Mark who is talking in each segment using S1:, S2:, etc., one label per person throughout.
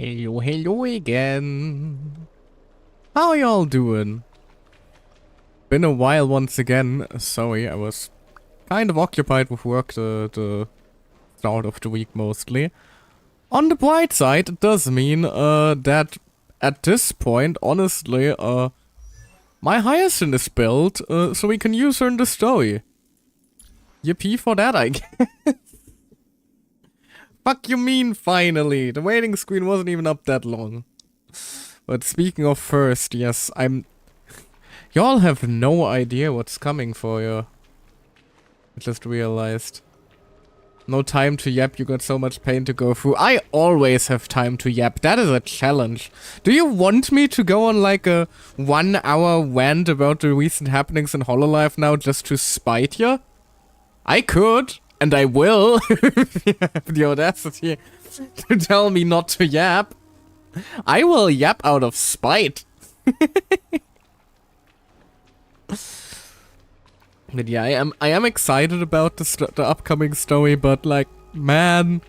S1: Hello, hello again. How y'all doing? Been a while once again. Sorry, I was kind of occupied with work the start of the week mostly. On the bright side, it does mean that at this point, honestly, my Hyacinth is built, so we can use her in the story. Yippee for that, I guess. Fuck you mean, finally? The waiting screen wasn't even up that long. But speaking of first, yes, y'all have no idea what's coming for you. I just realized. No time to yap, you got so much pain to go through. I always have time to yap, that is a challenge. Do you want me to go on like a 1 hour rant about the recent happenings in Hololive now just to spite you? I could. And I will, if you have the audacity to tell me not to yap. I will yap out of spite. But yeah, I am excited about the upcoming story, but like, man,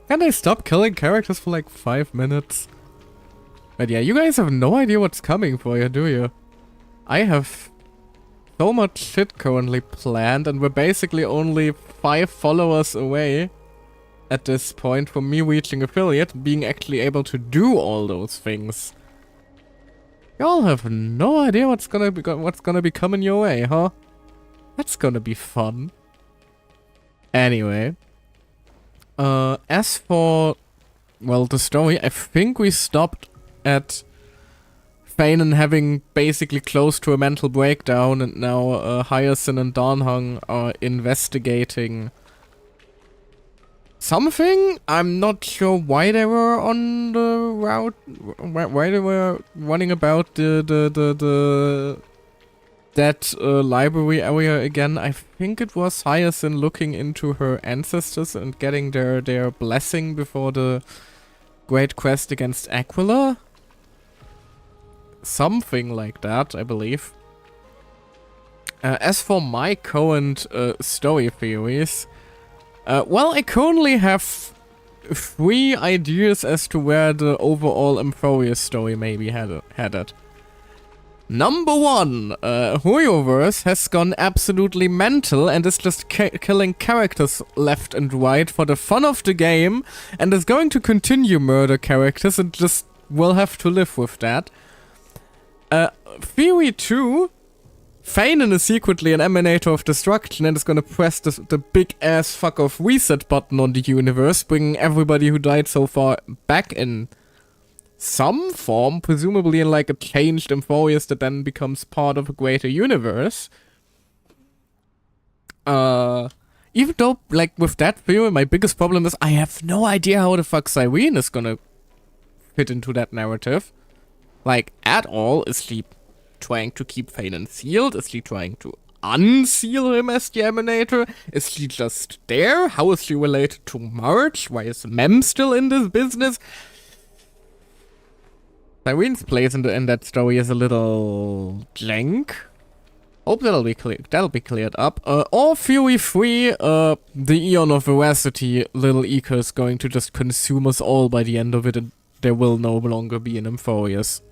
S1: can I stop killing characters for like 5 minutes? But yeah, you guys have no idea what's coming for you, do you? I have so much shit currently planned, and we're basically only 5 followers away at this point from me reaching affiliate, being actually able to do all those things. Y'all have no idea what's gonna be coming your way, huh? That's gonna be fun. Anyway, as for, well, the story, I think we stopped at Fanon having basically close to a mental breakdown, and now Hyacinth and Danhang are investigating something. I'm not sure why they were on the route, why they were running about that library area again. I think it was Hyacinth looking into her ancestors and getting their blessing before the great quest against Aquila. Something like that, I believe. As for my current story theories, well, I currently have 3 ideas as to where the overall Amphorius story may be headed. Number 1, Hoyoverse has gone absolutely mental and is just killing characters left and right for the fun of the game, and is going to continue murder characters and just will have to live with that. Theory 2, Fanon is secretly an emanator of destruction and is gonna press the big ass fuck off reset button on the universe, bringing everybody who died so far back in some form, presumably in like a changed Amphorius that then becomes part of a greater universe. Even though, like, with that theory, my biggest problem is I have no idea how the fuck Cyrene is gonna fit into that narrative. Like, at all. Is she trying to keep Fanon sealed? Is she trying to unseal him as the Emanator? Is she just there? How is she related to March? Why is Mem still in this business? Cyrene's place in that story is a little jank. Hope that'll be cleared up. Or Fury 3, the Eon of Veracity, little Ika is going to just consume us all by the end of it, and there will no longer be an Amphorius.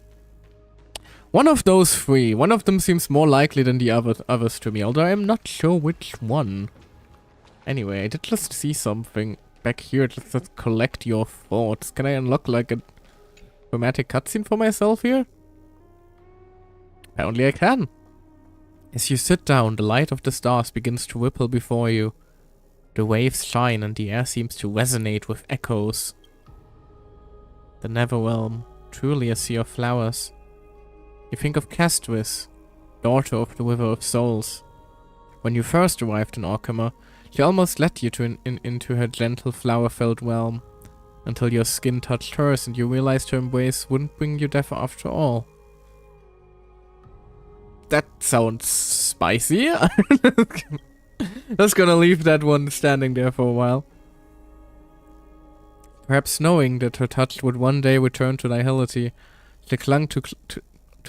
S1: One of those 3. One of them seems more likely than the others to me, although I'm not sure which one. Anyway, I did just see something back here. Just collect your thoughts. Can I unlock like a dramatic cutscene for myself here? Apparently I can. As you sit down, the light of the stars begins to ripple before you. The waves shine and the air seems to resonate with echoes. The Netherrealm, truly a sea of flowers. You think of Castris, daughter of the River of Souls. When you first arrived in Orkhammer, she almost led you into her gentle flower-filled realm, until your skin touched hers and you realized her embrace wouldn't bring you death after all. That sounds spicy. Just gonna leave that one standing there for a while. Perhaps knowing that her touch would one day return to nihility, she clung to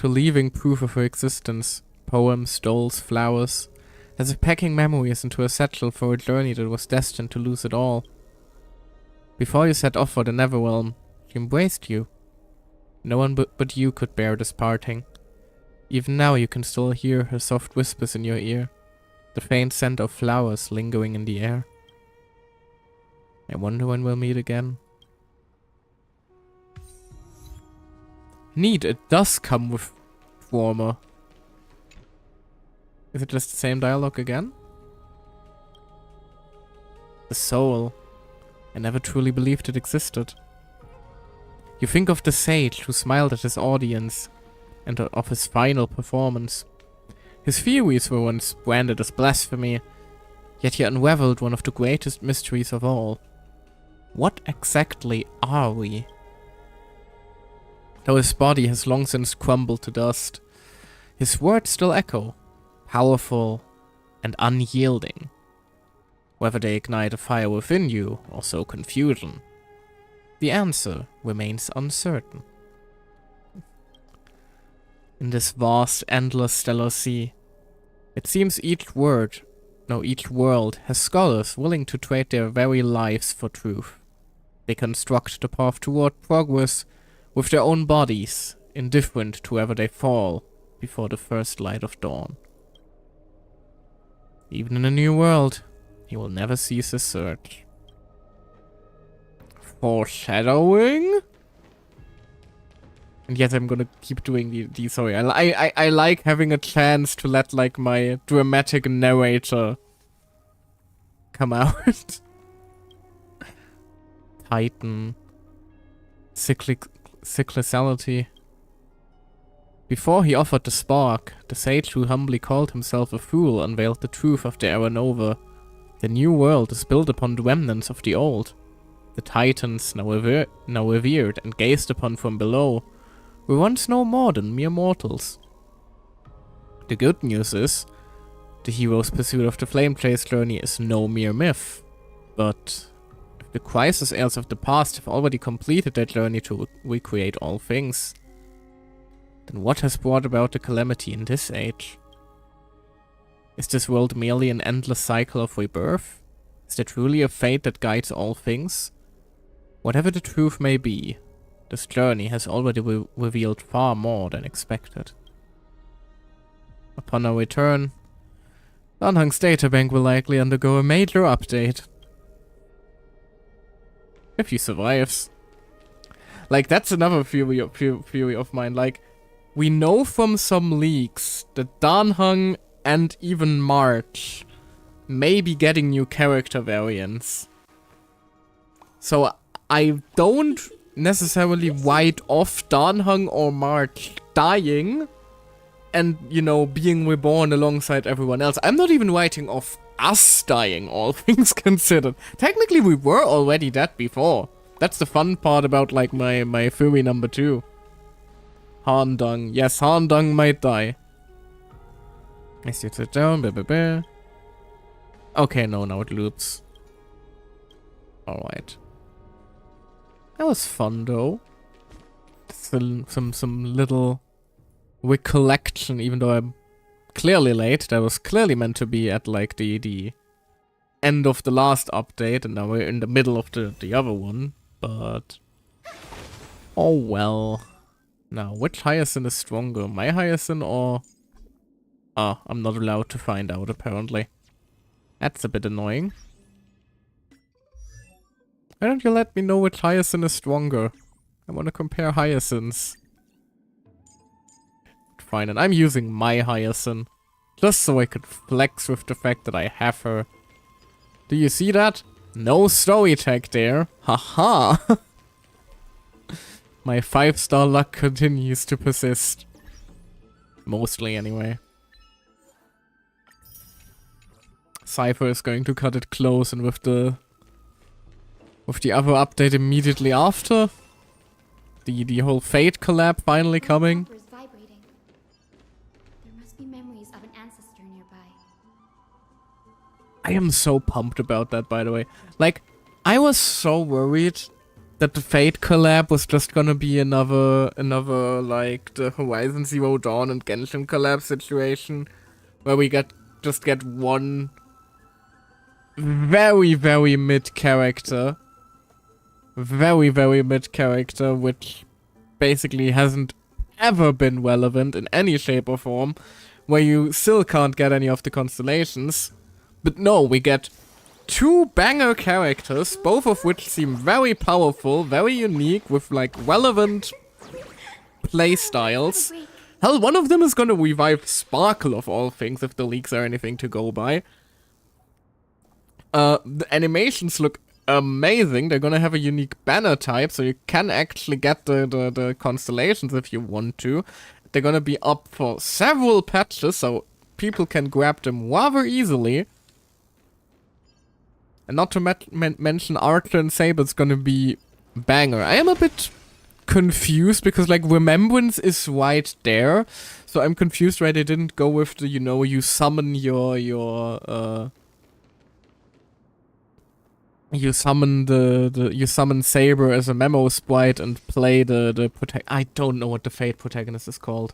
S1: leaving proof of her existence. Poems, dolls, flowers, as if packing memories into a satchel for a journey that was destined to lose it all. Before you set off for the Netherrealm, She embraced you. No one but you could bear this parting. Even now you can still hear her soft whispers in your ear, the faint scent of flowers lingering in the air. I wonder when we'll meet again. Neat, it does come with warmer. Is it just the same dialogue again? The soul. I never truly believed it existed. You think of the sage who smiled at his audience, and of his final performance. His theories were once branded as blasphemy, yet he unraveled one of the greatest mysteries of all. What exactly are we? Though his body has long since crumbled to dust, his words still echo, powerful and unyielding. Whether they ignite a fire within you or sow confusion, the answer remains uncertain. In this vast, endless stellar sea, it seems each world has scholars willing to trade their very lives for truth. They construct the path toward progress with their own bodies, indifferent to whether they fall before the first light of dawn. Even in a new world, he will never cease his search. Foreshadowing? And yet I'm gonna keep doing these. Sorry, I like having a chance to let like my dramatic narrator come out. Titan. Cyclicality. Before he offered the spark, the sage who humbly called himself a fool unveiled the truth of the era nova. The new world is built upon the remnants of the old. The Titans, now revered and gazed upon from below, were once no more than mere mortals. The good news is, the hero's pursuit of the Flame Chase journey is no mere myth. But if the crisis heirs of the past have already completed their journey to recreate all things, then what has brought about the calamity in this age? Is this world merely an endless cycle of rebirth? Is there truly a fate that guides all things? Whatever the truth may be, this journey has already revealed far more than expected. Upon our return, Danhang's databank will likely undergo a major update. If he survives. Like, that's another theory of mine. Like, we know from some leaks that Danhang and even March may be getting new character variants. So I don't necessarily write off Danhang or March dying and, you know, being reborn alongside everyone else. I'm not even writing off us dying, all things considered. Technically, we were already dead before. That's the fun part about, like, my theory number 2. Handang. Yes, Handang might die. I see it sit down. Okay, no, now it loops. Alright. That was fun, though. Some little recollection, even though I'm clearly late. That was clearly meant to be at, like, the end of the last update, and now we're in the middle of the other one. But oh well. Now, which Hyacinth is stronger? My Hyacinth or... Ah, I'm not allowed to find out, apparently. That's a bit annoying. Why don't you let me know which Hyacinth is stronger? I want to compare Hyacinths. Fine, and I'm using my Hyacinth. Just so I could flex with the fact that I have her. Do you see that? No story tag there. Haha. My 5-star luck continues to persist. Mostly, anyway. Cypher is going to cut it close, and with the other update immediately after, the whole Fate collab finally coming.
S2: There must be memories of an ancestor nearby.
S1: I am so pumped about that, by the way. Like, I was so worried that the Fate collab was just gonna be another like the Horizon Zero Dawn and Genshin collab situation, where we just get one very, very mid character very, very mid character, which basically hasn't ever been relevant in any shape or form, where you still can't get any of the constellations. But no, we get 2 banger characters, both of which seem very powerful, very unique, with like relevant playstyles. Hell, one of them is gonna revive Sparkle of all things, if the leaks are anything to go by. The animations look amazing. They're gonna have a unique banner type, so you can actually get the constellations if you want to. They're gonna be up for several patches, so people can grab them rather easily. And not to mention Archer and Sable's gonna be banger. I am a bit confused because like Remembrance is right there, so I'm confused why they didn't go with the, you know, you summon you summon Saber as a memo sprite and play I don't know what the Fate protagonist is called.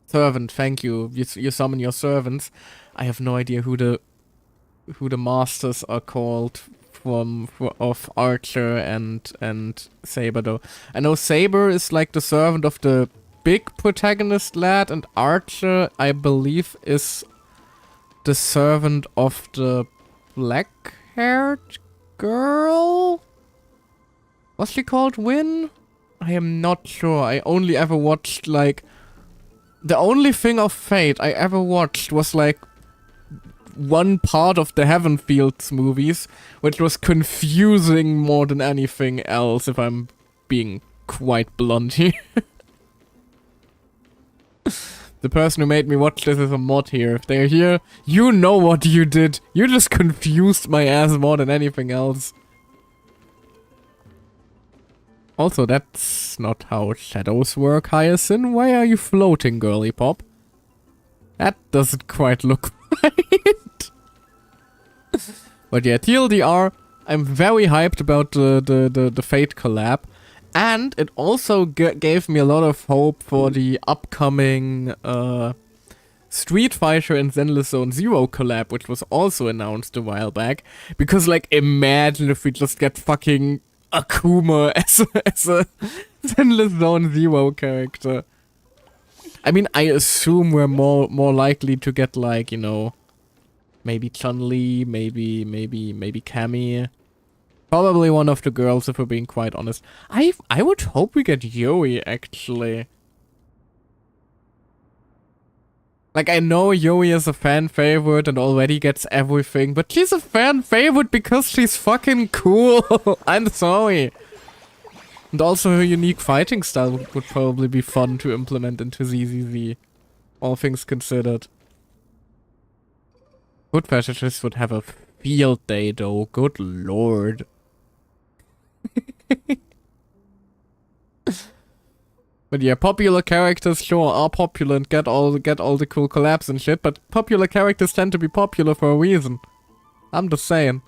S1: Servant, thank you. You summon your servants. I have no idea who the masters are called of Archer and Saber though. I know Saber is like the servant of the big protagonist lad, and Archer, I believe, is the servant of the black-haired girl? Was she called Win? I am not sure. I only ever watched like... The only thing of Fate I ever watched was like one part of the Heavenfields movies, which was confusing more than anything else, if I'm being quite blunt here. The person who made me watch this is a mod here. If they're here, you know what you did. You just confused my ass more than anything else. Also, that's not how shadows work, Hyacinth. Why are you floating, girly pop? That doesn't quite look right. But yeah, TLDR, I'm very hyped about the Fate collab. And it also gave me a lot of hope for the upcoming Street Fighter and Zenless Zone Zero collab, which was also announced a while back. Because, like, imagine if we just get fucking Akuma as a Zenless Zone Zero character. I mean, I assume we're more likely to get, like, you know, maybe Chun-Li, maybe Cammy. Probably one of the girls, if we're being quite honest. I would hope we get Yui, actually. Like, I know Yui is a fan favorite and already gets everything, but she's a fan favorite because she's fucking cool. I'm sorry. And also her unique fighting style would probably be fun to implement into ZZZ. All things considered. Foot fetishists would have a field day though, good lord. But yeah, popular characters sure are popular and get all the cool collabs and shit, but popular characters tend to be popular for a reason. I'm just saying.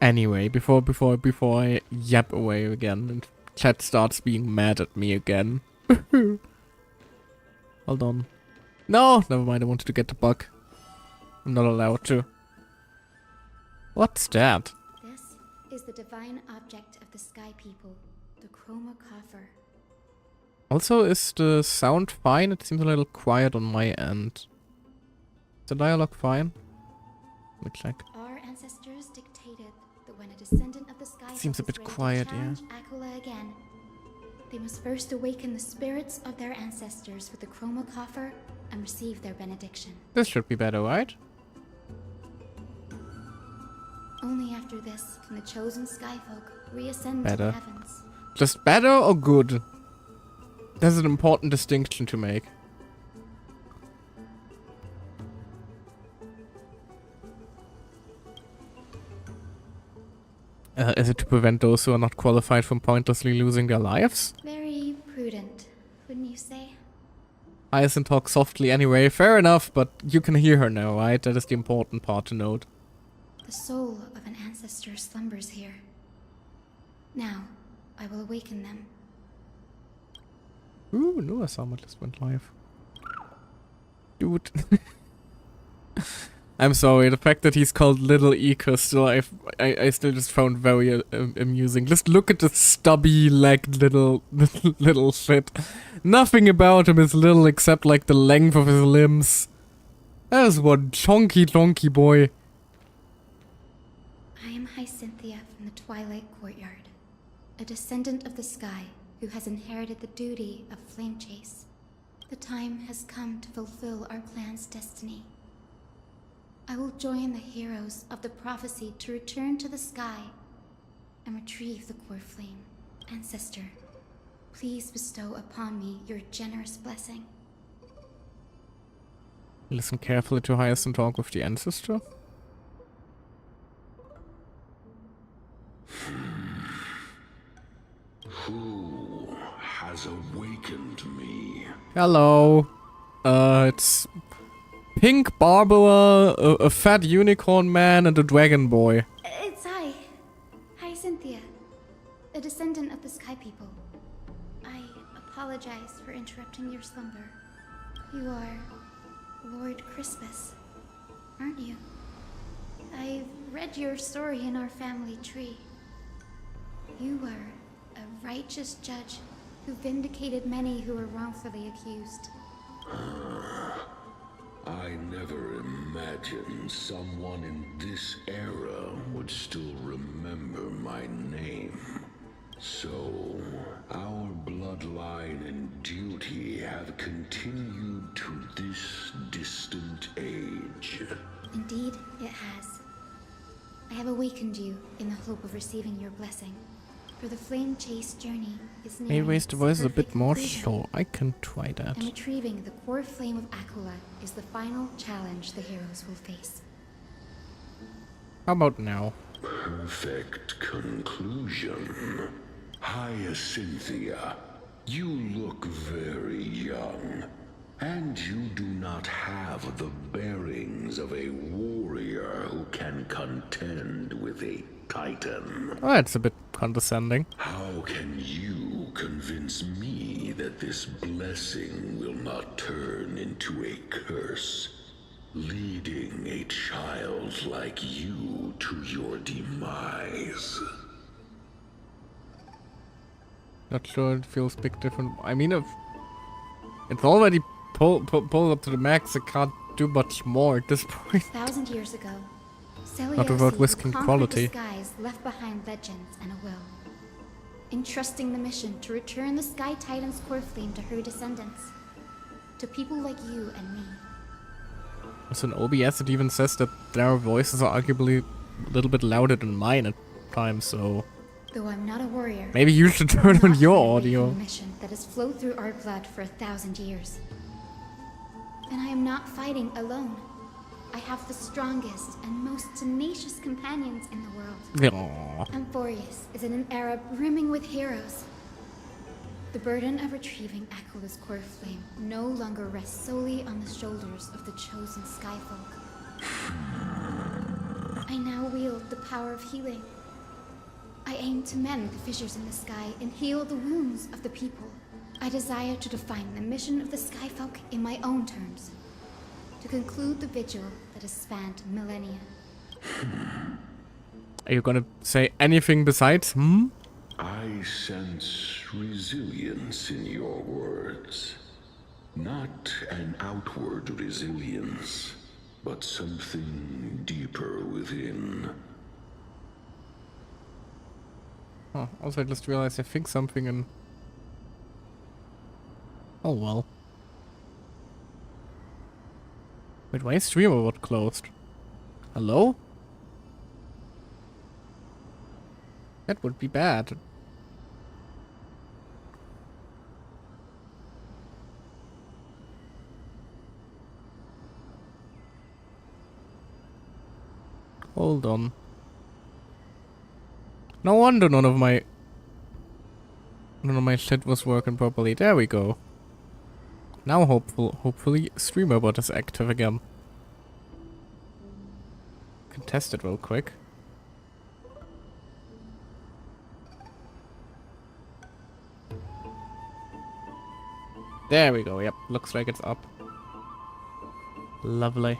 S1: Anyway, before I yap away again and chat starts being mad at me again. Hold on. No, never mind, I wanted to get the bug. I'm not allowed to. What's that?
S2: This is the divine object of the Sky People, the Chroma Coffer.
S1: Also, is the sound fine? It seems a little quiet on my end. Is the dialogue fine? Let me check.
S2: Our ancestors dictated that when a descendant of the Sky
S1: Seems a
S2: Folk
S1: bit
S2: is ready
S1: quiet,
S2: to challenge Akula again, they must first awaken the spirits of their ancestors with the Chroma Coffer and receive their benediction.
S1: This should be better, right?
S2: Only after this can the chosen Skyfolk reascend to
S1: Better.
S2: the heavens.
S1: Just better or good? There's an important distinction to make. Is it to prevent those who are not qualified from pointlessly losing their lives?
S2: Very prudent, wouldn't you say?
S1: Hyacinth talks softly anyway, fair enough, but you can hear her now, right? That is the important part to note.
S2: The soul of an ancestor slumbers here. Now, I will awaken them.
S1: Ooh, no, Summit just went live. Dude. I'm sorry, the fact that he's called Little Eco still, I still just found very amusing. Just look at the stubby legged little shit. Nothing about him is little except like the length of his limbs. That is one chonky boy.
S2: I am Hyacinthia from the Twilight Courtyard, a descendant of the sky who has inherited the duty of flame chase. The time has come to fulfill our clan's destiny. I will join the heroes of the prophecy to return to the sky and retrieve the core flame. Ancestor, please bestow upon me your generous blessing.
S1: Listen carefully to Hyacinth talk with the ancestor.
S3: Who has awakened me?
S1: Hello. It's Pink Barbara, a fat unicorn man, and a dragon boy.
S2: It's Hyacinthia, a descendant of the Sky People. I apologize for interrupting your slumber. You are Lord Crispus, aren't you? I've read your story in our family tree. You were a righteous judge who vindicated many who were wrongfully accused.
S3: I never imagined someone in this era would still remember my name. So, our bloodline and duty have continued to this distant age.
S2: Indeed, it has. I have awakened you in the hope of receiving your blessing. For the flame chase journey is near.
S1: May raise the voice a bit more
S2: conclusion.
S1: slow. I can try that.
S2: And retrieving the core flame of Aquila is the final challenge the heroes will face.
S1: How about now?
S3: Perfect conclusion. Hyacinthia, you look very young, and you do not have the bearings of a warrior who can contend with a titan.
S1: Oh, that's a bit condescending.
S3: How can you convince me that this blessing will not turn into a curse, leading a child like you to your demise?
S1: Not sure it feels big different. I mean, if it's already pulled up to the max, it can't do much more at this point.
S2: 1,000 years ago,
S1: Not without
S2: Celios
S1: risking quality.
S2: the skies left behind legends and a will, entrusting the mission to return the Sky Titan's core flame to her descendants, to people like you and me.
S1: As an OBS, it even says that their voices are arguably a little bit louder than mine at times, so
S2: Though I'm not a warrior,
S1: maybe you should turn
S2: I'm
S1: on
S2: not
S1: your
S2: far away
S1: audio.
S2: from a mission that has flowed through our blood for 1,000 years. And I am not fighting alone. I have the strongest and most tenacious companions in the world.
S1: Aww.
S2: Amphorius is in an era brimming with heroes. The burden of retrieving Aquila's core flame no longer rests solely on the shoulders of the chosen Skyfolk. I now wield the power of healing. I aim to mend the fissures in the sky and heal the wounds of the people. I desire to define the mission of the Skyfolk in my own terms. To conclude the vigil that has spanned millennia.
S1: Are you gonna say anything besides,
S3: I sense resilience in your words. Not an outward resilience, but something deeper within.
S1: Oh, also I just realized I think something in... Oh well. Wait, why is streamer mode closed? Hello? That would be bad. Hold on. No wonder none of my shit was working properly. There we go. Now hopefully streamer bot is active again. Can test it real quick. There we go. Yep, looks like it's up. Lovely.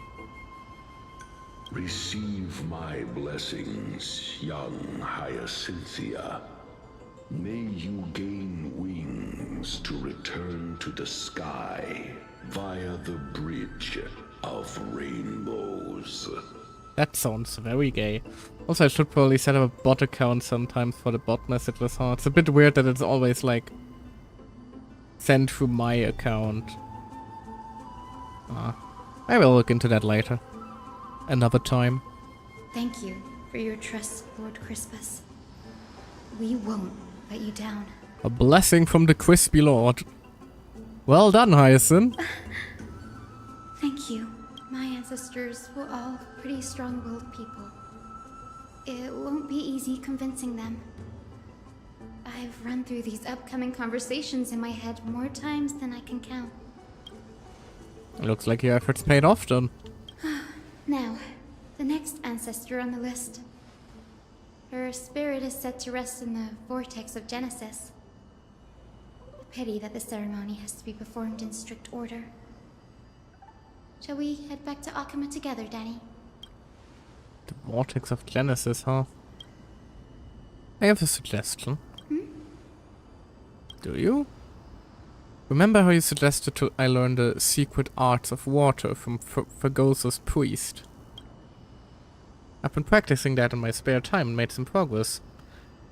S3: Receive my blessings, young Hyacinthia. May you gain wings to return to the sky via the bridge of rainbows.
S1: That sounds very gay. Also, I should probably set up a bot account sometimes for the bot messages, huh? It's a bit weird that it's always like sent through my account. I will look into that later. Another time.
S2: Thank you for your trust, Lord Crispus. We won't let you down.
S1: A blessing from the crispy lord. Well done, Hyacinth.
S2: Thank you. My ancestors were all pretty strong-willed people. It won't be easy convincing them. I've run through these upcoming conversations in my head more times than I can count.
S1: Looks like your efforts paid off then.
S2: Now, the next ancestor on the list. Her spirit is set to rest in the vortex of Genesis. Pity that the ceremony has to be performed in strict order. Shall we head back to Akama together, Danny?
S1: The vortex of Genesis, huh? I have a suggestion. Do you? Remember how you suggested I learn the secret arts of water from Fergosa's priest? I've been practicing that in my spare time and made some progress.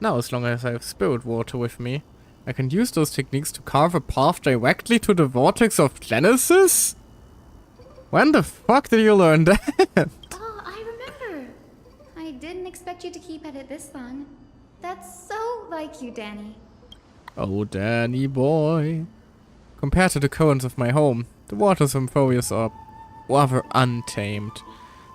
S1: Now, as long as I have spirit water with me, I can use those techniques to carve a path directly to the vortex of Genesis? When the fuck did you learn that?
S2: Oh, I remember. I didn't expect you to keep at it this long. That's so like you, Danny.
S1: Oh, Danny boy. Compared to the currents of my home, the waters from Forius are rather untamed.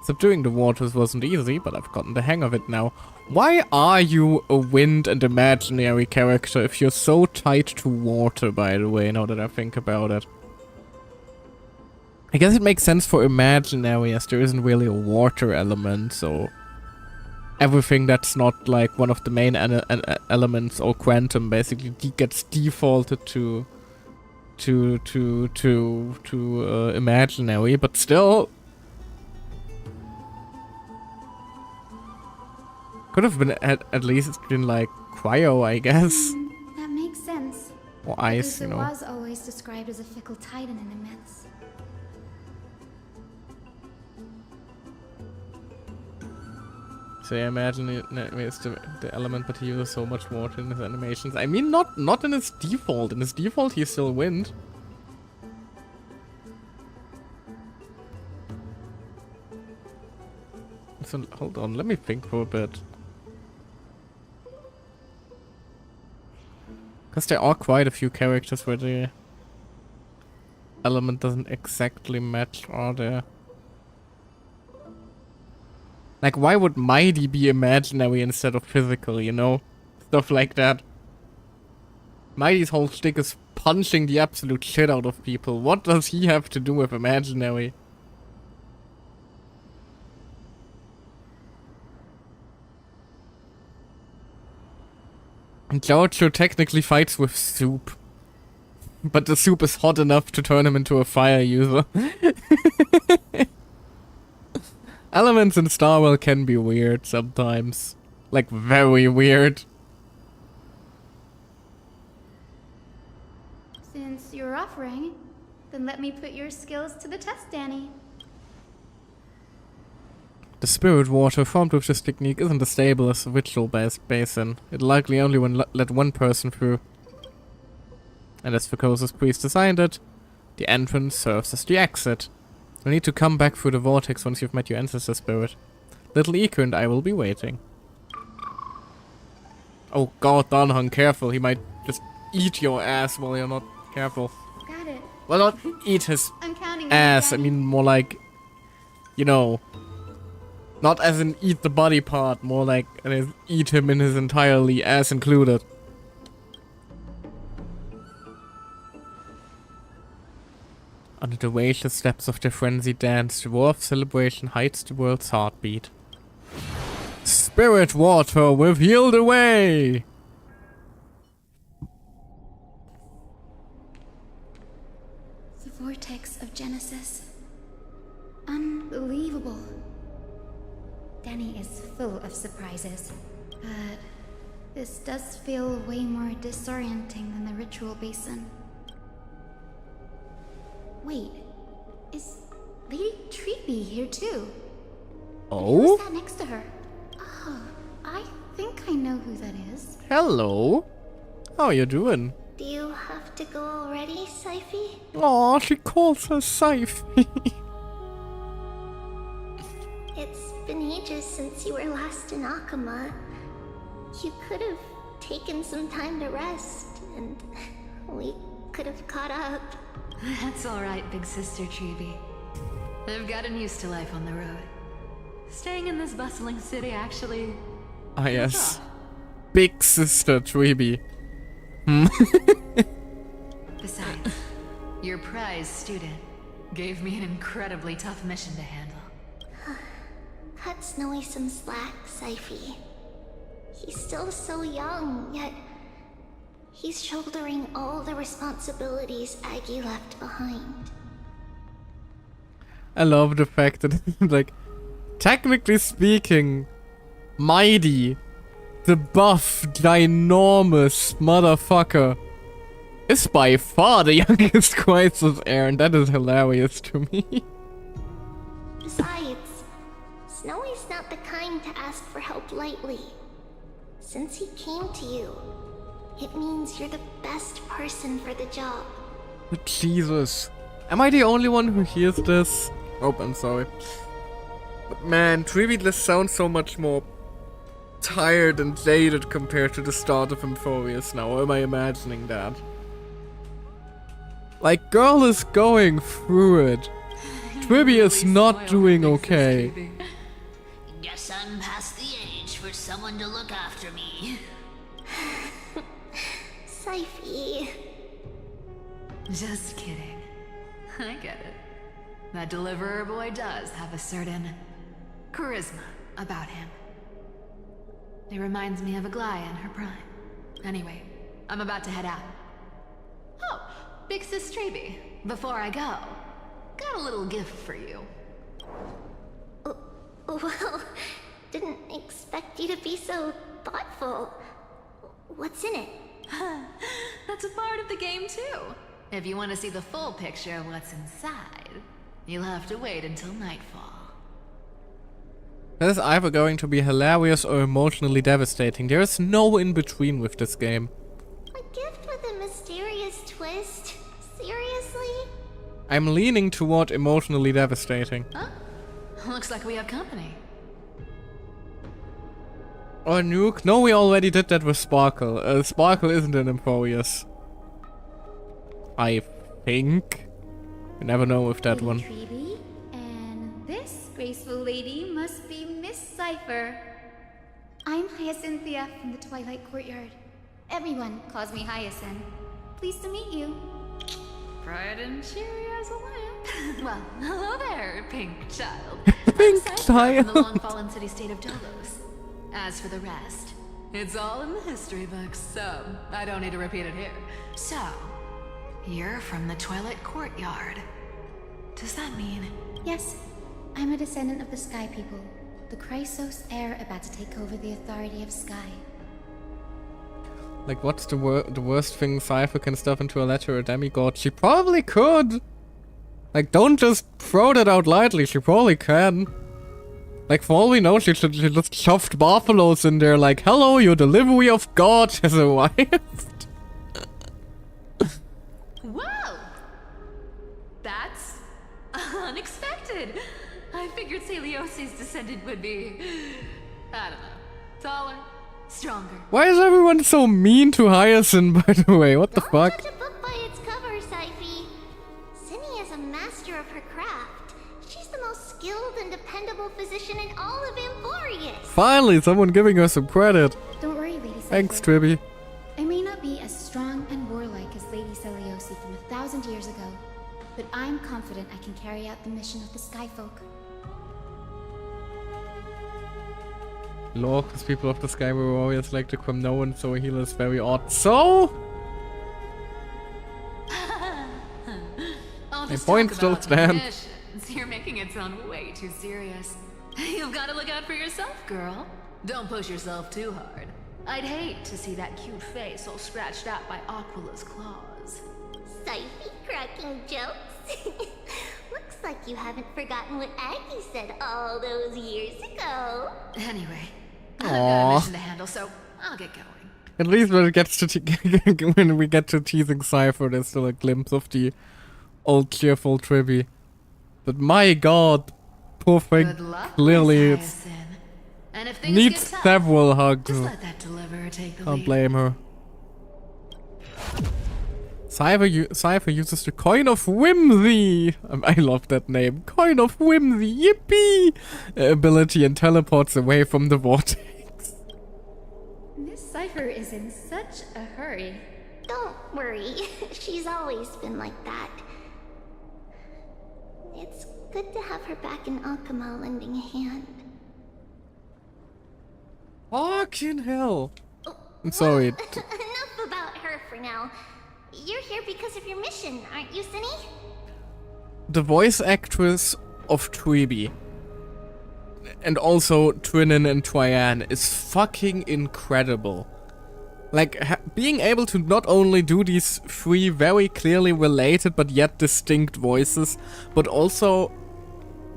S1: Subduing the waters wasn't easy, but I've gotten the hang of it now. Why are you a wind and imaginary character if you're so tied to water, by the way, now that I think about it? I guess it makes sense for imaginary, as there isn't really a water element, so everything that's not like one of the main elements or quantum basically gets defaulted to imaginary, but still could have been at least been like cryo, I guess.
S2: That makes sense.
S1: Or ice, you know.
S2: It was always described as a fickle titan in the myths.
S1: So I imagine it's the element, but he uses so much water in his animations. I mean, not in his default. In his default, he's still wind. So hold on, let me think for a bit. Because there are quite a few characters where the element doesn't exactly match, are there? Like, why would Mighty be imaginary instead of physical, you know? Stuff like that. Mighty's whole shtick is punching the absolute shit out of people. What does he have to do with imaginary? And Jojo technically fights with soup. But the soup is hot enough to turn him into a fire user. Elements in Starwell can be weird sometimes. Like, very weird.
S2: Since you're offering, then let me put your skills to the test, Danny.
S1: The spirit water formed with this technique isn't as stable as a ritual-based basin. It likely only let one person through. And as Fergosa's priest designed it, the entrance serves as the exit. You need to come back through the vortex once you've met your ancestor spirit. Little Iku and I will be waiting. Oh god, Danhong, careful. He might just eat your ass while you're not careful.
S2: Got it.
S1: Well, not eat his
S2: I'm counting
S1: ass. I
S2: on you,
S1: mean, more like, you know, not as in eat the body part, more like eat him in his entirely, ass included. Under the weightless steps of the frenzied dance, the war of celebration hides the world's heartbeat. Spirit water will heal the way!
S2: The vortex of Genesis. Unbelievable. Danny is full of surprises. But this does feel way more disorienting than the ritual basin. Wait, is Lady Treeby here too?
S1: Oh?
S2: Who's that next to her? Oh, I think I know who that is.
S1: Hello. How you doing?
S4: Do you have to go already, Syphie?
S1: Aw, she calls her Syphie.
S4: It's been ages since you were last in Akama. You could have taken some time to rest, and we could have caught up.
S5: That's alright, big sister Treeby. I've gotten used to life on the road. Staying in this bustling city actually...
S1: Ah yes. Big sister Treeby.
S5: Besides, your prize student gave me an incredibly tough mission to handle.
S4: Cut Snowy some slack, Syphie. He's still so young, yet he's shouldering all the responsibilities Aggie left behind.
S1: I love the fact that, like, technically speaking, Mighty, the buff, ginormous motherfucker, is by far the youngest Crisis heir, and that is hilarious to me.
S4: Besides, Snowy's not the kind to ask for help lightly. Since he came to you, it means you're the best person for the job.
S1: But Jesus. Am I the only one who hears this? Oh, I'm sorry. But man, Treeby just sounds so much more tired and jaded compared to the start of Euphorius now. Or am I imagining that? Like, girl is going through it. Treeby is not doing okay.
S6: Guess I'm past the age for someone to look after me.
S4: Syphie.
S5: Just kidding. I get it. That deliverer boy does have a certain charisma about him. It reminds me of Aglaya in her prime. Anyway, I'm about to head out. Oh, Big Sis Treeby, before I go, got a little gift for you.
S4: Well, didn't expect you to be so thoughtful. What's in it?
S5: That's a part of the game too. If you want to see the full picture of what's inside, you'll have to wait until nightfall.
S1: That is either going to be hilarious or emotionally devastating. There is no in between with this game.
S4: A gift with a mysterious twist? Seriously?
S1: I'm leaning toward emotionally devastating.
S5: Huh? Looks like we have company.
S1: Or Nuke? No, we already did that with Sparkle. Sparkle isn't an Euphorius. I think. You never know with that
S2: Lady
S1: one.
S2: Treeby, and this graceful lady must be Miss Cypher. I'm Hyacinthia from the Twilight Courtyard. Everyone calls me Hyacinth. Pleased to meet you.
S5: Bright and cheery as a lamp. Well, hello there, pink child.
S1: Pink
S5: I'm Cypher
S1: child.
S5: from the long-fallen city-state of Dolos. As for the rest, it's all in the history books, so I don't need to repeat it here. So, you're from the Twilight Courtyard. Does that mean...
S2: Yes, I'm a descendant of the Sky People, the Chrysos heir about to take over the authority of Sky.
S1: Like, what's the worst thing Cypher can stuff into a letter or a demigod? She probably could! Like, don't just throw that out lightly, she probably can. Like, for all we know, she just shoved buffaloes in there like, hello, your delivery of God has arrived.
S5: Whoa! That's unexpected. I figured Celiosi's descendant would be, I don't know, taller, stronger.
S1: Why is everyone so mean to Hyacinth, by the way? What the
S4: Don't
S1: fuck?
S4: judge a book by its cover, Syphie. Cindy is a master of her craft. She's the most skilled and dependable physician in all of Euphorius.
S1: Finally, someone giving her some credit.
S2: Don't worry, Lady Cypher.
S1: Thanks, Tribby.
S2: I may not be as strong and warlike as Lady Celiosi from 1,000 years ago, but I'm confident I can carry out the mission of the Skyfolk.
S1: Lord, these people of the Sky were warriors like the Crumnoan, so a healer is very odd. So?
S5: I'll
S1: My
S5: just
S1: point
S5: talk
S1: still
S5: about
S1: stands.
S5: missions. You're making it sound way too serious. You've got to look out for yourself, girl. Don't push yourself too hard. I'd hate to see that cute face all scratched out by Aquila's claws.
S4: Sophie cracking jokes? Looks like you haven't forgotten what Aggie said all those years ago.
S5: Anyway, I've got a mission to handle, so I'll get going.
S1: At least when it gets to when we get to teasing Cypher, there's still a glimpse of the old cheerful Tribby. But my god, poor thing,
S5: Good luck,
S1: clearly
S5: Miss
S1: it's
S5: Hyacinth. And if things
S1: needs
S5: get tough,
S1: several hugs.
S5: just let that deliverer take the
S1: Can't
S5: lead.
S1: blame her. Cypher uses the Coin of Whimsy. I love that name. Coin of Whimsy. Yippee! Ability and teleports away from the vortex.
S2: Miss Cypher is in such a hurry.
S4: Don't worry, she's always been like that. It's good to have her back in Akama lending a hand.
S1: Fucking hell. I'm sorry.
S4: Enough about her for now. You're here because of your mission, aren't you, Cinny?
S1: The voice actress of Tweeby and also Twinin and Twian is fucking incredible. Like, being able to not only do these three very clearly related but yet distinct voices, but also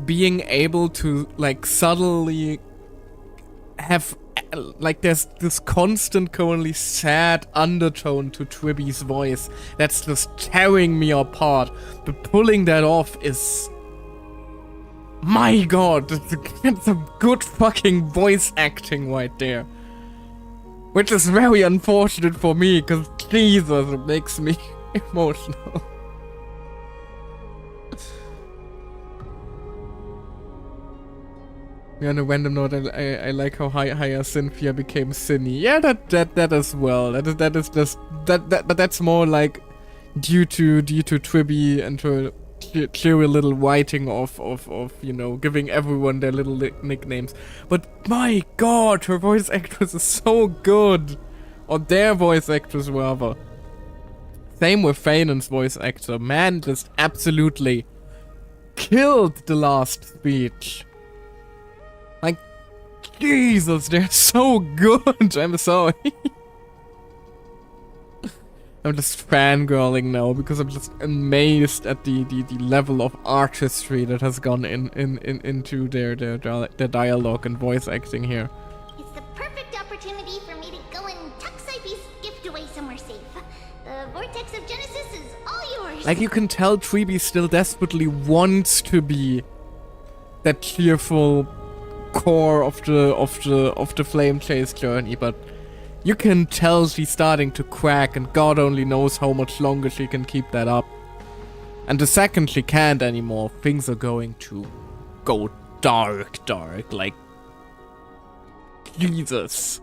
S1: being able to, like, subtly have, like, there's this constant, currently sad undertone to Twibby's voice that's just tearing me apart. But pulling that off is... my god, that's some good fucking voice acting right there. Which is very unfortunate for me, because Jesus, it makes me emotional. Yeah, on a random note, I like how Hyacinthia became Cinny. Yeah, that as well. That is just but that's more like due to Twibby and her clear little writing of you know, giving everyone their little nicknames. But my god, her voice actress is so good. Or their voice actress rather. Same with Fainan's voice actor. Man just absolutely killed the last speech. Like, Jesus, they're so good. I'm sorry. I'm just fangirling now because I'm just amazed at the level of artistry that has gone into their dialogue and voice acting here.
S4: It's the perfect opportunity for me to go and tuck Sipey's gift away somewhere safe. The Vortex of Genesis is all yours.
S1: Like, you can tell Treeby still desperately wants to be that cheerful core of the Flame Chase journey, but you can tell she's starting to crack, and God only knows how much longer she can keep that up. And the second she can't anymore, things are going to go dark, like, Jesus.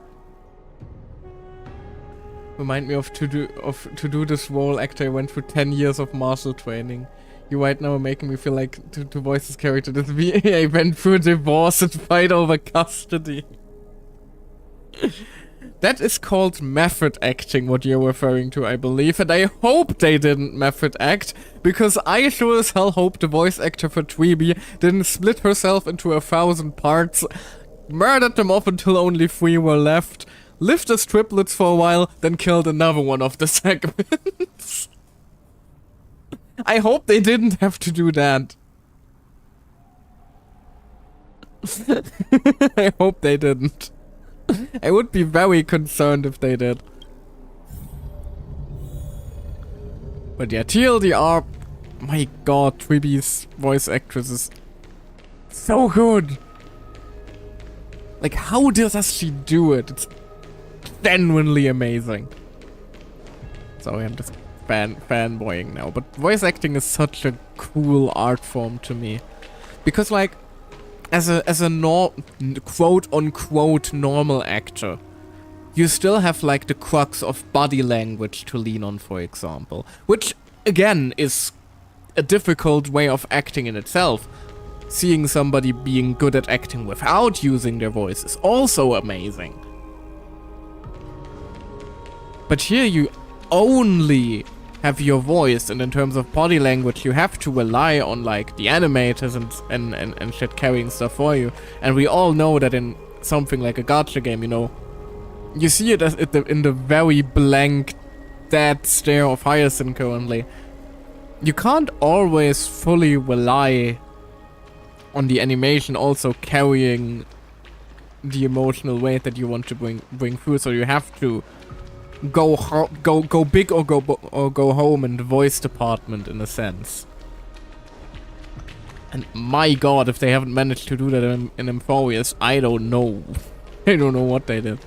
S1: Remind me of to do this role actor. I went through 10 years of martial training. You right now are making me feel like to voice this character this VA went through a divorce and fight over custody. That is called method acting, what you're referring to, I believe, and I hope they didn't method act, because I sure as hell hope the voice actor for Tweeby didn't split herself into 1,000 parts, murdered them off until only 3 were left, lived as triplets for a while, then killed another one of the segments. I hope they didn't have to do that. I hope they didn't. I would be very concerned if they did. But yeah, TLDR, my god, Tweeby's voice actress is so good. Like, how does she do it? It's genuinely amazing. Sorry, I'm just fanboying now, but voice acting is such a cool art form to me. Because, like, as a quote-unquote normal actor, you still have, like, the crux of body language to lean on, for example. Which, again, is a difficult way of acting in itself. Seeing somebody being good at acting without using their voice is also amazing. But here you only have your voice, and in terms of body language, you have to rely on like the animators and shit carrying stuff for you. And we all know that in something like a gacha game, you know, you see it as in the very blank, dead stare of Hyacinth currently. You can't always fully rely on the animation also carrying the emotional weight that you want to bring through, so you have to go big or go home in the voice department in a sense. And my god, if they haven't managed to do that in Emphorius, I don't know. I don't know what they did.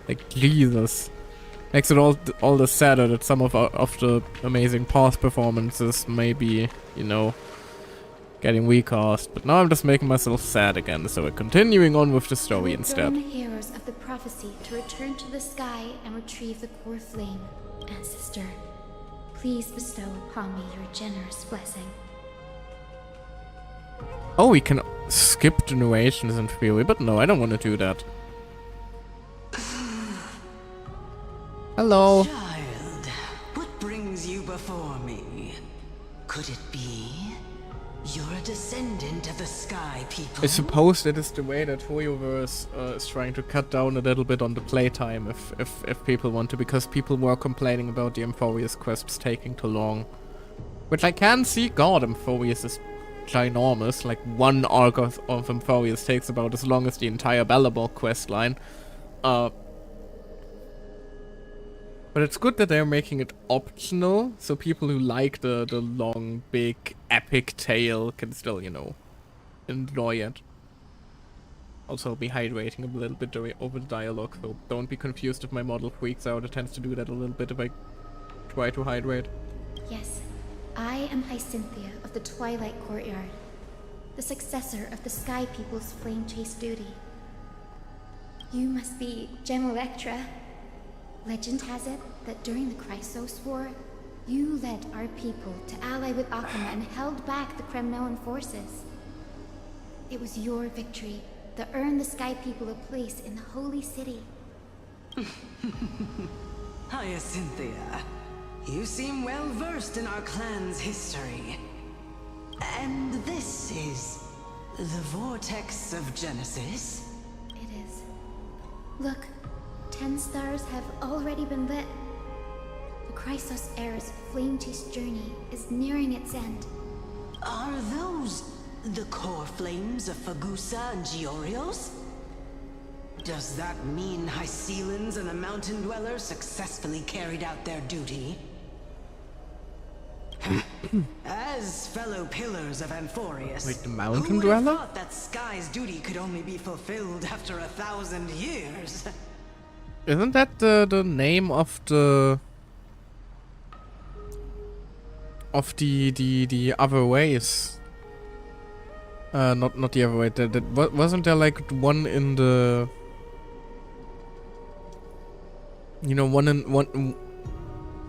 S1: Like, Jesus. Makes it all the sadder that some of the amazing past performances may be, you know, getting recast. But now I'm just making myself sad again, so we're continuing on with the story instead.
S2: The heroes of the prophecy to return to the sky and retrieve the core flame. Ancestor, please bestow upon me your generous blessing.
S1: Oh, we can skip generations in theory, but no, I don't want to do that. Hello.
S7: Child, what brings you before me? Could it be you're a descendant of the Sky People?
S1: I suppose that is the way that Hoyoverse is trying to cut down a little bit on the playtime if people want to, because people were complaining about the Emphorius quests taking too long. Which I can see. God, Emphorius is ginormous. Like, one arc of Emphorius takes about as long as the entire Bellabog quest line. But it's good that they're making it optional, so people who like the long, big, epic tale can still, you know, enjoy it. Also, I'll be hydrating a little bit over the dialogue, so don't be confused if my model freaks out. It tends to do that a little bit if I try to hydrate.
S2: Yes, I am Hyacinthia of the Twilight Courtyard, the successor of the Sky People's flame chase duty. You must be Gem Electra. Legend has it that during the Chrysos War, you led our people to ally with Akuma and held back the Kremnoan forces. It was your victory that earned the Sky People a place in the Holy City.
S7: Hyacinthia, you seem well versed in our clan's history. And this is the Vortex of Genesis?
S2: It is. Look, 10 stars have already been lit. The Chrysos Era's flame chase journey is nearing its end.
S7: Are those the core flames of Fagusa and Giorios? Does that mean Hycelans and the Mountain Dwellers successfully carried out their duty? As fellow pillars of Emphorius,
S1: Wait, the Mountain
S7: who would have
S1: Dweller?
S7: thought that Sky's duty could only be fulfilled after 1,000 years?
S1: Isn't that the name of the other ways? Not the other way. Wasn't there like one in the, you know, one.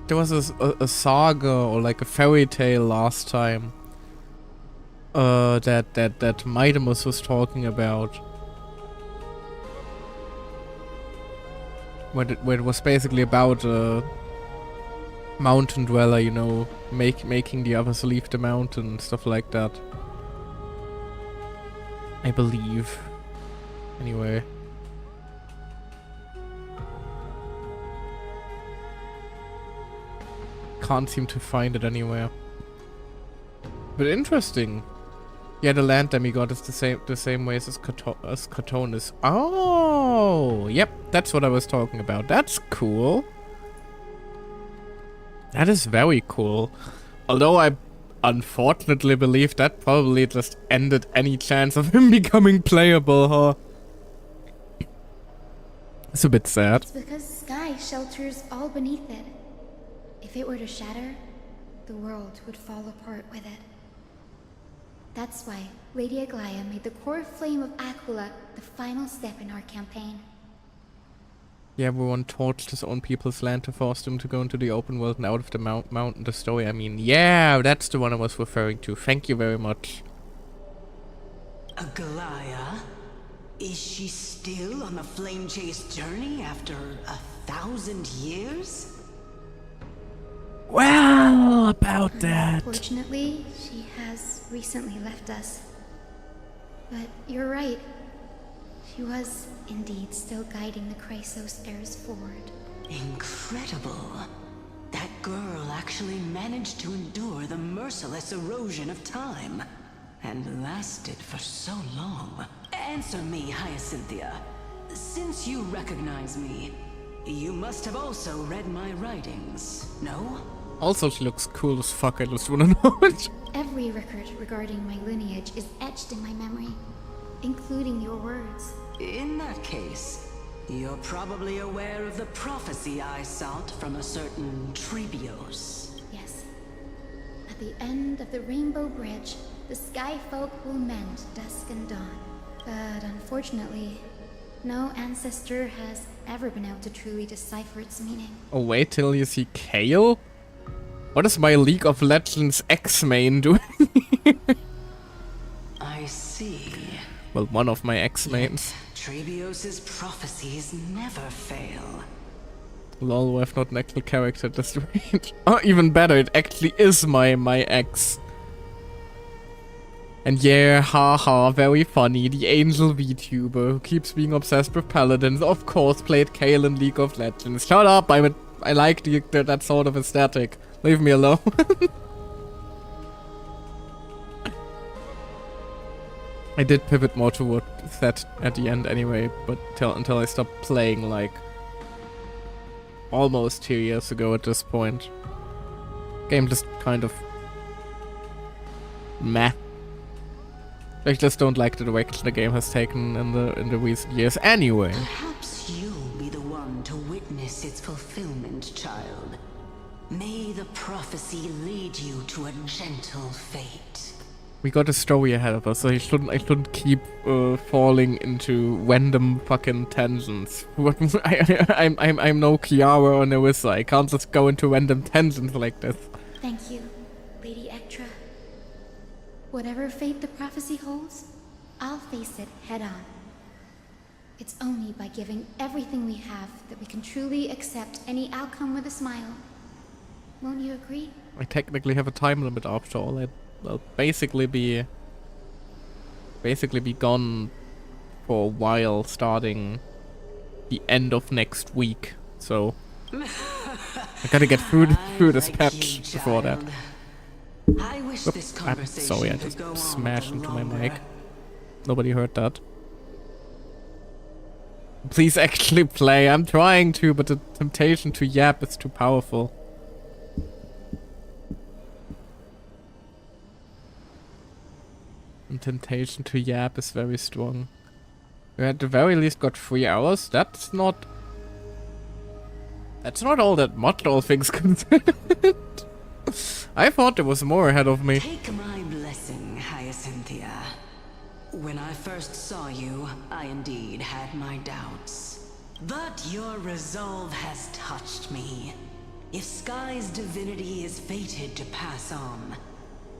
S1: There was a saga or like a fairy tale last time. That Midamus was talking about. Where it was basically about a mountain dweller, you know, making the others leave the mountain and stuff like that. I believe. Anyway. Can't seem to find it anywhere. But interesting. Yeah, the land demigod is the same ways as Catonis. Oh, yep, that's what I was talking about. That's cool. That is very cool. Although I unfortunately believe that probably just ended any chance of him becoming playable, huh? It's a bit sad.
S2: It's because Sky shelters all beneath it. If it were to shatter, the world would fall apart with it. That's why Lady Aglaia made the core flame of Aquila the final step in our campaign.
S1: Yeah, everyone torched his own people's land to force them to go into the open world and out of the mountain the story. I mean, yeah, that's the one I was referring to. Thank you very much.
S7: Aglaia? Is she still on the flame chase journey after 1,000 years?
S1: Well, about that.
S2: Unfortunately, she has recently left us. But you're right. She was indeed still guiding the Chrysos heirs forward.
S7: Incredible. That girl actually managed to endure the merciless erosion of time. And lasted for so long. Answer me, Hyacinthia. Since you recognize me, you must have also read my writings, no?
S1: Also, she looks cool as fuck, I just wanna know it.
S2: Every record regarding my lineage is etched in my memory, including your words.
S7: In that case, you're probably aware of the prophecy I sought from a certain Trebios.
S2: Yes. At the end of the Rainbow Bridge, the Sky Folk will mend dusk and dawn. But unfortunately, no ancestor has ever been able to truly decipher its meaning.
S1: Oh, wait till you see Kale? What is my League of Legends X-main doing?
S7: I see.
S1: Well, one of my X-mains.
S7: Trebios's prophecies never fail.
S1: Lol, we have not an actual character at this rate. Oh, even better, it actually is my ex. And yeah, haha, very funny, the angel VTuber who keeps being obsessed with paladins, of course played Kale in League of Legends. Shut up, I like that sort of aesthetic. Leave me alone. I did pivot more toward that at the end anyway, but until I stopped playing like almost 2 years ago at this point. Game just kind of meh. I just don't like the direction the game has taken in the recent years anyway.
S7: Perhaps you'll be the one to witness its fulfillment, child. May the prophecy lead you to a gentle fate.
S1: We got a story ahead of us, so I shouldn't keep falling into random fucking tangents. I'm no Kiara or Nerissa. I can't just go into random tangents like this.
S2: Thank you, Lady Ectra. Whatever fate the prophecy holds, I'll face it head on. It's only by giving everything we have that we can truly accept any outcome with a smile. Won't you agree?
S1: I technically have a time limit after all. I'll basically be gone for a while, starting the end of next week. So I gotta get through this patch before that.
S7: I wish
S1: Oop,
S7: this
S1: I'm
S7: conversation
S1: sorry, I
S7: could
S1: just
S7: go on
S1: smashed
S7: for
S1: into my
S7: longer.
S1: mic. Nobody heard that. Please actually play. I'm trying to, but the temptation to yap is too powerful. The temptation to yap is very strong. We at the very least got 3 hours. That's not all that much, all things considered. I thought there was more ahead of me.
S7: Take my blessing, Hyacinthia. When I first saw you, I indeed had my doubts. But your resolve has touched me. If Sky's divinity is fated to pass on,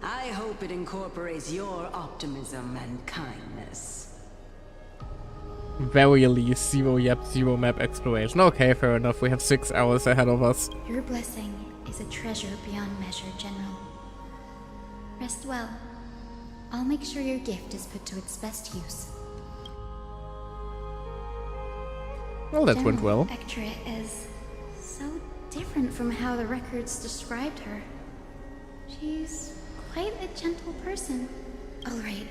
S7: I hope it incorporates your optimism and kindness.
S1: Very least, zero yap, zero map exploration. Okay, fair enough. We have 6 hours ahead of us.
S2: Your blessing is a treasure beyond measure, General. Rest well. I'll make sure your gift is put to its best use.
S1: Well, that went well.
S2: Ectra is so different from how the records described her. She's quite a gentle person. Alright,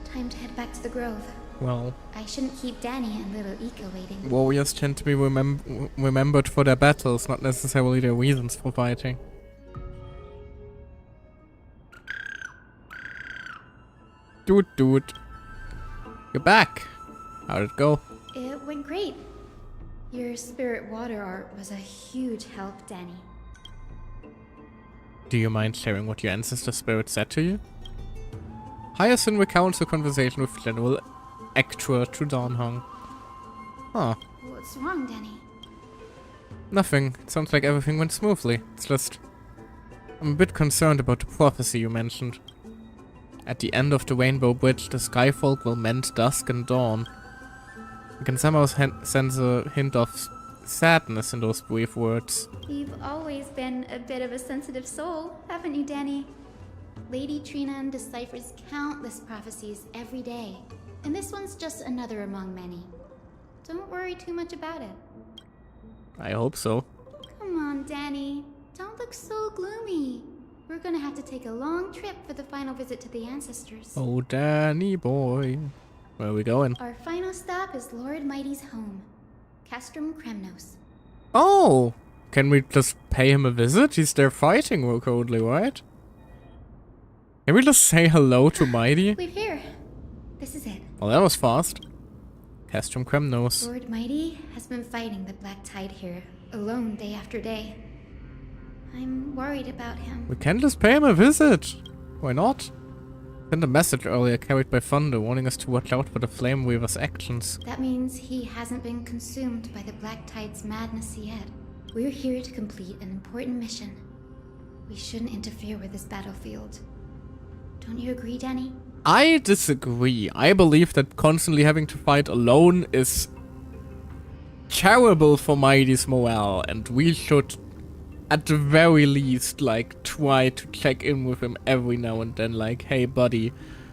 S2: time to head back to the grove.
S1: Well,
S2: I shouldn't keep Danny and little Ika waiting.
S1: warriors tend to be remembered for their battles, not necessarily their reasons for fighting. Dude. You're back. How'd it go?
S2: It went great. Your spirit water art was a huge help, Danny.
S1: Do you mind sharing what your ancestor spirit said to you? Hyacinth recounts the conversation with General Ectra to Dawnhong. Huh.
S2: What's wrong, Danny?
S1: Nothing. It sounds like everything went smoothly. It's just... I'm a bit concerned about the prophecy you mentioned. At the end of the Rainbow Bridge, the Skyfolk will mend dusk and dawn. You can somehow sense a hint of sadness in those brief words.
S2: You've always been a bit of a sensitive soul, haven't you, Danny? Lady Trina deciphers countless prophecies every day, and this one's just another among many. Don't worry too much about it.
S1: I hope so.
S2: Come on, Danny. Don't look so gloomy. We're gonna have to take a long trip for the final visit to the ancestors.
S1: Oh, Danny boy. Where are we going?
S2: Our final stop is Lord Mighty's home, Castrum Kremnos.
S1: Oh! Can we just pay him a visit? He's there fighting currently, right? Can we just say hello to Mighty?
S2: We're here. This is it.
S1: Well, that was fast. Castrum Kremnos.
S2: Lord Mighty has been fighting the Black Tide here, alone day after day. I'm worried about him.
S1: We can just pay him a visit. Why not? Sent a message earlier carried by Thunder warning us to watch out for the Flame Weaver's actions.
S2: That means he hasn't been consumed by the Black Tide's madness yet. We're here to complete an important mission. We shouldn't interfere with this battlefield. Don't you agree, Danny?
S1: I disagree. I believe that constantly having to fight alone is terrible for Mighty's morale, and we should, at the very least, like, try to check in with him every now and then, like, hey buddy,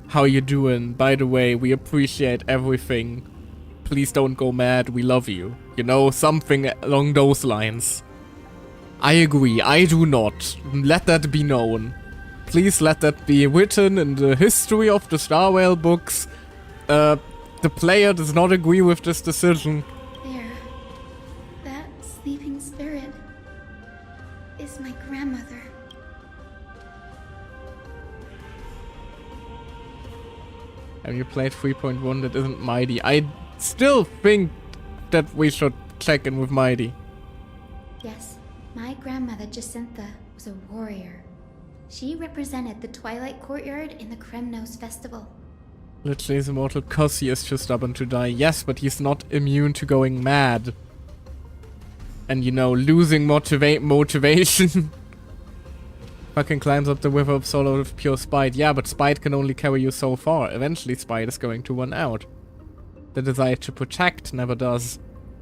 S1: how you doing? By the way, we appreciate everything. Please don't go mad, we love you. You know, something along those lines. I agree, I do not. Let that be known. Please let that be written in the history of the Star Whale books. The player does not agree with this decision.
S2: There. That sleeping spirit is my grandmother.
S1: Have you played 3.1 that isn't Mighty? I still think that we should check in with Mighty.
S2: Yes, my grandmother Jacintha was a warrior. She represented the Twilight Courtyard in the Kremnos Festival.
S1: Literally is immortal cause he is too stubborn to die. Yes, but he's not immune to going mad. And you know, losing motivation. Fucking climbs up the river of Solo with pure spite. Yeah, but spite can only carry you so far. Eventually spite is going to run out. The desire to protect never does.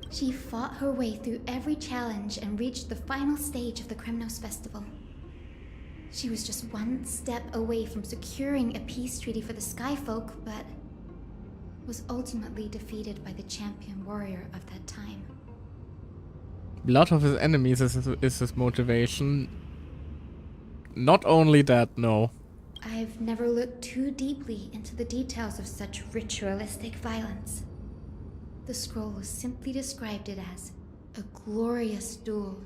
S2: She fought her way through every challenge and reached the final stage of the Kremnos Festival. She was just one step away from securing a peace treaty for the Skyfolk, but was ultimately defeated by the champion warrior of that time.
S1: Blood of his enemies is his motivation. Not only that, no.
S2: I've never looked too deeply into the details of such ritualistic violence. The scroll simply described it as a glorious duel.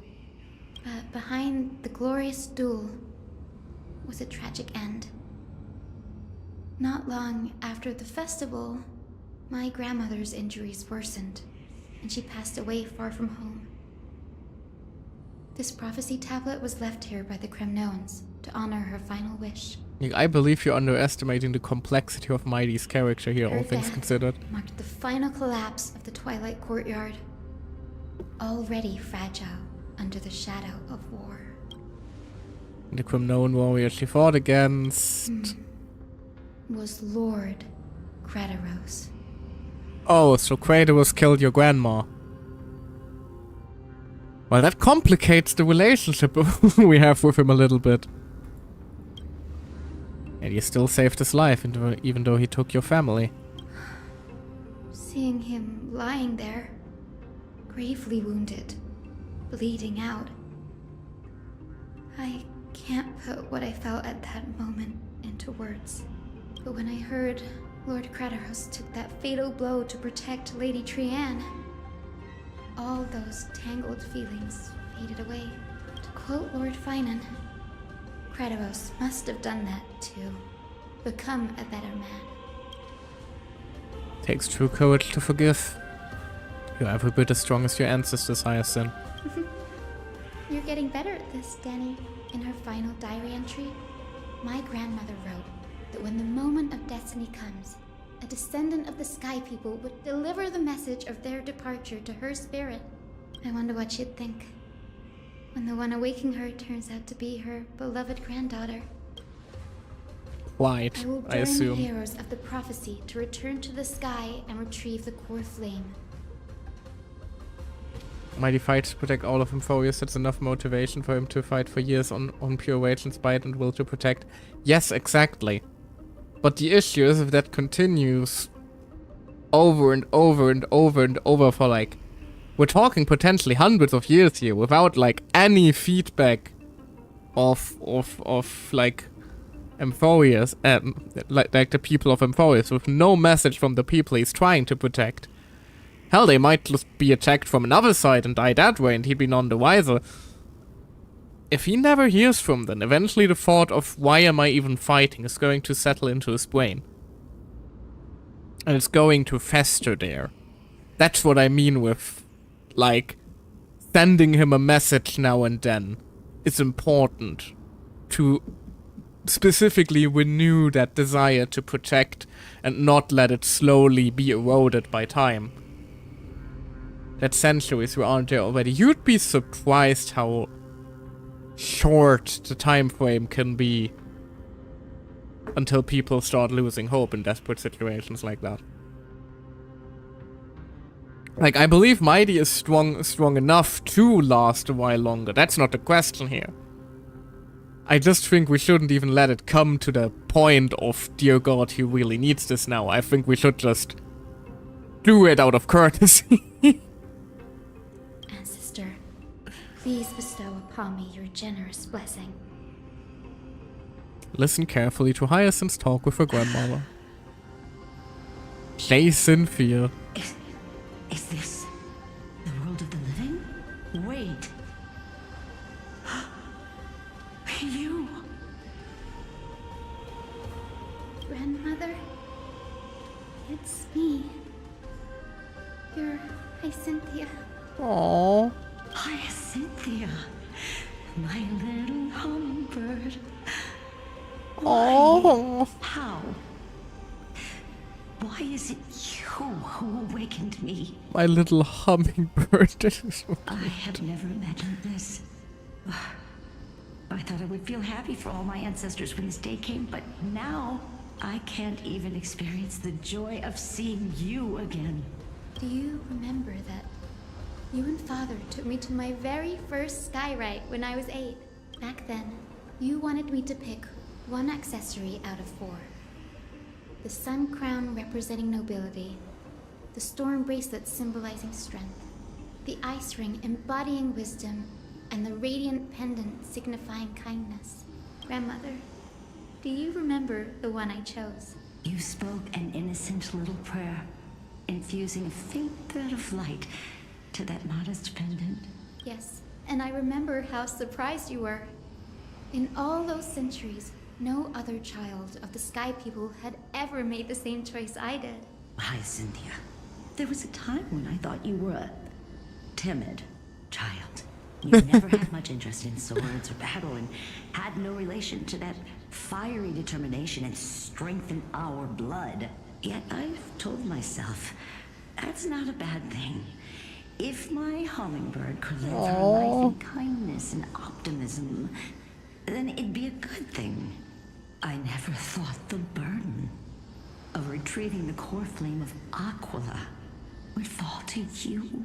S2: But behind the glorious duel was a tragic end. Not long after the festival, my grandmother's injuries worsened, and she passed away far from home. This prophecy tablet was left here by the Kremnoans to honor her final wish.
S1: I believe you're underestimating the complexity of Mighty's character here, all
S2: Her
S1: things
S2: death
S1: considered.
S2: marked the final collapse of the Twilight Courtyard, already fragile under the shadow of war.
S1: The Kremnoan warrior she fought against...
S2: Was Lord Kratos.
S1: Oh, so Kratos killed your grandma. Well, that complicates the relationship we have with him a little bit. And you still saved his life, even though he took your family.
S2: Seeing him lying there, gravely wounded, bleeding out. I can't put what I felt at that moment into words. But when I heard Lord Kratos took that fatal blow to protect Lady Trianne, all those tangled feelings faded away. To quote Lord Finan, Kratos must have done that to become a better man.
S1: Takes true courage to forgive. You're every bit as strong as your ancestors, Hyacinth.
S2: You're getting better at this, Danny. In her final diary entry, my grandmother wrote that when the moment of destiny comes, a descendant of the Sky People would deliver the message of their departure to her spirit. I wonder what she'd think when the one awaking her turns out to be her beloved granddaughter.
S1: Quite,
S2: I will
S1: I
S2: join
S1: assume.
S2: the heroes of the prophecy to return to the sky and retrieve the core flame.
S1: Mighty fights to protect all of Emphorius. That's enough motivation for him to fight for years on pure rage and spite and will to protect. Yes, exactly. But the issue is if that continues over and over and over and over for like... We're talking potentially hundreds of years here without like any feedback of like Emphorius, like the people of Emphorius, with no message from the people he's trying to protect. Hell, they might just be attacked from another side and die that way and he'd be none the wiser. If he never hears from them, eventually the thought of why am I even fighting is going to settle into his brain. And it's going to fester there. That's what I mean with, like, sending him a message now and then. It's important to specifically renew that desire to protect and not let it slowly be eroded by time. That centuries we aren't there already. You'd be surprised how short the time frame can be until people start losing hope in desperate situations like that. Like, I believe Mighty is strong enough to last a while longer. That's not the question here. I just think we shouldn't even let it come to the point of, dear God, he really needs this now. I think we should just do it out of courtesy.
S2: Ancestor, please bestow upon me your generous blessing.
S1: Listen carefully to Hyacinth's talk with her grandmother. Play Cynthia.
S7: Is this the world of the living? Wait. You.
S2: Grandmother, it's me. You're Hyacinthia.
S1: Aww.
S7: Hyacinthia, my little hummingbird.
S1: Aww.
S7: How? Why is it you who awakened me?
S1: My little hummingbird.
S7: I have never imagined this. I thought I would feel happy for all my ancestors when this day came, but now I can't even experience the joy of seeing you again.
S2: Do you remember that you and Father took me to my very first sky rite when I was 8? Back then, you wanted me to pick one accessory out of 4. The sun crown representing nobility, the storm bracelet symbolizing strength, the ice ring embodying wisdom, and the radiant pendant signifying kindness. Grandmother, do you remember the one I chose?
S7: You spoke an innocent little prayer, infusing a faint bit of light to that modest pendant.
S2: Yes, and I remember how surprised you were. In all those centuries, no other child of the Sky People had ever made the same choice I did.
S7: Hyacinthia, there was a time when I thought you were a timid child. You never had much interest in swords or battle and had no relation to that fiery determination and strength in our blood. Yet I've told myself, that's not a bad thing. If my hummingbird could live her life in kindness and optimism, then it'd be a good thing. I never thought the burden of retrieving the core flame of Aquila would fall to you.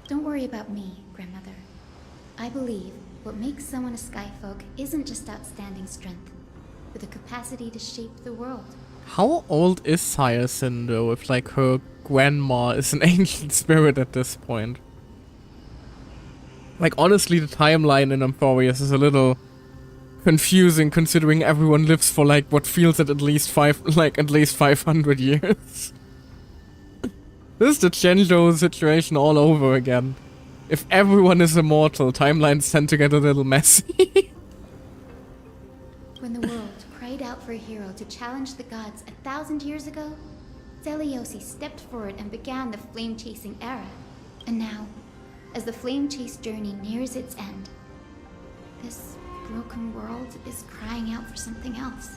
S2: Don't worry about me, Grandmother. I believe what makes someone a Skyfolk isn't just outstanding strength, but the capacity to shape the world.
S1: How old is Hyacinth though, if like her grandma is an ancient spirit at this point? Like honestly, the timeline in Emphorius is a little confusing considering everyone lives for like what feels at least 500 years. This is the Chenjo situation all over again. If everyone is immortal, timelines tend to get a little messy.
S2: When the world cried out for a hero to challenge the gods 1,000 years ago, Zeliosi stepped forward and began the flame-chasing era. And now, as the flame-chase journey nears its end, this broken world is crying out for something else.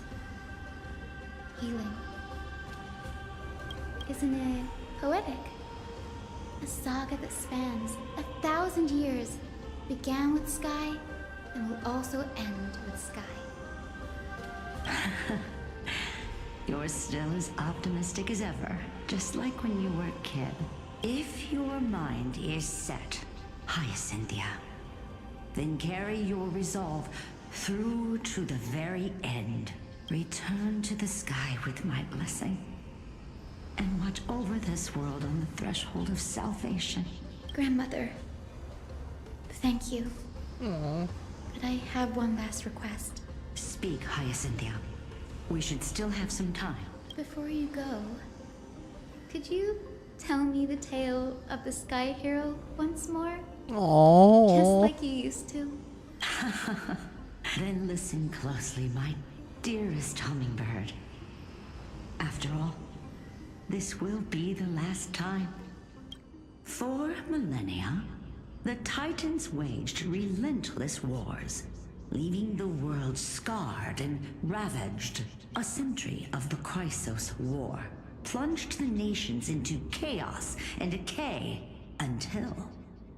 S2: Healing. Isn't it poetic? A saga that spans 1,000 years, began with Sky, and will also end with Sky.
S7: You're still as optimistic as ever, just like when you were a kid. If your mind is set,
S8: Hyacinthia. Then carry your resolve through to the very end. Return to the sky with my blessing. And watch over this world on the threshold of salvation.
S2: Grandmother, thank you. But I have one last request.
S8: Speak, Hyacinthia. We should still have some time.
S2: Before you go, could you tell me the tale of the Sky Hero once more?
S1: Oh.
S2: Just like you used to.
S8: Then listen closely, my dearest hummingbird. After all, this will be the last time. For millennia, the Titans waged relentless wars, leaving the world scarred and ravaged. A century of the Chrysos War plunged the nations into chaos and decay until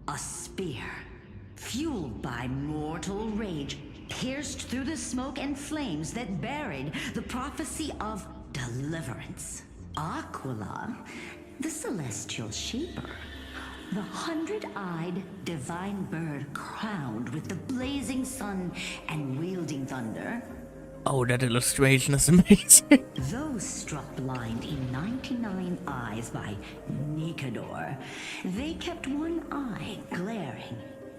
S8: a spear, fueled by mortal rage, pierced through the smoke and flames that buried the prophecy of deliverance. Aquila, the celestial sheeper, the 100-eyed divine bird crowned with the blazing sun and wielding thunder.
S1: Oh, that illustration is amazing.
S8: Those struck blind in 99 eyes by Nikador, they kept one eye glaring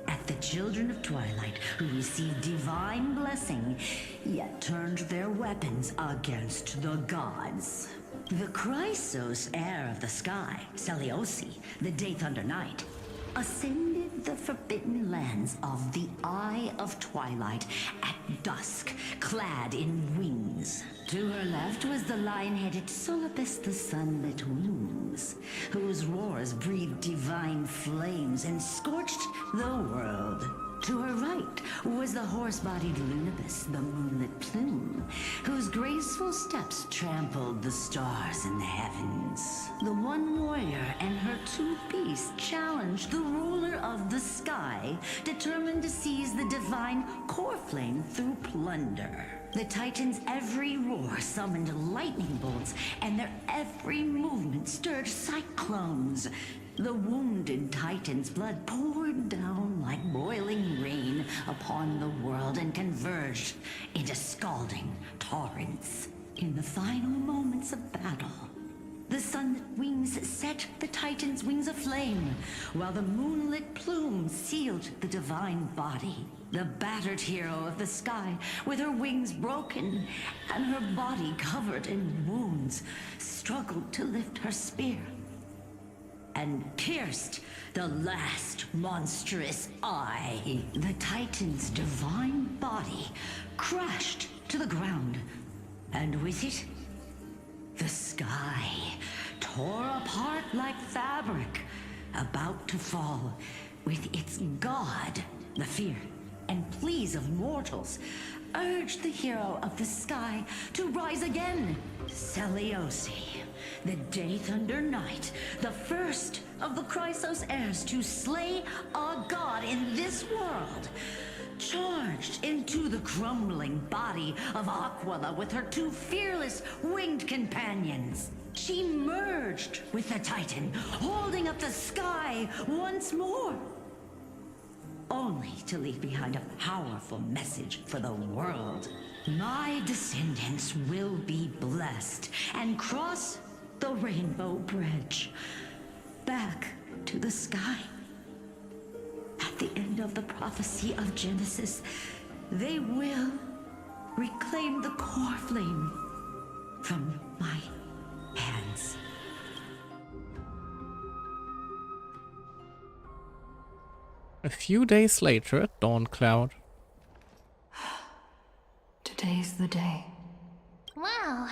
S8: at the children of Twilight who received divine blessing, yet turned their weapons against the gods. The Chrysos heir of the sky, Seliosi, the Day Thunder Knight, ascended the forbidden lands of the Eye of Twilight at dusk, clad in wings. To her left was the lion-headed Solibus the Sunlit Wings, whose roars breathed divine flames and scorched the world. To her right was the horse-bodied Lunibus, the Moonlit Plume, whose graceful steps trampled the stars in the heavens. The one warrior and her two beasts challenged the ruler of the sky, determined to seize the divine core flame through plunder. The Titans' every roar summoned lightning bolts, and their every movement stirred cyclones. The wounded Titan's blood poured down like boiling rain upon the world and converged into scalding torrents. In the final moments of battle, the sunlit wings set the Titan's wings aflame, while the moonlit plume sealed the divine body. The battered hero of the sky, with her wings broken and her body covered in wounds, struggled to lift her spear and pierced the last monstrous eye. The Titan's divine body crashed to the ground, and with it, the sky tore apart like fabric, about to fall, with its god. The fear and pleas of mortals urged the hero of the sky to rise again. Seliosi, the Day Thunder Knight, the first of the Chrysos heirs to slay a god in this world, charged into the crumbling body of Aquila with her two fearless winged companions. She merged with the Titan, holding up the sky once more, only to leave behind a powerful message for the world. My descendants will be blessed and cross the Rainbow Bridge back to the sky. At the end of the prophecy of Genesis, they will reclaim the core flame from my hands.
S1: A few days later at Dawn Cloud.
S5: Today's the day.
S4: Wow,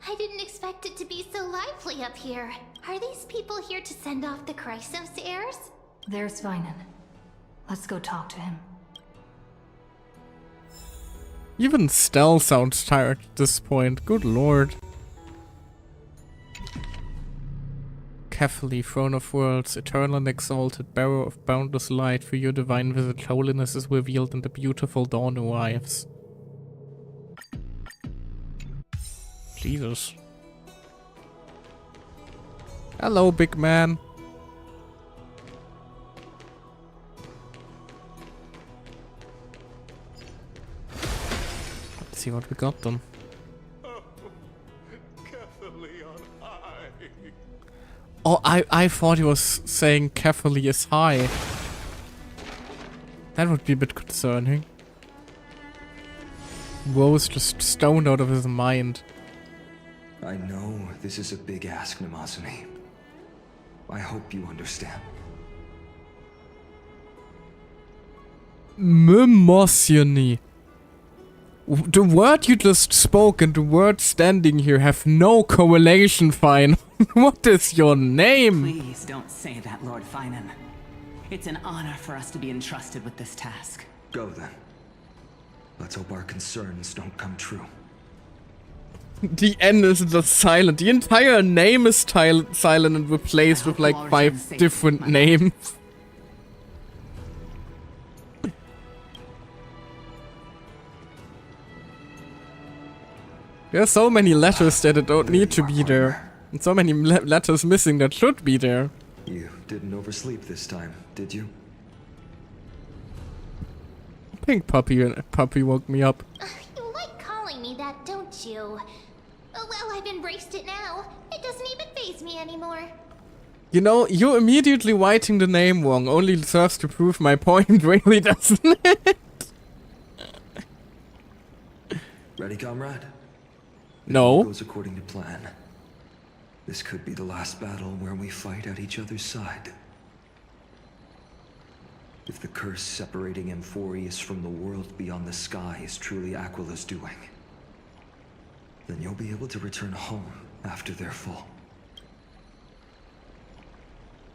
S4: I didn't expect it to be so lively up here. Are these people here to send off the Chrysos heirs?
S5: There's Vinen. Let's go talk to him.
S1: Even Stell sounds tired at this point. Good lord. Carefully, throne of worlds, eternal and exalted, bearer of boundless light, for your divine visage, holiness is revealed in the beautiful dawn arrives. Jesus. Hello, big man. see what we got then.
S3: Carefully on high.
S1: Oh, I thought he was saying carefully is high. That would be a bit concerning. Rose just stoned out of his mind.
S9: I know this is a big ask, Namazune. I hope you understand.
S1: Mimosuni. The word you just spoke and the word standing here have no correlation, Fine. What is your name?
S10: Please don't say that, Lord Finan. It's an honor for us to be entrusted with this task.
S9: Go then. Let's hope our concerns don't come true.
S1: The N is just silent. The entire name is silent and replaced with like 5 different names. There are so many letters that don't need to be there. And so many letters missing that should be there.
S9: You didn't oversleep this time, did you?
S1: Pink puppy woke me up.
S4: You like calling me that, don't you? Oh, well, I've embraced it now. It doesn't even faze me anymore.
S1: You know, you immediately writing the name wrong only serves to prove my point, really, doesn't it?
S9: Ready, comrade?
S1: No.
S9: If it goes according to plan. This could be the last battle where we fight at each other's side. If the curse separating Amphorius from the world beyond the sky is truly Aquila's doing, then you'll be able to return home after their fall.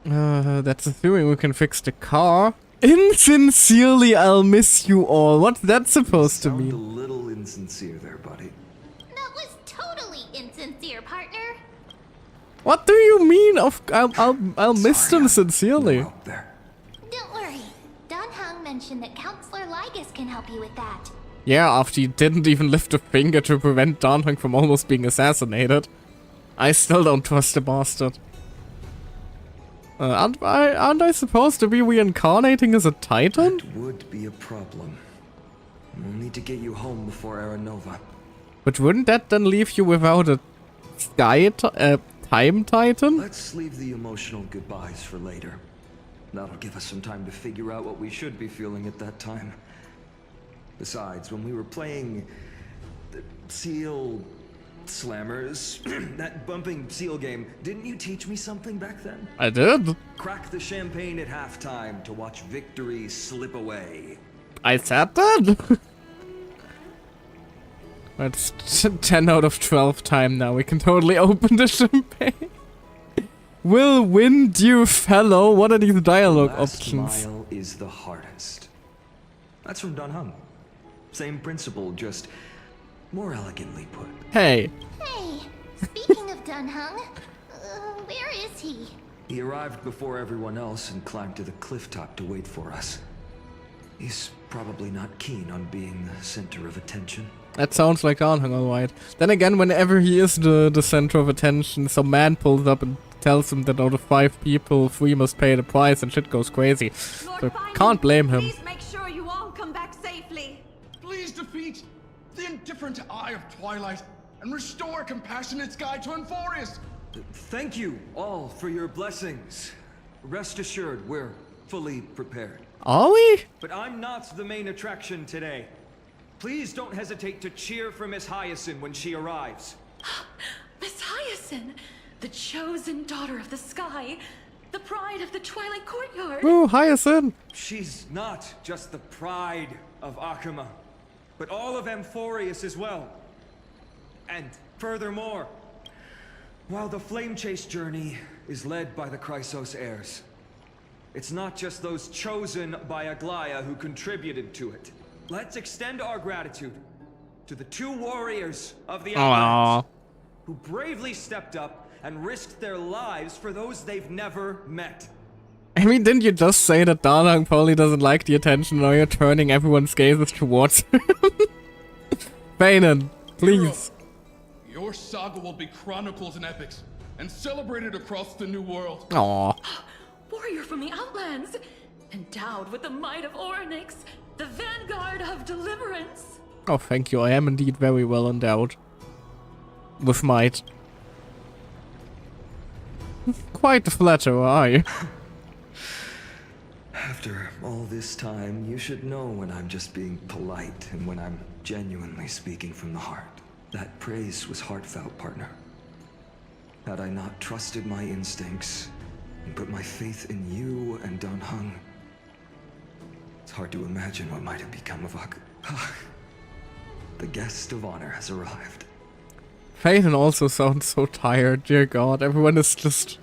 S1: That's assuming we can fix the car. Insincerely, I'll miss you all. What's that supposed to
S9: Sound
S1: mean?
S9: a little insincere there, buddy.
S4: That was totally insincere, partner.
S1: What do you mean? I'll miss them sincerely.
S9: No help there.
S4: Don't worry. Don Hung mentioned that Counselor Lygus can help you with that.
S1: Yeah, after he didn't even lift a finger to prevent Danheng from almost being assassinated. I still don't trust the bastard. Aren't I supposed to be reincarnating as a titan?
S9: That would be a problem. We'll need to get you home before Aranova.
S1: But wouldn't that then leave you without a time titan?
S9: Let's leave the emotional goodbyes for later. That'll give us some time to figure out what we should be feeling at that time. Besides, when we were playing the Seal Slammers, that bumping seal game, didn't you teach me something back then?
S1: I did.
S9: Crack the champagne at halftime to watch victory slip away.
S1: I said that? That's 10 out of 12 time now. We can totally open the champagne. Will win, dear fellow. What are these dialogue options?
S9: Mile is the hardest. That's from Don Hung. Same principle, just more elegantly put.
S1: Hey.
S4: Hey, speaking of Don Hung, where is he?
S9: He arrived before everyone else and climbed to the cliff top to wait for us. He's probably not keen on being the center of attention.
S1: That sounds like Danheng, alright. Then again, whenever he is the center of attention, some man pulls up and tells him that out of 5 people, 3 must pay the price and shit goes crazy. So can't blame him.
S11: Please make sure you all come back safely.
S12: Please defeat the indifferent Eye of Twilight and restore compassionate sky to Amphorius.
S9: Thank you all for your blessings. Rest assured, we're fully prepared.
S1: Are we?
S9: But I'm not the main attraction today. Please don't hesitate to cheer for Miss Hyacinth when she arrives.
S11: Miss Hyacinth, the chosen daughter of the sky, the pride of the Twilight Courtyard.
S1: Ooh, Hyacinth!
S9: She's not just the pride of Akuma, but all of Amphorius as well. And furthermore, while the Flame Chase journey is led by the Chrysos heirs, it's not just those chosen by Aglaya who contributed to it. Let's extend our gratitude to the 2 warriors of the Outlands who bravely stepped up and risked their lives for those they've never met.
S1: I mean, didn't you just say that Danheng probably doesn't like the attention, now you're turning everyone's gazes towards him? Feinan, please.
S12: Hero, your saga will be chronicles and epics, and celebrated across the new world.
S1: Aww.
S11: Warrior from the Outlands, endowed with the might of Orynyx, the vanguard of deliverance.
S1: Oh, thank you. I am indeed very well endowed. With might. Quite the flatterer, I.
S13: After all this time, you should know when I'm just being polite and when I'm genuinely speaking from the heart. That praise was heartfelt, partner. Had I not trusted my instincts and put my faith in you and Dan Heng, it's hard to imagine what might have become of The guest of honor has arrived.
S1: Phaeton also sounds so tired, dear god. Everyone is just...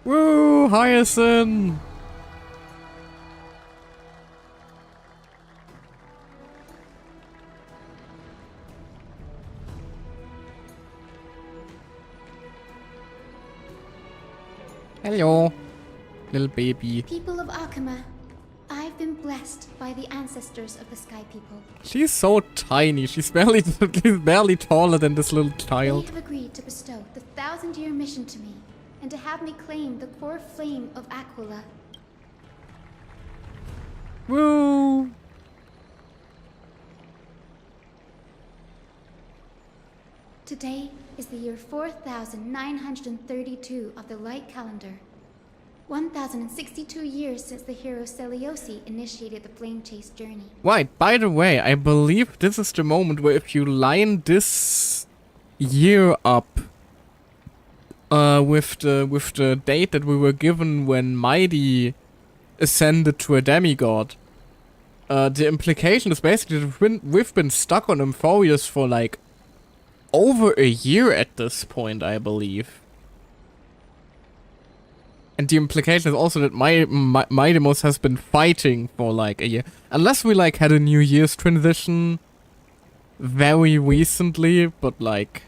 S1: Woo! Hyacinth! Hello, little baby.
S2: People of Akama, I've been blessed by the ancestors of the Sky People.
S1: She's so tiny. She's barely taller than this little child.
S2: They have agreed to bestow the 1,000-year mission to me, and to have me claim the core flame of Aquila.
S1: Woo!
S2: Today is the year 4,932 of the light calendar. 1,062 years since the hero Seliosi initiated the flame chase journey.
S1: Right, by the way, I believe this is the moment where if you line this year up with the date that we were given when Mighty ascended to a demigod, the implication is basically that we've been stuck on Amphorius for like over a year at this point, I believe. And the implication is also that Mightymost has been fighting for like a year. Unless we like had a New Year's transition very recently, but like...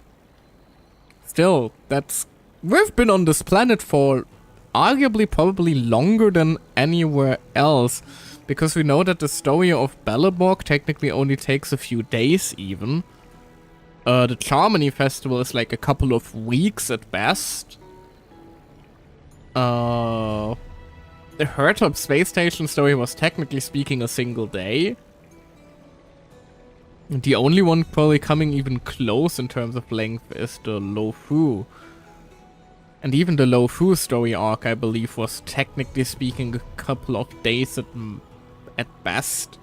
S1: Still, that's... We've been on this planet for arguably probably longer than anywhere else. Because we know that the story of Beleborg technically only takes a few days even. The Charmony Festival is like a couple of weeks at best. The Hurtop Space Station story was technically speaking a single day. The only one probably coming even close in terms of length is the Lofu. And even the Lofu story arc, I believe, was technically speaking a couple of days at best.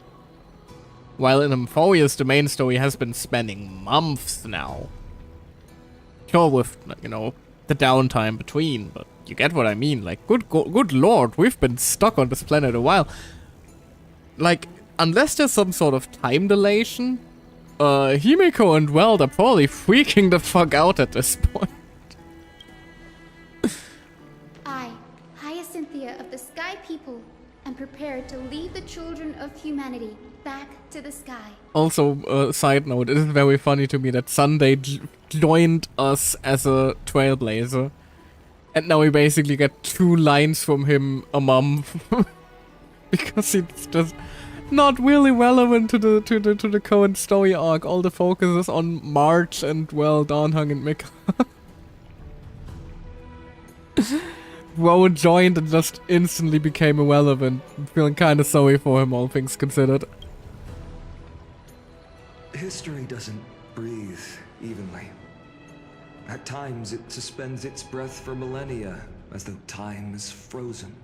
S1: While in Amphorius, the main story has been spanning months now. Sure, with, you know, the downtime between, but you get what I mean. Like, good lord, we've been stuck on this planet a while. Like, unless there's some sort of time dilation, Himiko and Weld are probably freaking the fuck out at this point.
S2: I, Hyacinthia of the Sky People, am prepared to lead the children of humanity back to the sky.
S1: Also, side note, it is very funny to me that Sunday joined us as a trailblazer. And now we basically get 2 lines from him a month. Because it's just not really relevant to the current story arc. All the focus is on March and, well, Dan Heng and Mika. Bro joined and just instantly became irrelevant. I'm feeling kinda sorry for him, all things considered.
S13: History doesn't breathe evenly. At times, it suspends its breath for millennia, as though time is frozen.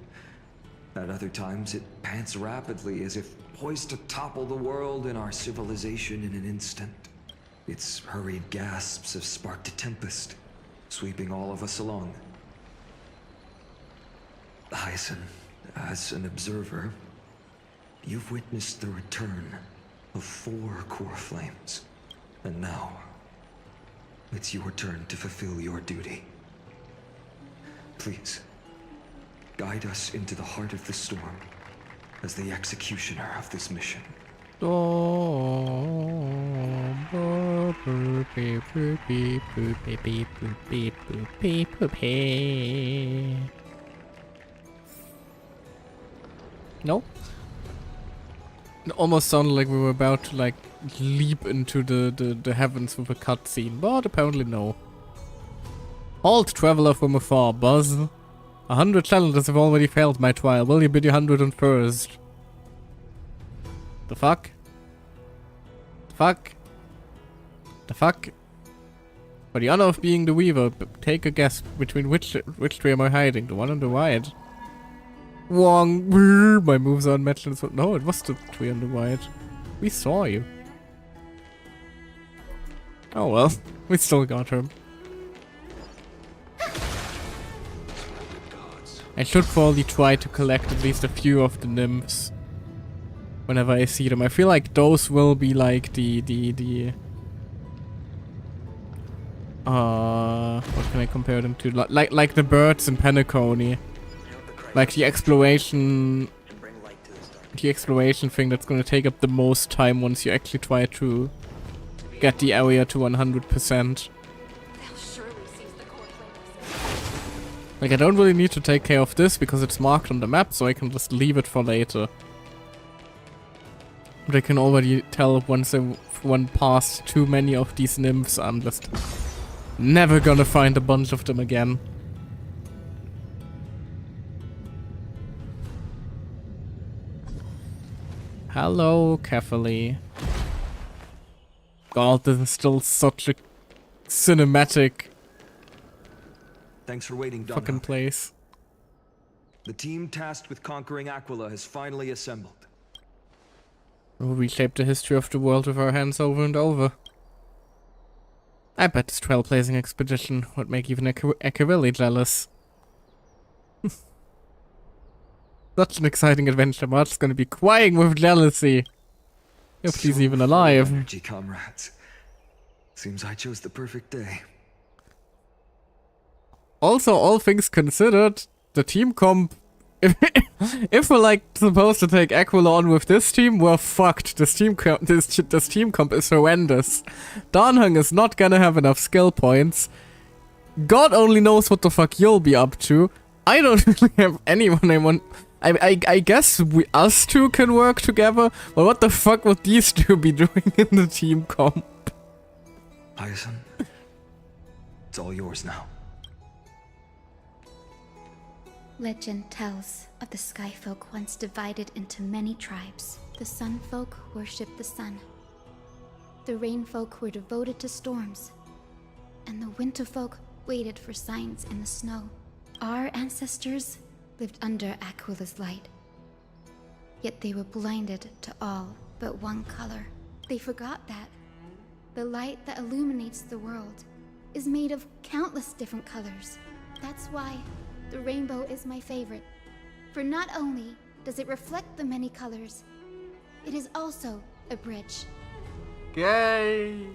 S13: At other times, it pants rapidly, as if poised to topple the world and our civilization in an instant. Its hurried gasps have sparked a tempest, sweeping all of us along. Hyacinth, as an observer, you've witnessed the return of 4 core flames. And now, it's your turn to fulfill your duty. Please, guide us into the heart of the storm as the executioner of this mission.
S1: No? It almost sounded like we were about to, like, leap into the heavens with a cutscene, but apparently no. Halt, traveler from afar, Buzz. 100 challenges have already failed my trial. Will you be the 101st? The fuck? The fuck? The fuck? For the honor of being the Weaver, take a guess between which tree am I hiding? The one on the right? Wong! My moves are unmatched. No, it was the tree on the right. We saw you. Oh well, we still got him. I should probably try to collect at least a few of the nymphs whenever I see them. I feel like those will be like what can I compare them to? Like the birds in Penacony. Like the exploration thing that's gonna take up the most time once you actually try to get the area to 100%. Like, I don't really need to take care of this because it's marked on the map, so I can just leave it for later. But I can already tell once I run past too many of these nymphs, I'm just never gonna find a bunch of them again. Hello, Kefali. God, this is still such a cinematic
S13: Thanks for waiting,
S1: fucking place.
S13: The team tasked with conquering Aquila has finally assembled.
S1: We'll reshape the history of the world with our hands over and over. I bet this trailblazing expedition would make even Ekarilli jealous. Such an exciting adventure. March's gonna be crying with jealousy. If he's even alive.
S13: Energy, comrades. Seems I chose the perfect day.
S1: Also, all things considered, the team comp... If we're like supposed to take Aquila on with this team, we're fucked. This team comp is horrendous. Danheng is not gonna have enough skill points. God only knows what the fuck you'll be up to. I don't really have anyone I want... I guess us two can work together, but what the fuck would these two be doing in the team comp?
S13: Hyacinth, it's all yours now.
S2: Legend tells of the Sky Folk once divided into many tribes. The Sun Folk worshipped the sun. The Rain Folk were devoted to storms. And the Winter Folk waited for signs in the snow. Our ancestors lived under Aquila's light. Yet they were blinded to all but one color. They forgot that the light that illuminates the world is made of countless different colors. That's why the rainbow is my favorite. For not only does it reflect the many colors, it is also a bridge.
S1: Yay!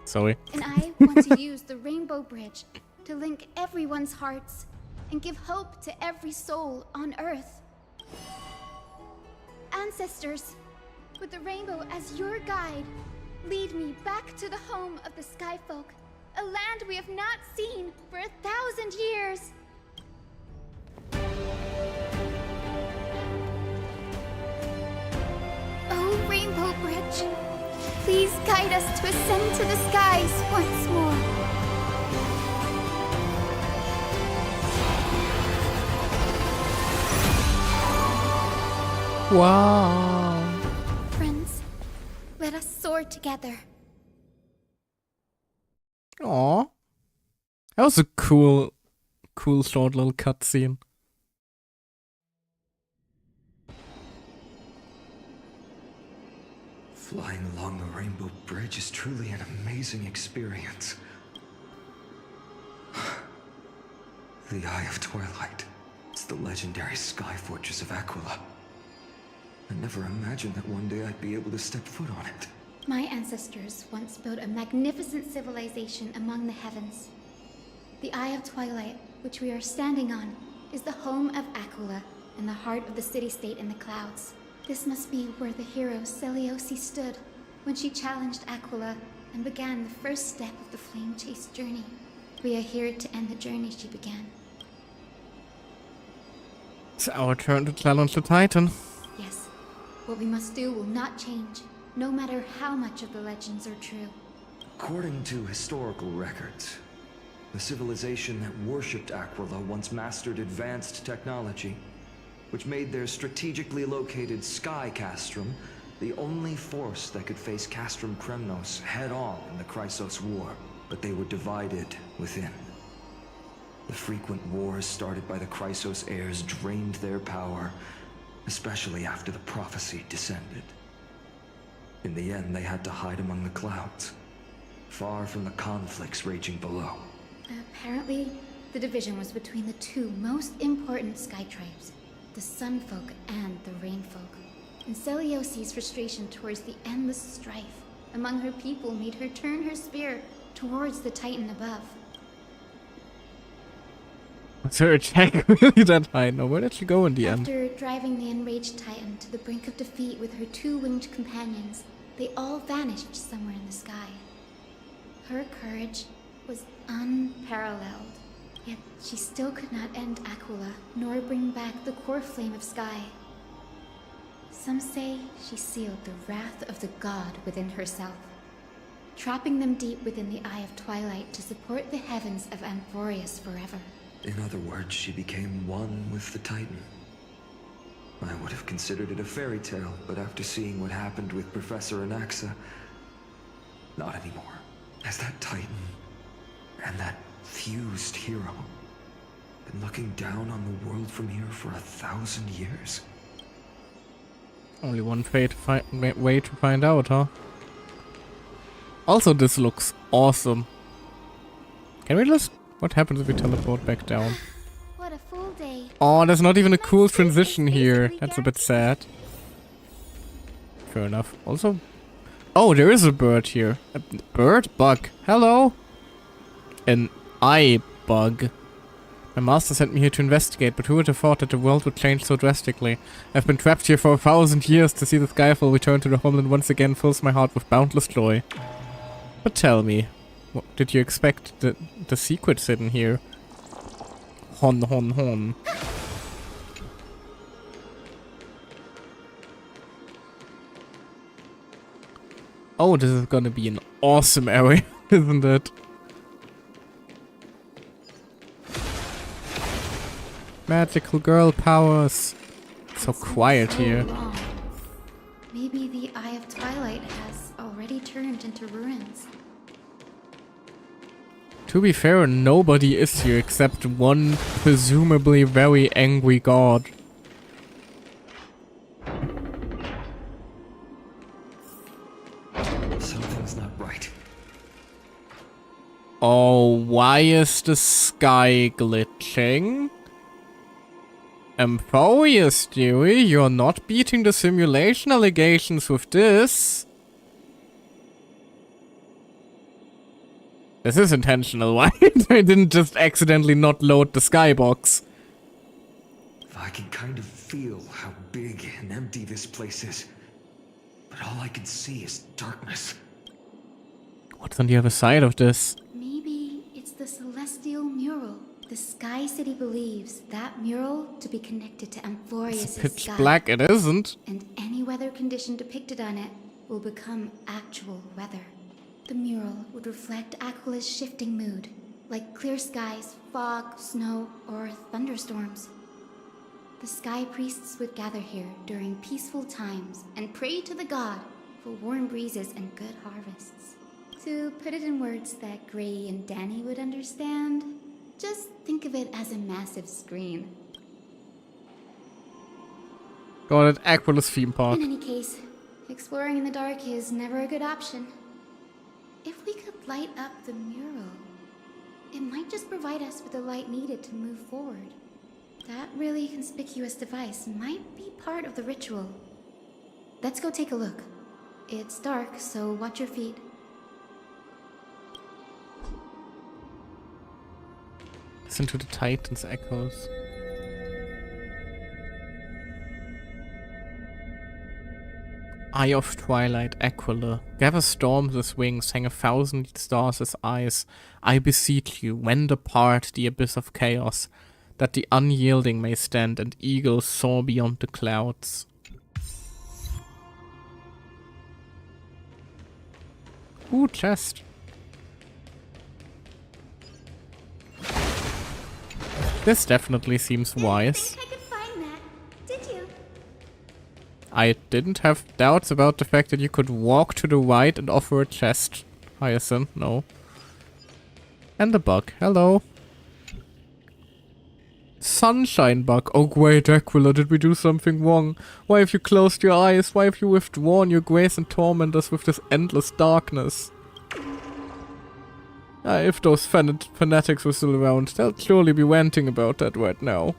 S1: Sorry.
S2: And I want to use the rainbow bridge to link everyone's hearts and give hope to every soul on Earth. Ancestors, with the rainbow as your guide, lead me back to the home of the Sky Folk, a land we have not seen for 1,000 years. Oh, Rainbow Bridge, please guide us to ascend to the skies once more.
S1: Wow.
S2: Friends, let us soar together.
S1: Aww. That was a cool short little cutscene.
S13: Flying along the Rainbow Bridge is truly an amazing experience. The Eye of Twilight. It's the legendary sky fortress of Aquila. I never imagined that one day I'd be able to step foot on it.
S2: My ancestors once built a magnificent civilization among the heavens. The Eye of Twilight, which we are standing on, is the home of Aquila and the heart of the city-state in the clouds. This must be where the hero Seliosi stood when she challenged Aquila and began the first step of the flame chase journey. We are here to end the journey she began.
S1: It's our turn to challenge the Titan.
S2: Yes, what we must do will not change, no matter how much of the legends are true.
S13: According to historical records, The civilization that worshipped Aquila once mastered advanced technology, which made their strategically located Sky Castrum the only force that could face Castrum Kremnos head-on in the Chrysos War. But they were divided within. The frequent wars started by the Chrysos heirs drained their power, especially after the prophecy descended. In the end, they had to hide among the clouds, far from the conflicts raging below.
S2: Apparently, the division was between the two most important sky tribes, the Sunfolk and the Rainfolk. And Celiosi's frustration towards the endless strife among her people made her turn her spear towards the Titan above.
S1: Was her attack really that high? No, where did she go in the end?
S2: After driving the enraged Titan to the brink of defeat with her two winged companions, they all vanished somewhere in the sky. Her courage was unparalleled, yet she still could not end Aquila, nor bring back the core flame of Sky. Some say she sealed the wrath of the god within herself, trapping them deep within the Eye of Twilight to support the heavens of Amphorius forever.
S13: In other words, she became one with the Titan. I would have considered it a fairy tale, but after seeing what happened with Professor Anaxa, not anymore. As that Titan and that fused hero been looking down on the world from here for 1,000 years.
S1: Only one way to find out, huh? Also, this looks awesome. Can we just... What happens if we teleport back down?
S2: What a full day.
S1: Oh, there's not even a cool transition here. That's a bit sad. Fair enough. Also... Oh, there is a bird here. A bird? Bug. Hello? An eye bug. My master sent me here to investigate, but who would have thought that the world would change so drastically? I've been trapped here for 1,000 years. To see the Skyfall return to the homeland once again fills my heart with boundless joy. But tell me, what did you expect the secrets hidden here? Hon, hon, hon. Oh, this is gonna be an awesome area, isn't it? Magical girl powers. So quiet here.
S2: Long. Maybe the Eye of Twilight has already turned into ruins.
S1: To be fair, nobody is here except one presumably very angry god.
S13: Something's not right.
S1: Oh, why is the sky glitching? Amphorius, Dewey, you're not beating the simulation allegations with this. This is intentional. Why I didn't just accidentally not load the skybox?
S13: I can kind of feel how big and empty this place is. But all I can see is darkness.
S1: What's on the other side of this?
S2: Maybe it's the celestial mural. The Sky City believes that mural to be connected to Amphorius'
S1: It's pitch
S2: sky.
S1: black, it isn't.
S2: And any weather condition depicted on it will become actual weather. The mural would reflect Aquila's shifting mood, like clear skies, fog, snow, or thunderstorms. The sky priests would gather here during peaceful times and pray to the god for warm breezes and good harvests. To put it in words that Gray and Danny would understand, just think of it as a massive screen.
S1: Got it, Aquila's theme park.
S2: In any case, exploring in the dark is never a good option. If we could light up the mural, it might just provide us with the light needed to move forward. That really conspicuous device might be part of the ritual. Let's go take a look. It's dark, so watch your feet.
S1: Listen to the Titan's echoes. Eye of Twilight, Aquila. Gather storms as wings, hang 1,000 stars as eyes. I beseech you, wend apart the abyss of chaos, that the unyielding may stand and eagles soar beyond the clouds. Ooh, chest. This definitely seems wise.
S2: Didn't think I could find that, did you?
S1: I didn't have doubts about the fact that you could walk to the right and offer a chest. Hyacinth, no. And the bug. Hello. Sunshine bug. Oh great, Aquila, did we do something wrong? Why have you closed your eyes? Why have you withdrawn your grace and torment us with this endless darkness? If those fanatics were still around, they'll surely be ranting about that right now.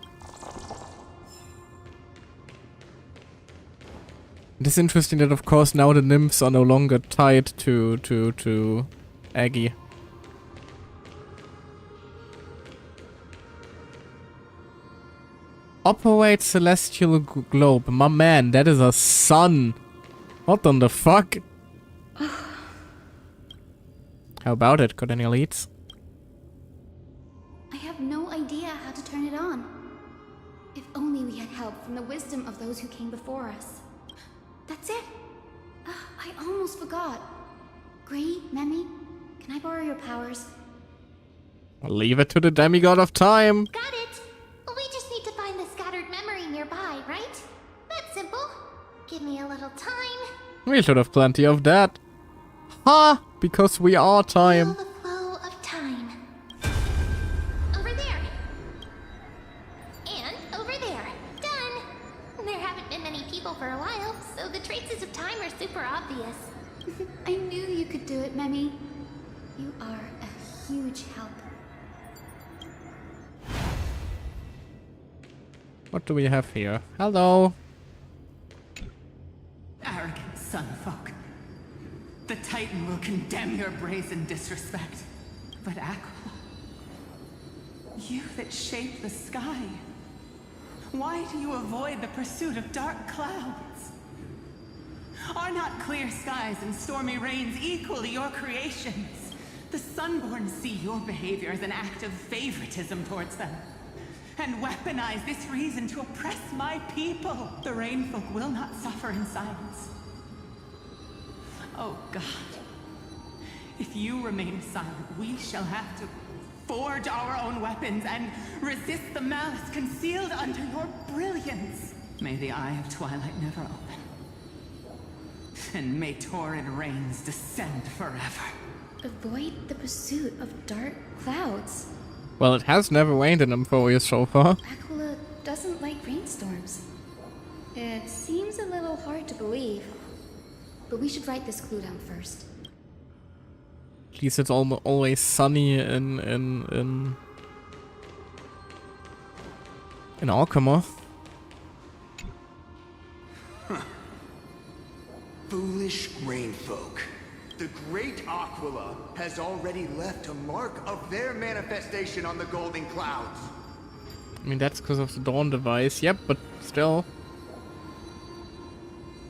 S1: It is interesting that, of course, now the nymphs are no longer tied to Aggie. Operate celestial globe. My man, that is a sun. What on the fuck? How about it? Got any leads?
S2: I have no idea how to turn it on. If only we had help from the wisdom of those who came before us. That's it. I almost forgot. Gray, Memi, can I borrow your powers?
S1: I'll leave it to the demigod of time.
S4: Got it. We just need to find the scattered memory nearby, right? That's simple. Give me a little time.
S1: We should have plenty of that. Ha! Because we are time.
S4: Feel the flow of time. Over there. And over there. Done. There haven't been many people for a while, so the traces of time are super obvious.
S2: I knew you could do it, Memi. You are a huge help.
S1: What do we have here? Hello.
S10: Arrogant sunfolk. The Titan will condemn your brazen disrespect. But Aquila, you that shape the sky, why do you avoid the pursuit of dark clouds? Are not clear skies and stormy rains equally your creations? The Sunborn see your behavior as an act of favoritism towards them, and weaponize this reason to oppress my people. The Rainfolk will not suffer in silence. Oh God, if you remain silent, we shall have to forge our own weapons and resist the malice concealed under your brilliance. May the Eye of Twilight never open, and may torrid rains descend forever.
S2: Avoid the pursuit of dark clouds.
S1: Well, it has never rained in Emphoria so far.
S2: Aquila doesn't like rainstorms. It seems a little hard to believe. But we should write this clue down first.
S1: At least it's always sunny in Alchema.
S14: Foolish rainfolk. The great Aquila has already left a mark of their manifestation on the golden clouds.
S1: I mean, that's because of the Dawn device. Yep, but still.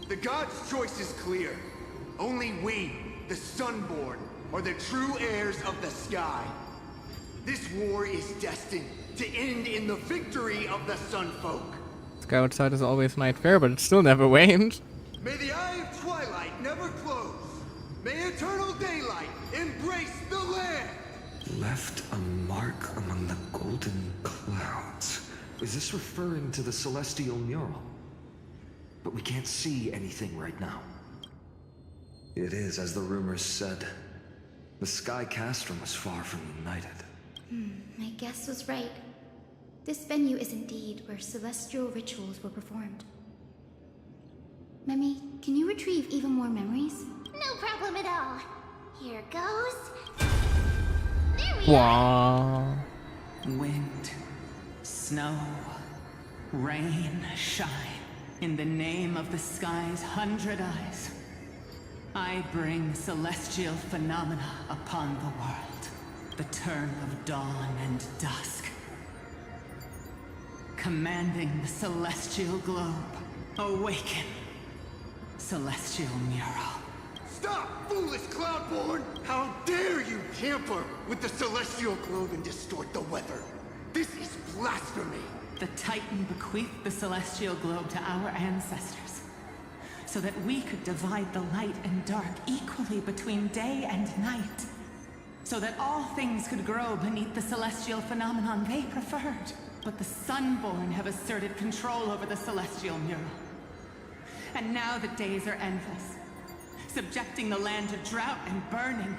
S14: The gods' choice is clear. Only we, the Sunborn, are the true heirs of the sky. This war is destined to end in the victory of the Sunfolk.
S1: Sky outside is always night fair, but it still never rained.
S14: May the Eye of Twilight never close. May eternal daylight embrace the land.
S13: Left a mark among the golden clouds. Is this referring to the celestial mural? But we can't see anything right now. It is, as the rumors said. The Sky Castrum was far from united.
S2: My guess was right. This venue is indeed where celestial rituals were performed. Memi, can you retrieve even more memories?
S4: No problem at all. Here goes. There we
S1: Wow.
S10: Wind, snow, rain, shine. In the name of the sky's 100 eyes, I bring celestial phenomena upon the world. The turn of dawn and dusk. Commanding the celestial globe, awaken. Celestial mural.
S14: Stop, foolish Cloudborn! How dare you tamper with the celestial globe and distort the weather? This is blasphemy!
S10: The Titan bequeathed the celestial globe to our ancestors, so that we could divide the light and dark equally between day and night, so that all things could grow beneath the celestial phenomenon they preferred. But the Sunborn have asserted control over the celestial mural. And now the days are endless, subjecting the land to drought and burning.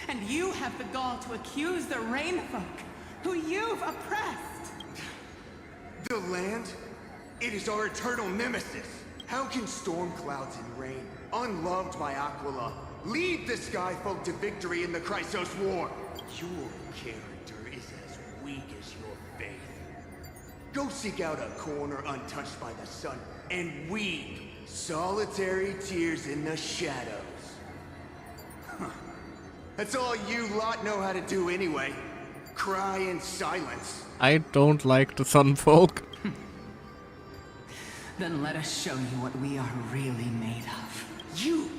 S10: And you have the gall to accuse the Rainfolk, who you've oppressed.
S14: The land? It is our eternal nemesis. How can storm clouds and rain, unloved by Aquila, lead the Skyfolk to victory in the Chrysos War? Your character is as weak as your faith. Go seek out a corner untouched by the sun and weep solitary tears in the shadows. Huh. That's all you lot know how to do anyway. Cry in silence.
S1: I don't like the Sunfolk.
S10: Then let us show you what we are really made of.
S14: You?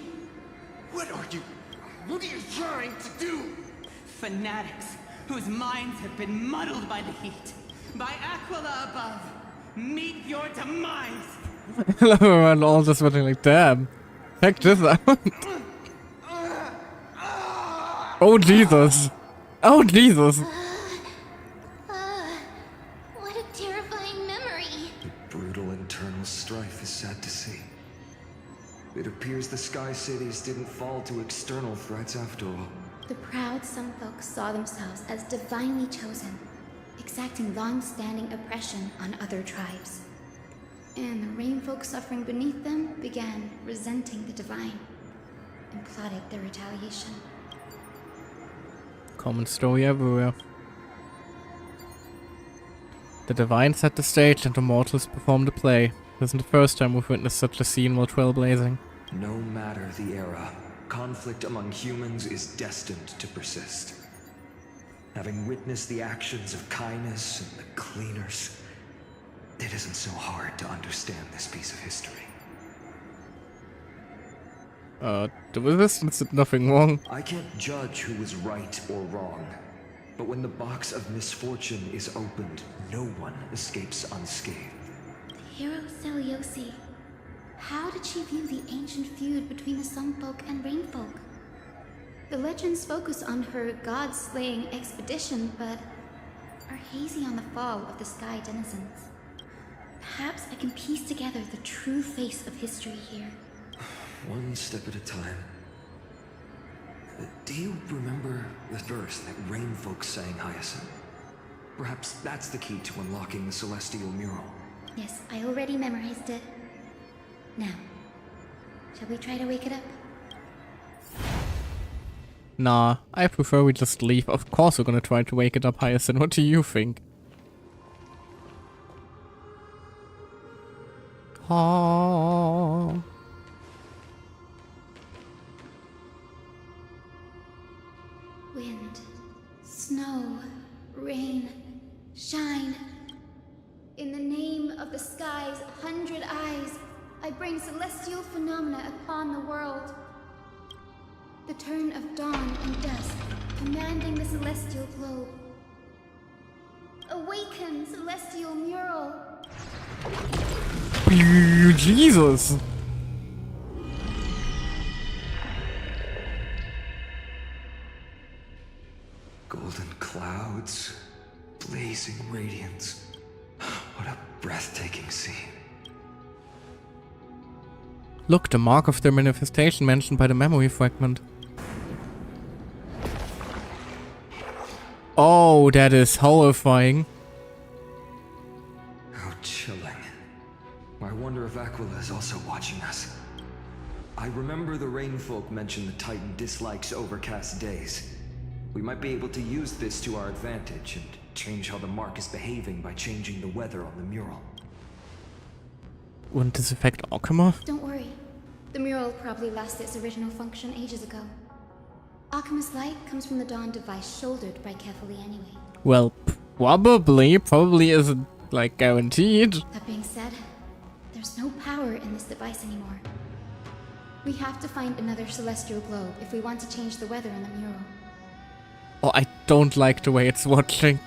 S14: What are you trying to do?
S10: Fanatics whose minds have been muddled by the heat. By Aquila above. Meet your demise.
S1: And all just went like, damn. Check this out. Oh Jesus. Oh Jesus.
S4: What a terrifying memory.
S13: The brutal internal strife is sad to see. It appears the Sky Cities didn't fall to external threats after all.
S2: The proud Sunfolk saw themselves as divinely chosen, exacting long-standing oppression on other tribes. And the Rainfolk suffering beneath them began resenting the divine and plotted their retaliation.
S1: Common story everywhere. The divine set the stage and the mortals performed the play. This isn't the first time we've witnessed such a scene while trailblazing.
S13: No matter the era, conflict among humans is destined to persist. Having witnessed the actions of Kindness and the Cleaners, it isn't so hard to understand this piece of history.
S1: The Resistance did nothing wrong.
S13: I can't judge who was right or wrong, but when the box of misfortune is opened, no one escapes unscathed.
S2: Hero Seliosi. How did she view the ancient feud between the Sunfolk and Rainfolk? The legends focus on her god-slaying expedition, but are hazy on the fall of the Sky Denizens. Perhaps I can piece together the true face of history here.
S13: One step at a time. Do you remember the verse that Rainfolk sang, Hyacinth? Perhaps that's the key to unlocking the celestial mural.
S2: Yes, I already memorized it. Now, shall we try to wake it up?
S1: Nah, I prefer we just leave. Of course we're gonna try to wake it up, Hyacinth. What do you think? Oh.
S2: Wind, snow, rain, shine. In the name of the sky's 100 eyes, I bring celestial phenomena upon the world. The turn of dawn and dusk, commanding the celestial globe. Awaken, celestial mural!
S1: Jesus!
S13: Golden clouds, blazing radiance. What a breathtaking scene.
S1: Look, the mark of their manifestation mentioned by the memory fragment. Oh, that is horrifying.
S13: How chilling. I wonder if Aquila is also watching us. I remember the Rainfolk mentioned the Titan dislikes overcast days. We might be able to use this to our advantage and change how the mark is behaving by changing the weather on the mural.
S1: Wouldn't this affect Akuma?
S2: Don't worry. The mural probably lost its original function ages ago. Akuma's light comes from the dawn device shouldered by Kefali anyway.
S1: Well, probably isn't, like, guaranteed.
S2: That being said, there's no power in this device anymore. We have to find another celestial globe if we want to change the weather on the mural.
S1: Oh, I don't like the way it's watching.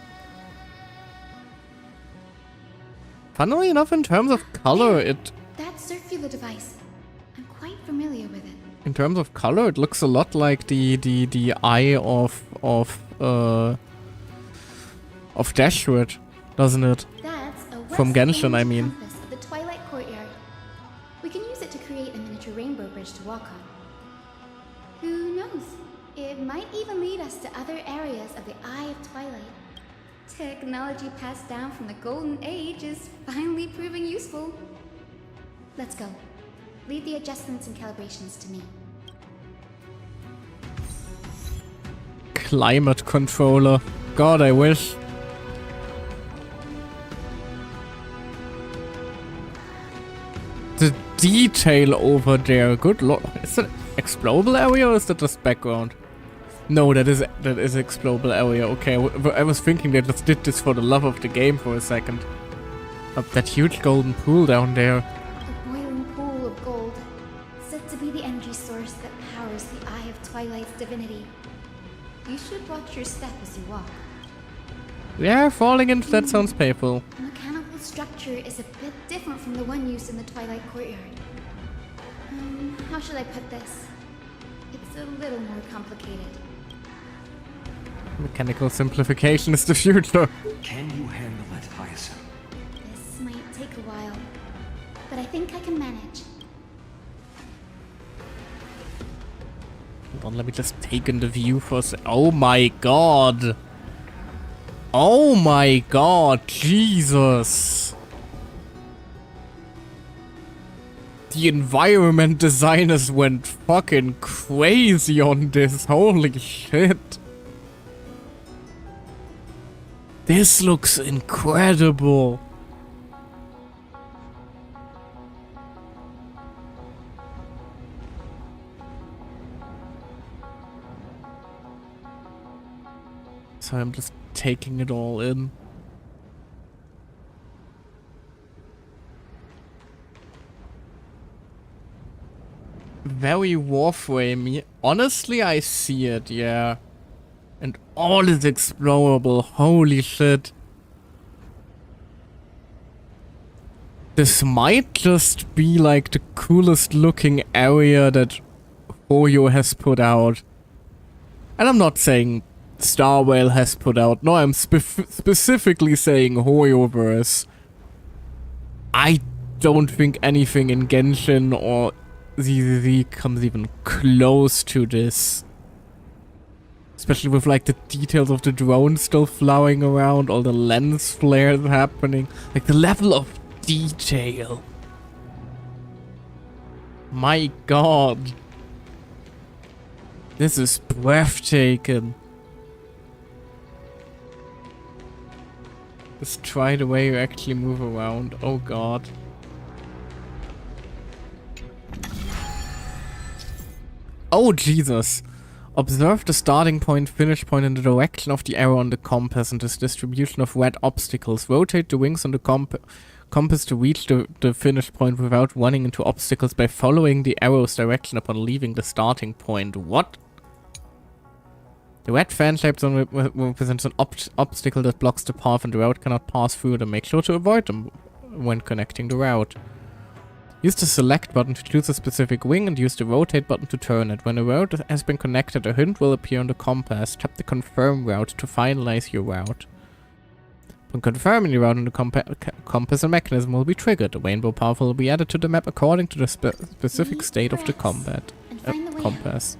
S1: Funnily enough, in terms of color,
S2: That circular device. I'm quite familiar with it.
S1: In terms of color, it looks a lot like the eye of of Dashwood, doesn't it?
S2: That's a
S1: From Genshin, I mean.
S2: compass of the Twilight Courtyard. We can use it to create a miniature rainbow bridge to walk on. Who knows? It might even lead us to other areas of the Eye of Twilight. Technology passed down from the Golden Age is finally proving useful. Let's go. Leave the adjustments and calibrations to me.
S1: Climate controller. God, I wish. The detail over there. Good lord. Is it explorable area or is that just background? No, that is explorable area. Okay, I was thinking they just did this for the love of the game for a second. Up that huge golden pool down there.
S2: A boiling pool of gold, said to be the energy source that powers the Eye of Twilight's divinity. You should watch your step as you walk.
S1: Yeah, falling into that sounds painful.
S2: The mechanical structure is a bit different from the one used in the Twilight Courtyard. How should I put this? It's a little more complicated.
S1: Mechanical simplification is the future.
S13: Can you handle it, Hyacinth?
S2: This might take a while, but I think I can manage.
S1: Hold on, let me just take in the view for a sec. Oh my god. Oh my god, Jesus. The environment designers went fucking crazy on this. Holy shit. This looks incredible. So I'm just taking it all in. Very Warframey. Honestly, I see it, yeah. And all is explorable. Holy shit. This might just be like the coolest looking area that Hoyo has put out. And I'm not saying Star Whale has put out. No, I'm specifically saying Hoyoverse. I don't think anything in Genshin or ZZZ comes even close to this. Especially with like the details of the drone still flying around, all the lens flares happening. Like the level of detail. My god. This is breathtaking. Just try the way you actually move around. Oh god. Oh Jesus. Observe the starting point, finish point, and the direction of the arrow on the compass and this distribution of red obstacles. Rotate the wings on the compass to reach the finish point without running into obstacles by following the arrow's direction upon leaving the starting point. What? The red fan-shaped zone represents an obstacle that blocks the path and the route cannot pass through them. Make sure to avoid them when connecting the route. Use the select button to choose a specific wing and use the rotate button to turn it. When a route has been connected, a hint will appear on the compass. Tap the confirm route to finalize your route. When confirming the route on the compass, a mechanism will be triggered. A rainbow path will be added to the map according to the specific state of the compass.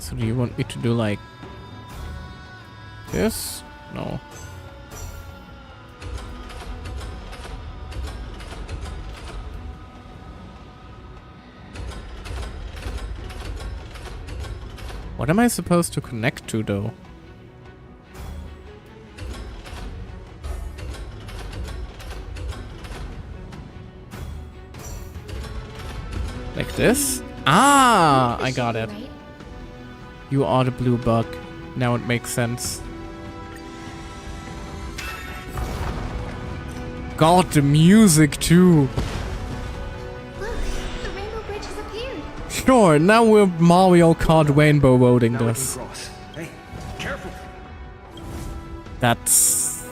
S1: So do you want me to do like this? No. What am I supposed to connect to, though? Like this? Ah, I got it. You are the blue bug. Now it makes sense. God, the music too. Sure, now we're Mario Kart Rainbow Roading this.
S9: Hey, careful.
S1: That's... Is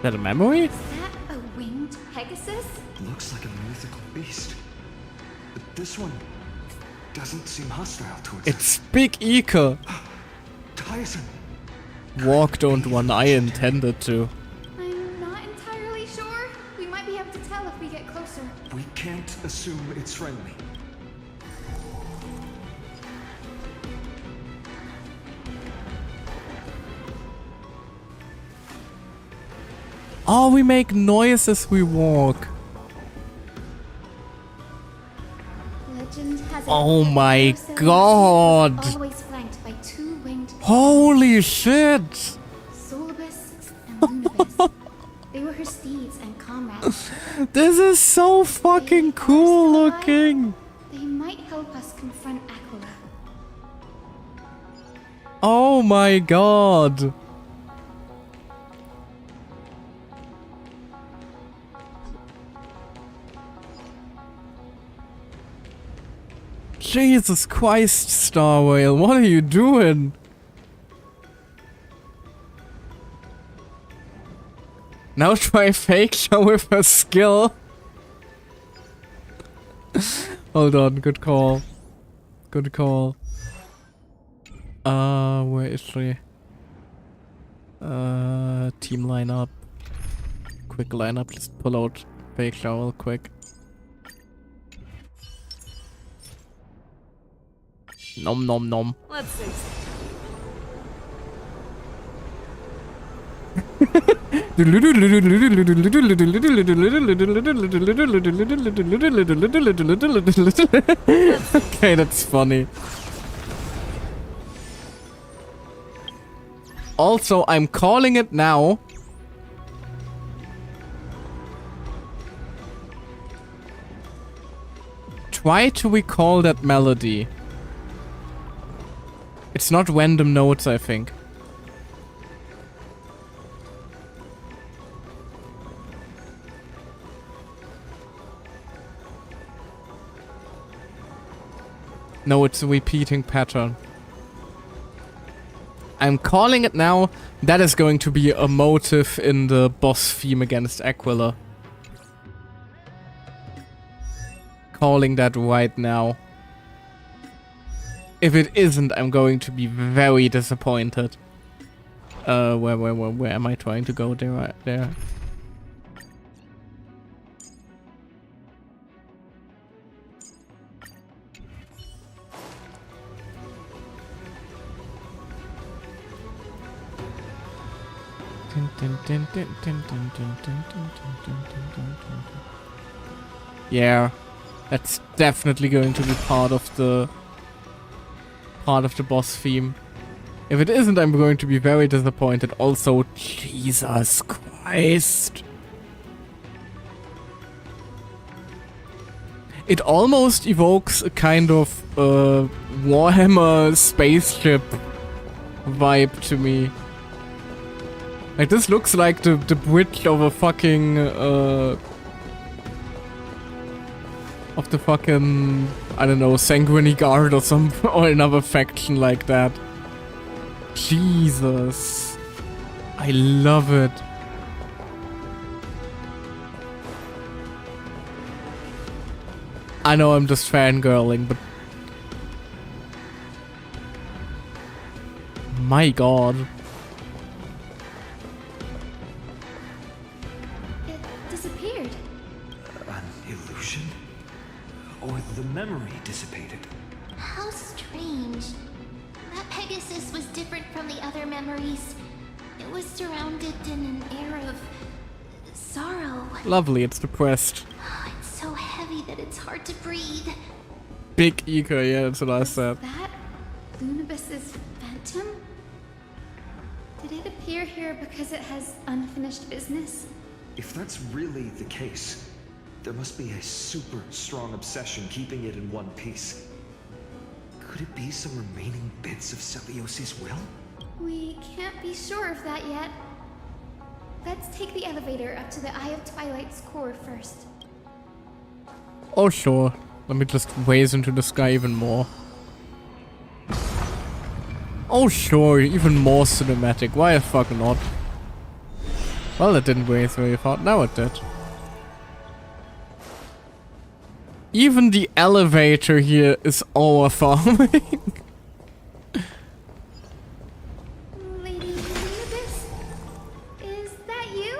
S1: that a memory?
S2: Is that a winged Pegasus?
S13: Looks like a mythical beast. But this one... doesn't seem hostile towards
S1: It's Big Ika.
S13: Tyson.
S1: Walked on one I intended to.
S2: I'm not entirely sure. We might be able to tell if we get closer.
S13: We can't assume it's friendly.
S1: Oh, we make noise as we walk.
S2: Legend has it
S1: Oh
S2: that
S1: my
S2: Harrison
S1: god.
S2: was always flanked by two winged
S1: Holy shit.
S2: Solibus and Lunibus. They were her steeds and comrades.
S1: This is so fucking cool looking.
S2: They might help us confront Aquila.
S1: Oh my god. Jesus Christ, Star Whale, what are you doing? Now try fake show with her skill. Hold on, good call. Good call. Where is she? Team lineup. Quick lineup, let's pull out fake show real quick. Nom nom nom.
S5: Let's see.
S1: Okay, that's funny. Also, I'm calling it now. Try to recall that melody. It's not random notes, I think. No, it's a repeating pattern. I'm calling it now. That is going to be a motive in the boss theme against Aquila. Calling that right now. If it isn't, I'm going to be very disappointed. Where am I trying to go? There, right there. Yeah, that's definitely going to be part of the boss theme. If it isn't, I'm going to be very disappointed. Also, Jesus Christ. It almost evokes a kind of Warhammer spaceship vibe to me. Like, this looks like the bridge of a fucking of the fucking, I don't know, Sanguinary Guard or some or another faction like that. Jesus. I love it. I know I'm just fangirling, but my god.
S2: It disappeared.
S13: An illusion? Or the memory dissipated?
S4: How strange. That Pegasus was different from the other memories. It was surrounded in an air of sorrow.
S1: Lovely, it's depressed.
S4: It's so heavy that it's hard to breathe.
S1: Big ego, yeah, that's what I said.
S2: That Lunibus's phantom? Did it appear here because it has unfinished business?
S13: If that's really the case, there must be a super strong obsession keeping it in one piece. Could it be some remaining bits of Celios's will?
S2: We can't be sure of that yet. Let's take the elevator up to the Eye of Twilight's core first.
S1: Oh sure. Let me just raise into the sky even more. Oh sure, even more cinematic. Why the fuck not? Well, it didn't raise very far. Now it did. Even the elevator here is overfarming.
S2: Lady Elizabeth? Is that you?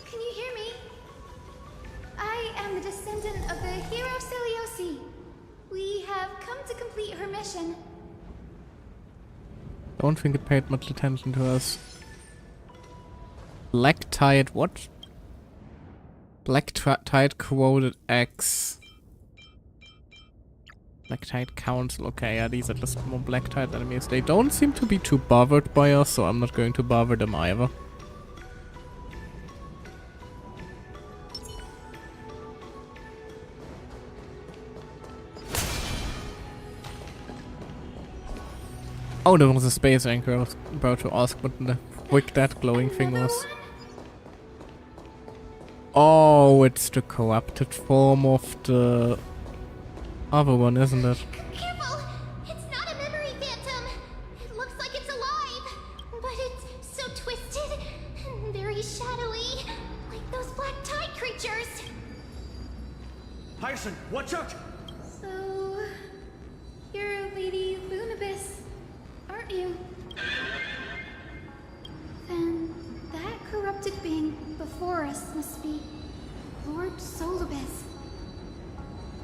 S2: Can you hear me? I am the descendant of the hero Celiosi. We have come to complete her mission.
S1: Don't think it paid much attention to us. Black Tide, what? Black Tide Corroded X. Black Tide Council, okay, yeah, these are just more Black Tide enemies. They don't seem to be too bothered by us, so I'm not going to bother them either. Oh, there was a space anchor. I was about to ask what the frick that glowing thing was. Oh, it's the corrupted form of the other one, isn't it?
S4: Careful! It's not a memory phantom! It looks like it's alive, but it's so twisted and very shadowy, like those black tide creatures.
S9: Hyacinth, watch out!
S2: So, you're Lady Lunabis, aren't you? Then that corrupted being before us must be Lord Solibus.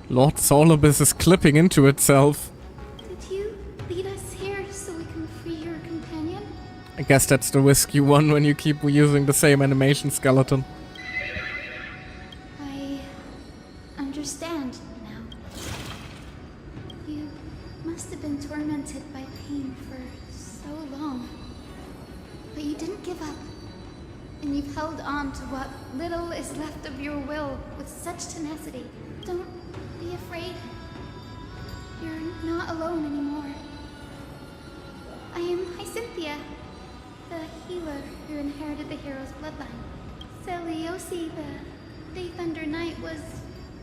S1: Lord Solibus is clipping into itself.
S2: Did you lead us here so we can free your companion?
S1: I guess that's the risk you run when you keep reusing the same animation skeleton.
S2: I understand now. You must have been tormented by pain for so long. But you didn't give up. And you've held on to what little is left of your will with such tenacity. Don't be afraid. You're not alone anymore. I am Hyacinthia, the healer who inherited the hero's bloodline. Celiosi, the Day Thunder Knight, was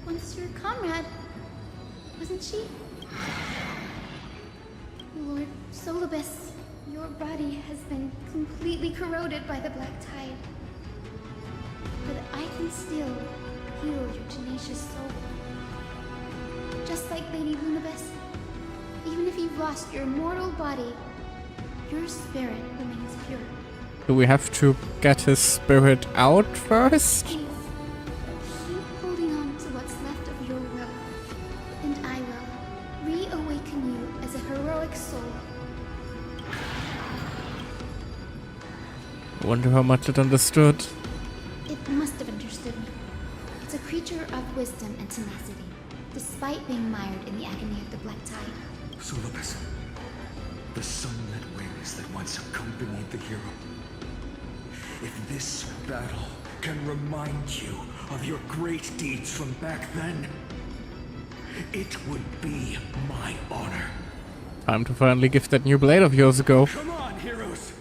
S2: once your comrade, wasn't she? Lord Solibus, your body has been completely corroded by the black tide. But I can still heal your tenacious soul. Just like Lady Lunabis, even if you've lost your mortal body, your spirit remains pure.
S1: Do we have to get his spirit out first?
S2: Please, keep holding on to what's left of your will, and I will reawaken you as a heroic soul.
S1: I wonder how much it understood.
S2: It must have understood me. It's a creature of wisdom and tenacity, despite being mired in the agony of the black tide.
S13: Solibus, the sunlit wings that once accompanied the hero. If this battle can remind you of your great deeds from back then, it would be my honor.
S1: Time to finally give that new blade of yours a go.
S9: Come on, heroes!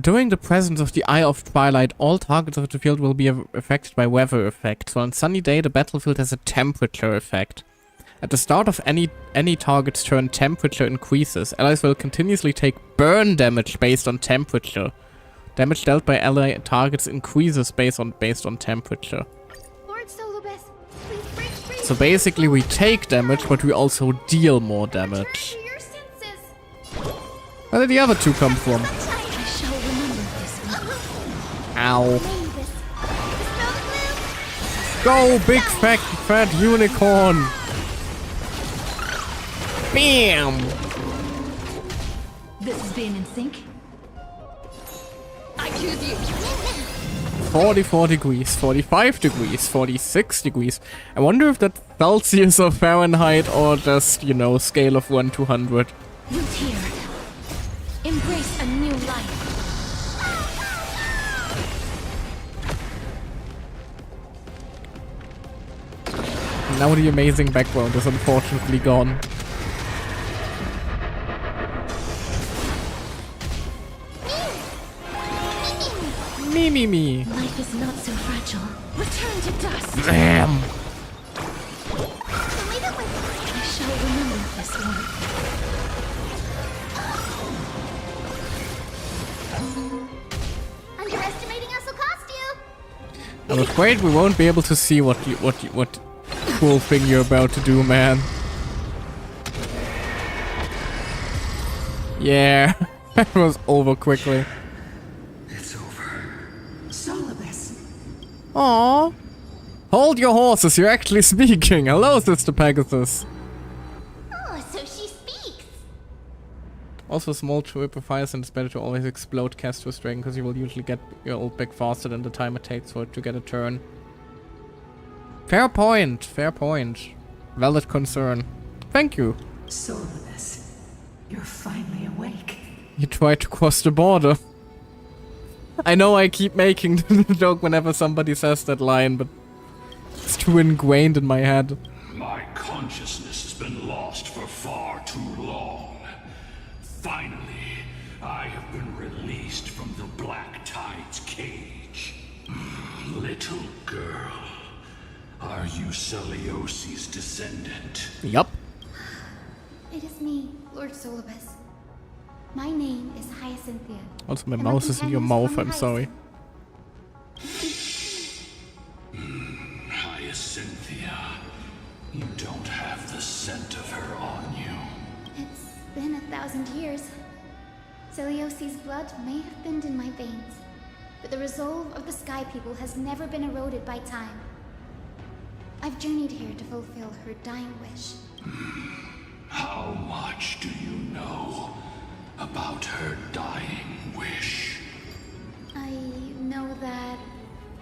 S1: During the presence of the Eye of Twilight, all targets of the field will be affected by weather effects. So on sunny day, the battlefield has a temperature effect. At the start of any target's turn, temperature increases. Allies will continuously take burn damage based on temperature. Damage dealt by ally targets increases based on temperature.
S2: Lord Solibus, please break free.
S1: So basically we take damage, but we also deal more damage.
S2: Return to your senses.
S1: Where did the other two come from?
S2: I shall remember this one.
S1: Ow.
S2: Lunabis, the snow
S1: Go, big fat unicorn! Bam!
S11: This is being in sync. I choose you.
S1: 44 degrees, 45 degrees, 46 degrees. I wonder if that's Celsius or Fahrenheit or just, you know, scale of 1 to 100.
S11: Root here. Embrace a new life.
S1: Now the amazing background is unfortunately gone. Me.
S11: Life is not so fragile. Return to dust.
S1: Damn.
S11: I shall remember this one.
S4: Underestimating us will cost
S1: I'm afraid we won't be able to see what cool thing you're about to do, man. Yeah, that was over quickly.
S13: It's over.
S7: Solibus.
S1: Aww. Hold your horses, you're actually speaking. Hello, Sister Pegasus.
S4: Oh, so she speaks.
S1: Also, small trip of fires, and it's better to always explode cast restraint, because you will usually get your ult back faster than the time it takes for it to get a turn. Fair point, fair point. Valid concern. Thank you.
S7: Solibus, you're finally awake.
S1: You tried to cross the border. I know I keep making the joke whenever somebody says that line, but it's too ingrained in my head.
S3: My consciousness has been lost for far too long. Finally, I have been released from the Black Tide's cage. Little girl, are you Celiosi's descendant?
S1: Yup.
S2: It is me, Lord Solibus. My name is Hyacinthia.
S1: Also, my
S2: and
S1: mouse is in your
S2: companions
S1: mouth,
S2: from
S1: I'm sorry.
S3: Hyacinthia, you don't have the scent of her on you.
S2: It's been 1,000 years. Celiosi's blood may have thinned in my veins, but the resolve of the Sky People has never been eroded by time. I've journeyed here to fulfill her dying wish.
S3: How much do you know about her dying wish?
S2: I know that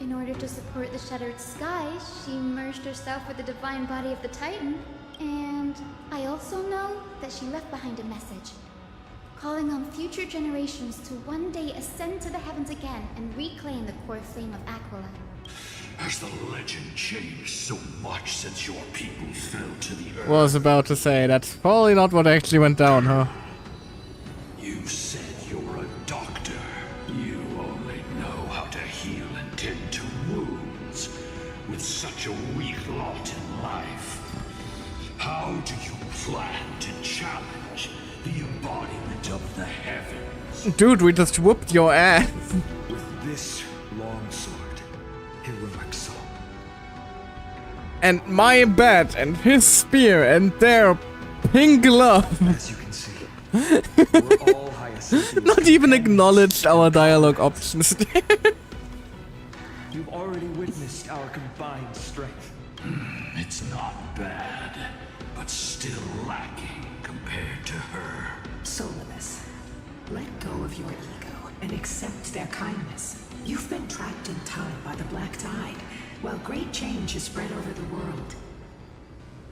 S2: in order to support the shattered sky, she merged herself with the divine body of the Titan. And I also know that she left behind a message, calling on future generations to one day ascend to the heavens again and reclaim the core flame of Aquila.
S3: Has the legend changed so much since your people fell to the earth?
S1: Was about to say, that's probably not what actually went down, huh?
S3: You said you're a doctor. You only know how to heal and tend to wounds. With such a weak lot in life, how do you plan to challenge the embodiment of the heavens?
S1: Dude, we just whooped your ass.
S13: With this long sword, heroic soul.
S1: And my bat, and his spear, and their pink glove.
S13: As you can see, we're all Hyacinthia.
S1: Not even acknowledged our dialogue options.
S9: You've already witnessed our combined strength.
S3: It's not bad, but still lacking compared to her.
S7: Solibus, let go of your ego and accept their kindness. You've been trapped in time by the Black Tide, while great change has spread over the world.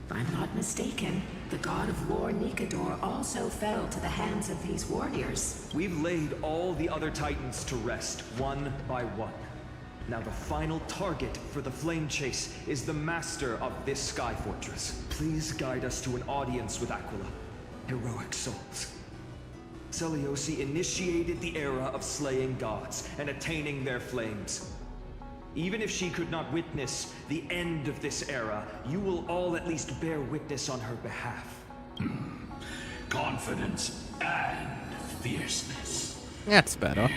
S7: If I'm not mistaken, the god of war Nikador also fell to the hands of these warriors.
S9: We've laid all the other titans to rest, one by one. Now the final target for the flame chase is the master of this sky fortress. Please guide us to an audience with Aquila.
S13: Heroic souls.
S9: Celiosi initiated the era of slaying gods and attaining their flames. Even if she could not witness the end of this era, you will all at least bear witness on her behalf.
S3: Confidence and fierceness.
S1: That's better.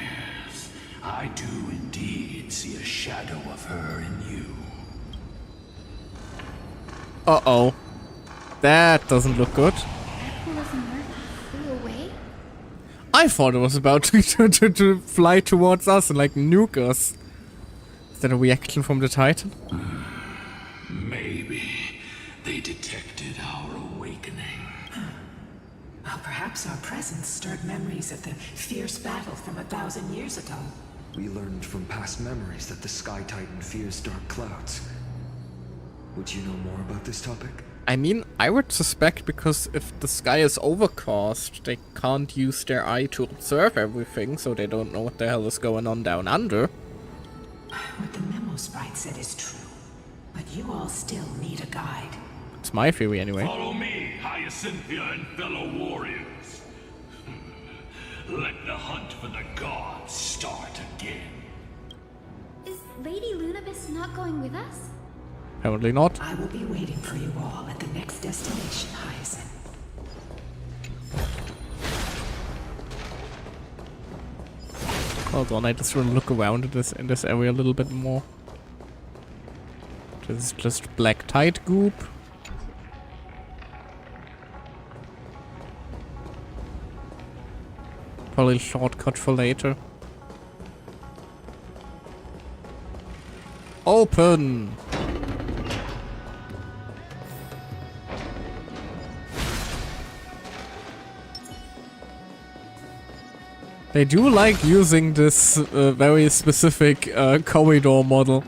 S3: Yes, I do indeed see a shadow of her in you.
S1: Uh-oh. That doesn't look good.
S2: Aquila's mirth flew away?
S1: I thought it was about to fly towards us and like nuke us. Is that a reaction from the Titan?
S3: Maybe they detected our awakening.
S7: Well, perhaps our presence stirred memories of the fierce battle from 1,000 years ago.
S13: We learned from past memories that the Sky Titan fears dark clouds. Would you know more about this topic?
S1: I mean, I would suspect because if the sky is overcast, they can't use their eye to observe everything, so they don't know what the hell is going on down under.
S7: What the memo sprite said is true, but you all still need a guide.
S1: It's my theory anyway.
S3: Follow me, Hyacinthia and fellow warriors. Let the hunt for the gods start again.
S2: Is Lady Lunabis not going with us?
S1: Apparently not.
S7: I will be waiting for you all at the next destination, Hyacinth.
S1: Hold on, I just want to look around in this area a little bit more. This is just black tide goop. Probably a shortcut for later. Open! They do like using this very specific corridor model.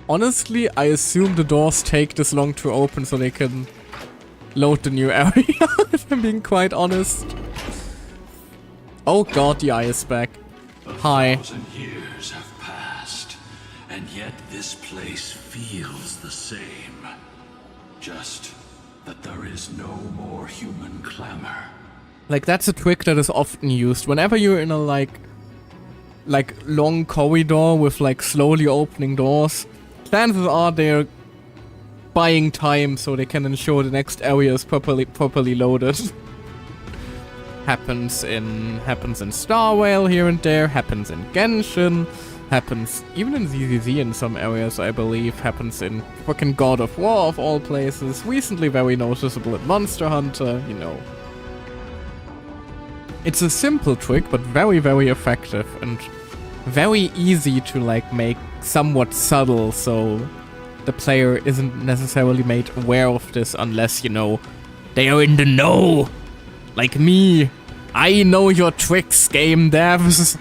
S1: Honestly, I assume the doors take this long to open so they can load the new area, if I'm being quite honest. Oh god, the eye is back. Hi.
S3: 1,000 years have passed, and yet this place feels the same. Just that there is no more human clamor.
S1: Like, that's a trick that is often used. Whenever you're in a, like long corridor with, like, slowly opening doors, chances are they're buying time so they can ensure the next area is properly loaded. Happens in Star Rail here and there, happens in Genshin, happens even in ZZZ in some areas, I believe, happens in fucking God of War of all places, recently very noticeable at Monster Hunter, you know. It's a simple trick, but very, very effective and very easy to, like, make somewhat subtle, so the player isn't necessarily made aware of this unless, you know, they are in the know. Like me. I know your tricks, game devs.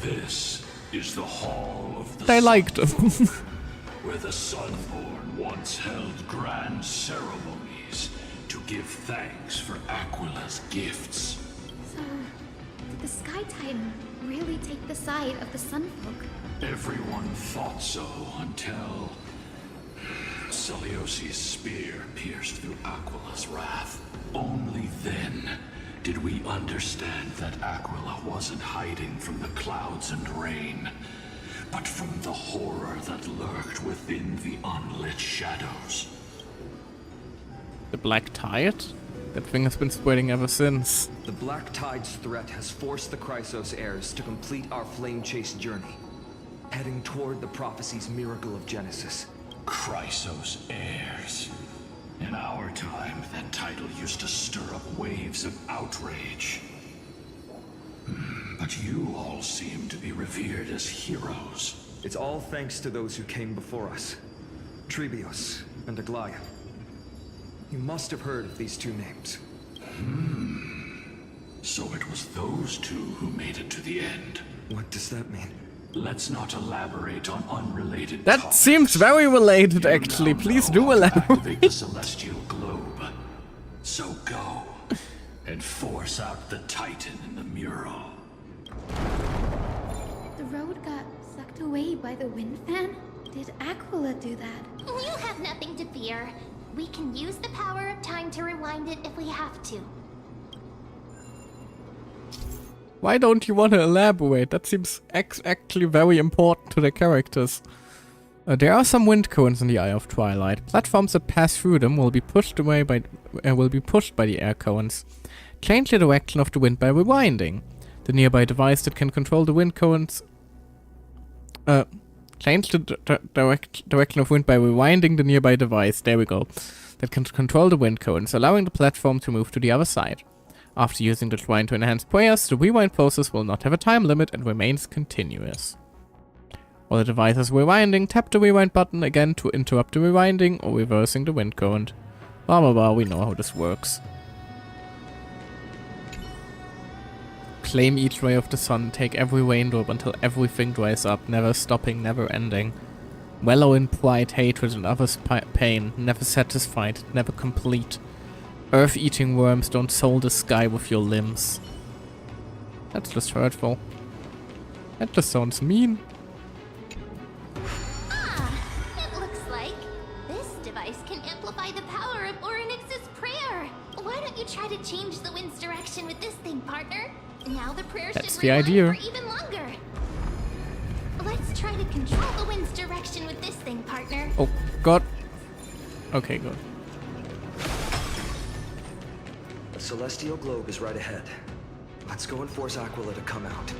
S3: This is the Hall of the
S1: They liked it.
S3: where the Sunborn once held grand ceremonies to give thanks for Aquila's gifts.
S2: So, did the Sky Titan really take the side of the Sunfolk?
S3: Everyone thought so until Celiosi's spear pierced through Aquila's wrath. Only then did we understand that Aquila wasn't hiding from the clouds and rain, but from the horror that lurked within the unlit shadows.
S1: The Black Tide? That thing has been spreading ever since.
S13: The Black Tide's threat has forced the Chrysos heirs to complete our flame chase journey, heading toward the prophecy's miracle of Genesis.
S3: Chrysos heirs. In our time, that title used to stir up waves of outrage. But you all seem to be revered as heroes.
S13: It's all thanks to those who came before us. Trebios and Aglaya. You must have heard of these two names.
S3: So it was those two who made it to the end.
S13: What does that mean?
S3: Let's not elaborate on unrelated
S1: That
S3: topics.
S1: seems very related, actually. Please do
S3: Activate the
S1: elaborate.
S3: celestial globe. So go and force out the Titan in the mural.
S2: The road got sucked away by the wind fan? Did Aquila do that?
S4: You have nothing to fear. We can use the power of time to rewind it if we have to.
S1: Why don't you want to elaborate? That seems actually very important to the characters. There are some wind currents in the Eye of Twilight. Platforms that pass through them will be pushed away by the air currents. Change the direction of the wind by rewinding. The nearby device that can control the wind currents. Change the direction of wind by rewinding the nearby device. There we go. That can control the wind currents, allowing the platform to move to the other side. After using the shrine to enhance prayers, the rewind process will not have a time limit and remains continuous. While the device is rewinding, tap the rewind button again to interrupt the rewinding or reversing the wind current. Blah blah blah, we know how this works. Claim each ray of the sun, take every raindrop until everything dries up, never stopping, never ending. Wallow in pride, hatred, and others' pain, never satisfied, never complete. Earth-eating worms don't soul the sky with your limbs. That's just hurtful. That just sounds mean.
S4: It looks like this device can amplify the power of Orynyx's prayer. Why don't you try to change the wind's direction with this thing, partner? Now the prayer
S1: That's
S4: should
S1: the
S4: rewind
S1: idea.
S4: for even longer. Let's try to control the wind's direction with this thing, partner.
S1: Oh, God. Okay, good.
S13: The celestial globe is right ahead. Let's go and force Aquila to come out.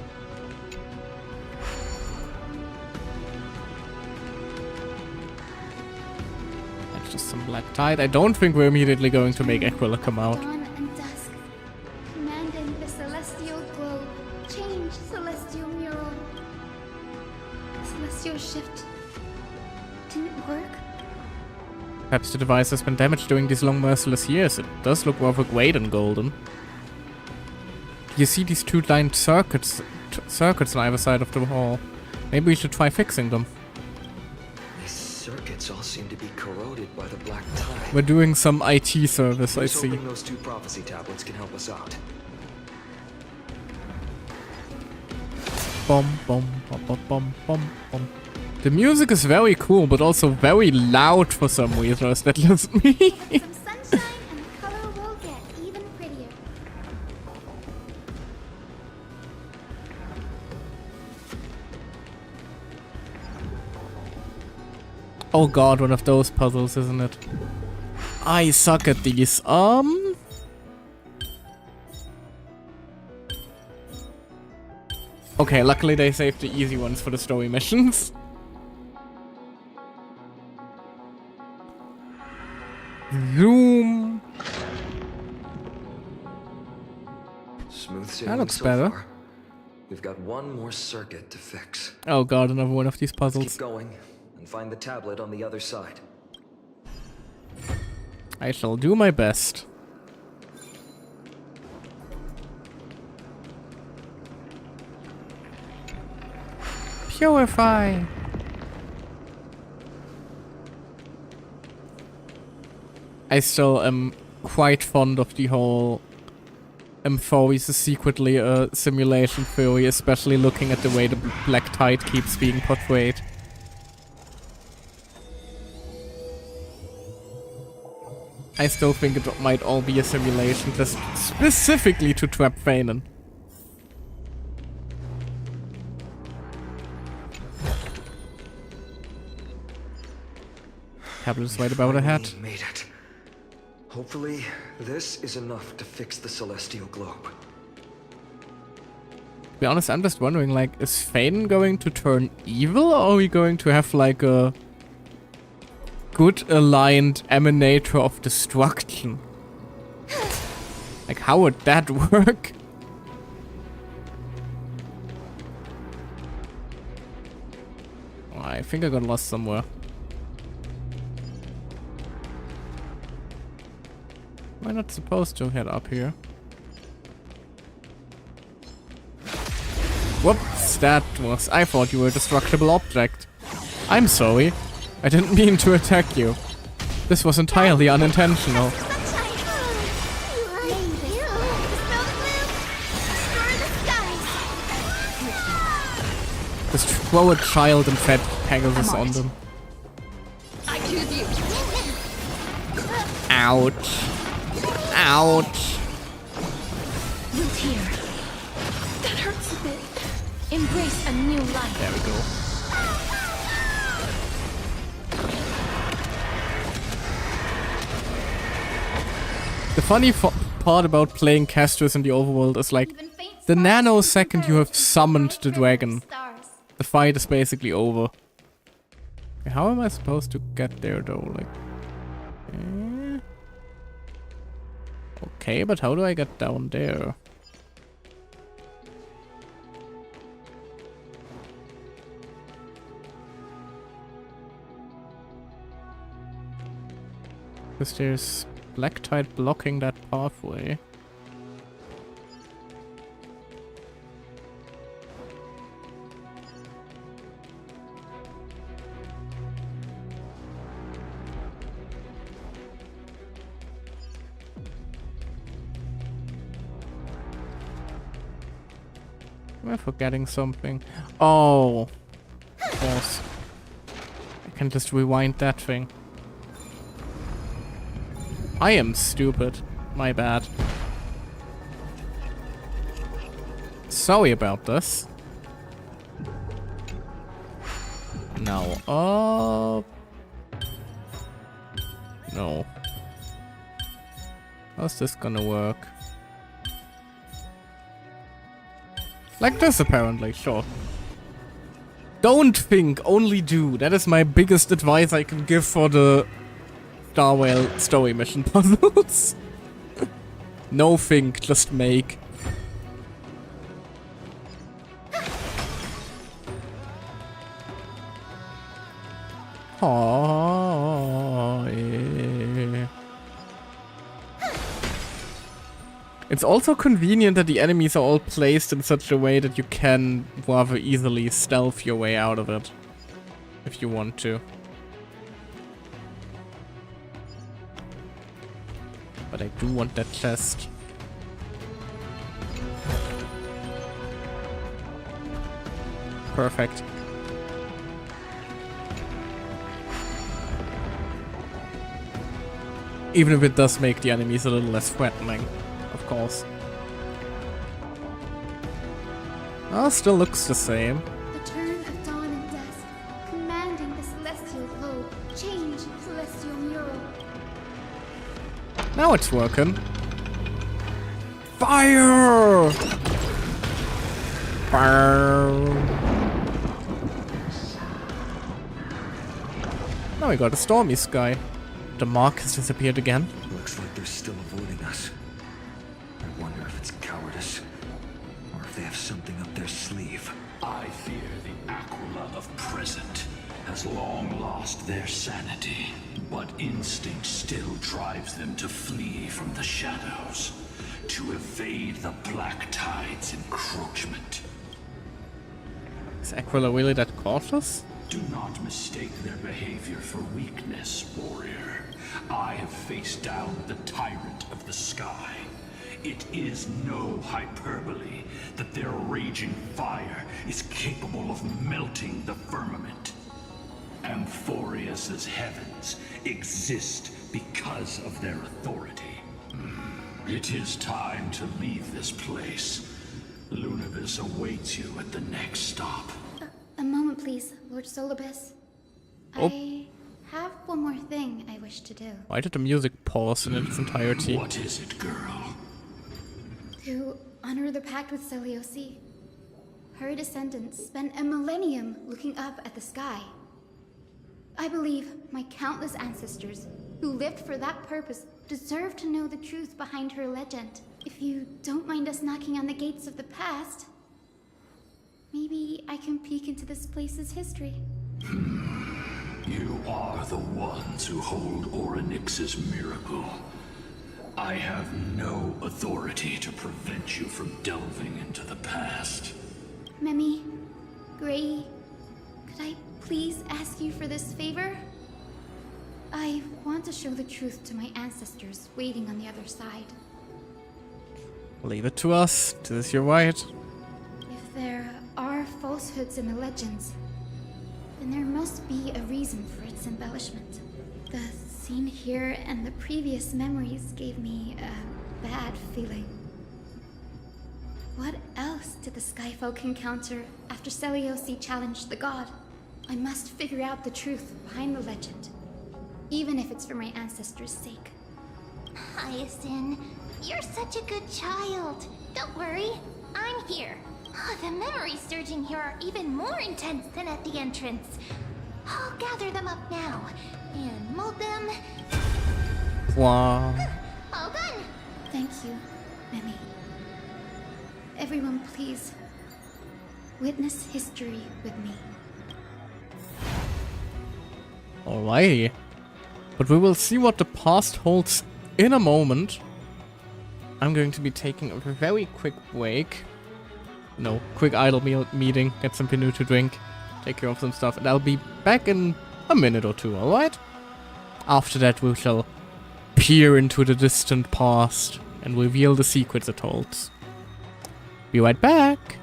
S1: just some black tide. I don't think we're immediately going to make Aquila come out.
S2: Dawn and dusk, commanding the celestial globe, change celestial mural. Celestial shift didn't work.
S1: Perhaps the device has been damaged during these long merciless years. It does look rather grey than golden. You see these two lined circuits on either side of the wall. Maybe we should try fixing them.
S13: These circuits all seem to be corroded by the black tide.
S1: We're doing some IT service, I see.
S13: Hoping those two prophecy tablets can help us out.
S1: Bum, bum, bum, bum, bum, bum, bum. The music is very cool, but also very loud for some reason. Or is that just me?
S2: Some sunshine and the color will get even prettier.
S1: Oh god, one of those puzzles, isn't it? I suck at these. Okay, luckily they saved the easy ones for the story missions. Zoom.
S13: Smooth
S1: That
S13: sailing
S1: looks
S13: so
S1: better.
S13: far. We've got one more circuit to fix.
S1: Oh god, another one of these puzzles.
S13: Keep going and find the tablet on the other side.
S1: I shall do my best. Purify. I still am quite fond of the whole Amphoris is secretly a simulation theory, especially looking at the way the black tide keeps being portrayed. I still think it might all be a simulation, just specifically to trap Fanon. Tablet is right about ahead.
S13: Made it. Hopefully, this is enough to fix the celestial globe.
S1: To be honest, I'm just wondering, like, is Fanon going to turn evil, or are we going to have, like, a good aligned emanator of destruction? Like, how would that work? Oh, I think I got lost somewhere. Am I not supposed to head up here? Whoops, that was... I thought you were a destructible object. I'm sorry. I didn't mean to attack you. This was entirely unintentional. Just throw a child and fed Pegasus on them.
S11: I choose you.
S1: Ouch. Ouch.
S11: Root here. That hurts a bit. Embrace a new life.
S1: There we go. The funny part about playing casters in the overworld is like, the nanosecond you have summoned the dragon, the fight is basically over. Okay, how am I supposed to get there though? Like, okay, but how do I get down there? Because there's black tide blocking that pathway. Am I forgetting something? Oh, of course. I can just rewind that thing. I am stupid. My bad. Sorry about this. Now up. No. How's this gonna work? Like this, apparently. Sure. Don't think, only do. That is my biggest advice I can give for the Star Whale story mission puzzles. No think, just make. Oh, yeah. It's also convenient that the enemies are all placed in such a way that you can rather easily stealth your way out of it. If you want to. But I do want that chest. Perfect. Even if it does make the enemies a little less threatening, of course. Oh, still looks the same.
S2: The turn of dawn and dusk, commanding the celestial globe, change celestial mural.
S1: Now it's working. Fire! Fire! Now we got a stormy sky. The mark has disappeared again.
S13: Looks like they're still avoiding us. I wonder if it's cowardice, or if they have something up their sleeve.
S3: I fear the Aquila of present has long lost their sanity, but instinct still drives them to flee from the shadows, to evade the Black Tide's encroachment.
S1: Is Aquila really that cautious?
S3: Do not mistake their behavior for weakness, warrior. I have faced down the tyrant of the sky. It is no hyperbole that their raging fire is capable of melting the firmament. Amphorius's heavens exist because of their authority. It is time to leave this place. Lunavis awaits you at the next stop.
S2: A moment, please, Lord Solibus.
S1: Oh.
S2: I have one more thing I wish to do.
S1: Why did the music pause in its entirety?
S3: What is it, girl?
S2: To honor the pact with Selioci. Her descendants spent a millennium looking up at the sky. I believe my countless ancestors who lived for that purpose deserve to know the truth behind her legend. If you don't mind us knocking on the gates of the past, maybe I can peek into this place's history.
S3: You are the ones who hold Orynyx's miracle. I have no authority to prevent you from delving into the past.
S2: Memi, Gray, could I please ask you for this favor? I want to show the truth to my ancestors waiting on the other side.
S1: Leave it to us. This is your right.
S2: If there are falsehoods in the legends, then there must be a reason for its embellishment. The scene here and the previous memories gave me a bad feeling. What else did the Skyfolk encounter after Selioci challenged the god? I must figure out the truth behind the legend, even if it's for my ancestors' sake.
S4: Hyacinth, you're such a good child. Don't worry, I'm here. Oh, the memories surging here are even more intense than at the entrance. I'll gather them up now and mold them.
S1: Wow.
S4: All done.
S2: Thank you, Memi. Everyone, please, witness history with me.
S1: Alrighty. But we will see what the past holds in a moment. I'm going to be taking a very quick break. No, quick idle meeting, get some Pinu to drink, take care of some stuff, and I'll be back in a minute or two, alright? After that we shall peer into the distant past and reveal the secrets it holds. Be right back!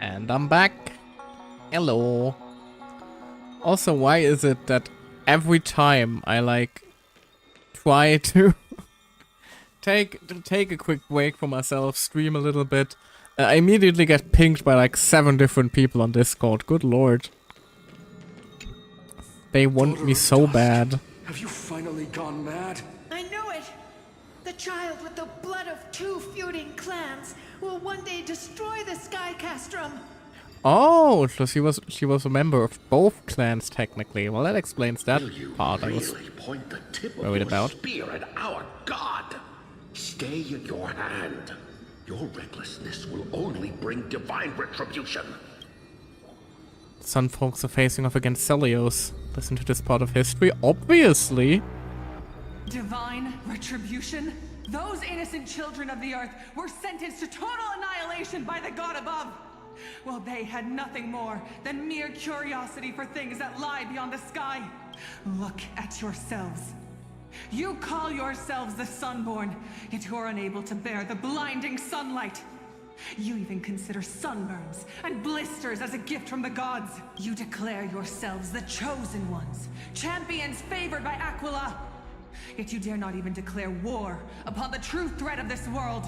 S1: And I'm back. Hello. Also, why is it that every time I like try to take a quick break for myself, stream a little bit, I immediately get pinged by like 7 different people on Discord. Good lord. They want me so bad.
S12: Have you finally gone mad?
S11: I knew it! The child with the blood of 2 feuding clans will one day destroy the Sky Castrum.
S1: Oh, so she was a member of both clans technically. Well, that explains that part I was
S3: point the tip of
S1: worried
S3: your
S1: about.
S3: spear at our god. Stay in your hand. Your recklessness will only bring divine retribution.
S1: Sun folks are facing off against Celios. Listen to this part of history, obviously.
S10: Divine retribution? Those innocent children of the earth were sentenced to total annihilation by the god above. Well, they had nothing more than mere curiosity for things that lie beyond the sky. Look at yourselves. You call yourselves the Sunborn, yet you're unable to bear the blinding sunlight. You even consider sunburns and blisters as a gift from the gods. You declare yourselves the chosen ones, champions favored by Aquila. Yet you dare not even declare war upon the true threat of this world.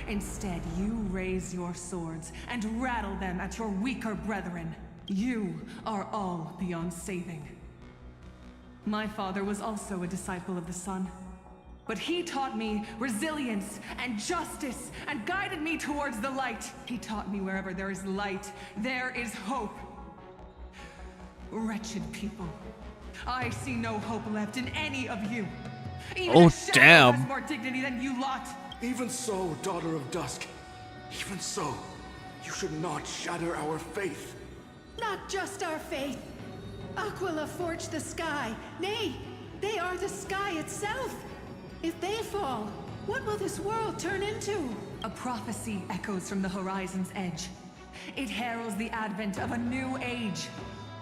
S10: Instead, you raise your swords and rattle them at your weaker brethren. You are all beyond saving. My father was also a disciple of the sun, but he taught me resilience and justice and guided me towards the light. He taught me wherever there is light, there is hope. Wretched people, I see no hope left in any of you. Even a shadow has more dignity than you lot.
S12: Even so, Daughter of Dusk. Even so, you should not shatter our faith.
S11: Not just our faith. Aquila forged the sky. Nay, they are the sky itself. If they fall, what will this world turn into?
S10: A prophecy echoes from the horizon's edge. It heralds the advent of a new age.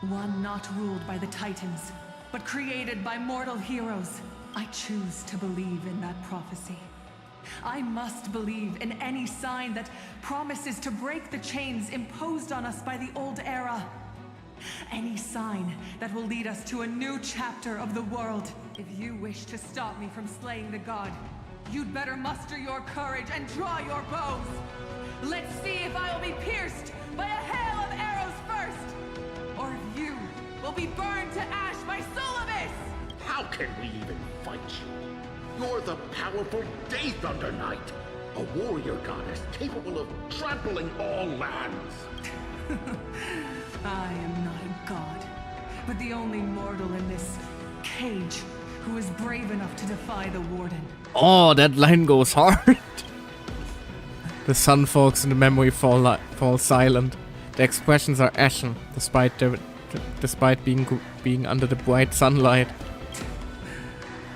S10: One not ruled by the Titans, but created by mortal heroes. I choose to believe in that prophecy. I must believe in any sign that promises to break the chains imposed on us by the old era. Any sign that will lead us to a new chapter of the world. If you wish to stop me from slaying the god, you'd better muster your courage and draw your bows. Let's see if I will be pierced by a hail of arrows first, or if you will be burned to ash by Solibus!
S3: How can we even fight you? You're the powerful Day Thunder Knight, a warrior goddess capable of trampling all lands.
S10: I am not a god, but the only mortal in this cage who is brave enough to defy the Warden.
S1: Oh, that line goes hard. The sun folks in the memory fall silent. The expressions are ashen, despite being under the bright sunlight.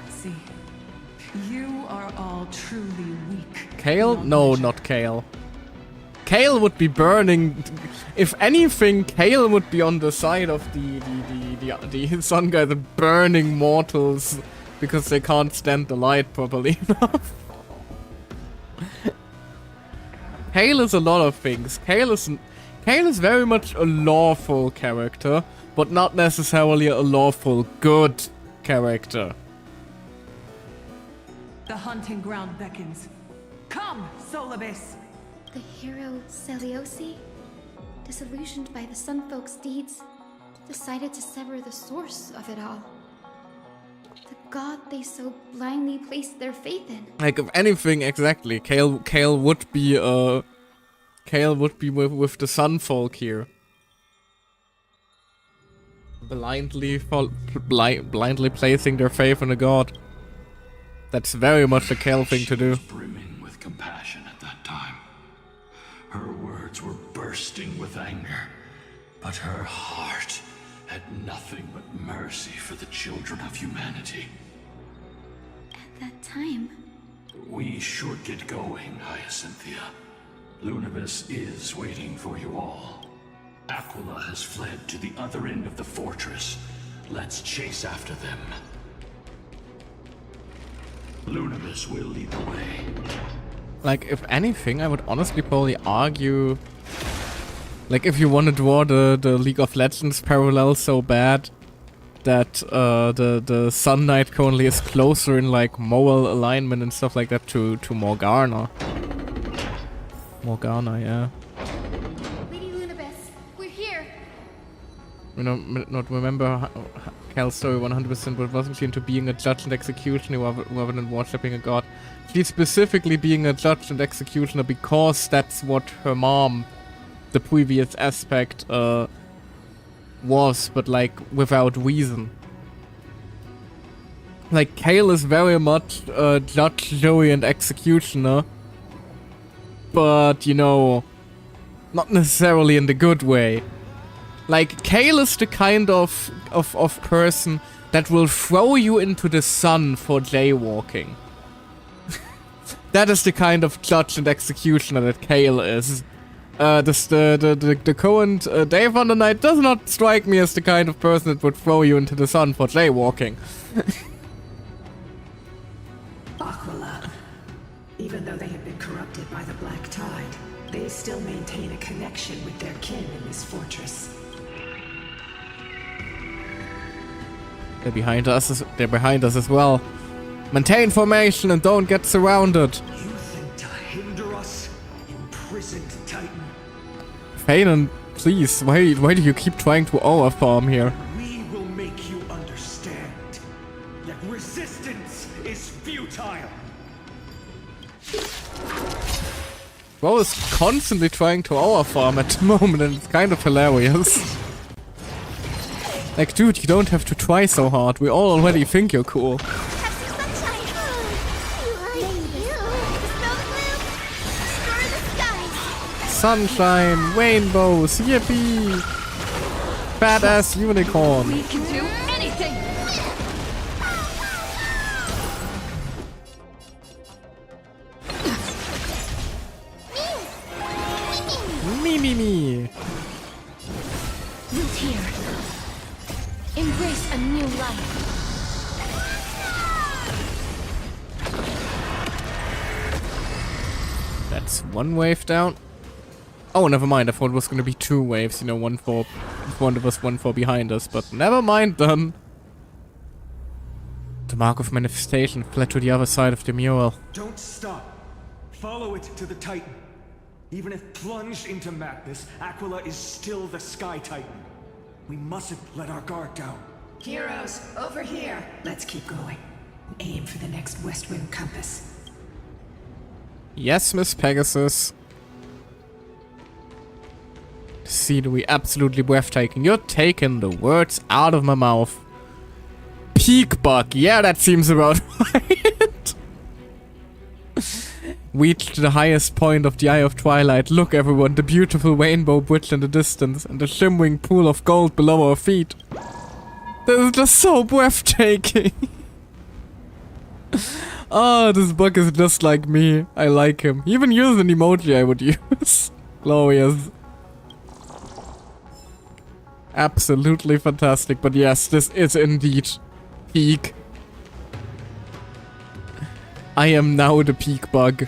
S10: See, you are all truly weak.
S1: Kale? No, not Kale. Kale would be burning. If anything, Kale would be on the side of the sun guys and burning mortals because they can't stand the light properly enough. Kale is a lot of things. Kale is very much a lawful character, but not necessarily a lawful good character.
S10: The hunting ground beckons. Come, Solibus!
S2: The hero Celiosi, disillusioned by the Sun Folk's deeds, decided to sever the source of it all. The god they so blindly placed their faith in.
S1: Like, if anything, exactly, Kale would be with the Sun Folk here. Blindly placing their faith in a god. That's very much a Kale thing to do.
S3: Brimming with compassion at that time. Her words were bursting with anger, but her heart had nothing but mercy for the children of humanity.
S2: At that time...
S3: We should get going, Hyacinthia. Lunibus is waiting for you all. Aquila has fled to the other end of the fortress. Let's chase after them. Lunibus will lead the way.
S1: Like, if anything, I would honestly probably argue... Like, if you want to draw the League of Legends parallel so bad that the Sun Knight currently is closer in, like, moral alignment and stuff like that to Morgana. Morgana, yeah.
S2: Lady Lunibus, we're here!
S1: You know, not remember Cal's story 100%, but wasn't she into being a judge and executioner rather than worshipping a god? She's specifically being a judge and executioner because that's what her mom, the previous aspect, was, but like without reason. Like, Kale is very much judge, jury, and executioner, but, you know, not necessarily in the good way. Like, Kale is the kind of person that will throw you into the sun for jaywalking. That is the kind of judge and executioner that Kale is. The current Dave on the Night does not strike me as the kind of person that would throw you into the sun for jaywalking.
S11: Aquila. Even though they have been corrupted by the Black Tide, they still maintain a connection with their kin in this fortress.
S1: They're behind us as well. Maintain formation and don't get surrounded.
S14: You think to hinder us, imprisoned Titan?
S1: Fanon, please, why do you keep trying to overfarm here?
S14: We will make you understand that resistance is futile.
S1: Bro is constantly trying to overfarm at the moment, and it's kind of hilarious. Like, dude, you don't have to try so hard. We all already think you're cool. Sunshine, rainbows, yippee! Badass unicorn.
S5: We can do anything!
S1: Me.
S2: Root here. Embrace a new life.
S1: That's one wave down. Oh, never mind. I thought it was going to be two waves, you know, one for in front of us, one for behind us, but never mind then. The Mark of Manifestation fled to the other side of the mural.
S9: Don't stop. Follow it to the Titan. Even if plunged into madness, Aquila is still the Sky Titan. We mustn't let our guard down.
S11: Heroes, over here. Let's keep going. Aim for the next west wind compass.
S1: Yes, Miss Pegasus. Scenery absolutely breathtaking. You're taking the words out of my mouth. Peak bug. Yeah, that seems about right. Reached the highest point of the Eye of Twilight. Look, everyone, the beautiful rainbow bridge in the distance and the shimmering pool of gold below our feet. This is just so breathtaking. Oh, this bug is just like me. I like him. He even used an emoji I would use. Glorious. Absolutely fantastic. But yes, this is indeed peak. I am now the peak bug.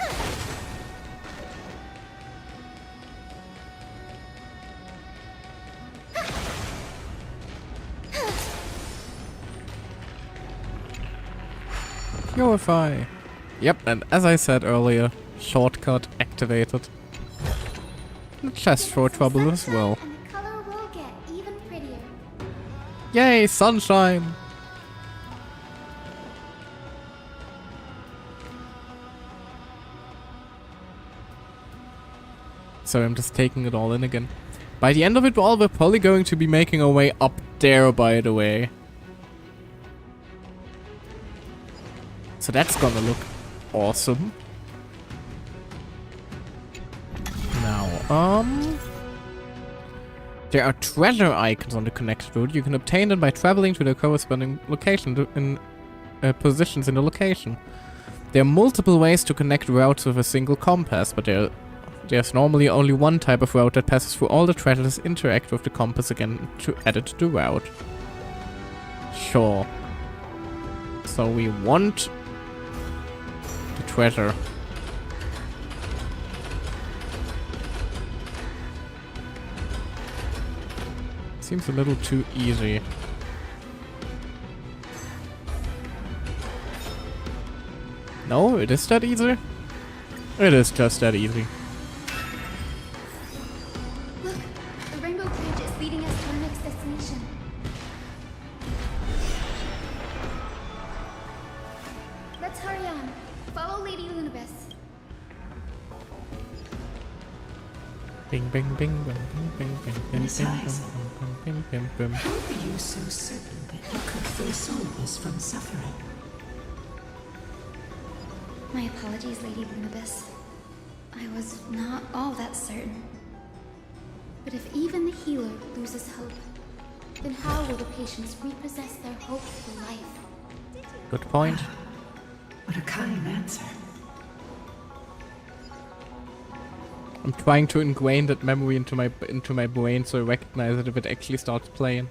S1: Purify. Yep, and as I said earlier, shortcut activated. The chest for trouble as well.
S2: And the color will get even prettier.
S1: Yay, sunshine! So I'm just taking it all in again. By the end of it all, we're probably going to be making our way up there, by the way. So that's gonna look awesome. Now, there are treasure icons on the connected route. You can obtain them by traveling to the corresponding location in positions in the location. There are multiple ways to connect routes with a single compass, but there's normally only one type of route that passes through all the treasures. Interact with the compass again to add it to the route. Sure. So we want the treasure. Seems a little too easy. No, it is that easy? It is just that easy.
S2: Look, the rainbow bridge is leading us to our next destination. Let's hurry on. Follow Lady Lunabis.
S1: Bing, bing, bing, bing, bing, bing, bing,
S8: Miss
S1: bing,
S8: Hyacinth,
S1: bing, bing, bing, bing.
S8: how are you so certain that you could free souls from suffering?
S2: My apologies, Lady Lunabis. I was not all that certain. But if even the healer loses hope, then how will the patients repossess their hope for life?
S1: Good point.
S8: What a kind answer.
S1: I'm trying to ingrain that memory into my brain so I recognize it if it actually starts playing.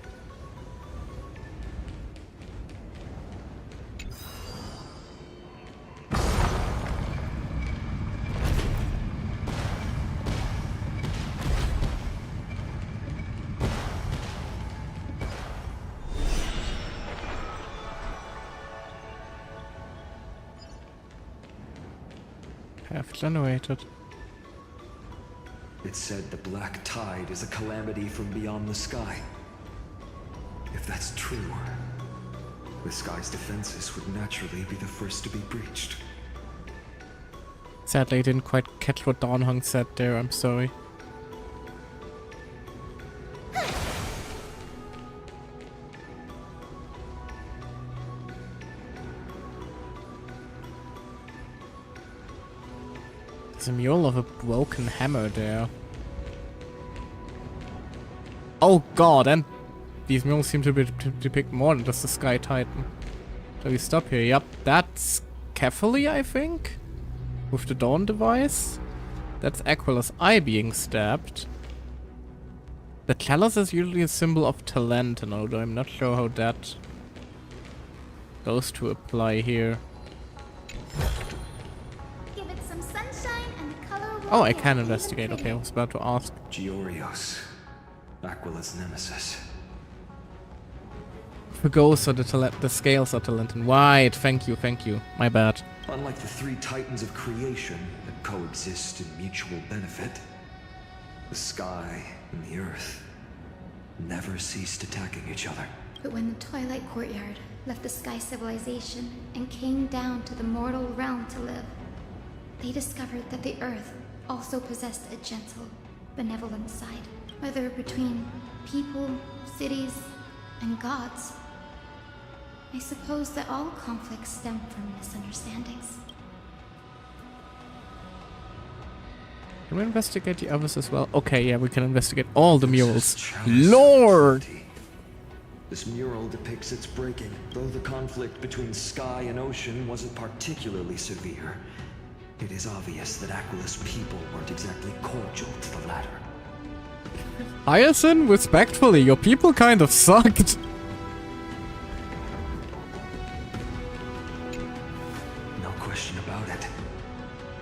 S1: Have generated.
S13: It said the black tide is a calamity from beyond the sky. If that's true, the sky's defenses would naturally be the first to be breached.
S1: Sadly, I didn't quite catch what Dawnhung said there, I'm sorry. There's a mural of a broken hammer there. Oh god, and these murals seem to depict more than just the Sky Titan. Shall we stop here? Yep, that's Kefali, I think? With the Dawn device? That's Aquila's eye being stabbed. The chalice is usually a symbol of talent, although I'm not sure how that goes to apply here.
S2: Give it some sunshine and the color will
S1: Oh, I
S2: get
S1: can
S2: even
S1: investigate. Okay, I
S2: prettier.
S1: was about to ask.
S13: Giorios, Aquila's nemesis.
S1: The ghosts are the scales are talent. Right, thank you. My bad.
S13: Unlike the three titans of creation that coexist in mutual benefit, the sky and the earth never ceased attacking each other.
S2: But when the Twilight Courtyard left the Sky Civilization and came down to the mortal realm to live, they discovered that the Earth also possessed a gentle, benevolent side, whether between people, cities, and gods. I suppose that all conflicts stem from misunderstandings.
S1: Can we investigate the others as well? Okay, yeah, we can investigate all the murals. Lord!
S13: This mural depicts its breaking, though the conflict between sky and ocean wasn't particularly severe. It is obvious that Aquila's people weren't exactly cordial to the latter.
S1: Hyacinth, respectfully, your people kind of sucked.
S13: No question about it.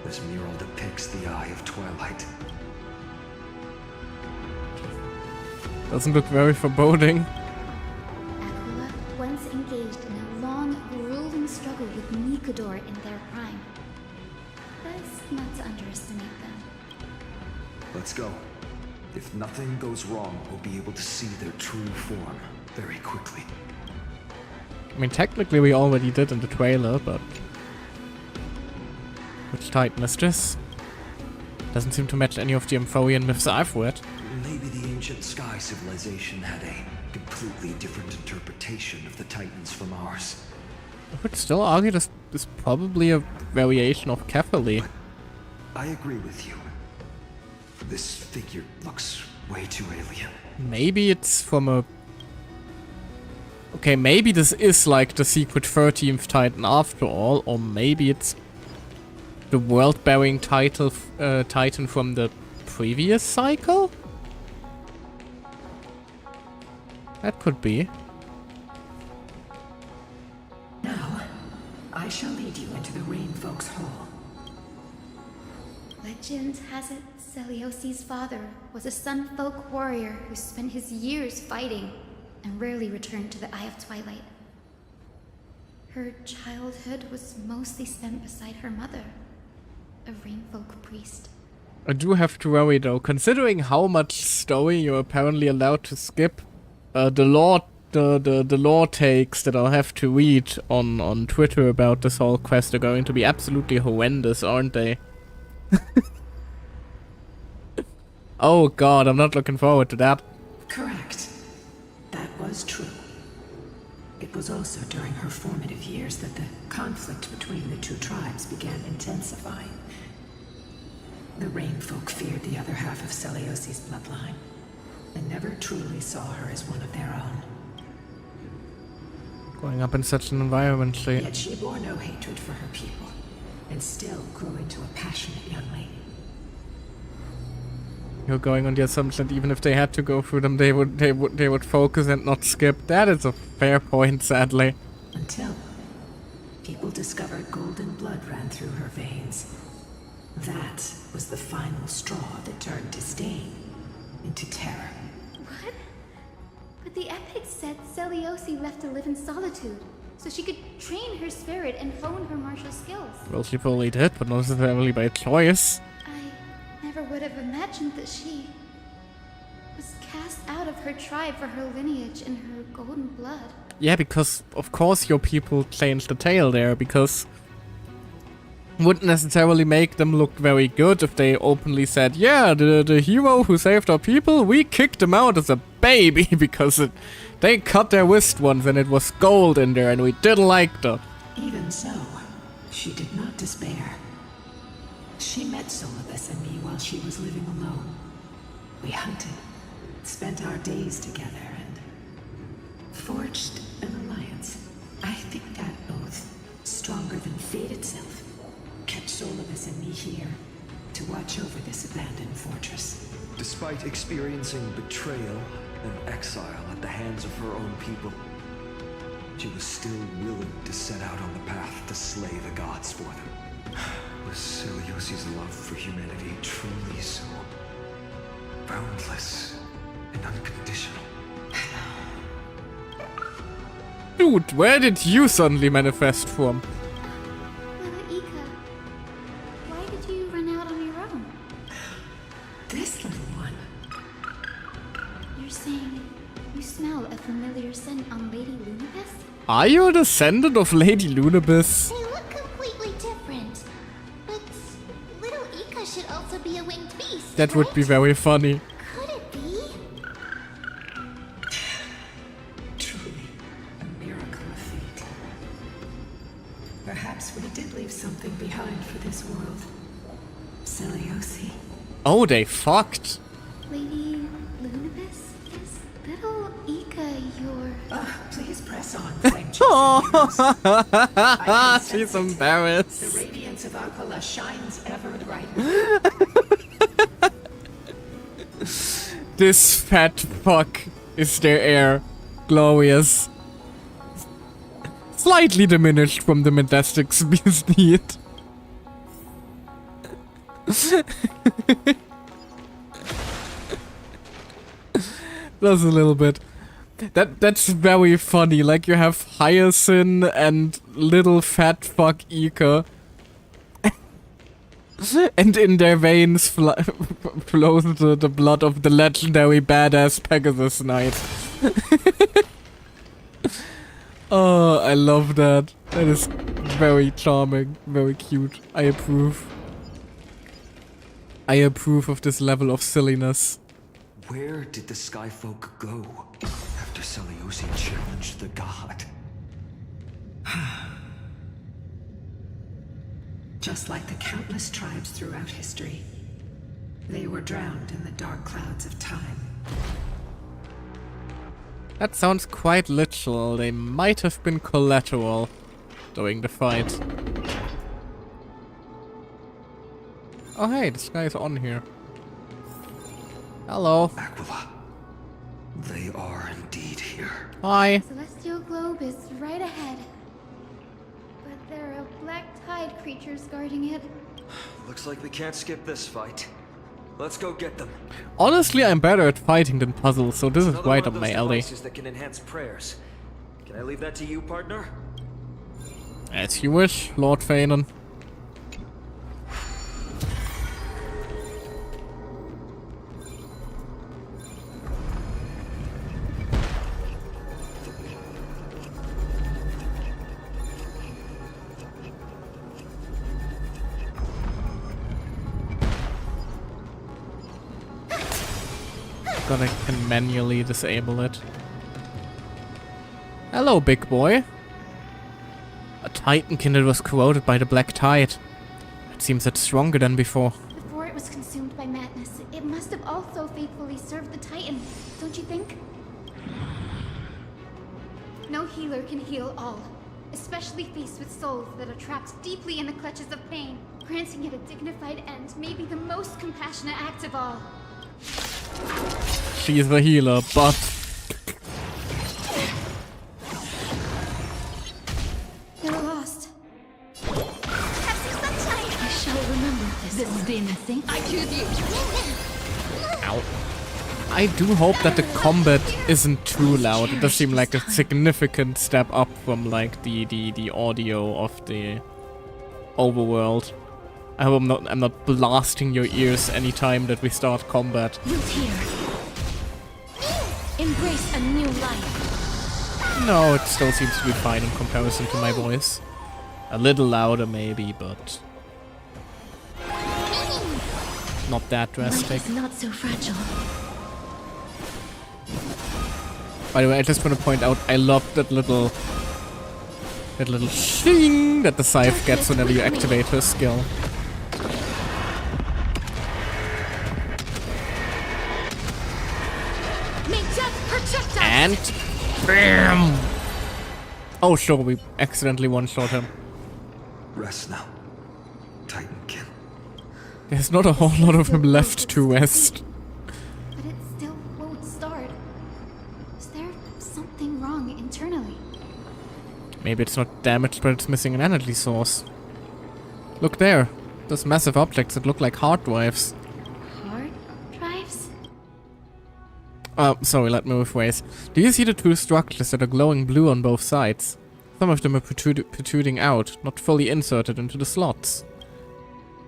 S13: This mural depicts the Eye of Twilight.
S1: Doesn't look very foreboding.
S2: Aquila once engaged in a long, grueling struggle with Nikodor in their prime. Best not to underestimate them.
S13: Let's go. If nothing goes wrong, we'll be able to see their true form very quickly.
S1: I mean, technically we already did in the trailer, but... Which Titan is this? Doesn't seem to match any of the Amphorian myths I've read.
S13: Maybe the ancient sky civilization had a completely different interpretation of the Titans from ours.
S1: I would still argue this is probably a variation of Catholic.
S13: I agree with you. This figure looks way too alien.
S1: Maybe it's from a... Okay, maybe this is like the secret 13th Titan after all, or maybe it's the world-bearing Titan from the previous cycle? That could be.
S8: Now, I shall lead you into the Rainfolk's Hall.
S2: Legend has it Celiosi's father was a Sunfolk warrior who spent his years fighting and rarely returned to the Eye of Twilight. Her childhood was mostly spent beside her mother, a Rainfolk priest.
S1: I do have to worry though, considering how much story you're apparently allowed to skip. The lore takes that I'll have to read on Twitter about this whole quest are going to be absolutely horrendous, aren't they? Oh god, I'm not looking forward to that.
S8: Correct. That was true. It was also during her formative years that the conflict between the two tribes began intensifying. The Rainfolk feared the other half of Celiosi's bloodline, and never truly saw her as one of their own.
S1: Growing up in such an environment,
S8: Yet she bore no hatred for her people, and still grew into a passionate young lady.
S1: You're going on the assumption that even if they had to go through them, they would focus and not skip. That is a fair point, sadly.
S8: Until people discovered golden blood ran through her veins. That was the final straw that turned disdain into terror.
S2: What? But the epics said Celiosi left to live in solitude, so she could train her spirit and hone her martial skills.
S1: Well, she probably did, but not necessarily by choice.
S2: I never would have imagined that she was cast out of her tribe for her lineage and her golden blood.
S1: Yeah, because of course your people changed the tale there, because wouldn't necessarily make them look very good if they openly said, yeah, the hero who saved our people, we kicked him out as a baby because they cut their wrist once and it was gold in there and we didn't like that.
S8: Even so, she did not despair. She met Solibus and me while she was living alone. We hunted, spent our days together, and forged an alliance. I think that oath, stronger than fate itself, kept Solibus and me here to watch over this abandoned fortress.
S13: Despite experiencing betrayal and exile at the hands of her own people, she was still willing to set out on the path to slay the gods for them. Was Celiosi's love for humanity truly so boundless and unconditional?
S1: Dude, where did you suddenly manifest from?
S2: Lila Ika, why did you run out on your own?
S8: This little one.
S2: You're saying you smell a familiar scent on Lady Lunabis?
S1: Are you a descendant of Lady Lunabis?
S4: They look completely different. But little Ika should also be a winged beast.
S1: That would be very funny.
S4: Could it be?
S8: Truly, a miracle of fate. Perhaps we did leave something behind for this world. Celiosi.
S1: Oh, they fucked.
S2: Lady Lunabis, is little Ika your...
S8: Please press on, flame-chasing heroes.
S1: She's embarrassed.
S8: The radiance of Aquila shines ever brighter.
S1: This fat fuck is their heir. Glorious. Slightly diminished from the majestic speed. Just a little bit. That's very funny. Like, you have Hyacinth and little fat fuck Ika. And in their veins flows the blood of the legendary badass Pegasus Knight. Oh, I love that. That is very charming, very cute. I approve. I approve of this level of silliness.
S13: Where did the Skyfolk go after Seleucid challenged the god?
S10: Just like the countless tribes throughout history, they were drowned in the dark clouds of time.
S1: That sounds quite literal. They might have been collateral during the fight. Oh hey, this guy's on here. Hello.
S13: Aquila. They are indeed here.
S1: Hi.
S2: Celestial globe is right ahead. But there are black tide creatures guarding it.
S13: Looks like we can't skip this fight. Let's go get them.
S1: Honestly, I'm better at fighting than puzzles, so this is right up my alley.
S13: That can enhance prayers. Can I leave that to you, partner?
S1: As you wish, Lord Fanon. I can manually disable it. Hello, big boy. A titankin that was corroded by the black tide. It seems it's stronger than before.
S2: Before it was consumed by madness, it must have also faithfully served the Titan, don't you think? No healer can heal all, especially faced with souls that are trapped deeply in the clutches of pain. Granting it a dignified end may be the most compassionate act of all.
S1: She's the healer, but...
S2: You're lost. I shall remember this thing. I choose you.
S1: Ow. I do hope that the combat isn't too loud. It does seem like a significant step up from like the audio of the overworld. I hope I'm not blasting your ears anytime that we start combat.
S2: Root here. Embrace a new life.
S1: No, it still seems to be fine in comparison to my voice. A little louder maybe, but not that drastic.
S2: Life is not so fragile.
S1: By the way, I just want to point out I love that little shing that the scythe gets whenever you activate her skill. And bam! Oh sure, we accidentally one-shot him.
S13: Rest now, Titankin.
S1: There's not a whole lot of him left to rest.
S2: But it still won't start. Is there something wrong internally?
S1: Maybe it's not damaged, but it's missing an energy source. Look there. Those massive objects that look like hard drives.
S2: Hard drives?
S1: Sorry, let me rephrase. Do you see the two structures that are glowing blue on both sides? Some of them are protruding out, not fully inserted into the slots.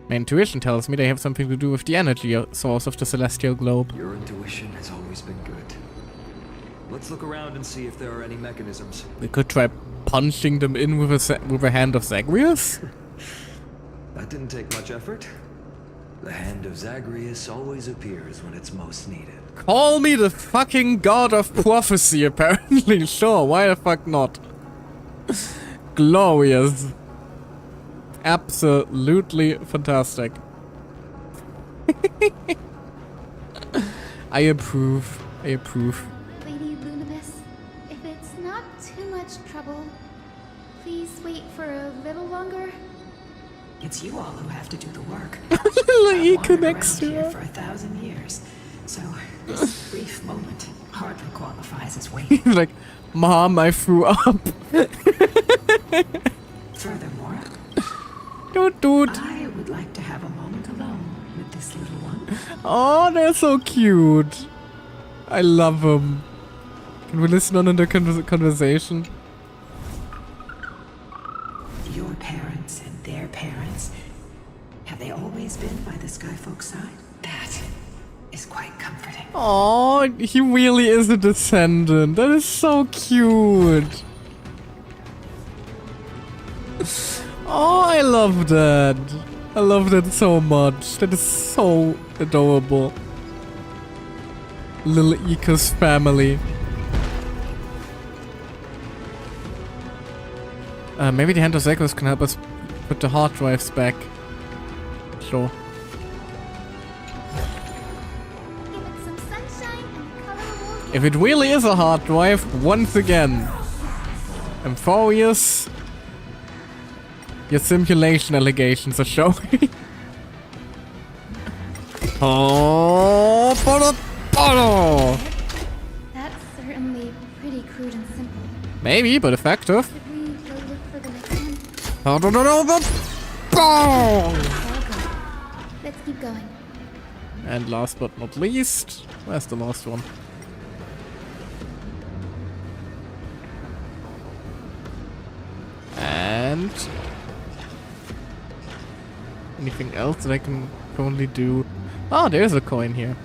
S1: My intuition tells me they have something to do with the energy source of the celestial globe.
S13: Your intuition has always been good. Let's look around and see if there are any mechanisms.
S1: We could try punching them in with a hand of Zagreus?
S13: That didn't take much effort. The hand of Zagreus always appears when it's most needed.
S1: Call me the fucking god of prophecy, apparently. Sure, why the fuck not? Glorious. Absolutely fantastic. I approve. I approve.
S2: Lady Lunibus, if it's not too much trouble, please wait for a little longer.
S10: It's you all who have to do the work.
S1: He connects to her
S10: for 1,000 years, so this brief moment hardly qualifies as waiting.
S1: He's like, Mom, I threw up.
S10: Furthermore,
S1: Dude.
S10: I would like to have a moment alone with this little one.
S1: Oh, they're so cute. I love them. Can we listen on in the conversation?
S8: Your parents and their parents, have they always been by the Skyfolk's side? That is quite comforting.
S1: Oh, he really is a descendant. That is so cute. Oh, I love that. I love that so much. That is so adorable. Little Ika's family. Maybe the Hand of Echoes can help us put the hard drives back. Sure.
S2: Give it some sunshine and the color will
S1: If it really is a hard drive, once again, Amphorius, your simulation allegations are showing. Oh,
S2: That's certainly pretty crude and simple.
S1: maybe, but effective.
S2: Should we go look for the next one?
S1: All
S2: All good. Let's keep going.
S1: And last but not least, where's the last one? And anything else that I can currently do? Oh, there's a coin here.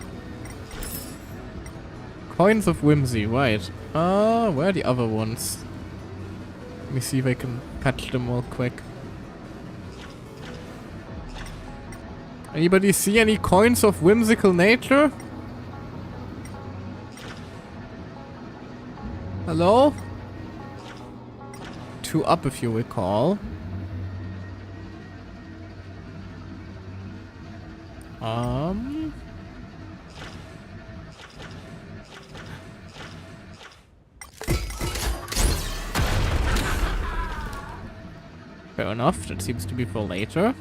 S1: Coins of Whimsy, right. Where are the other ones? Let me see if I can patch them real quick. Anybody see any coins of whimsical nature? Hello? 2 up if you recall. Fair enough, that seems to be for later.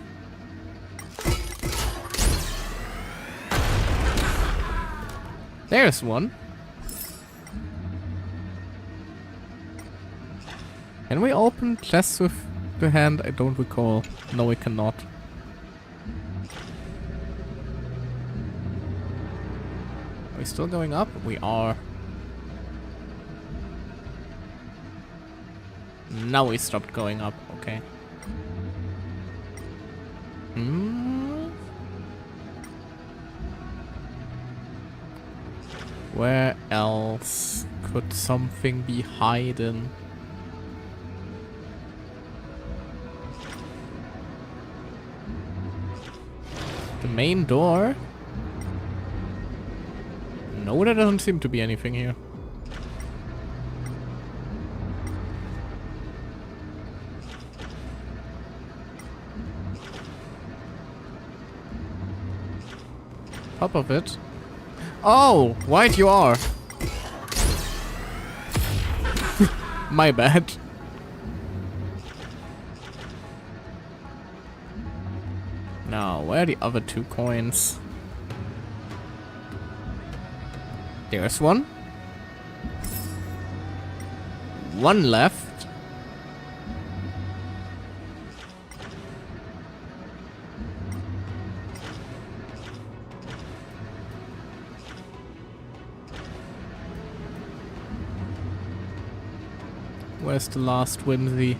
S1: There's one. Can we open chests with the hand? I don't recall. No, we cannot. Are we still going up? We are. Now we stopped going up. Okay. Where else could something be hidden? The main door? No, there doesn't seem to be anything here. Top of it. Oh, right you are. My bad. Now, where are the other 2 coins? There's one. One left. Where's the last whimsy?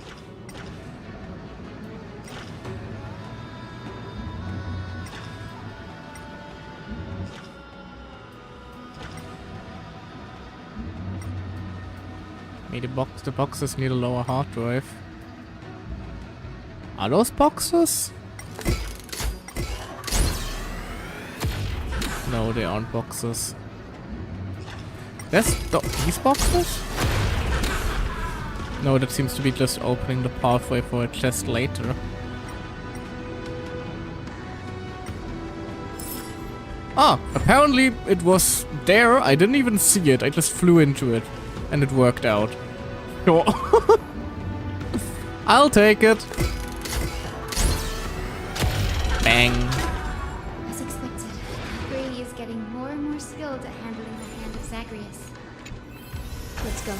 S1: Maybe the boxes need a lower hard drive. Are those boxes? No, they aren't boxes. These boxes? No, that seems to be just opening the pathway for a chest later. Ah, apparently it was there. I didn't even see it. I just flew into it. And it worked out. Sure. I'll take it. Bang.
S2: As expected, Grady is getting more and more skilled at handling the hand of Zagreus. Let's go.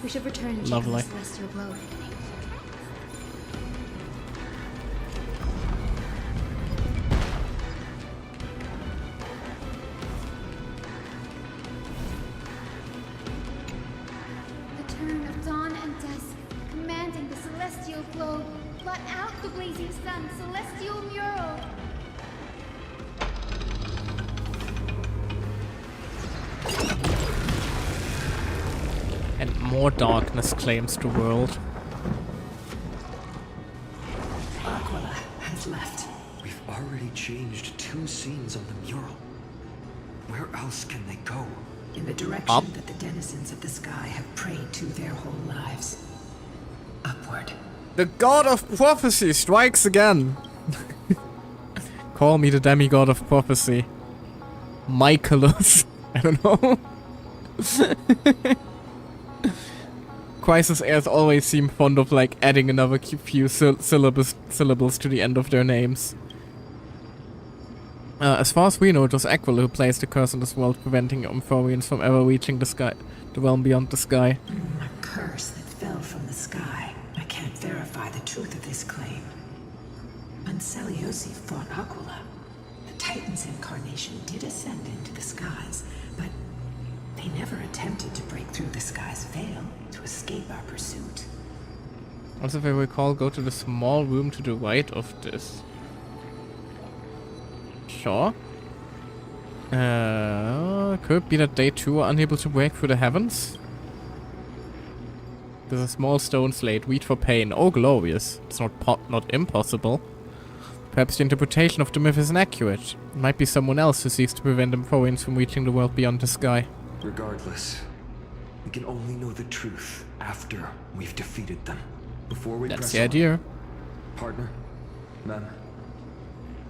S2: We should return and check on
S1: Lovely.
S2: the celestial globe. celestial globe. Blot out the blazing sun, celestial mural.
S1: And more darkness claims the world.
S8: Aquila has left.
S13: We've already changed 2 scenes on the mural. Where else can they go?
S10: In the direction that the denizens of the sky have prayed to their whole lives. Upward.
S1: The god of prophecy strikes again. Call me the demigod of prophecy. Michaelus. I don't know. Crisis heirs always seem fond of like adding another few syllables to the end of their names. As far as we know, it was Aquila who placed the curse on this world, preventing Amphorians from ever reaching the sky, the realm beyond the sky.
S10: A curse that fell from the sky. I can't verify the truth of this claim. Anseliosi fought Aquila. The Titan's incarnation did ascend into the skies, but they never attempted to break through the sky's veil to escape our pursuit.
S1: Also, if I recall, go to the small room to the right of this. Sure. Could be that they too are unable to break through the heavens. There's a small stone slate, read for pain. Oh, glorious. It's not impossible. Perhaps the interpretation of the myth is inaccurate. It might be someone else who seeks to prevent Amphorians from reaching the world beyond the sky.
S13: Regardless, we can only know the truth after we've defeated them. Before we
S1: That's
S13: press
S1: the
S13: on.
S1: idea.
S13: Partner, ma'am,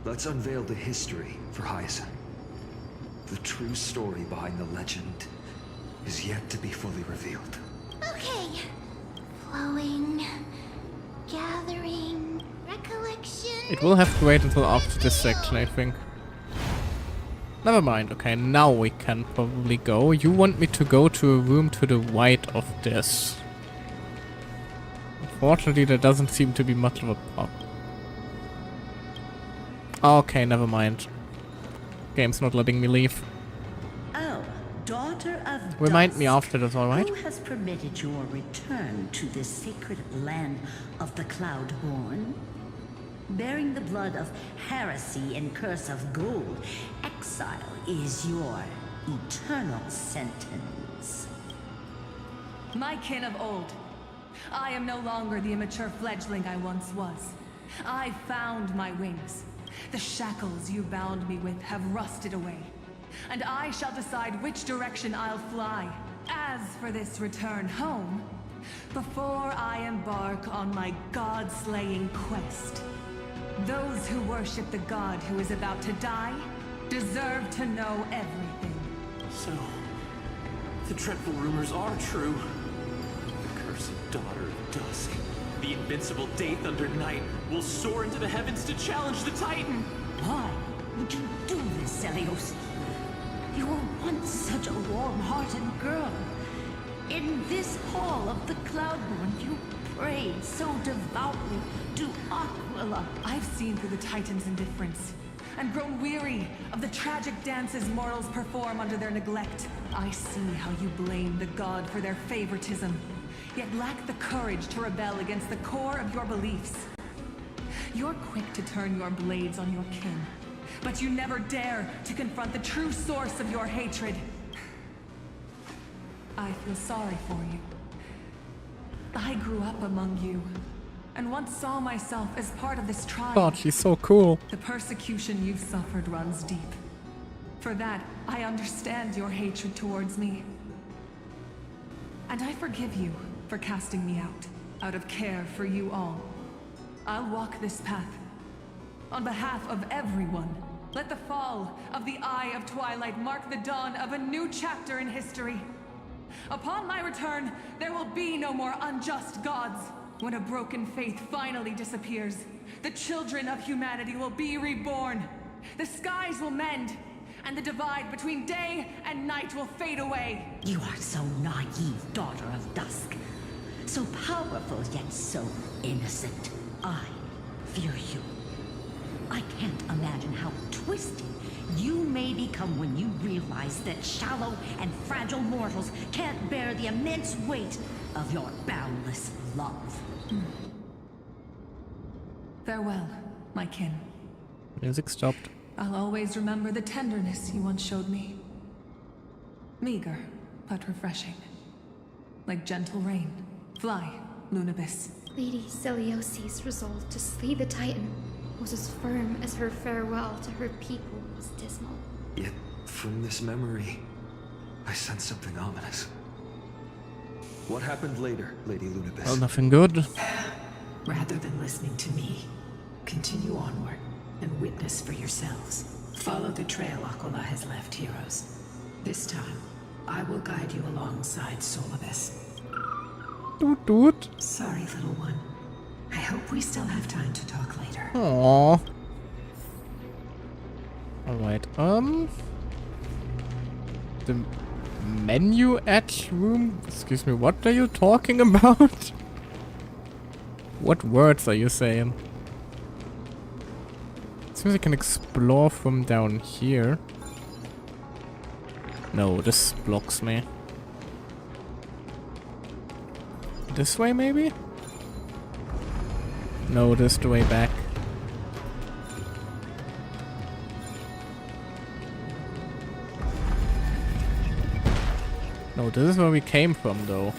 S13: let's unveil the history for Hyacinth. The true story behind the legend is yet to be fully revealed.
S4: Okay. Flowing, gathering, recollection.
S1: It will have to wait until after this section, I think. Never mind. Okay, now we can probably go. You want me to go to a room to the right of this. Unfortunately, there doesn't seem to be much of a pop. Okay, never mind. Game's not letting me leave.
S8: Oh, daughter of
S1: Remind
S8: Dusk,
S1: me after this, alright?
S8: Who has permitted your return to this sacred land of the Cloudborn? Bearing the blood of heresy and curse of gold, exile is your eternal sentence.
S5: My kin of old. I am no longer the immature fledgling I once was. I found my wings. The shackles you bound me with have rusted away, and I shall decide which direction I'll fly. As for this return home, before I embark on my god-slaying quest, those who worship the god who is about to die deserve to know everything.
S15: So, the dreadful rumors are true. The cursed daughter of Dusk, the invincible Day Thunder Knight, will soar into the heavens to challenge the Titan!
S8: Why would you do this, Celios? You were once such a warm-hearted girl. In this hall of the Cloudborn, you prayed so devoutly to Aquila.
S5: I've seen through the Titan's indifference, and grown weary of the tragic dances mortals perform under their neglect. I see how you blame the god for their favoritism, yet lack the courage to rebel against the core of your beliefs. You're quick to turn your blades on your kin, but you never dare to confront the true source of your hatred. I feel sorry for you. I grew up among you, and once saw myself as part of this tribe.
S1: God, she's so cool.
S5: The persecution you've suffered runs deep. For that, I understand your hatred towards me. And I forgive you for casting me out of care for you all. I'll walk this path. On behalf of everyone, let the fall of the Eye of Twilight mark the dawn of a new chapter in history. Upon my return, there will be no more unjust gods. When a broken faith finally disappears, the children of humanity will be reborn. The skies will mend, and the divide between day and night will fade away.
S8: You are so naive, daughter of Dusk. So powerful, yet so innocent. I fear you. I can't imagine how twisted you may become when you realize that shallow and fragile mortals can't bear the immense weight of your boundless love.
S5: Farewell, my kin.
S1: Music stopped.
S5: I'll always remember the tenderness you once showed me. Meager, but refreshing. Like gentle rain. Fly, Lunabis.
S2: Lady Celiosi's resolve to slay the Titan was as firm as her farewell to her people was dismal.
S13: Yet, from this memory, I sense something ominous. What happened later, Lady Lunabis?
S1: Well, nothing good.
S10: Rather than listening to me, continue onward and witness for yourselves. Follow the trail Aquila has left, heroes. This time, I will guide you alongside Solibus.
S1: Doot doot.
S10: Sorry, little one. I hope we still have time to talk later.
S1: Aww. Alright, the menu at room? Excuse me, what are you talking about? What words are you saying? Seems I can explore from down here. No, this blocks me. This way, maybe? No, this is the way back. No, this is where we came from, though.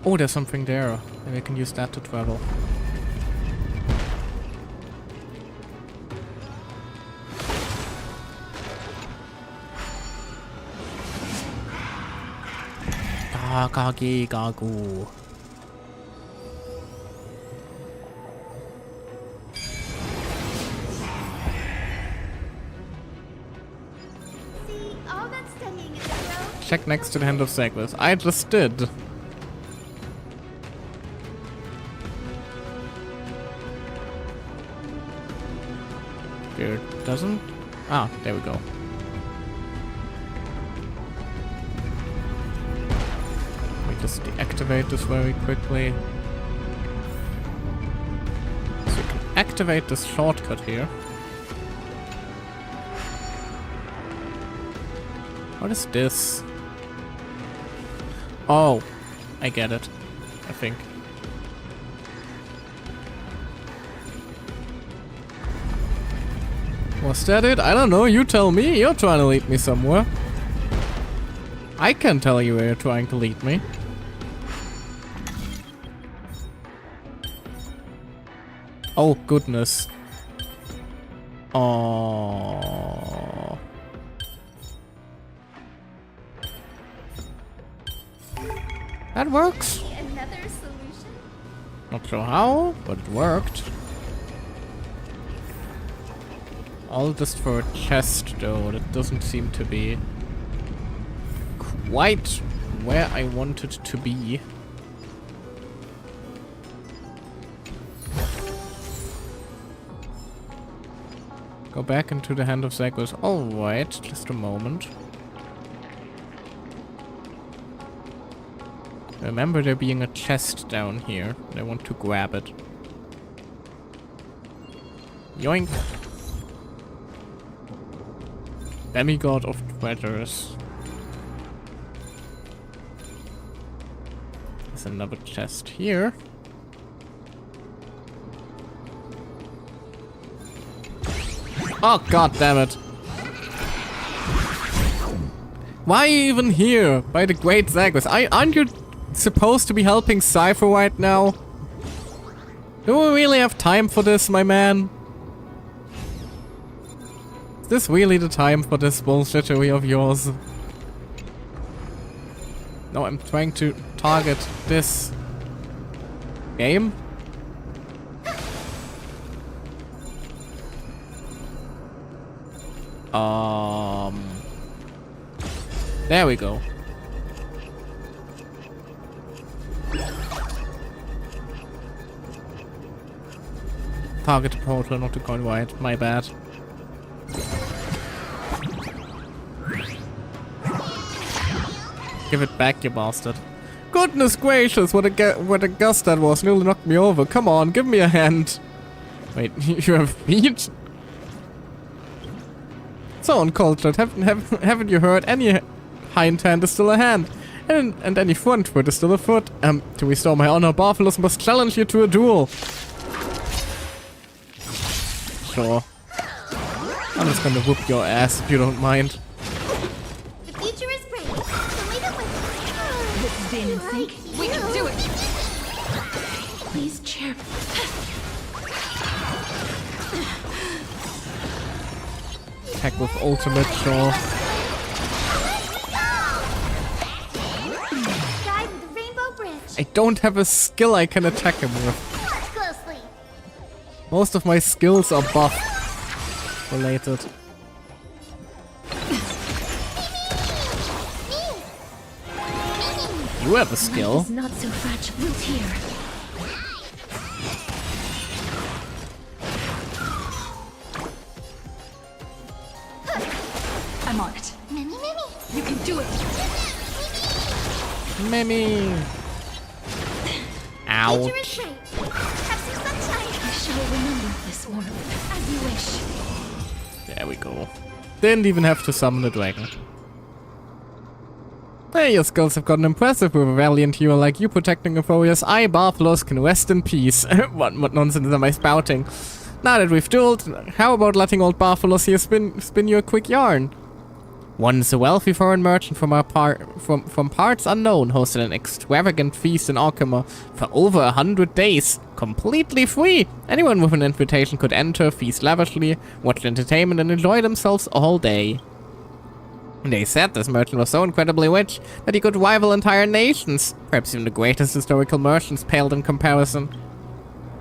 S1: Oh, there's something there. Maybe I can use that to travel. Gagi gagu.
S2: See, all that studying is a
S1: Check next to the Hand of Zagreus. I just did. There doesn't? Ah, there we go. Let me just deactivate this very quickly. So you can activate this shortcut here. What is this? Oh, I get it. I think. Was that it? I don't know, you tell me. You're trying to lead me somewhere. I can tell you where you're trying to lead me. Oh, goodness. Oh. That works.
S2: Another solution?
S1: Not sure how, but it worked. All just for a chest, though. That doesn't seem to be quite where I wanted to be. Go back into the Hand of Zagreus. Alright, just a moment. Remember there being a chest down here. I want to grab it. Yoink! Demigod of treasures. There's another chest here. Oh, god damn it. Why are you even here? By the great Zagreus. Aren't you supposed to be helping Cypher right now? Do we really have time for this, my man? Is this really the time for this bullshittery of yours? No, I'm trying to target this game. There we go. Target portal, not to going wide. My bad. Give it back, you bastard. Goodness gracious, what a gust that was. Nearly knocked me over. Come on, give me a hand. Wait, you have feet? So uncultured, haven't you heard? Any hind hand is still a hand. And any front foot is still a foot. To restore my honor, Bartholus must challenge you to a duel. Sure. I'm just gonna whoop your ass if you don't mind.
S2: The future is bright. Show me the way.
S5: This is Dan in sync. We can do it.
S2: Please cheer.
S1: Attack with ultimate, sure.
S2: Guide with the rainbow bridge.
S1: I don't have a skill I can attack him with.
S2: Watch closely.
S1: Most of my skills are buff related. You have a skill.
S2: Life is not so fragile. Root here.
S5: I'm on it.
S2: Mimi.
S5: You can do it.
S1: Mimi. Ouch.
S2: Future is bright. Have some sunshine. I shall remember this warmth as you wish.
S1: There we go. Didn't even have to summon a dragon. Hey, your skills have gotten impressive with a valiant hero like you protecting Euphoria's eye. Bartholus can rest in peace. what nonsense am I spouting? Now that we've dueled, how about letting old Bartholus here spin you a quick yarn? Once a wealthy foreign merchant from parts unknown hosted an extravagant feast in Orkhammer for over 100 days, completely free. Anyone with an invitation could enter, feast lavishly, watch entertainment, and enjoy themselves all day. They said this merchant was so incredibly rich that he could rival entire nations. Perhaps even the greatest historical merchants paled in comparison.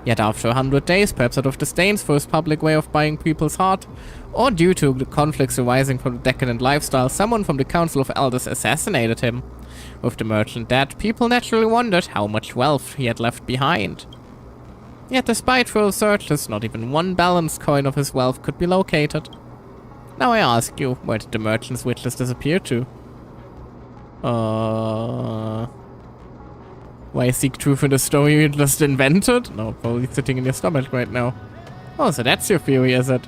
S1: Yet after 100 days, perhaps out of disdain for his public way of buying people's heart, or due to the conflicts arising from the decadent lifestyle, someone from the Council of Elders assassinated him. With the merchant dead, people naturally wondered how much wealth he had left behind. Yet despite thorough searches, not even one balanced coin of his wealth could be located. Now I ask you, where did the merchant's riches disappear to? Why seek truth in a story you just invented? No, probably sitting in your stomach right now. Oh, so that's your theory, is it?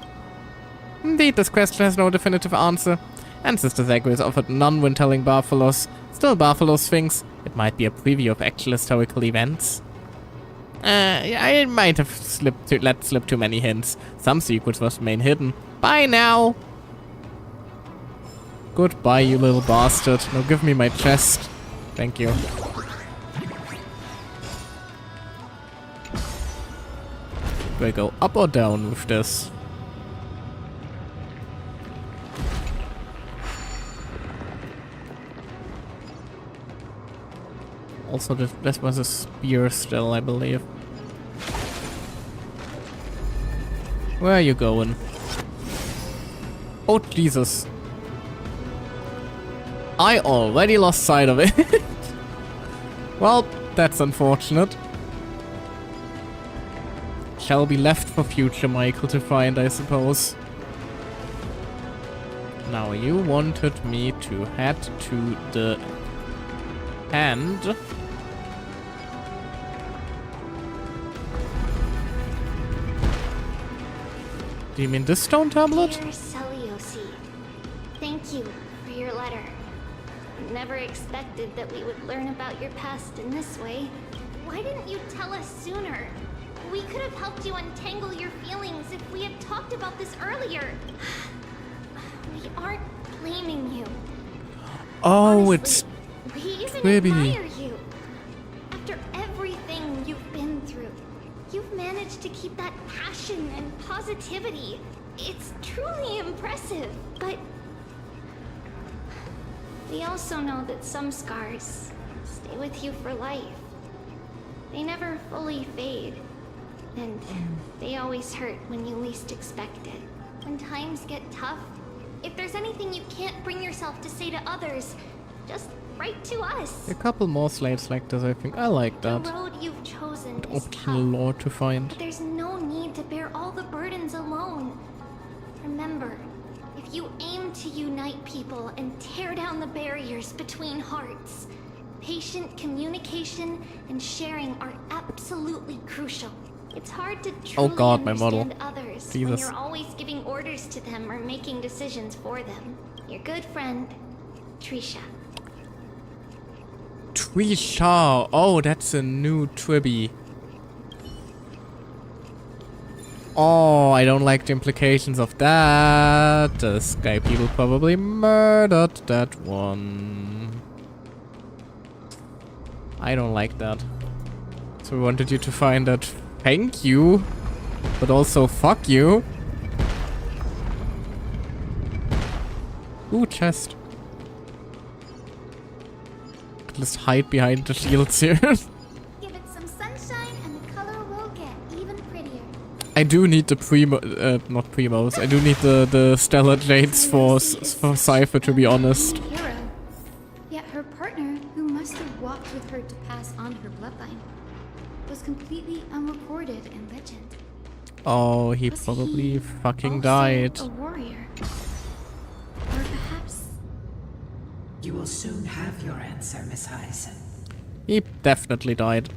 S1: Indeed, this question has no definitive answer. And Sister Zagreus offered none when telling Bartholus. Still, Bartholus thinks it might be a preview of actual historical events. I might have let slip too many hints. Some secrets must remain hidden. Bye now! Goodbye, you little bastard. Now give me my chest. Thank you. Do I go up or down with this? Also, this was a spear still, I believe. Where are you going? Oh, Jesus. I already lost sight of it. Well, that's unfortunate. Shall be left for future Michael to find, I suppose. Now, you wanted me to head to the end. Do you mean this stone tablet?
S4: Dear Celiosi, thank you for your letter. Never expected that we would learn about your past in this way. Why didn't you tell us sooner? We could have helped you untangle your feelings if we had talked about this earlier. We aren't blaming you.
S1: Oh,
S4: Honestly,
S1: it's
S4: we even
S1: Baby.
S4: admire you. After everything you've been through, you've managed to keep that passion and positivity. It's truly impressive, but we also know that some scars stay with you for life. They never fully fade, and they always hurt when you least expect it. When times get tough, if there's anything you can't bring yourself to say to others, just write to us.
S1: a couple more slates like this, I think. I like that.
S4: The road you've chosen is
S1: Optional
S4: tough,
S1: lore to find.
S4: but there's no need to bear all the burdens alone. Remember, if you aim to unite people and tear down the barriers between hearts, patient communication and sharing are absolutely crucial. It's hard to truly
S1: Oh god, my model.
S4: understand others when
S1: Jesus.
S4: you're always giving orders to them or making decisions for them. Your good friend, Trisha.
S1: Trisha. Oh, that's a new Tribby. Oh, I don't like the implications of that. The Sky people probably murdered that one. I don't like that. So we wanted you to find that thank you, but also fuck you. Ooh, chest. Let's hide behind the shields here.
S2: Give it some sunshine and the color will get even prettier.
S1: I do need the not primos. I do need the stellar jades for Cypher, to be honest.
S2: Hero. Yet her partner, who must have walked with her to pass on her bloodline, was completely unrecorded in legend.
S1: Oh, he
S2: Was
S1: probably
S2: he
S1: fucking
S2: also
S1: died.
S2: a warrior? Or perhaps
S10: You will soon have your answer, Miss Hyacinth.
S1: He definitely died.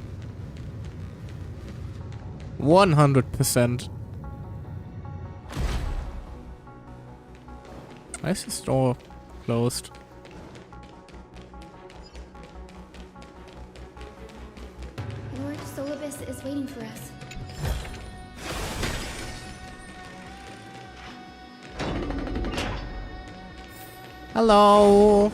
S1: 100%. Why is this door closed?
S2: Lord Solibus is waiting for us.
S1: Hello.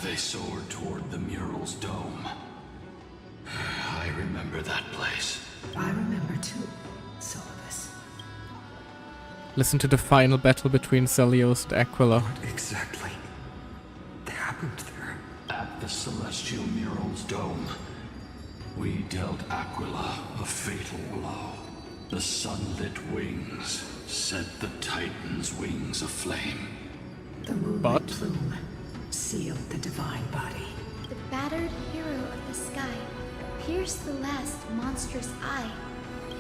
S3: They soared toward the mural's dome. I remember that place.
S10: I remember too, Solibus.
S1: Listen to the final battle between Celios and Aquila.
S13: What exactly happened there?
S3: At the celestial mural's dome, we dealt Aquila a fatal blow. The sunlit wings set the Titan's wings aflame.
S10: The moonlit plume sealed the divine body.
S2: The battered hero of the sky pierced the last monstrous eye.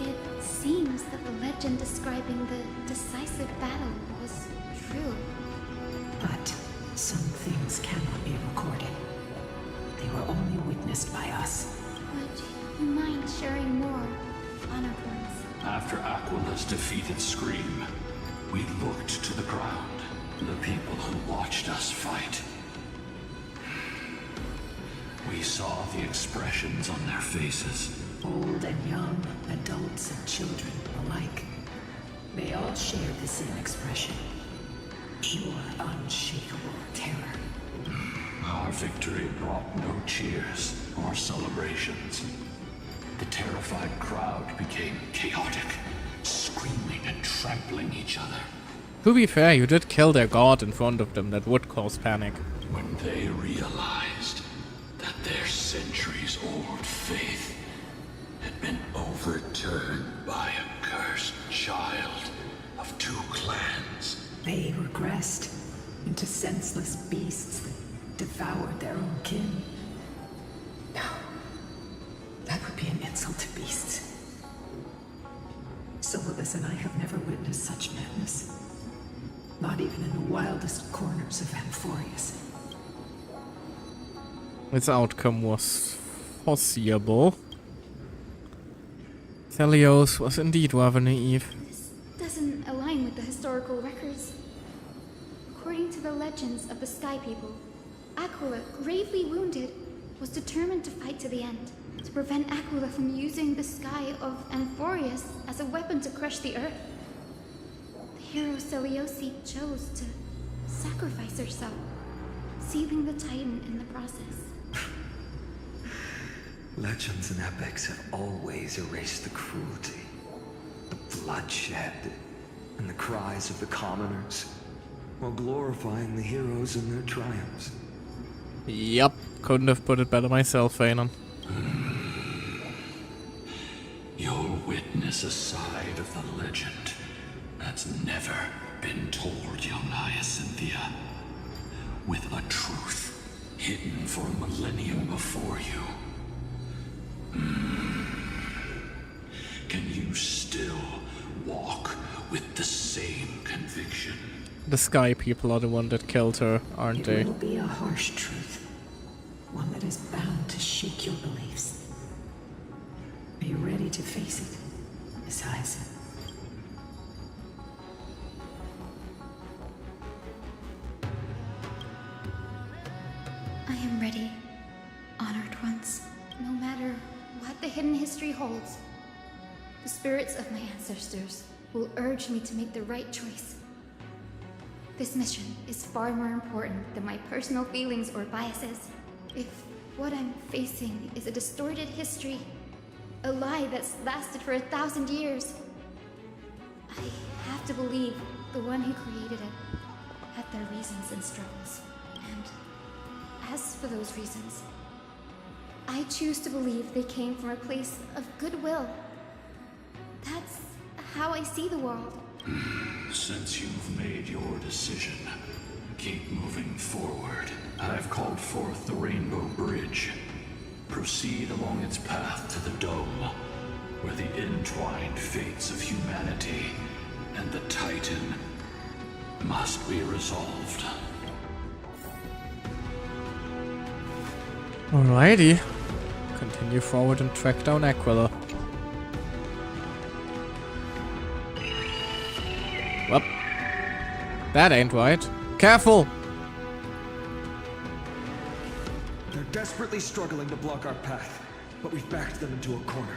S2: It seems that the legend describing the decisive battle was true.
S10: But some things cannot be recorded. They were only witnessed by us.
S2: Would you mind sharing more, Honor Points?
S3: After Aquila's defeated scream, we looked to the ground. The people who watched us fight. We saw the expressions on their faces.
S10: Old and young, adults and children alike. They all shared the same expression. Pure, unshakable terror.
S3: Our victory brought no cheers or celebrations. The terrified crowd became chaotic, screaming and trampling each other.
S1: To be fair, you did kill their god in front of them. That would cause panic.
S3: When they realized that their centuries-old faith had been overturned by a cursed child of two clans.
S10: They regressed into senseless beasts that devoured their own kin. No. That would be an insult to beasts. Solibus and I have never witnessed such madness. Not even in the wildest corners of Amphorius.
S1: Its outcome was foreseeable. Celios was indeed rather naive.
S2: This doesn't align with the historical records. According to the legends of the Sky People, Aquila, gravely wounded, was determined to fight to the end, to prevent Aquila from using the sky of Amphorius as a weapon to crush the earth. The hero Celiosi chose to sacrifice herself, sealing the Titan in the process.
S13: Legends and epics have always erased the cruelty, the bloodshed, and the cries of the commoners, while glorifying the heroes and their triumphs.
S1: Yup, couldn't have put it better myself, Anon.
S3: You'll witness a side of the legend that's never been told, young Hyacinthia. With a truth hidden for a millennium before you. Can you still walk with the same conviction?
S1: The Sky people are the one that killed her, aren't they?
S8: It will be a harsh truth. One that is bound to shake your beliefs. Are you ready to face it, Miss Hyacinth?
S2: I am ready, honored ones. No matter what the hidden history holds, the spirits of my ancestors will urge me to make the right choice. This mission is far more important than my personal feelings or biases. If what I'm facing is a distorted history, a lie that's lasted for 1,000 years, I have to believe the one who created it had their reasons and struggles. And as for those reasons, I choose to believe they came from a place of goodwill. That's how I see the world.
S3: Since you've made your decision, keep moving forward. I've called forth the Rainbow Bridge. Proceed along its path to the Dome, where the entwined fates of humanity and the Titan must be resolved.
S1: Alrighty. Continue forward and track down Aquila. Well, that ain't right. Careful!
S13: They're desperately struggling to block our path, but we've backed them into a corner.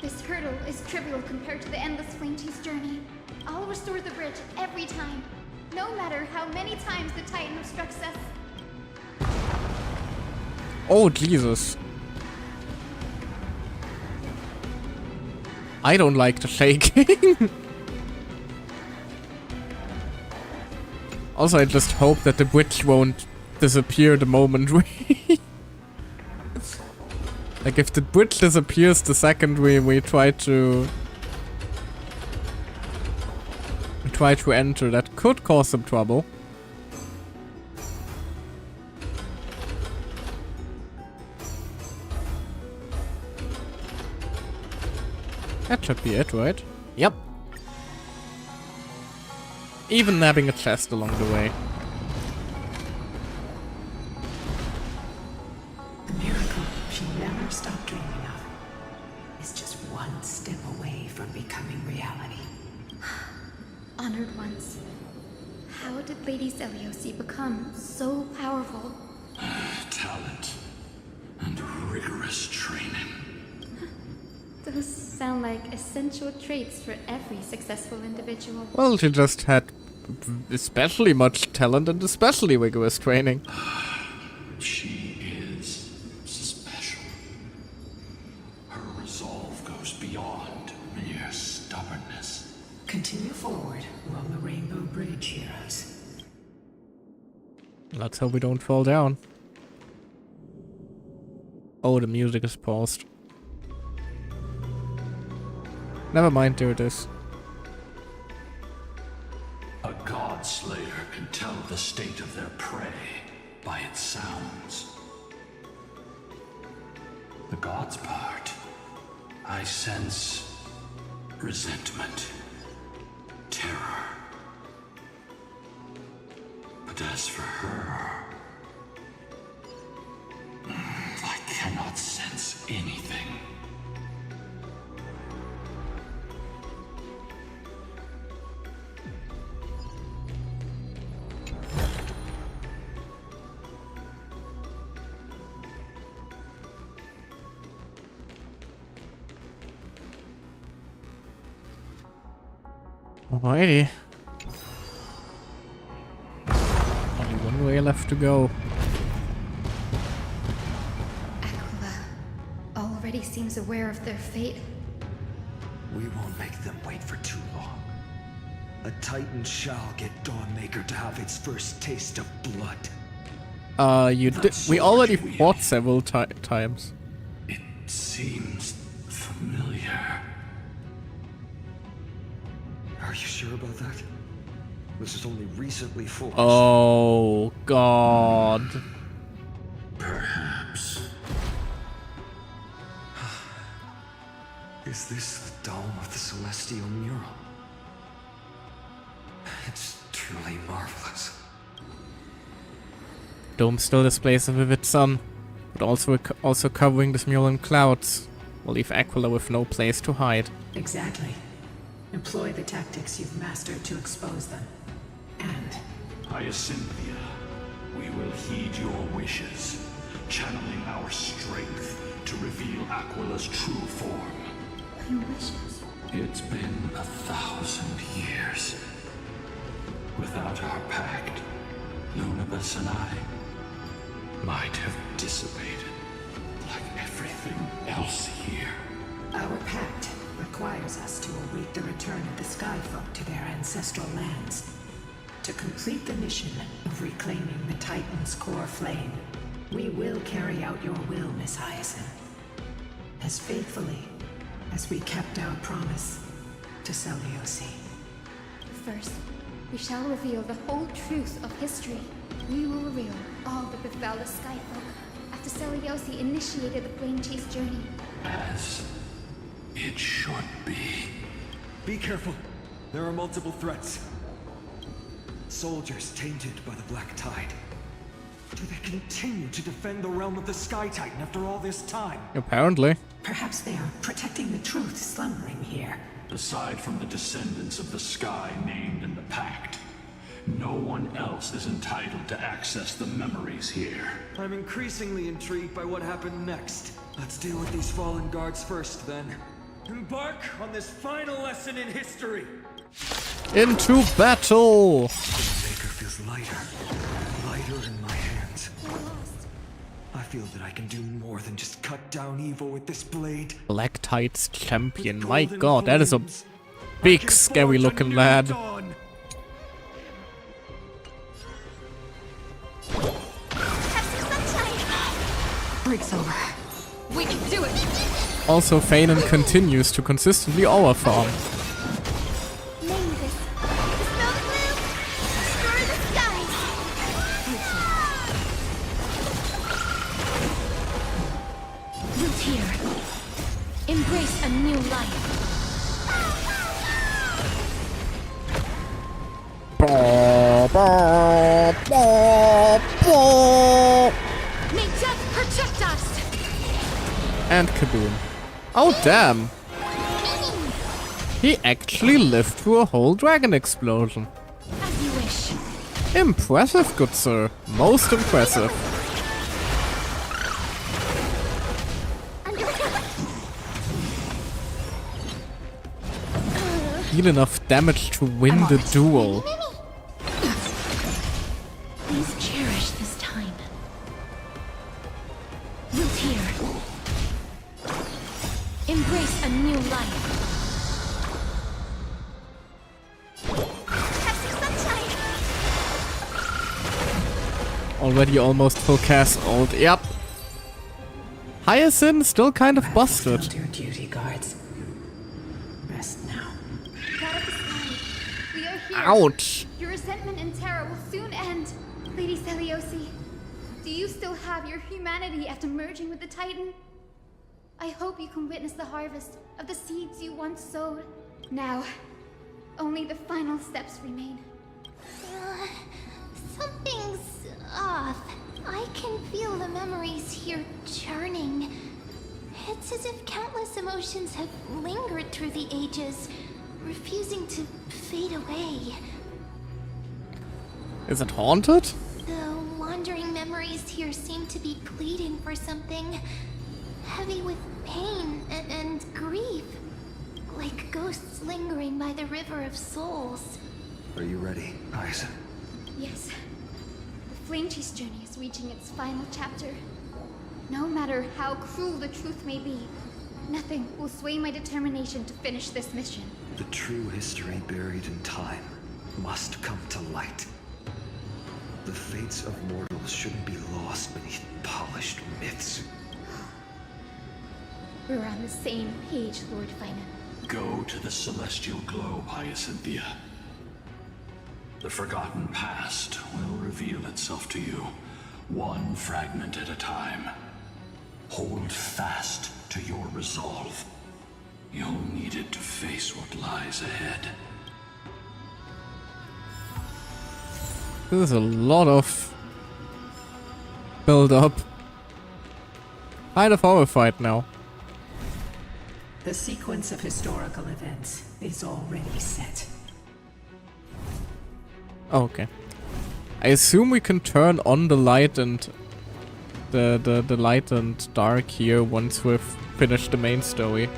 S2: This hurdle is trivial compared to the endless flame chase journey. I'll restore the bridge every time, no matter how many times the Titan obstructs us.
S1: Oh, Jesus. I don't like the shaking. Also, I just hope that the bridge won't disappear the moment we... Like, if the bridge disappears the second we try to... enter, that could cause some trouble. That should be it, right? Yep. Even nabbing a chest along the way.
S8: The miracle she never stopped dreaming of is just one step away from becoming reality.
S2: Honored ones, how did Lady Zeliosi become so powerful?
S3: Talent and rigorous training.
S2: Those sound like essential traits for every successful individual.
S1: Well, she just had especially much talent and especially rigorous training.
S3: She is special. Her resolve goes beyond mere stubbornness.
S8: Continue forward along the Rainbow Bridge, heroes.
S1: Let's hope we don't fall down. Oh, the music is paused. Never mind, there it is.
S3: A god slayer can tell the state of their prey by its sounds. The god's part, I sense resentment, terror. But as for her, I cannot sense anything.
S1: Alrighty. Only one way left to go.
S2: Aquila already seems aware of their fate.
S13: We won't make them wait for too long. A Titan shall get Dawnmaker to have its first taste of blood.
S1: You did. We already fought several times.
S3: It seems familiar.
S13: Are you sure about that? This is only recently forged.
S1: Oh, God.
S3: Perhaps.
S13: Is this the dome of the celestial mural? It's truly marvelous.
S1: Dome still displays a vivid sun, but also covering this mural in clouds will leave Aquila with no place to hide.
S10: Exactly. Employ the tactics you've mastered to expose them. And
S3: Hyacinthia, we will heed your wishes, channeling our strength to reveal Aquila's true form.
S2: My wishes?
S3: It's been 1,000 years. Without our pact, Lunabus and I might have dissipated like everything else here.
S10: our pact requires us to await the return of the Sky Folk to their ancestral lands. To complete the mission of reclaiming the Titan's core flame, we will carry out your will, Miss Hyacinth. As faithfully as we kept our promise to Seliosi.
S2: First, we shall reveal the whole truth of history. We will reveal all that befell the Skyfolk after Seliosi initiated the Flame Chase journey.
S3: As it should be.
S13: Be careful. There are multiple threats. Soldiers tainted by the Black Tide. Do they continue to defend the realm of the Sky Titan after all this time?
S1: Apparently.
S10: Perhaps they are protecting the truth slumbering here.
S3: Aside from the descendants of the Sky named in the Pact, no one else is entitled to access the memories here.
S13: I'm increasingly intrigued by what happened next. Let's deal with these fallen guards first, then.
S9: Embark on this final lesson in history!
S1: Into battle!
S13: The Maker feels lighter. Lighter in my hands. I feel that I can do more than just cut down evil with this blade.
S1: Black Tide's champion. My god, that is a big, scary looking lad.
S5: Break's over. We can do it!
S1: Also, Fanon continues to consistently overfarm.
S2: Name this. The snow blue. Destroy the skies. Root here. Embrace a new life. May death protect us.
S1: And kaboom. Oh damn! He actually lived through a whole dragon explosion.
S2: As you wish.
S1: Impressive, good sir. Most impressive. Deal enough damage to win the duel.
S2: Please cherish this time. Root here. Embrace a new life.
S1: Already almost full cast ult. Yep. Hyacinth still kind of busted.
S10: Fulfilled your duty, guards. Rest now.
S2: God of the sky, we are here.
S1: Ouch.
S2: Your resentment and terror will soon end. Lady Seliosi, do you still have your humanity after merging with the Titan? I hope you can witness the harvest of the seeds you once sowed. Now, only the final steps remain.
S4: Something's off. I can feel the memories here churning. It's as if countless emotions have lingered through the ages, refusing to fade away.
S1: Is it haunted?
S4: The wandering memories here seem to be pleading for something, heavy with pain and grief, like ghosts lingering by the river of souls.
S13: Are you ready, Hyacinth?
S2: Yes. The Flame Chase journey is reaching its final chapter. No matter how cruel the truth may be, nothing will sway my determination to finish this mission.
S13: The true history buried in time must come to light. The fates of mortals shouldn't be lost beneath polished myths.
S2: We're on the same page, Lord Finan.
S3: Go to the celestial globe, Hyacinthia. The forgotten past will reveal itself to you, one fragment at a time. Hold fast to your resolve. You'll need it to face what lies ahead.
S1: This is a lot of build up. Kind of horrified now.
S10: The sequence of historical events is already set.
S1: Okay. I assume we can turn on the light and the light and dark here once we've finished the main story.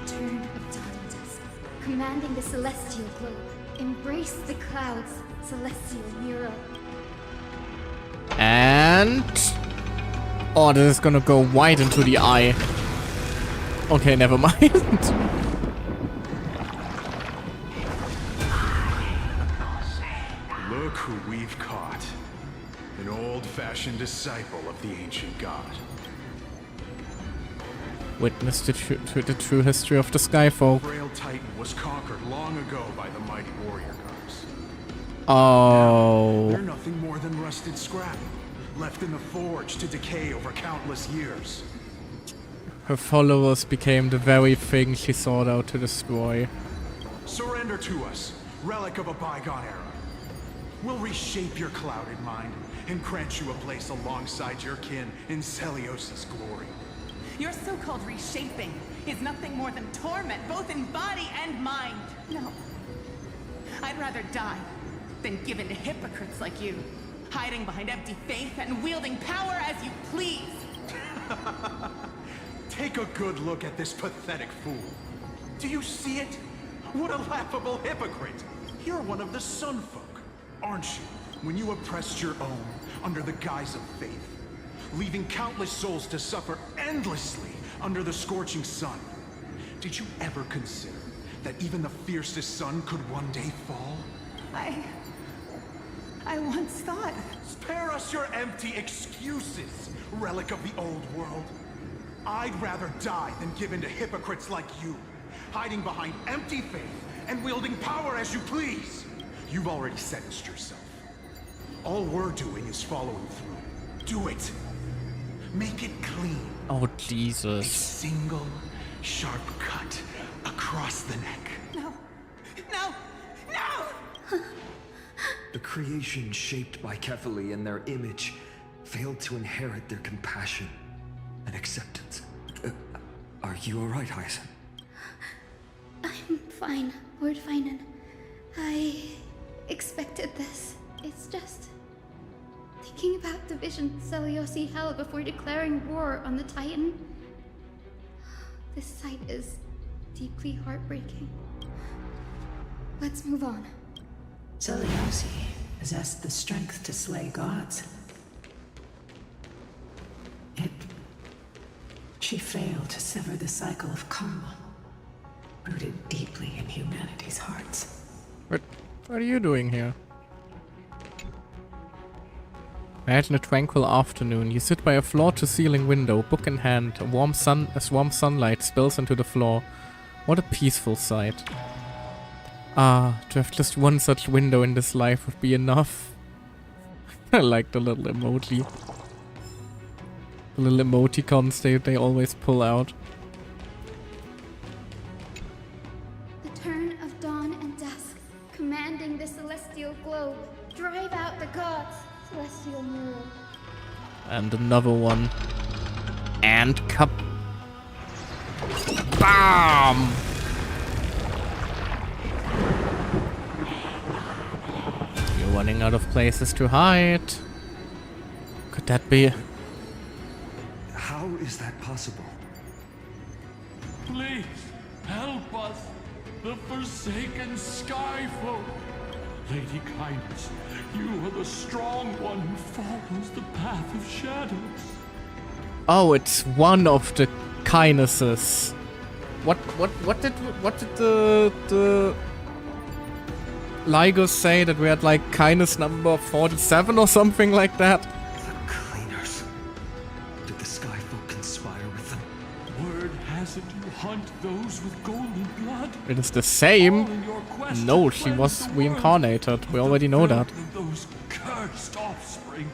S2: Turn of dawn and dusk, commanding the celestial globe. Embrace the clouds, celestial mirror.
S1: And... oh, this is gonna go wide into the eye. Okay, never mind.
S16: Look who we've caught. An old-fashioned disciple of the ancient god.
S1: Witness the true history of the Skyfolk.
S16: Frail Titan was conquered long ago by the mighty warrior gods.
S1: Oh.
S16: They're nothing more than rusted scrap, left in the forge to decay over countless years.
S1: Her followers became the very thing she sought out to destroy.
S16: Surrender to us, relic of a bygone era. We'll reshape your clouded mind and grant you a place alongside your kin in Celios' glory.
S10: Your so-called reshaping is nothing more than torment, both in body and mind. No. I'd rather die than give in to hypocrites like you, hiding behind empty faith and wielding power as you please.
S16: Take a good look at this pathetic fool. Do you see it? What a laughable hypocrite. You're one of the Sun Folk, aren't you? When you oppressed your own under the guise of faith, leaving countless souls to suffer endlessly under the scorching sun. Did you ever consider that even the fiercest sun could one day fall?
S10: I once thought...
S16: Spare us your empty excuses, relic of the old world. I'd rather die than give in to hypocrites like you, hiding behind empty faith and wielding power as you please. You've already sentenced yourself. All we're doing is following through. Do it. Make it clean.
S1: Oh, Jesus.
S16: A single, sharp cut across the neck.
S10: No. No. No!
S13: The creation shaped by Kefali in their image failed to inherit their compassion and acceptance. Are you alright, Hyacin?
S2: I'm fine, Lord Finan. I expected this. It's just... thinking about the vision Celiosi held before declaring war on the Titan. This sight is deeply heartbreaking. Let's move on.
S10: Celiosi possessed the strength to slay gods. Yet, she failed to sever the cycle of karma, rooted deeply in humanity's hearts.
S1: What are you doing here? Imagine a tranquil afternoon. You sit by a floor-to-ceiling window, book in hand. A warm sunlight spills into the floor. What a peaceful sight. Ah, to have just one such window in this life would be enough. I like the little emoji. The little emoticons they always pull out.
S2: The turn of dawn and dusk, commanding the celestial globe. Drive out the gods, celestial mirror.
S1: And another one. And cup. BAM! You're running out of places to hide. Could that be?
S13: How is that possible?
S17: Please, help us, the forsaken Skyfolk. Lady Kindness, you are the strong one who follows the path of shadows.
S1: Oh, it's one of the kindnesses. What did the Ligos say that we had like kindness number 47 or something like that?
S13: The cleaners. Did the Skyfolk conspire with them?
S17: Word has it you hunt those with golden blood.
S1: It is the same. No, she was reincarnated. We already know that.
S17: Those cursed offspring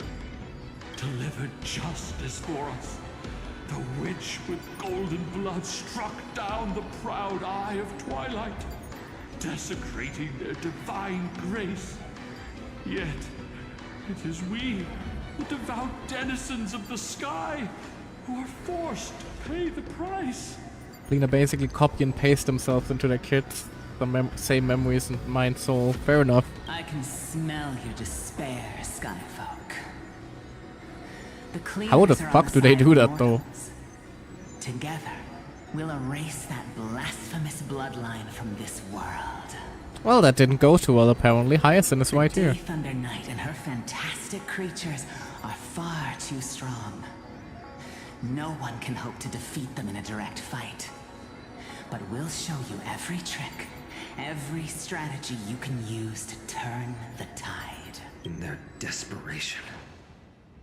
S17: delivered justice for us. The witch with golden blood struck down the proud eye of twilight, desecrating their divine grace. Yet, it is we, the devout denizens of the sky, who are forced to pay the price.
S1: Lena basically copy and paste themselves into their kids. The same memories and mind, soul. Fair enough.
S10: I can smell your despair, Skyfolk. The
S1: How the
S10: cleaners are
S1: fuck
S10: on
S1: do they
S10: side of
S1: do that though?
S10: mortals. Together, we'll erase that blasphemous bloodline from this world.
S1: Well, that didn't go too well apparently. Hyacinth is right here.
S10: Thunder Knight and her fantastic creatures are far too strong. No one can hope to defeat them in a direct fight. But we'll show you every trick, every strategy you can use to turn the tide.
S13: In their desperation,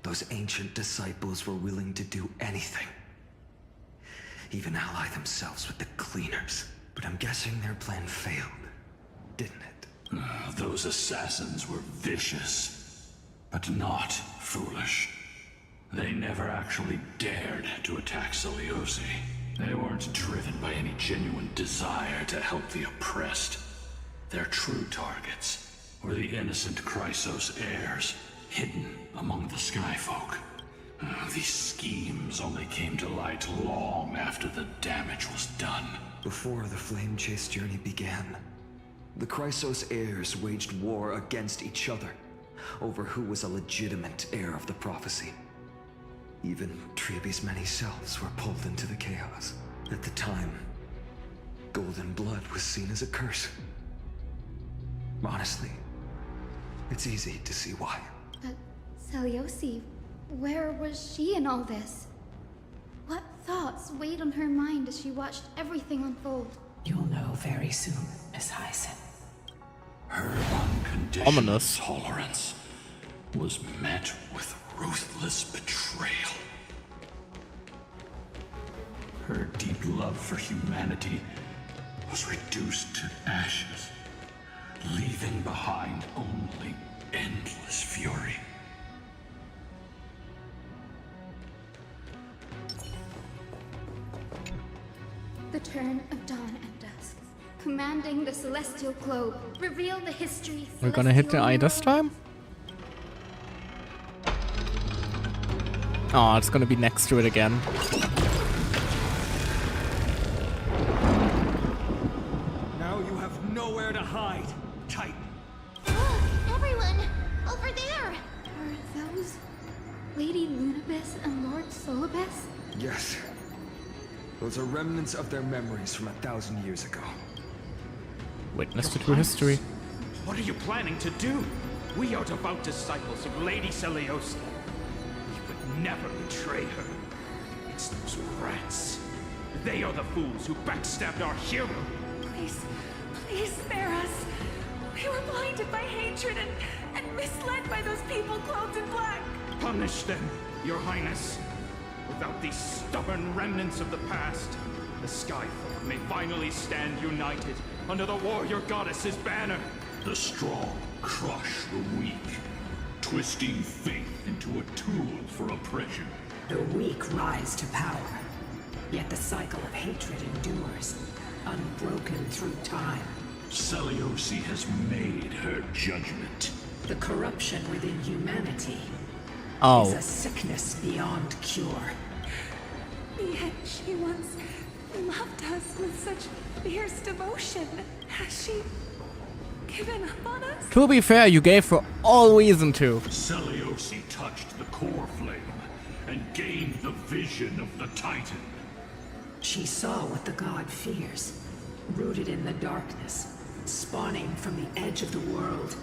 S13: those ancient disciples were willing to do anything. Even ally themselves with the cleaners. But I'm guessing their plan failed, didn't it?
S17: Those assassins were vicious, but not foolish. They never actually dared to attack Seliosi. They weren't driven by any genuine desire to help the oppressed. Their true targets were the innocent Chrysos heirs, hidden among the Skyfolk. These schemes only came to light long after the damage was done.
S13: Before the Flame Chase journey began, the Chrysos heirs waged war against each other over who was a legitimate heir of the prophecy. Even Treebe's many selves were pulled into the chaos. At the time, golden blood was seen as a curse. Honestly, it's easy to see why.
S2: But Seliosi, where was she in all this? What thoughts weighed on her mind as she watched everything unfold?
S10: You'll know very soon, Miss Hyson.
S17: Her unconditional tolerance was met with ruthless betrayal. Her deep love for humanity was reduced to ashes, leaving behind only endless fury.
S2: The turn of dawn and dusk, commanding the celestial globe, reveal the history.
S1: We're gonna hit the eye this time? Oh, it's gonna be next to it again.
S9: Now you have nowhere to hide, Titan.
S4: Everyone, over there!
S2: Are those Lady Lunabis and Lord Solibus?
S13: Yes. Those are remnants of their memories from 1,000 years ago.
S1: Witness to true history.
S18: What are you planning to do? We are devout disciples of Lady Seliosi. We would never betray her. It's those rats. They are the fools who backstabbed our hero.
S5: Please, please spare us. We were blinded by hatred and misled by those people clothed in black.
S18: Punish them, Your Highness. Without these stubborn remnants of the past, the Skyfolk may finally stand united under the warrior goddess's banner.
S17: The strong crush the weak, twisting faith into a tool for oppression.
S10: The weak rise to power, yet the cycle of hatred endures, unbroken through time.
S17: Seliosi has made her judgment.
S10: The corruption within humanity
S1: Oh.
S10: is a sickness beyond cure.
S5: Yet she once loved us with such fierce devotion. Has she given up on us?
S1: To be fair, you gave her all reason to.
S17: Seliosi touched the core flame and gained the vision of the Titan.
S10: She saw what the god fears, rooted in the darkness, spawning from the edge of the world,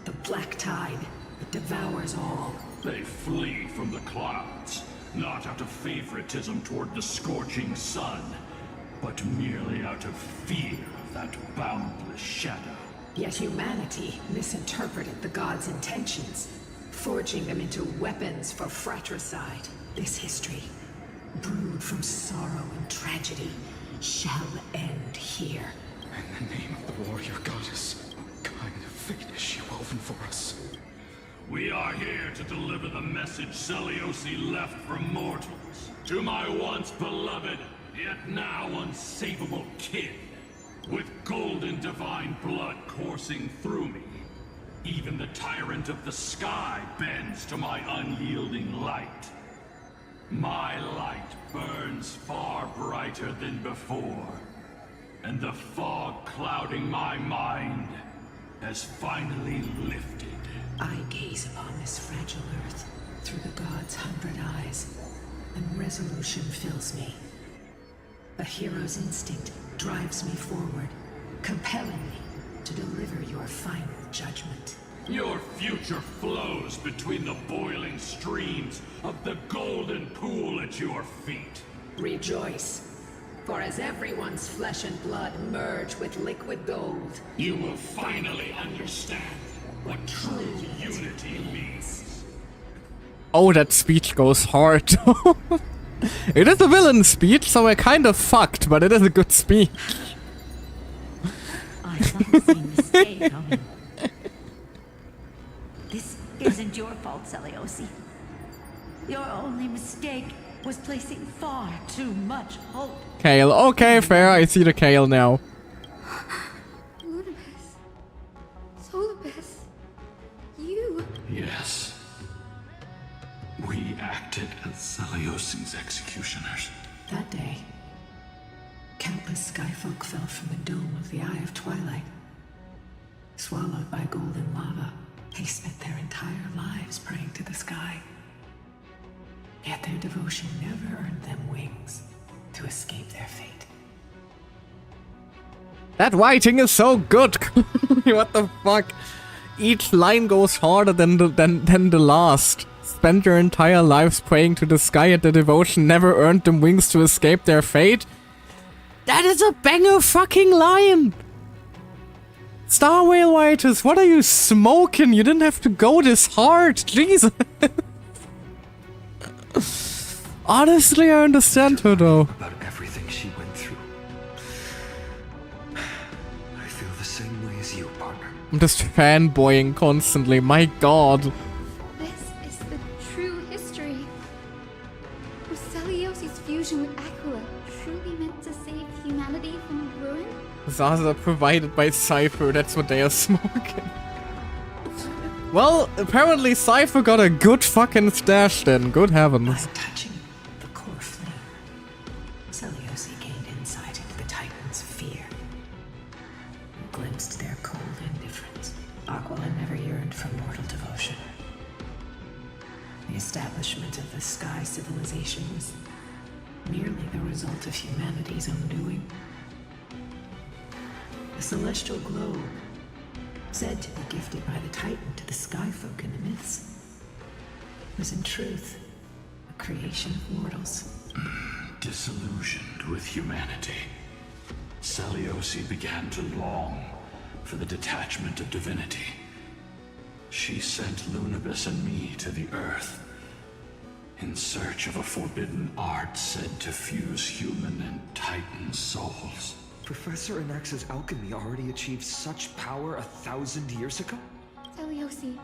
S10: the black tide that devours all.
S17: They flee from the clouds, not out of favoritism toward the scorching sun, but merely out of fear of that boundless shadow.
S10: Yet humanity misinterpreted the gods' intentions, forging them into weapons for fratricide. This history, brewed from sorrow and tragedy, shall end here.
S16: In the name of the warrior goddess, what kind of fate has she woven for us?
S17: We are here to deliver the message Seliosi left for mortals. To my once beloved, yet now unsavable kin, with golden divine blood coursing through me, even the tyrant of the sky bends to my unyielding light. My light burns far brighter than before, and the fog clouding my mind has finally lifted.
S19: I gaze upon this fragile earth through the gods' 100 eyes, and resolution fills me. A hero's instinct drives me forward, compelling me to deliver your final judgment.
S17: Your future flows between the boiling streams of the golden pool at your feet.
S19: Rejoice, for as everyone's flesh and blood merge with liquid gold,
S17: you will finally understand what true unity means.
S1: Oh, that speech goes hard. It is a villain speech, so we're kind of fucked, but it is a good speech.
S8: I thought the same mistake, Owen. This isn't your fault, Seliosi. Your only mistake was placing far too much hope.
S1: Kale, okay, fair, I see the Kale now.
S2: Lunibus. Solibus. You.
S17: Yes. We acted as Seliosi's executioners.
S19: That day, countless skyfolk fell from the dome of the Eye of Twilight. Swallowed by golden lava, they spent their entire lives praying to the sky. Yet their devotion never earned them wings to escape their fate.
S1: That writing is so good! What the fuck? Each line goes harder than the last. Spent their entire lives praying to the sky, and the devotion never earned them wings to escape their fate? That is a banger fucking line! Star Whale writers, what are you smoking? You didn't have to go this hard, Jesus! Honestly, I understand her though.
S13: About everything she went through. I feel the same way as you, partner.
S1: I'm just fanboying constantly, my god.
S2: This is the true history. Was Seliosi's fusion with Aquila truly meant to save humanity from ruin?
S1: Zaza provided by Cypher, that's what they are smoking. Well, apparently Cypher got a good fucking stash then, good heavens.
S19: By touching the core flame, Seliosi gained insight into the Titans' fear. Glimpsed their cold indifference. Aquila never yearned for mortal devotion. The establishment of the Sky civilization was merely the result of humanity's own doing. The celestial globe, said to be gifted by the Titan to the Skyfolk in the myths, was in truth a creation of mortals.
S17: Disillusioned with humanity, Seliosi began to long for the detachment of divinity. She sent Lunibus and me to the Earth in search of a forbidden art said to fuse human and Titan souls.
S13: Professor Anax's alchemy already achieved such power 1,000 years ago?
S2: Seliosi,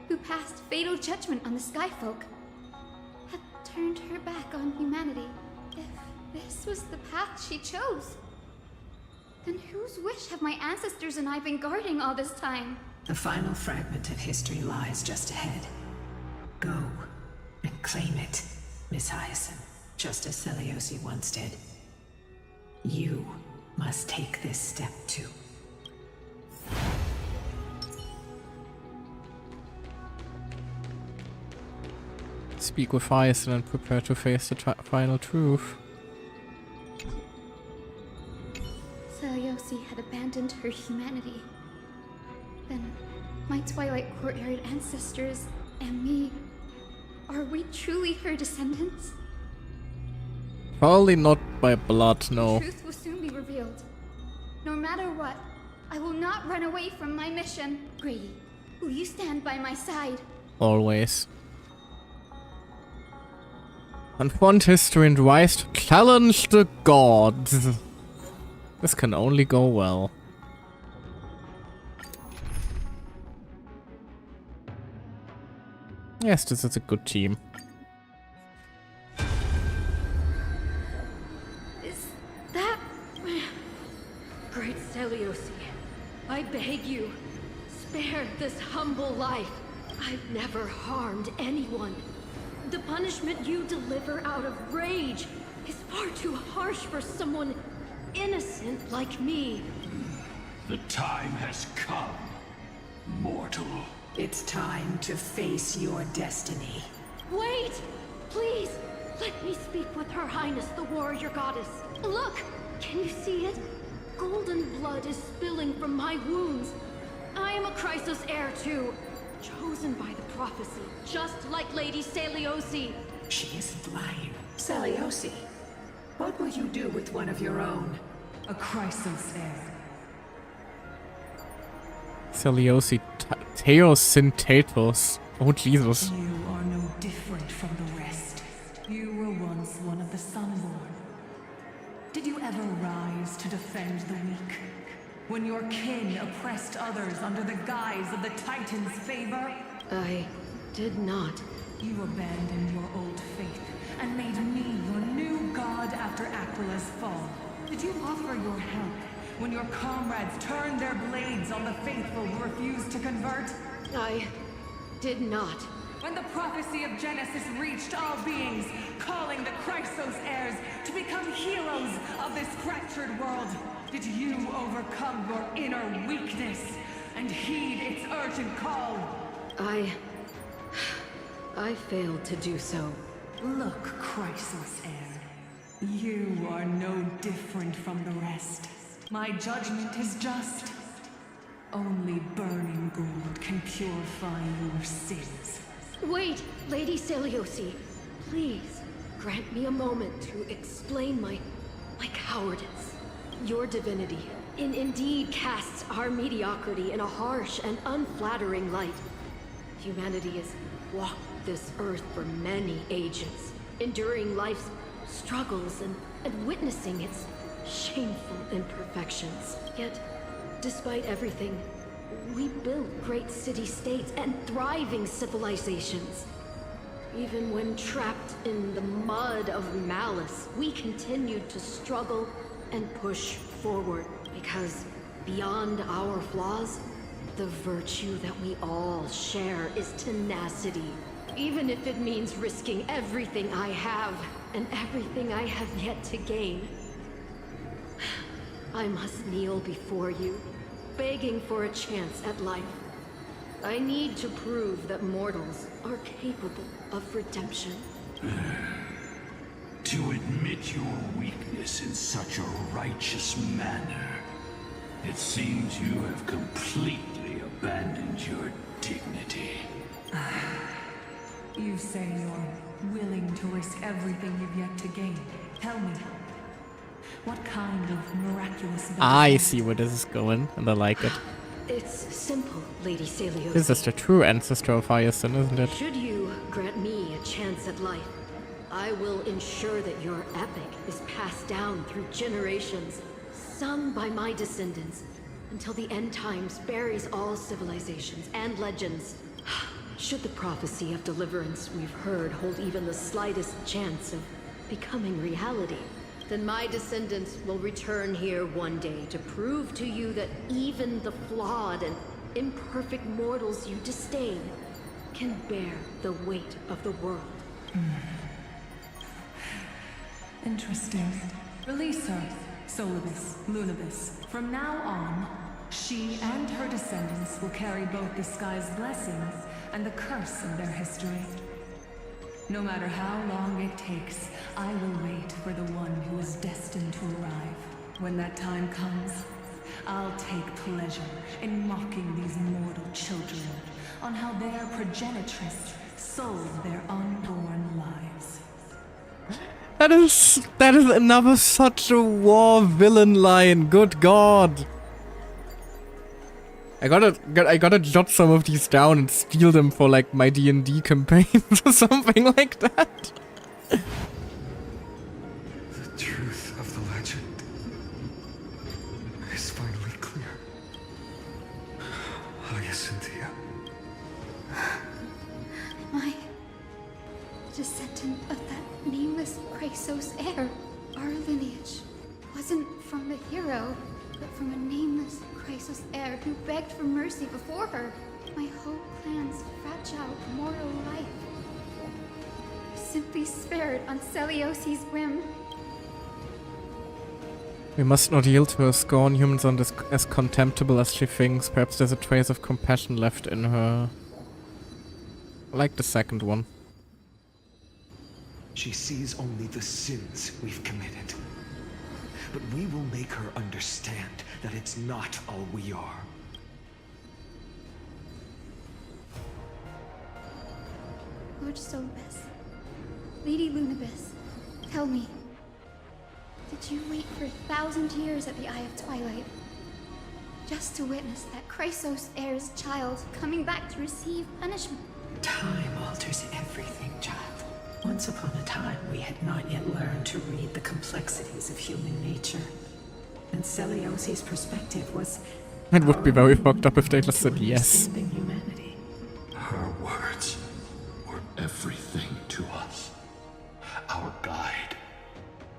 S2: who passed fatal judgment on the Skyfolk, had turned her back on humanity. If this was the path she chose, then whose wish have my ancestors and I been guarding all this time?
S19: The final fragment of history lies just ahead. Go and claim it, Miss Hyacinth, just as Seliosi once did. You must take this step too.
S1: Speak with Hyacinth and prepare to face the final truth.
S2: Seliosi had abandoned her humanity. Then, my Twilight Courtyard ancestors and me, are we truly her descendants?
S1: Probably not by blood, no.
S2: The truth will soon be revealed. No matter what, I will not run away from my mission. Grady, will you stand by my side?
S1: Always. Confront history and rise to challenge the gods. This can only go well. Yes, this is a good team.
S20: spared this humble life. I've never harmed anyone. The punishment you deliver out of rage is far too harsh for someone innocent like me.
S17: The time has come, mortal.
S19: It's time to face your destiny.
S20: Wait! Please! Let me speak with Her Highness, the warrior goddess. Look! Can you see it? Golden blood is spilling from my wounds. I am a Chrysos heir too, chosen by the prophecy, just like Lady Seliosi.
S19: She isn't lying. Seliosi, what will you do with one of your own?
S10: A Chrysos heir.
S1: Seliosi Theosyntatos. Oh Jesus.
S10: You are no different from the rest. You were once one of the Sunborn. Did you ever rise to defend the weak? When your kin oppressed others under the guise of the Titan's favor?
S20: I did not.
S10: You abandoned your old faith and made me your new god after Aquila's fall. Did you offer your help when your comrades turned their blades on the faithful who refused to convert?
S20: I did not.
S10: When the prophecy of Genesis reached all beings, calling the Chrysos heirs to become heroes of this fractured world, did you overcome your inner weakness and heed its urgent call?
S20: I failed to do so.
S10: Look, Chrysos heir. You are no different from the rest. My judgment is just. Only burning gold can purify your sins.
S20: Wait, Lady Seliosi. Please, grant me a moment to explain my cowardice. Your divinity indeed casts our mediocrity in a harsh and unflattering light. Humanity has walked this earth for many ages, enduring life's struggles and witnessing its shameful imperfections. Yet, despite everything, we built great city-states and thriving civilizations. Even when trapped in the mud of malice, we continued to struggle and push forward. Because beyond our flaws, the virtue that we all share is tenacity. Even if it means risking everything I have and everything I have yet to gain. I must kneel before you, begging for a chance at life. I need to prove that mortals are capable of redemption.
S17: To admit your weakness in such a righteous manner, it seems you have completely abandoned your dignity.
S10: You say you're willing to risk everything you've yet to gain. Tell me, what kind of miraculous...
S1: I see where this is going, and I like it.
S20: It's simple, Lady Seliosi.
S1: This is the true ancestor of Hyacinth, isn't it?
S20: Should you grant me a chance at life, I will ensure that your epic is passed down through generations, sung by my descendants, until the end times buries all civilizations and legends. Should the prophecy of deliverance we've heard hold even the slightest chance of becoming reality, then my descendants will return here one day to prove to you that even the flawed and imperfect mortals you disdain can bear the weight of the world.
S10: Interesting. Release her, Solibus, Lunibus. From now on, she and her descendants will carry both the sky's blessings and the curse of their history. No matter how long it takes, I will wait for the one who is destined to arrive. When that time comes, I'll take pleasure in mocking these mortal children on how their progenitress sold their unborn lives.
S1: That is another such a war villain line. Good God. I gotta jot some of these down and steal them for like my D&D campaigns or something like that.
S13: The truth of the legend is finally clear. Hyacinthia.
S2: My descendant of that nameless Chrysos heir. Our lineage wasn't from the hero, but from a nameless, Chrysos heir who begged for mercy before her. My whole clan's fragile mortal life simply spared on Celiosi's whim.
S1: We must not yield to her scorn. Humans aren't as contemptible as she thinks. Perhaps there's a trace of compassion left in her. I like the second one.
S13: She sees only the sins we've committed. But we will make her understand that it's not all we are.
S2: Lord Solbes, Lady Lunabis, tell me, did you wait for 1,000 years at the Eye of Twilight just to witness that Chrysos heir's child coming back to receive punishment?
S19: Time alters everything, child. Once upon a time, we had not yet learned to read the complexities of human nature. And Celiosi's perspective was...
S1: It would be very fucked up if they just said yes.
S19: Humanity.
S17: Her words were everything to us. Our guide,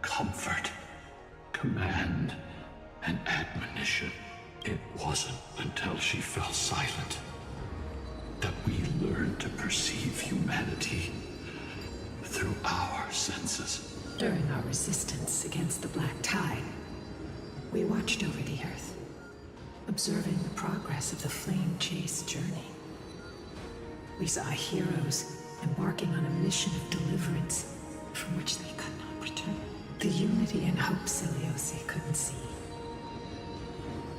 S17: comfort, command, and admonition. It wasn't until she fell silent that we learned to perceive humanity through our senses.
S19: During our resistance against the Black Tide, we watched over the Earth, observing the progress of the Flame Chase journey. We saw heroes embarking on a mission of deliverance from which they could not return. The unity and hope Celiosi couldn't see.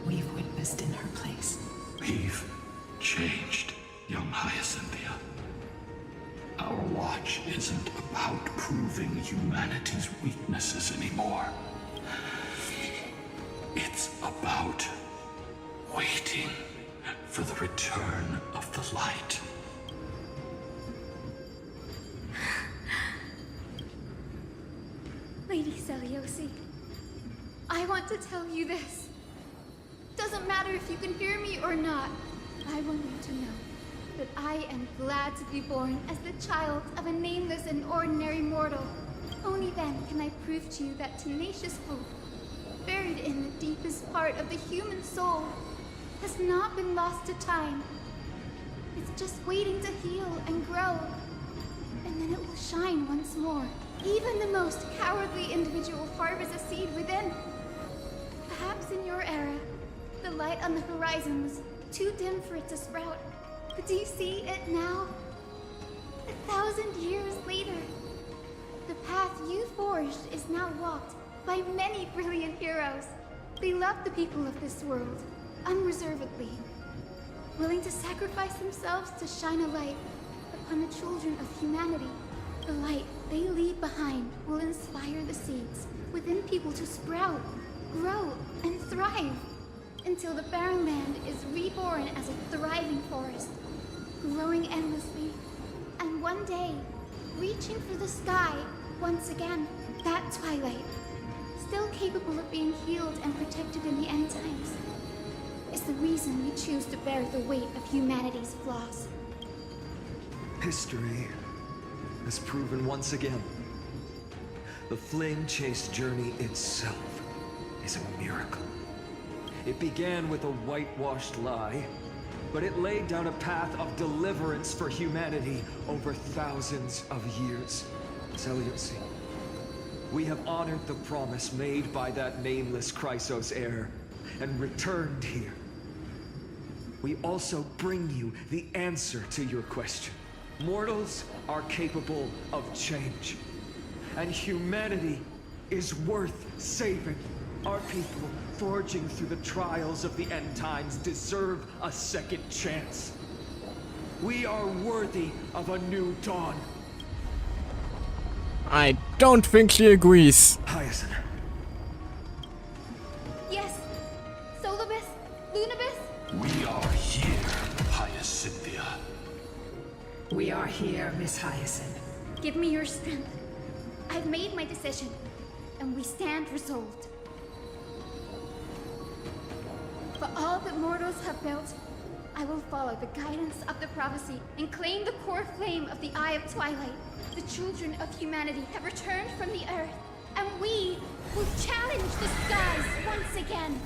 S19: We've witnessed in her place.
S17: We've changed, young Hyacinthia. Our watch isn't about proving humanity's weaknesses anymore. It's about waiting for the return of the light.
S2: Lady Celiosi, I want to tell you this. Doesn't matter if you can hear me or not. I want you to know that I am glad to be born as the child of a nameless and ordinary mortal. Only then can I prove to you that tenacious hope, buried in the deepest part of the human soul, has not been lost to time. It's just waiting to heal and grow, and then it will shine once more. Even the most cowardly individual harbors a seed within. Perhaps in your era, the light on the horizon was too dim for it to sprout. But do you see it now? 1,000 years later, the path you forged is now walked by many brilliant heroes. They love the people of this world, unreservedly, willing to sacrifice themselves to shine a light upon the children of humanity. The light they leave behind will inspire the seeds within people to sprout, grow, and thrive until the barren land is reborn as a thriving forest, growing endlessly, and one day, reaching for the sky once again. That twilight, still capable of being healed and protected in the end times, is the reason we choose to bear the weight of humanity's flaws.
S13: History has proven once again, the Flame Chase journey itself is a miracle. It began with a whitewashed lie, but it laid down a path of deliverance for humanity over thousands of years. Celiosi, we have honored the promise made by that nameless Chrysos heir and returned here. We also bring you the answer to your question. Mortals are capable of change, and humanity is worth saving. Our people, forging through the trials of the end times, deserve a second chance. We are worthy of a new dawn.
S1: I don't think she agrees.
S13: Hyacinth.
S2: Yes, Solibus, Lunabis?
S17: We are here, Hyacinthia.
S19: We are here, Miss Hyacinth.
S2: Give me your strength. I've made my decision, and we stand resolved. For all that mortals have built, I will follow the guidance of the prophecy and claim the core flame of the Eye of Twilight. The children of humanity have returned from the earth, and we will challenge the skies once again.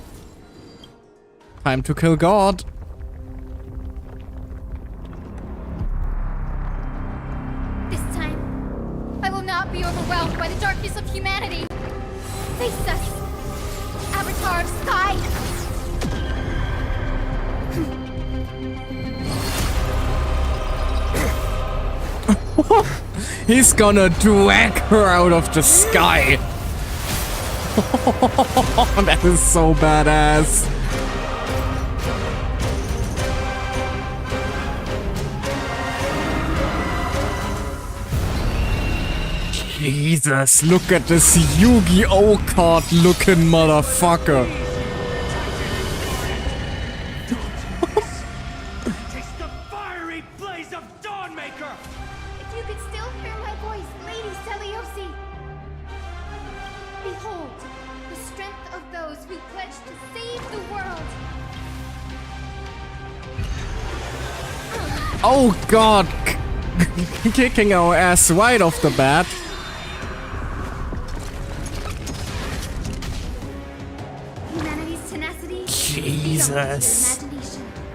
S1: Time to kill God.
S2: This time, I will not be overwhelmed by the darkness of humanity. Face us, Avatar of Sky.
S1: He's gonna drag her out of the sky. That is so badass. Jesus, look at this Yu-Gi-Oh card looking motherfucker.
S18: Taste the fiery blaze of Dawnmaker!
S2: If you could still hear my voice, Lady Seliosi. Behold, the strength of those who pledge to save the world.
S1: Oh god, kicking our ass right off the bat.
S2: Humanity's tenacity.
S1: Jesus.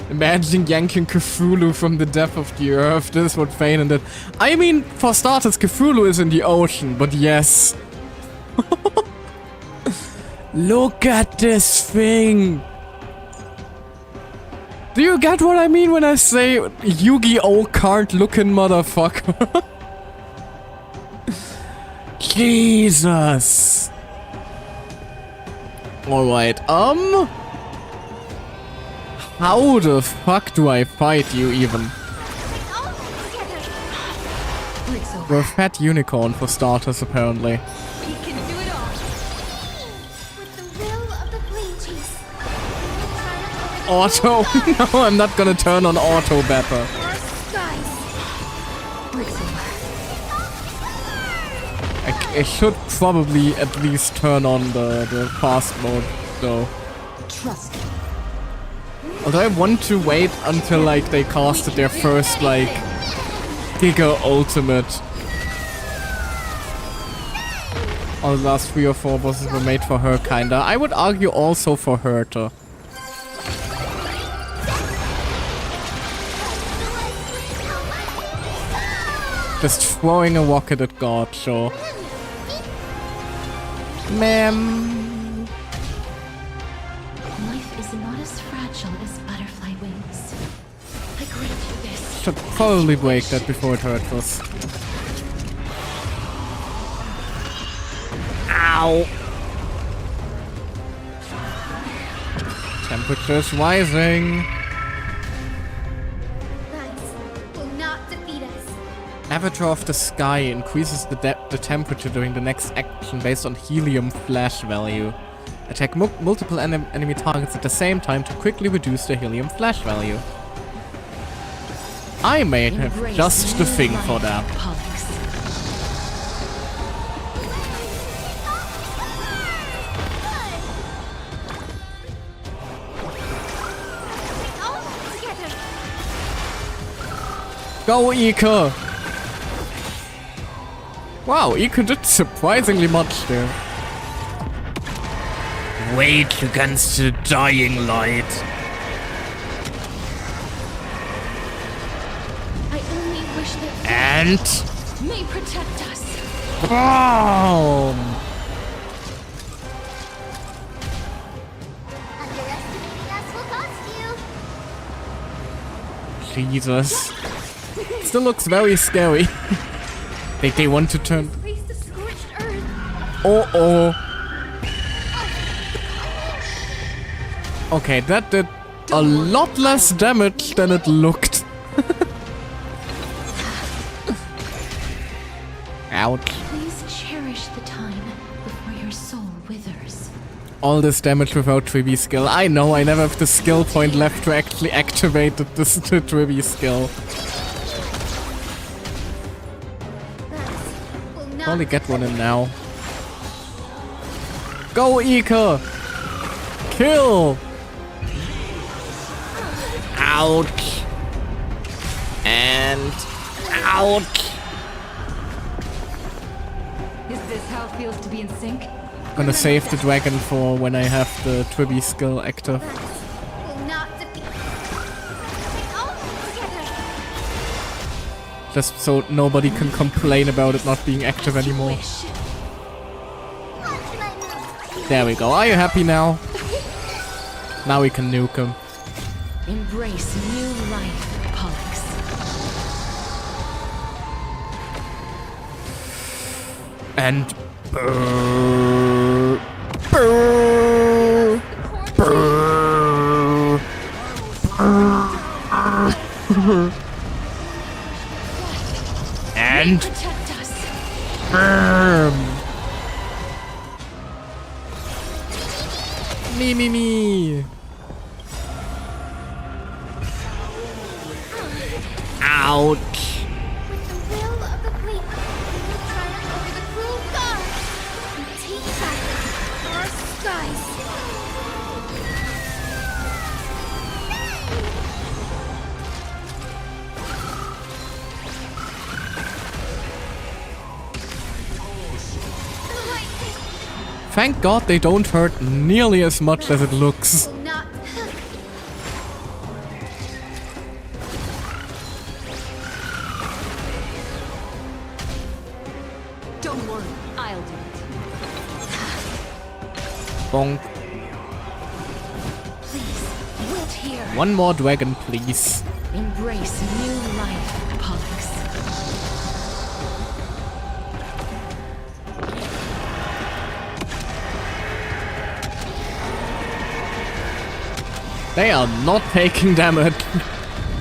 S1: Imagine yanking Cthulhu from the depth of the earth. This is what Fane did. I mean, for starters, Cthulhu is in the ocean, but yes. Look at this thing. Do you get what I mean when I say Yu-Gi-Oh card looking motherfucker? Jesus. Alright, how the fuck do I fight you even? We're a fat unicorn for starters, apparently.
S2: We can do it all. With the will of the flame chase.
S1: Auto? No, I'm not gonna turn on auto better. I should probably at least turn on the fast mode, though.
S20: Trust me.
S1: Although I want to wait until, like, they casted their first, like, Giga Ultimate. All the last 3 or 4 bosses were made for her, kinda. I would argue also for Herta. Just throwing a rocket at God, sure. Ma'am.
S21: Life is not as fragile as butterfly wings. I grant you this.
S1: Should probably break that before it hurts us. Ow! Temperature's rising. Avatar of the Sky increases the temperature during the next action based on helium flash value. Attack multiple enemy targets at the same time to quickly reduce the helium flash value. I may have just the thing for that. Go, Ika! Wow, Ika did surprisingly much there. Wait against the dying light.
S21: I only wish that
S1: And
S21: may protect us.
S1: boom!
S4: Underestimating us will cost you.
S1: Jesus. Still looks very scary. They want to turn. Oh. Okay, that did a lot less damage than it looked. Ouch.
S21: Please cherish the time before your soul withers.
S1: All this damage without Trivi skill. I know, I never have the skill point left to actually activate the Trivi skill. Probably get one in now. Go, Ika! Kill! Ouch! And ouch!
S5: Is this how it feels to be in sync?
S1: Gonna save the dragon for when I have the Trivi skill active. Just so nobody can complain about it not being active anymore. There we go. Are you happy now? Now we can nuke him.
S21: Embrace new life, Pollux.
S1: And brrr, brrr, brrr, brrr. And me. Ouch.
S2: With the will of the fleet, we will triumph over the cruel gods and take back our skies.
S1: Thank God they don't hurt nearly as much as it looks.
S2: Will not.
S20: Don't worry, I'll do it.
S1: Bonk.
S21: Please, wait here.
S1: One more dragon, please.
S21: Embrace new life, Pollux.
S1: They are not taking damage.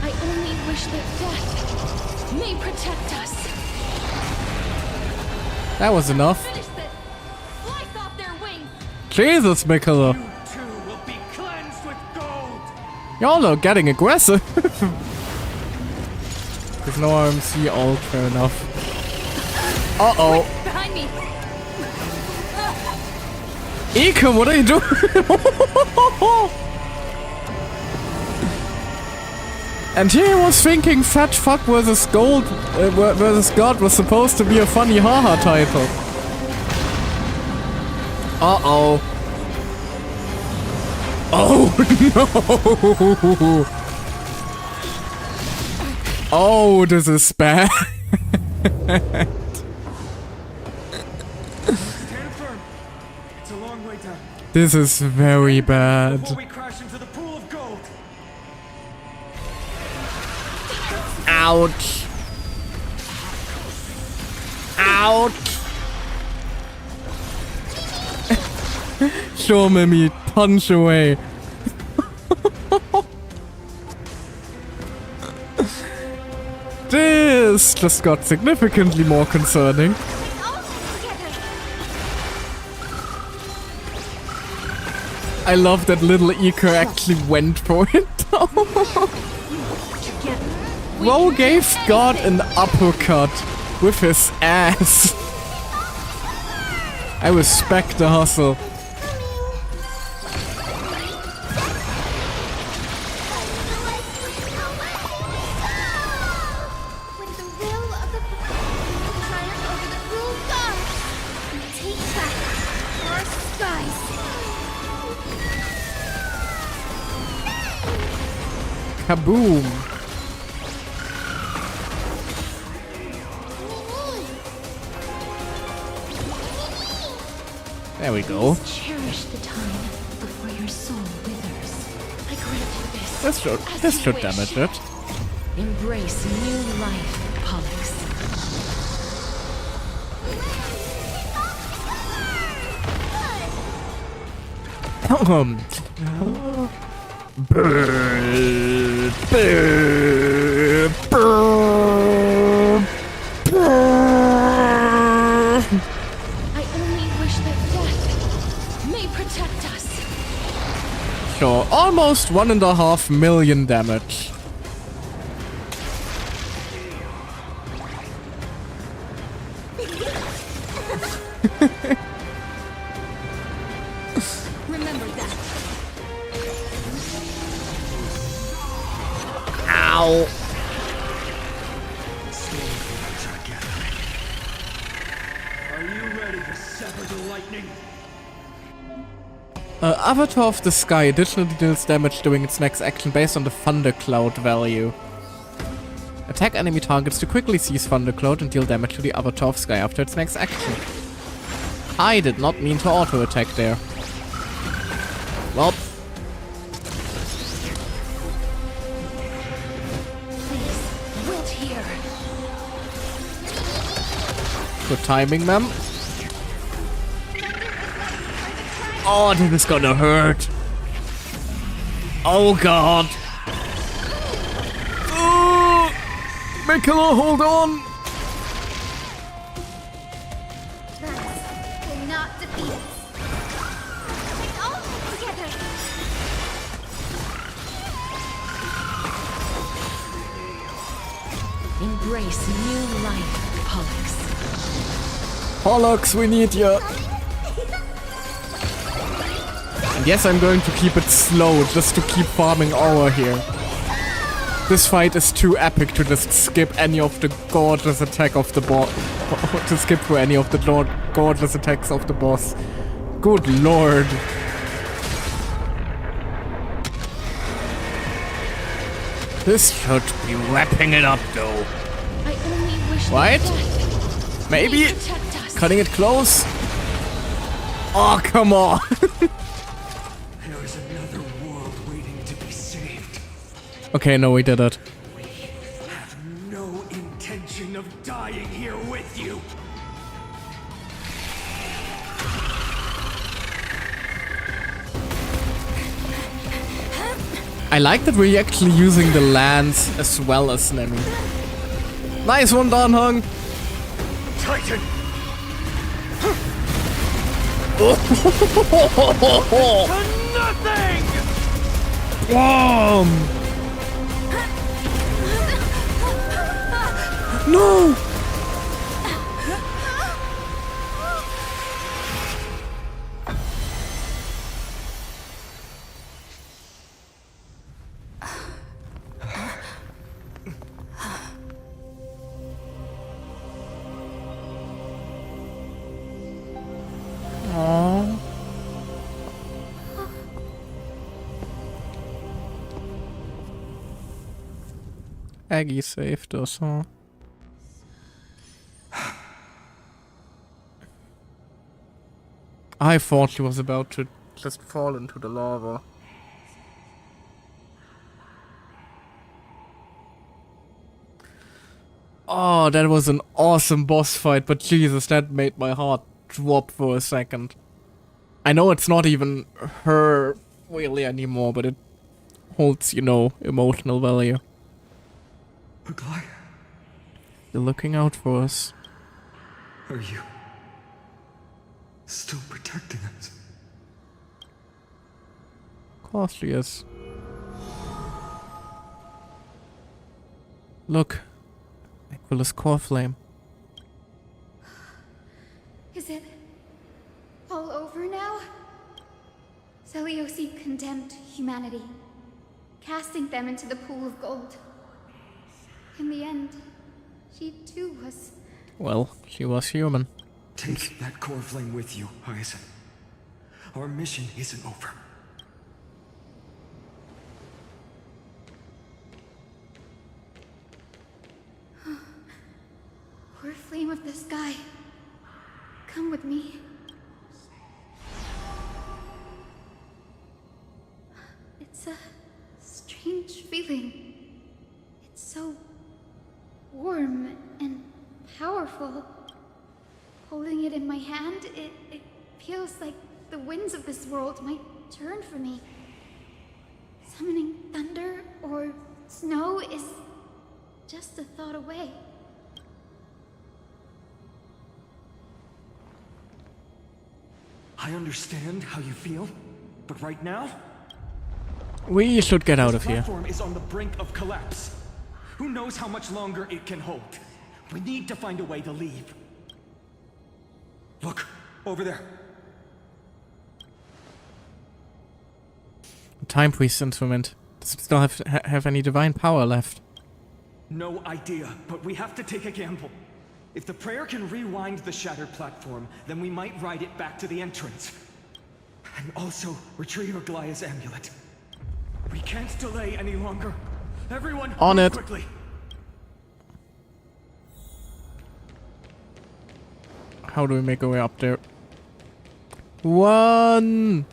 S21: I only wish that death may protect us.
S1: That was enough.
S20: Finish this. Slice off their wings.
S1: Jesus, Mikala.
S18: You too will be cleansed with gold.
S1: Y'all are getting aggressive. There's no RMC ult, fair enough. Uh-oh.
S20: Behind me.
S1: Ika, what are you doing? And here I was thinking Fat Fuck versus Gold versus God was supposed to be a funny haha title. Uh-oh. Oh no! Oh, this is bad.
S9: Stand firm. It's a long way down.
S1: This is very bad.
S9: Before we crash into the pool of gold.
S1: Ouch. Ouch. Sure, Mimi, punch away. This just got significantly more concerning. I love that little Ika actually went for it. Ro gave God an uppercut with his ass. I respect the hustle.
S2: With the will of the fleet, we will triumph over the cruel gods and take back our skies.
S1: Kaboom. There we go.
S21: Please cherish the time before your soul withers. I grant you this.
S1: This should damage it.
S21: Embrace new life, Pollux. I only wish that death may protect us.
S1: Sure, almost 1.5 million damage.
S20: Remember that.
S1: Ow.
S18: Are you ready to sever the lightning?
S1: Avatar of the Sky additionally deals damage during its next action based on the thundercloud value. Attack enemy targets to quickly seize Thundercloud and deal damage to the avatar of Sky after its next action. I did not mean to auto-attack there. Well.
S21: Please, wait here.
S1: Good timing, ma'am. Oh, this is gonna hurt. Oh god. Mikela, hold on.
S2: Will not defeat us. Take all of it together.
S21: Embrace new life, Pollux.
S1: Pollux, we need you. And yes, I'm going to keep it slow, just to keep farming ore here. This fight is too epic to just skip any of the gorgeous attack of the boss. To skip through any of the gorgeous attacks of the boss. Good lord. This should be wrapping it up though.
S21: I only wish
S1: Right?
S21: that
S1: Maybe?
S21: they protect us.
S1: Cutting it close? Oh, come on.
S16: There is another world waiting to be saved.
S1: Okay, no, we did it.
S16: We have no intention of dying here with you.
S1: I like that we're actually using the lance as well as Nemi. Nice one, Danhung.
S16: Titan!
S18: Nothing!
S1: Whoa! No! Aww. Aggie saved us, huh? I thought she was about to just fall into the lava. Oh, that was an awesome boss fight, but Jesus, that made my heart drop for a second. I know it's not even her really anymore, but it holds, you know, emotional value.
S13: Aglaya,
S1: You're looking out for us.
S13: are you still protecting us?
S1: Of course she is. Look. Aquilus core flame.
S2: Is it all over now? Seliosi condemned humanity, casting them into the pool of gold. In the end, she too was...
S1: Well, she was human.
S13: Take that core flame with you, Hyacinth. Our mission isn't over.
S2: Poor flame of the sky. Come with me. It's a strange feeling. It's so warm and powerful. Holding it in my hand, it feels like the winds of this world might turn for me. Summoning thunder or snow is just a thought away.
S16: I understand how you feel, but right now,
S1: We should get out of here.
S16: this platform is on the brink of collapse. Who knows how much longer it can hold? We need to find a way to leave. Look, over there.
S1: Time Priest instrument. Does it still have any divine power left?
S16: No idea, but we have to take a gamble. If the prayer can rewind the shattered platform, then we might ride it back to the entrance. And also retrieve Aglaya's amulet. We can't delay any longer. Everyone,
S1: On
S16: move
S1: it.
S16: quickly.
S1: How do we make our way up there? One!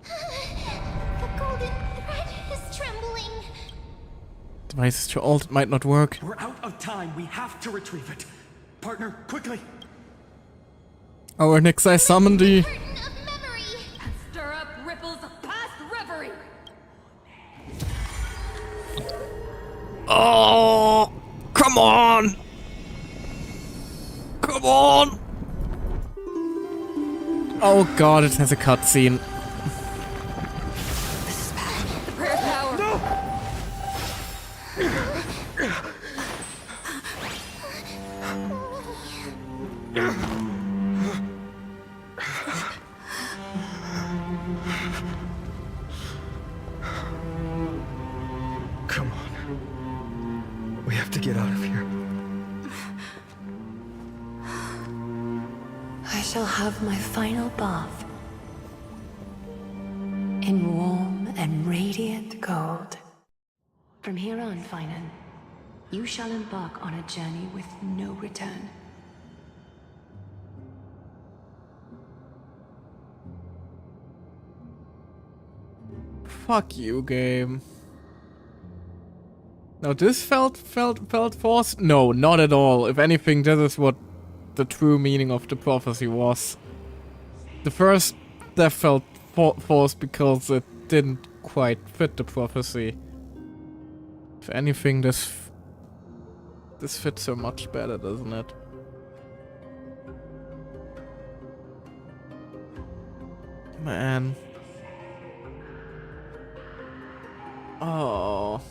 S4: The golden thread is trembling.
S1: Device is too old, it might not work.
S9: We're out of time. We have to retrieve it. Partner, quickly.
S1: Our next I summoned the...
S5: Stir up ripples of past reverie.
S1: Oh! Come on! Come on! Oh god, it has a cutscene.
S5: The prayer power. No!
S13: Come on. We have to get out of here.
S21: I shall have my final bath in warm and radiant gold. From here on, Finan, you shall embark on a journey with no return.
S1: Fuck you, game. Now this felt forced? No, not at all. If anything, this is what the true meaning of the prophecy was. The first death felt forced because it didn't quite fit the prophecy. If anything, this fits so much better, doesn't it? Man. Oh.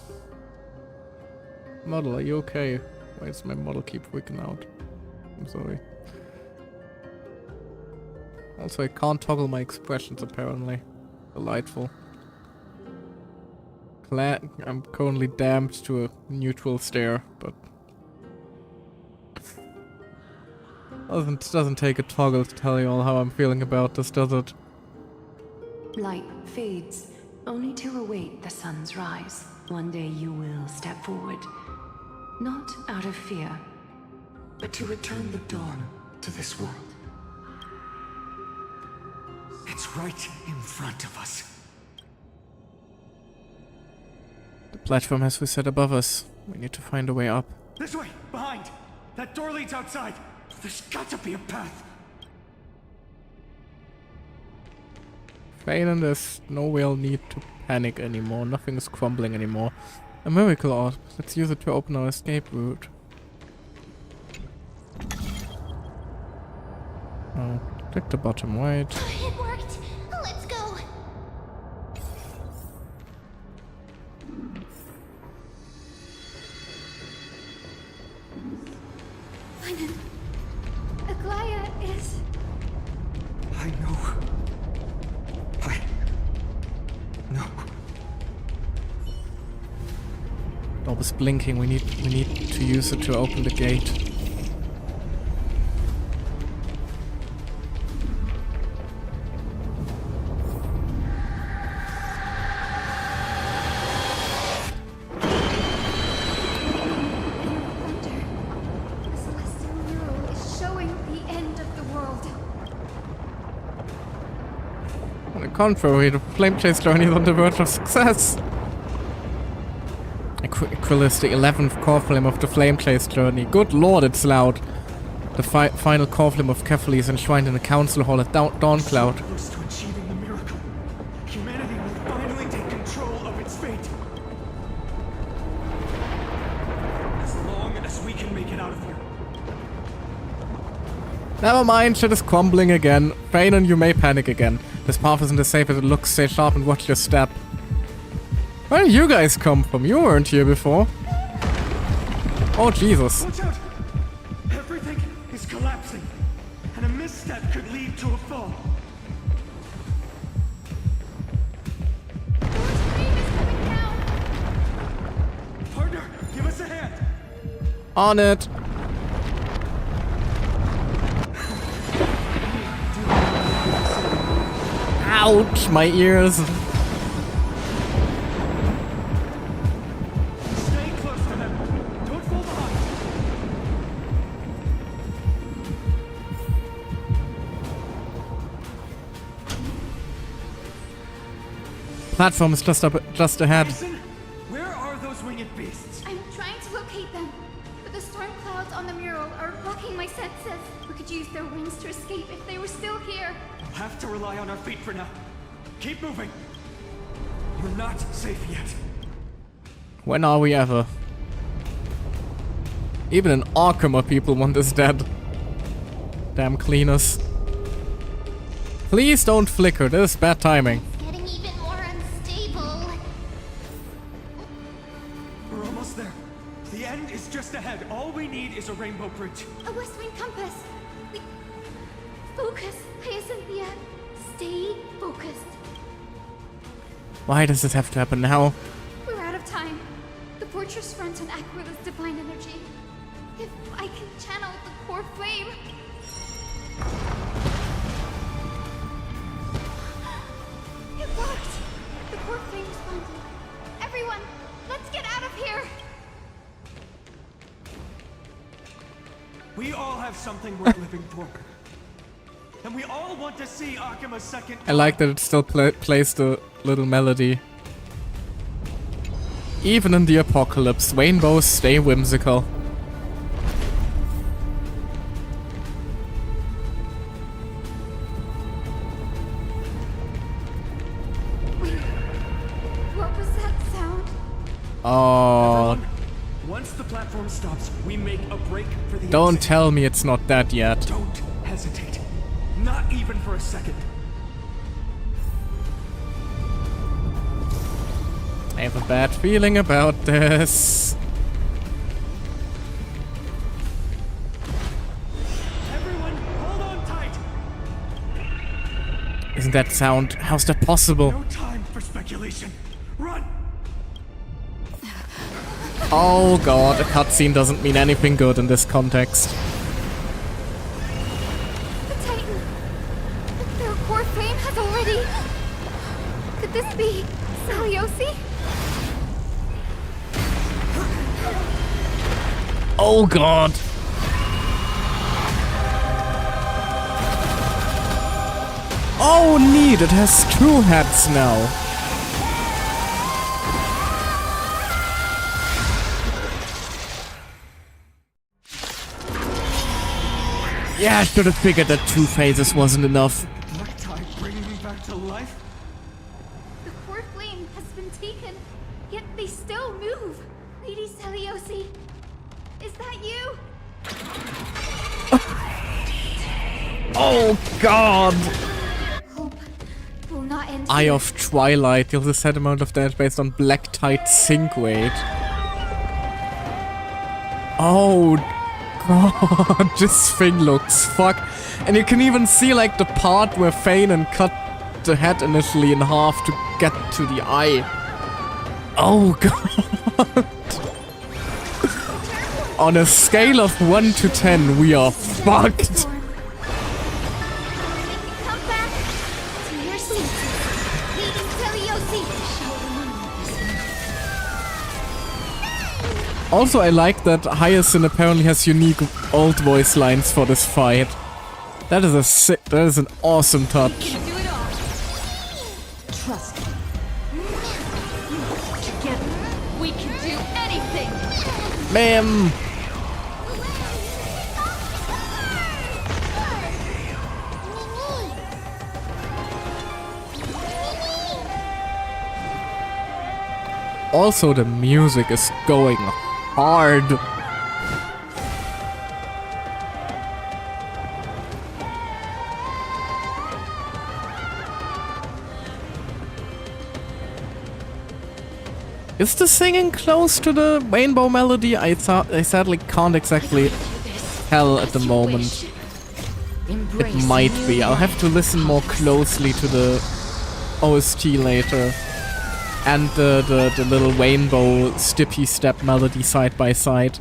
S1: Model, are you okay? Why does my model keep freaking out? I'm sorry. Also, I can't toggle my expressions apparently. Delightful. I'm currently damped to a neutral stare, but doesn't take a toggle to tell you all how I'm feeling about this, does it?
S21: Light fades, only to await the sun's rise. One day you will step forward, not out of fear,
S13: But to return the dawn to this world.
S9: It's right in front of us.
S1: The platform has reset above us. We need to find a way up.
S9: This way! Behind! That door leads outside! There's got to be a path!
S1: Phelan, there's no real need to panic anymore. Nothing is crumbling anymore. A miracle orb. Let's use it to open our escape route. Oh, click the bottom right.
S4: It worked. Let's go.
S2: Finan, Aglaya is...
S13: I know. No.
S1: Orb is blinking. We need to use it to open the gate. Contrary, the flame chase journey is on the verge of success. Aquila is the 11th core flame of the flame chase journey. Good lord, it's loud. The final core flame of Kefali is enshrined in the council hall at Dawncloud.
S9: Close to achieving the miracle. Humanity will finally take control of its fate. As long as we can make it out of here.
S1: Never mind, shit is crumbling again. Phelan, you may panic again. This path isn't as safe as it looks. Stay sharp and watch your step. Where did you guys come from? You weren't here before. Oh, Jesus.
S9: Watch out! Everything is collapsing, and a misstep could lead to a fall. Partner, give us a hand.
S1: On it. Ouch, my ears. platform is just ahead.
S9: Listen, where are those winged beasts?
S2: I'm trying to locate them, but the storm clouds on the mural are blocking my senses. We could use their wings to escape if they were still here.
S9: We'll have to rely on our feet for now. Keep moving. You're not safe yet.
S1: When are we ever? Even in Arkham, people want us dead. Damn cleaners. Please don't flicker, this is bad timing.
S4: It's getting even more unstable.
S9: We're almost there. The end is just ahead. All we need is a rainbow bridge.
S2: A west wind compass. Focus, Hyacinthia. Stay focused.
S1: Why does this have to happen now?
S2: We're out of time. The fortress runs on Aquila's divine energy. If I can channel the core flame. It worked! The core flame responded. Everyone, let's get out of here!
S9: We all have something worth living for. And we all want to see Akima's second.
S1: I like that it still plays the little melody. Even in the apocalypse, rainbows stay whimsical.
S2: Wait, what was that sound?
S1: Oh,
S9: Once the platform stops, we make a break for the
S1: don't
S9: exit.
S1: tell me it's not that yet.
S9: Don't hesitate. Not even for a second.
S1: I have a bad feeling about this.
S9: Everyone, hold on tight.
S1: Isn't that sound? How's that possible?
S9: No time for speculation. Run.
S1: Oh god, a cutscene doesn't mean anything good in this context.
S2: The Titan. Their core flame has already. Could this be Saliosi?
S1: Oh god. Oh neat, it has two heads now. Yeah, I should have figured that two phases wasn't enough.
S9: Black tide bringing me back to life.
S2: The core flame has been taken, yet they still move. Lady Saliosi, is that you?
S1: Oh god!
S2: Hope will not end.
S1: Eye
S2: here.
S1: of Twilight deals a set amount of damage based on black tide sink rate. Oh god, this thing looks fuck. And you can even see like the part where Feynman cut the head initially in half to get to the eye. Oh god. On a scale of 1 to 10, we are fucked.
S2: Come back to your seat. Lady Saliosi.
S1: Also, I like that Hyacinth apparently has unique old voice lines for this fight. That is an awesome touch.
S20: Trust me. Together, we can do anything.
S1: Ma'am. Also, the music is going hard. Is the singing close to the rainbow melody? I sadly can't exactly tell at the moment. It might be. I'll have to listen more closely to the OST later. And the little rainbow stippy step melody side by side.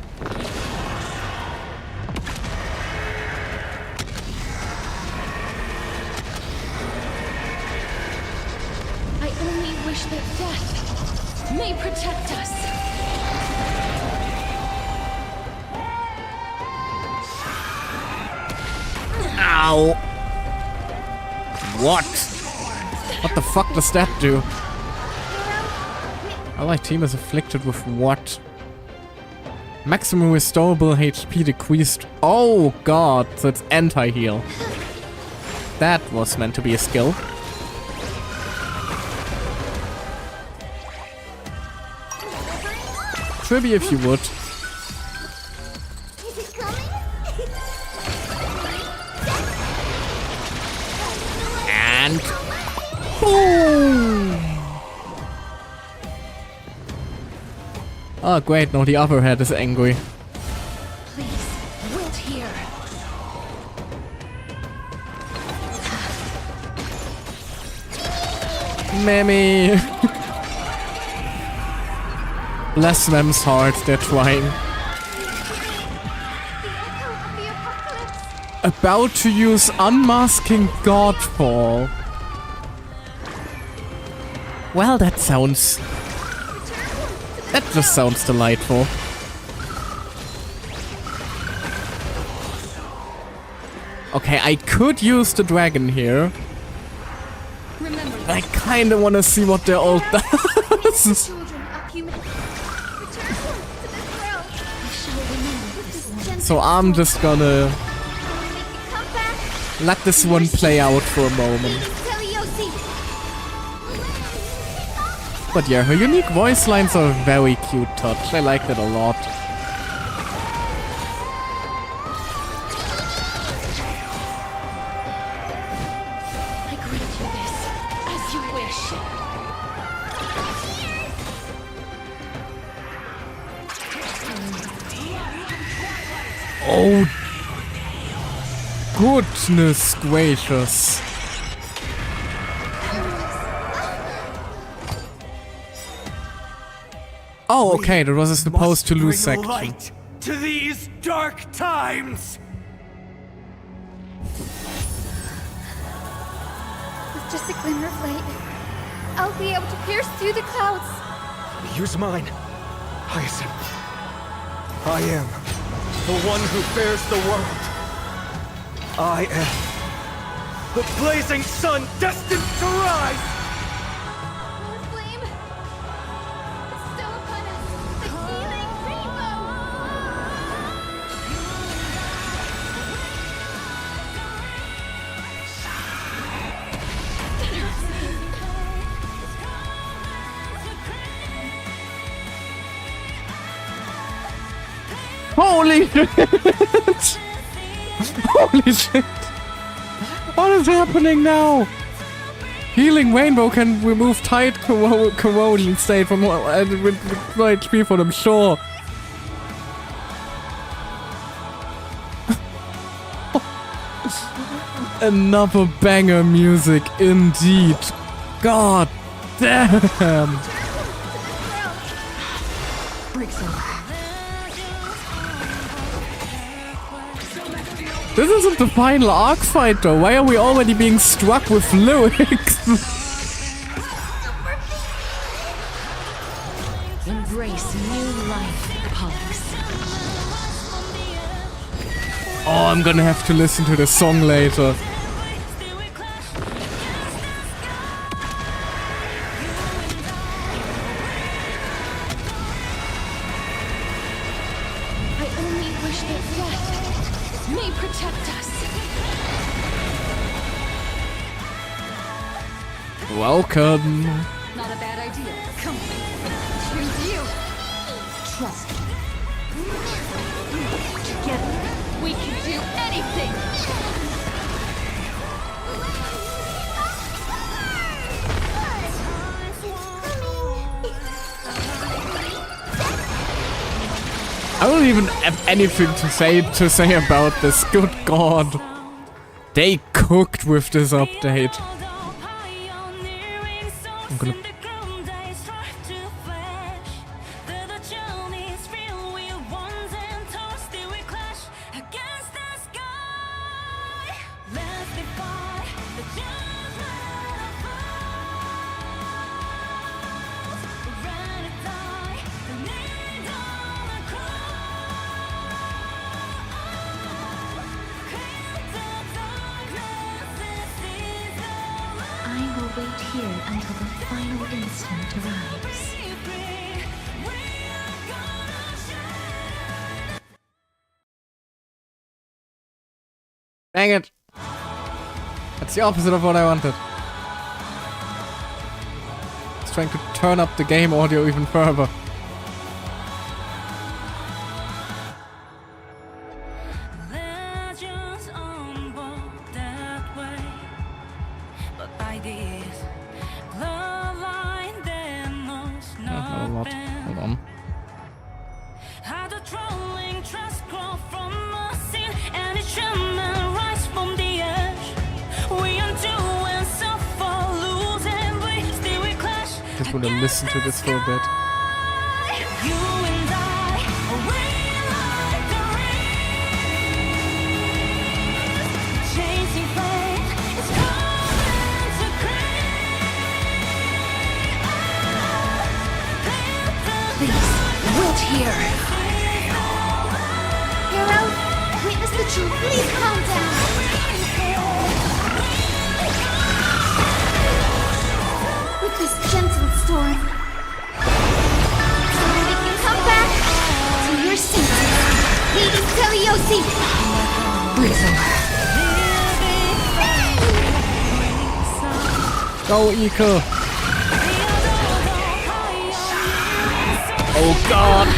S20: I only wish that death may protect us.
S1: Ow! What? What the fuck does that do? Allied team is afflicted with what? Maximum restorable HP decreased. Oh god, so it's anti-heal. That was meant to be a skill. Tribby if you would. And boom! Oh great, no, the other head is angry.
S20: Please, wait here.
S1: Mammy! Bless them's heart, they're trying. About to use Unmasking Godfall. Well, that sounds... That just sounds delightful. Okay, I could use the dragon here. I kinda wanna see what their ult does. So I'm just gonna let this one play out for a moment. But yeah, her unique voice lines are a very cute touch. I liked it a lot.
S20: I grant you this, as you wish.
S1: Oh, goodness gracious. Oh, okay, that was supposed to lose section.
S18: Light to these dark times.
S2: With just a glimmer of light, I'll be able to pierce through the clouds.
S9: Use mine, Hyacinth. I am the one who bears the world. I am the blazing sun destined to rise.
S2: The flame is still upon us. The healing rainbow.
S1: Holy shit! Holy shit! What is happening now? Healing Rainbow can remove tight corrosion state from with HP for them, sure. Another banger music indeed. God damn! This isn't the final arc fight though. Why are we already being struck with lyrics?
S20: Embrace new life, Pollux.
S1: Oh, I'm gonna have to listen to the song later.
S20: I only wish that death may protect us.
S1: Welcome.
S20: Not a bad idea. Come on. Choose you. Trust me. Together, we can do anything.
S1: I don't even have anything to say about this. Good God. They cooked with this update. I'm gonna...
S21: I will
S2: wait here until the final instant arrives.
S1: Dang it! That's the opposite of what I wanted. I was trying to turn up the game audio even further. Just want to listen to this for a bit.
S2: Please, wait here. Hero, witness the truth. Please calm down. With this gentle storm, so that we can come back to your senses. Lady Celiosi!
S1: Go, Iko! Oh god!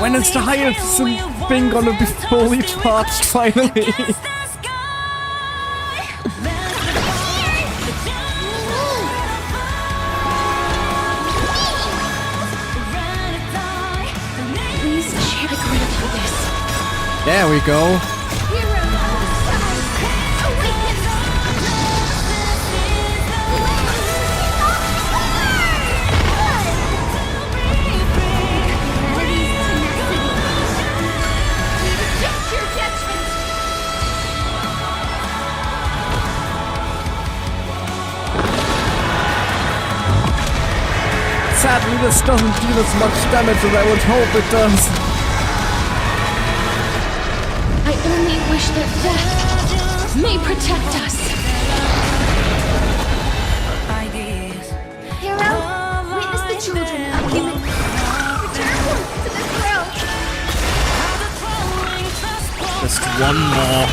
S1: When is the Hyacinth thing gonna be fully charged finally?
S2: Please check rid of this.
S1: There we go. Sadly, this doesn't deal as much damage as I would hope it does.
S2: I only wish that death may protect us. Hero, witness the children of human. Return to this world.
S1: Just one more.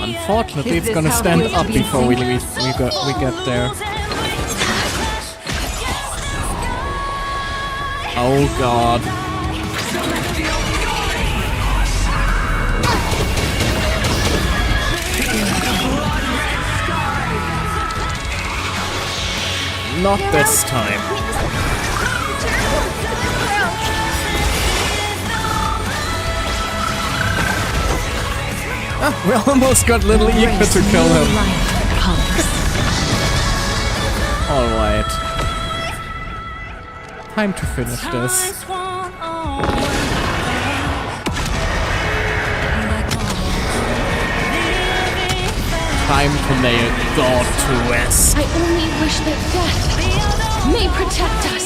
S1: Unfortunately, it's gonna stand up before we get there. Oh god. Not this time. Ah, we almost got little Ika to kill him. Alright. Time to finish this. Time to lay a god to rest.
S2: I only wish that death may protect us.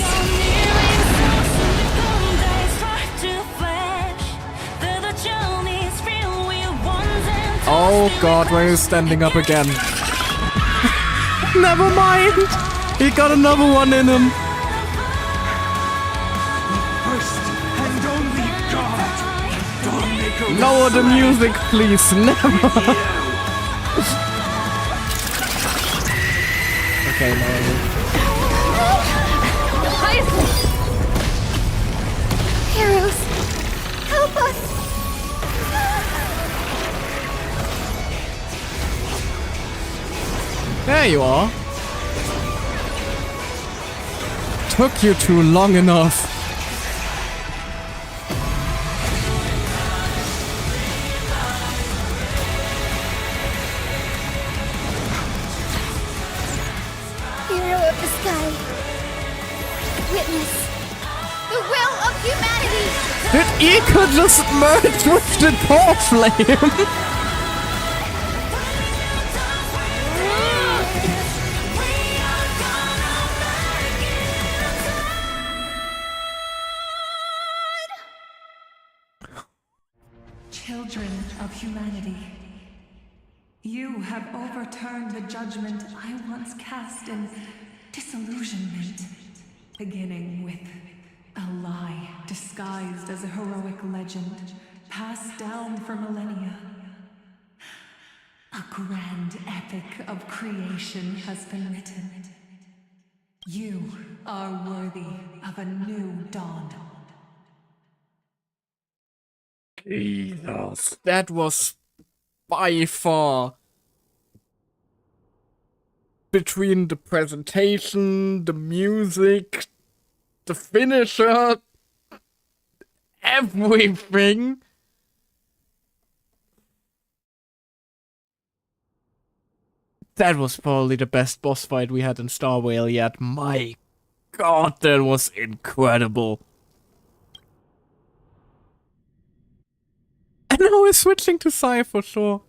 S1: Oh god, why are you standing up again? Never mind! He got another one in him. Lower the music, please. Never. Okay, no.
S2: Heroes, help us!
S1: There you are. Took you too long enough.
S2: Hero of the sky, witness the will of humanity!
S1: Did Ika just merge with the core flame?
S10: Children of humanity,
S19: You have overturned the judgment I once cast in disillusionment, beginning with a lie disguised as a heroic legend passed down for millennia. A grand epic of creation has been written. You are worthy of a new dawn.
S1: Jesus, that was by far, between the presentation, the music, the finisher, everything. That was probably the best boss fight we had in Star Whale yet. My god, that was incredible. And now we're switching to Psy for sure.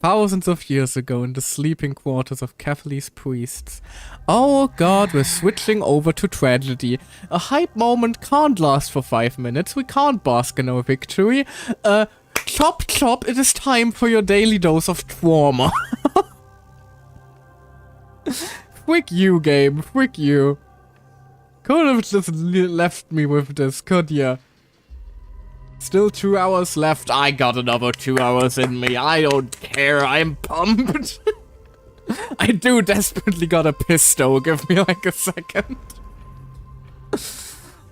S1: Thousands of years ago in the sleeping quarters of Catholic priests. Oh god, we're switching over to tragedy. A hype moment can't last for 5 minutes. We can't bask in our victory. Chop chop, it is time for your daily dose of trauma. Frick you, game. Frick you. Could have just left me with this, could ya? Still 2 hours left. I got another 2 hours in me. I don't care. I'm pumped. I do desperately got a piss though. Give me like a second.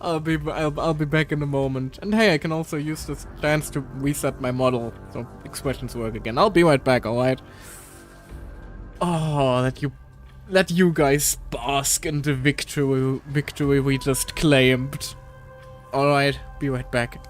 S1: I'll be back in a moment. And hey, I can also use this chance to reset my model so expressions work again. I'll be right back, alright? Oh, let you guys bask in the victory we just claimed. Alright, be right back.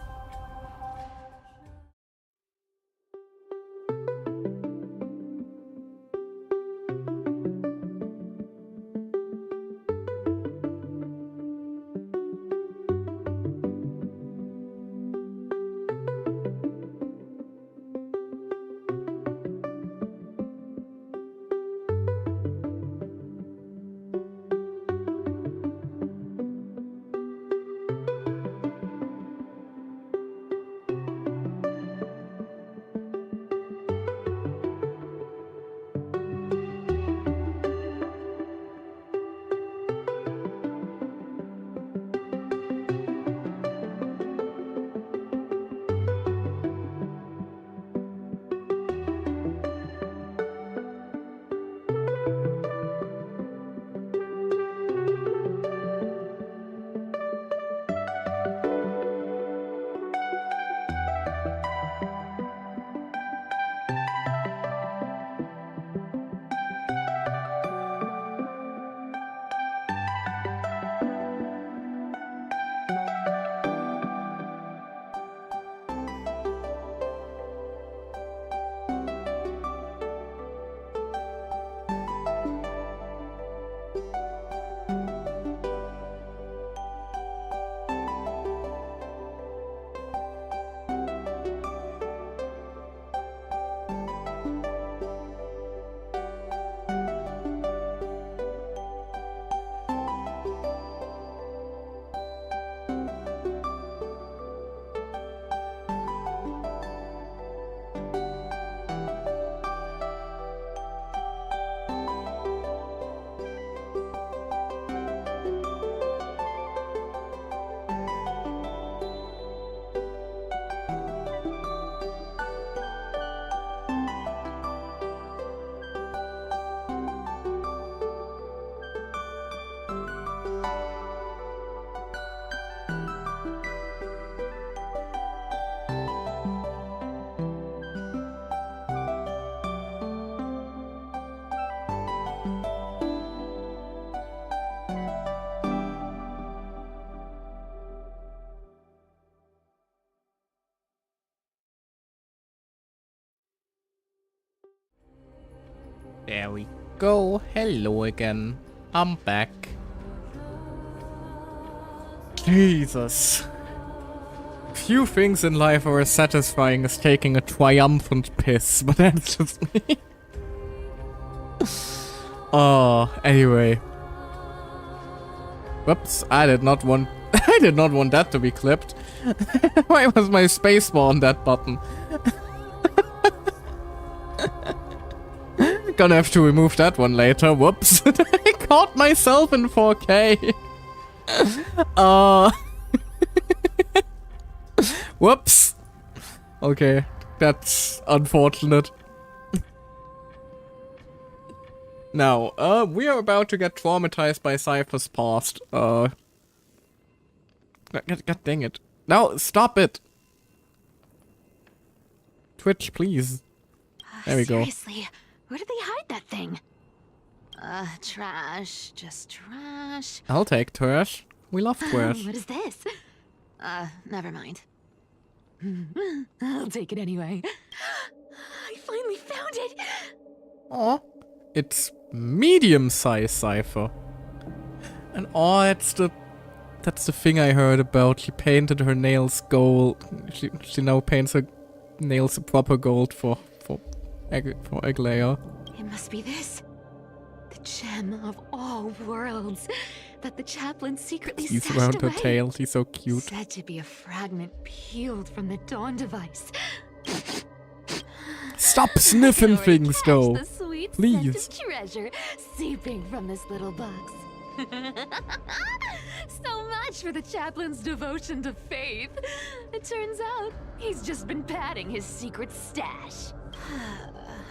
S1: There we go. Hello again. I'm back. Jesus. Few things in life are as satisfying as taking a triumphant piss, but that's just me. Oh, anyway. Whoops, I did not want that to be clipped. Why was my spacebar on that button? Gonna have to remove that one later. Whoops. I caught myself in 4K. Whoops. Okay, that's unfortunate. Now, we are about to get traumatized by Cypher's past. God dang it. No, stop it! Twitch, please. There we go.
S5: Seriously, where did they hide that thing? Trash. Just trash.
S1: I'll take trash. We love trash.
S5: What is this? Never mind. I'll take it anyway. I finally found it!
S1: Aw. It's medium-sized Cypher. And that's the thing I heard about. She painted her nails gold. She now paints her nails proper gold for Aglaia.
S5: It must be this. The gem of all worlds that the chaplain secretly
S1: He's
S5: stashed
S1: around
S5: away.
S1: her tail. She's so cute.
S5: Said to be a fragment peeled from the Dawn device.
S1: Stop sniffing
S5: I can already
S1: things,
S5: catch
S1: though.
S5: the sweet
S1: Please.
S5: scent of treasure seeping from this little box. So much for the chaplain's devotion to faith. It turns out he's just been padding his secret stash.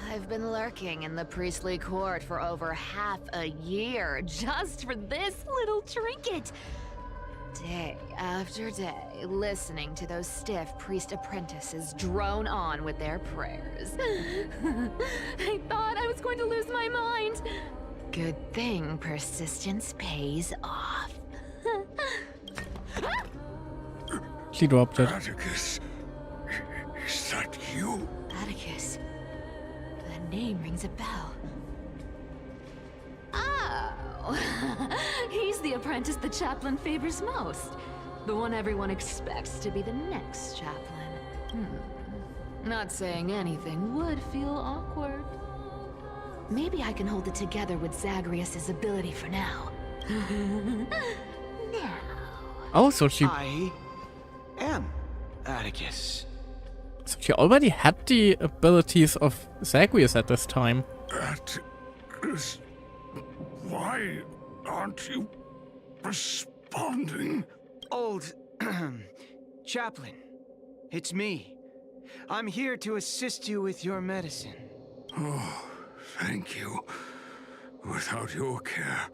S5: I've been lurking in the priestly court for over half a year just for this little trinket. Day after day, listening to those stiff priest apprentices drone on with their prayers. I thought I was going to lose my mind. Good thing persistence pays off.
S1: She dropped it.
S3: Atticus, is that you?
S5: Atticus. The name rings a bell. Oh, he's the apprentice the chaplain favors most. The one everyone expects to be the next chaplain. Not saying anything would feel awkward. Maybe I can hold it together with Zagreus's ability for now. Now.
S1: Oh, so she
S18: am Atticus.
S1: So she already had the abilities of Zagreus at this time.
S3: Atticus, why aren't you responding?
S18: Old chaplain, it's me. I'm here to assist you with your medicine.
S3: Oh, thank you. Without your care,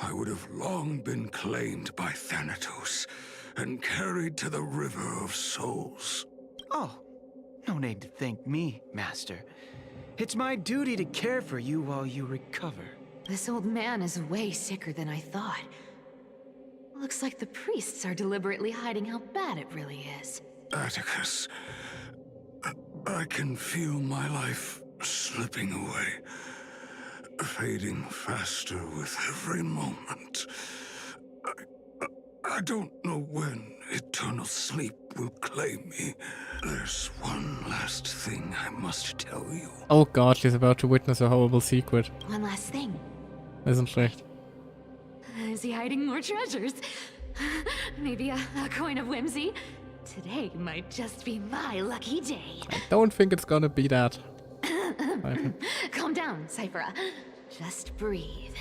S3: I would have long been claimed by Thanatos and carried to the River of Souls.
S18: Oh, no need to thank me, Master. It's my duty to care for you while you recover.
S5: This old man is way sicker than I thought. Looks like the priests are deliberately hiding how bad it really is.
S3: Atticus, I can feel my life slipping away, fading faster with every moment. I don't know when eternal sleep will claim me. There's one last thing I must tell you.
S1: Oh god, she's about to witness a horrible secret.
S5: One last thing.
S1: Isn't she?
S5: Is he hiding more treasures? Maybe a coin of whimsy? Today might just be my lucky day.
S1: I don't think it's gonna be that.
S5: Calm down, Cyphera. Just breathe.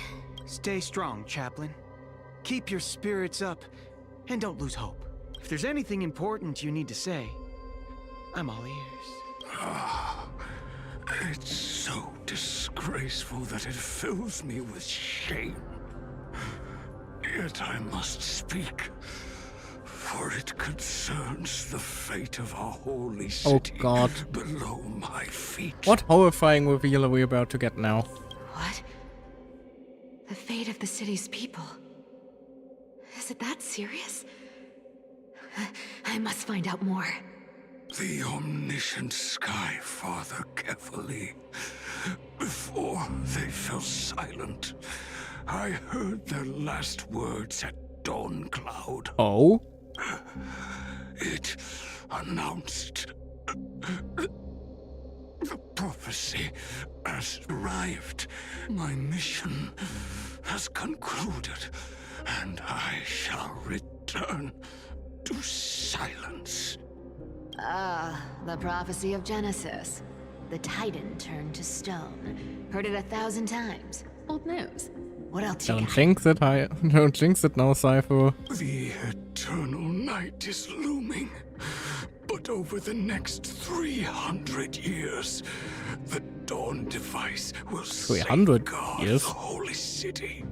S18: Stay strong, Chaplain. Keep your spirits up, and don't lose hope. If there's anything important you need to say, I'm all ears.
S3: It's so disgraceful that it fills me with shame. Yet I must speak, for it concerns the fate of our holy city below my feet.
S1: What horrifying reveal are we about to get now?
S5: What? The fate of the city's people? Is it that serious? I must find out more.
S3: The omniscient Sky Father carefully. Before they fell silent, I heard their last words at Dawn Cloud.
S1: Oh?
S3: It announced the prophecy has arrived. My mission has concluded, and I shall return to silence.
S5: The prophecy of Genesis. The Titan turned to stone. Heard it 1,000 times. Old news. What else you
S1: Don't
S5: got?
S1: jinx it, don't jinx it now, Cypher.
S16: The eternal night is looming. But over the next 300 years, the Dawn device will
S1: 300
S16: safeguard
S1: years?
S16: the holy city,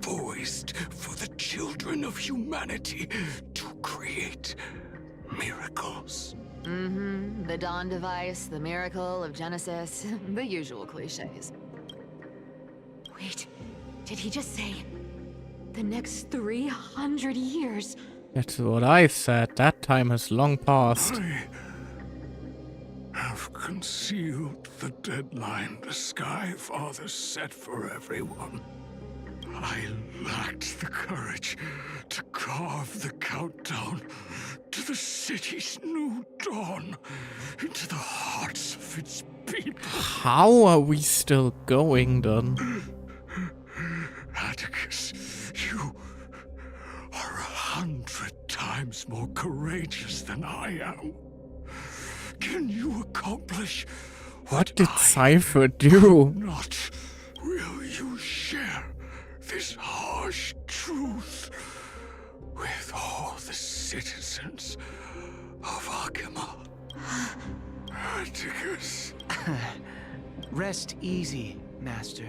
S16: poised for the children of humanity to create miracles.
S5: Mm-hmm. The Dawn device, the miracle of Genesis, the usual cliches. Wait, did he just say the next 300 years?
S1: That's what I said. That time has long passed.
S16: I have concealed the deadline the Sky Father set for everyone. I lacked the courage to carve the countdown to the city's new dawn into the hearts of its people.
S1: How are we still going then?
S16: Atticus, you are 100 times more courageous than I am. Can you accomplish
S1: What did Cypher do?
S16: not? Will you share this harsh truth with all the citizens of Akima? Atticus.
S6: Rest easy, Master.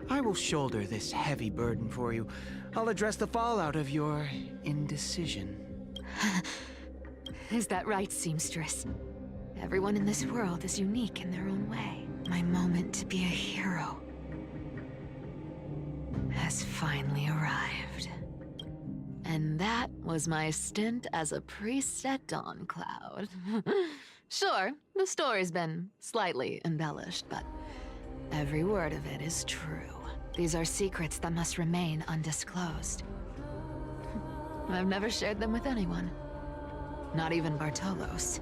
S6: I will shoulder this heavy burden for you. I'll address the fallout of your indecision.
S5: Is that right, seamstress? Everyone in this world is unique in their own way. My moment to be a hero has finally arrived. And that was my stint as a priest at Dawn Cloud. Sure, the story's been slightly embellished, but every word of it is true. These are secrets that must remain undisclosed. I've never shared them with anyone. Not even Bartolos.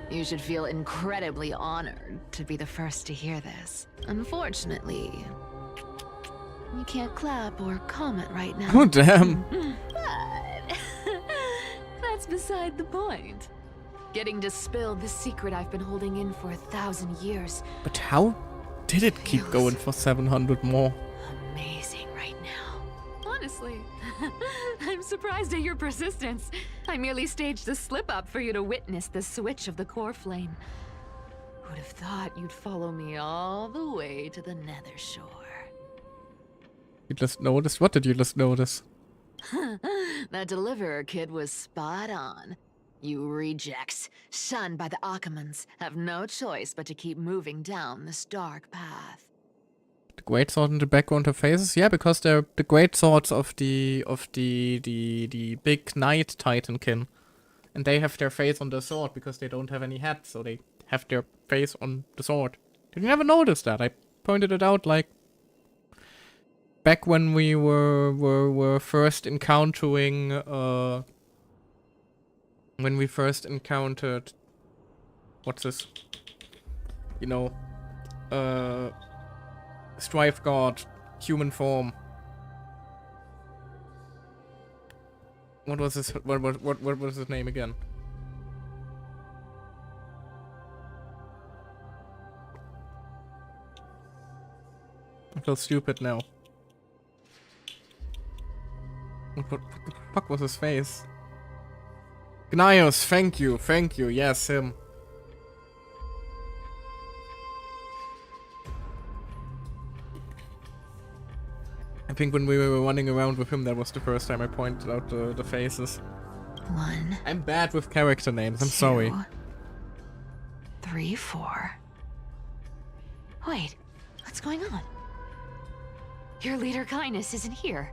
S5: You should feel incredibly honored to be the first to hear this. Unfortunately, you can't clap or comment right now.
S1: Oh, damn.
S5: But that's beside the point. Getting to spill the secret I've been holding in for 1,000 years.
S1: But how did it keep going for 700 more?
S5: Amazing right now. Honestly, I'm surprised at your persistence. I merely staged a slip-up for you to witness the switch of the core flame. Would have thought you'd follow me all the way to the Nether Shore.
S1: You just noticed? What did you just notice?
S5: That Deliverer kid was spot on. You rejects, shunned by the Akamans, have no choice but to keep moving down this dark path.
S1: The great sword in the background of faces? Yeah, because they're the great swords of the big knight titankin. And they have their face on the sword because they don't have any heads, so they have their face on the sword. Did you never notice that? I pointed it out like back when we were first encountering when we first encountered what's this? You know, Strife God, human form. What was his what was his name again? I feel stupid now. What the fuck was his face? Gnios, thank you, yes, him. I think when we were running around with him, that was the first time I pointed out the faces.
S5: 1.
S1: I'm bad with character names, I'm sorry.
S5: 3, 4. Wait, what's going on? Your leader Kindness isn't here.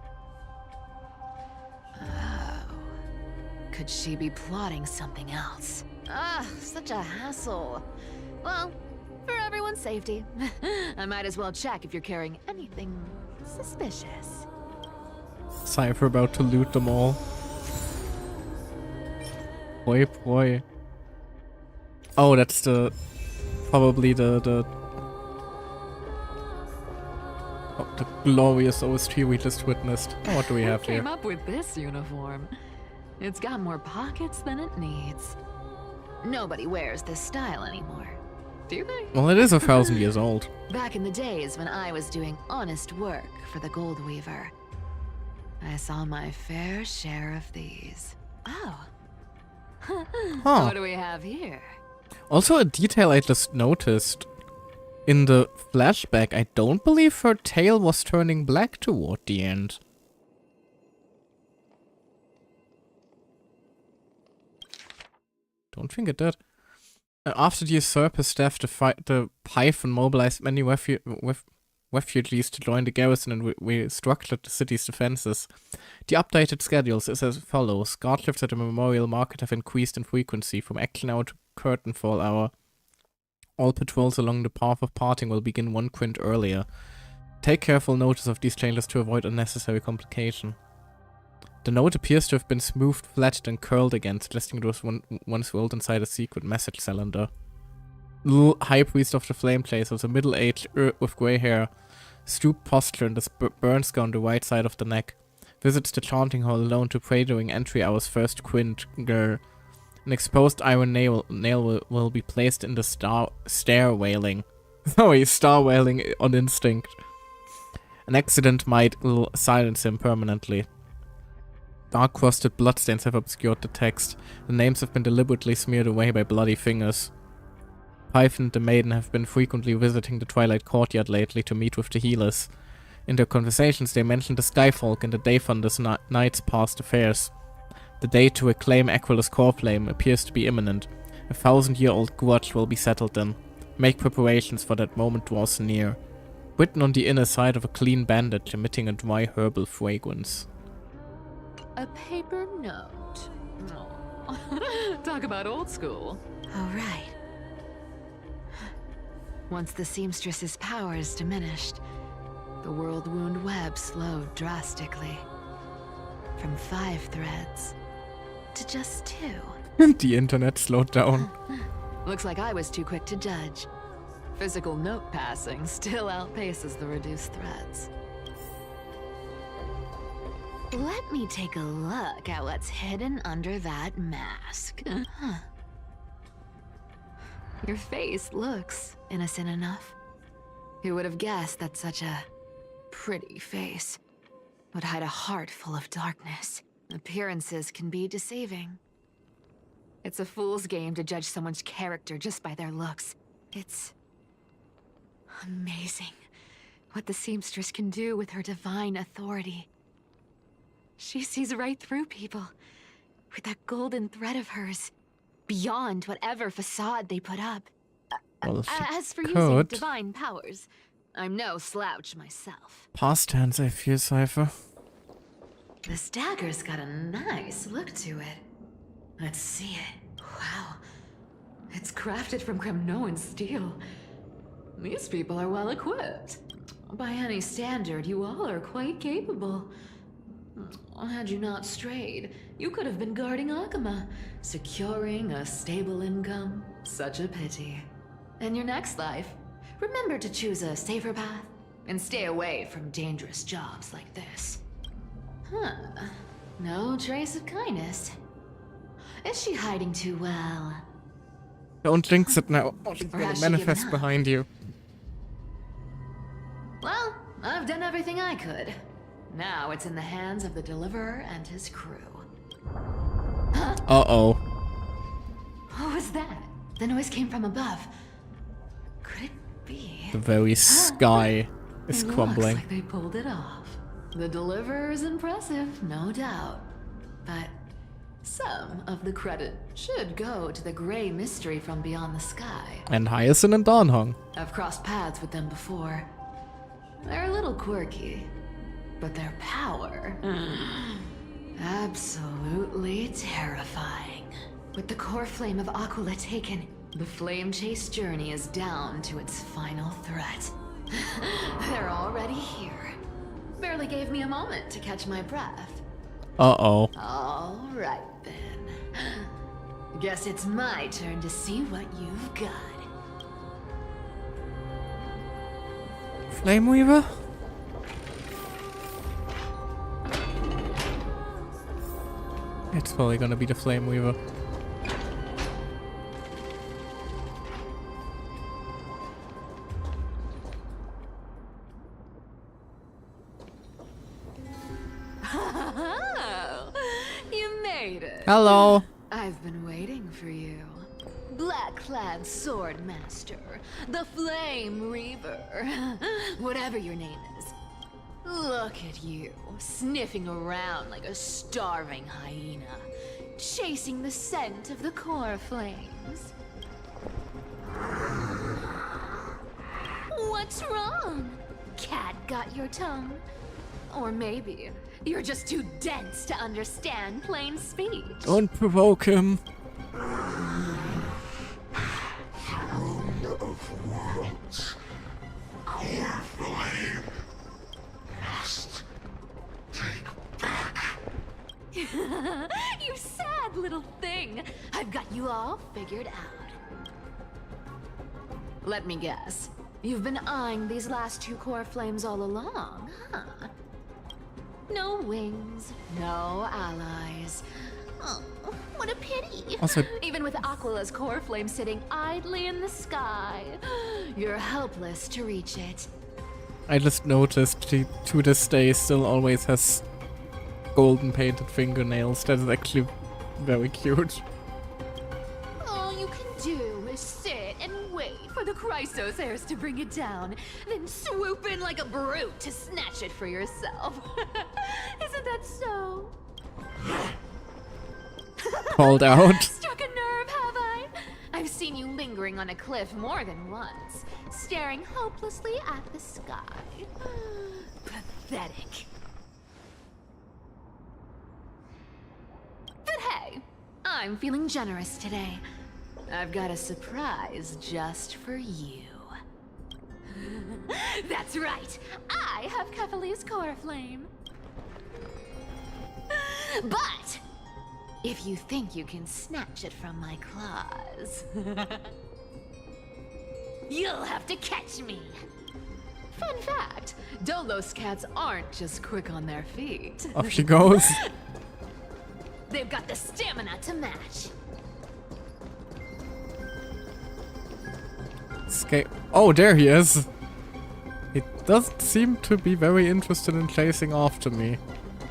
S5: Oh. Could she be plotting something else? Ah, such a hassle. Well, for everyone's safety, I might as well check if you're carrying anything suspicious.
S1: Cypher about to loot them all. Boy. Oh, that's probably the glorious OST we just witnessed. Oh, what do we have
S5: Who came
S1: here?
S5: up with this uniform? It's got more pockets than it needs. Nobody wears this style anymore. Do you think?
S1: Well, it is 1,000 years old.
S5: Back in the days when I was doing honest work for the Gold Weaver, I saw my fair share of these. Oh.
S1: Huh.
S5: What do we have here?
S1: Also, a detail I just noticed. In the flashback, I don't believe her tail was turning black toward the end. Don't think it did. After the usurper's death, the Python mobilized many refugees to join the garrison and restructured the city's defenses. The updated schedules is as follows. Guard shifts at the Memorial Market have increased in frequency from action hour to curtainfall hour. All patrols along the path of parting will begin 1 quint earlier. Take careful notice of these changes to avoid unnecessary complication. The note appears to have been smoothed, flattened, and curled again, suggesting it was once rolled inside a secret message cylinder. Little High Priest of the Flame Chase was a middle-aged with grey hair, stooped posture and a burn scar on the right side of the neck. Visits the chanting hall alone to pray during entry hours first quint. An exposed iron nail will be placed in the stair wailing. Sorry, star wailing on instinct. An accident might silence him permanently. Dark crusted bloodstains have obscured the text. The names have been deliberately smeared away by bloody fingers. Python and the Maiden have been frequently visiting the Twilight Courtyard lately to meet with the healers. In their conversations they mentioned the Skyfolk and the Daythunder's Knight's past affairs. The day to reclaim Aquila's core flame appears to be imminent. 1,000-year-old grudge will be settled in. Make preparations for that moment draws near. Written on the inner side of a clean bandage emitting a dry herbal fragrance.
S5: A paper note. Oh. Talk about old school. All right. Once the seamstress's powers diminished, the world wound web slowed drastically. From 5 threads to just 2.
S1: The internet slowed down.
S5: Looks like I was too quick to judge. Physical note passing still outpaces the reduced threads. Let me take a look at what's hidden under that mask. Your face looks innocent enough. Who would have guessed that such a pretty face would hide a heart full of darkness? Appearances can be deceiving. It's a fool's game to judge someone's character just by their looks. It's amazing what the seamstress can do with her divine authority. She sees right through people with that golden thread of hers, beyond whatever facade they put up.
S1: Well,
S5: as for using divine powers, I'm no slouch myself.
S1: Past tense, I fear, Cypher.
S5: This dagger's got a nice look to it. Let's see it. Wow. It's crafted from Cremnoan steel. These people are well equipped. By any standard, you all are quite capable. Had you not strayed, you could have been guarding Akuma, securing a stable income. Such a pity. In your next life, remember to choose a safer path and stay away from dangerous jobs like this. Huh. No trace of kindness. Is she hiding too well?
S1: Don't jinx it now. She's gonna manifest behind you.
S5: Well, I've done everything I could. Now it's in the hands of the Deliverer and his crew. Huh?
S1: Uh-oh.
S5: What was that? The noise came from above. Could it be?
S1: The very sky is crumbling.
S5: Looks like they pulled it off. The Deliverer is impressive, no doubt. But some of the credit should go to the gray mystery from beyond the sky.
S1: And Hyacinth and Dawnhong.
S5: I've crossed paths with them before. They're a little quirky, but their power... absolutely terrifying. With the core flame of Aquila taken, the flame chase journey is down to its final threat. They're already here. Barely gave me a moment to catch my breath.
S1: Uh-oh.
S5: All right, then. Guess it's my turn to see what you've got.
S1: Flame Weaver? It's probably gonna be the Flame Weaver.
S5: Oh, you made it.
S1: Hello.
S5: I've been waiting for you. Black-clad sword master, the Flame Reaver, whatever your name is. Look at you, sniffing around like a starving hyena, chasing the scent of the core flames. What's wrong? Cat got your tongue? Or maybe you're just too dense to understand plain speech.
S1: Don't provoke him.
S3: Throne of worlds. Core flame. Must take back.
S5: You sad little thing. I've got you all figured out. Let me guess. You've been eyeing these last two core flames all along, huh? No wings, no allies. Oh, what a pity.
S1: Also,
S5: even with Aquila's core flame sitting idly in the sky, you're helpless to reach it.
S1: I just noticed he, to this day, still always has golden painted fingernails. That is actually very cute.
S5: All you can do is sit and wait for the Chrysos heirs to bring it down, then swoop in like a brute to snatch it for yourself. Isn't that so?
S1: Called out.
S5: Struck a nerve, have I? I've seen you lingering on a cliff more than once, staring hopelessly at the sky. Pathetic. But hey, I'm feeling generous today. I've got a surprise just for you. That's right, I have Kefali's core flame. But if you think you can snatch it from my claws, you'll have to catch me. Fun fact, Dolos cats aren't just quick on their feet.
S1: Off she goes.
S5: They've got the stamina to match.
S1: Oh, there he is. He doesn't seem to be very interested in chasing after me,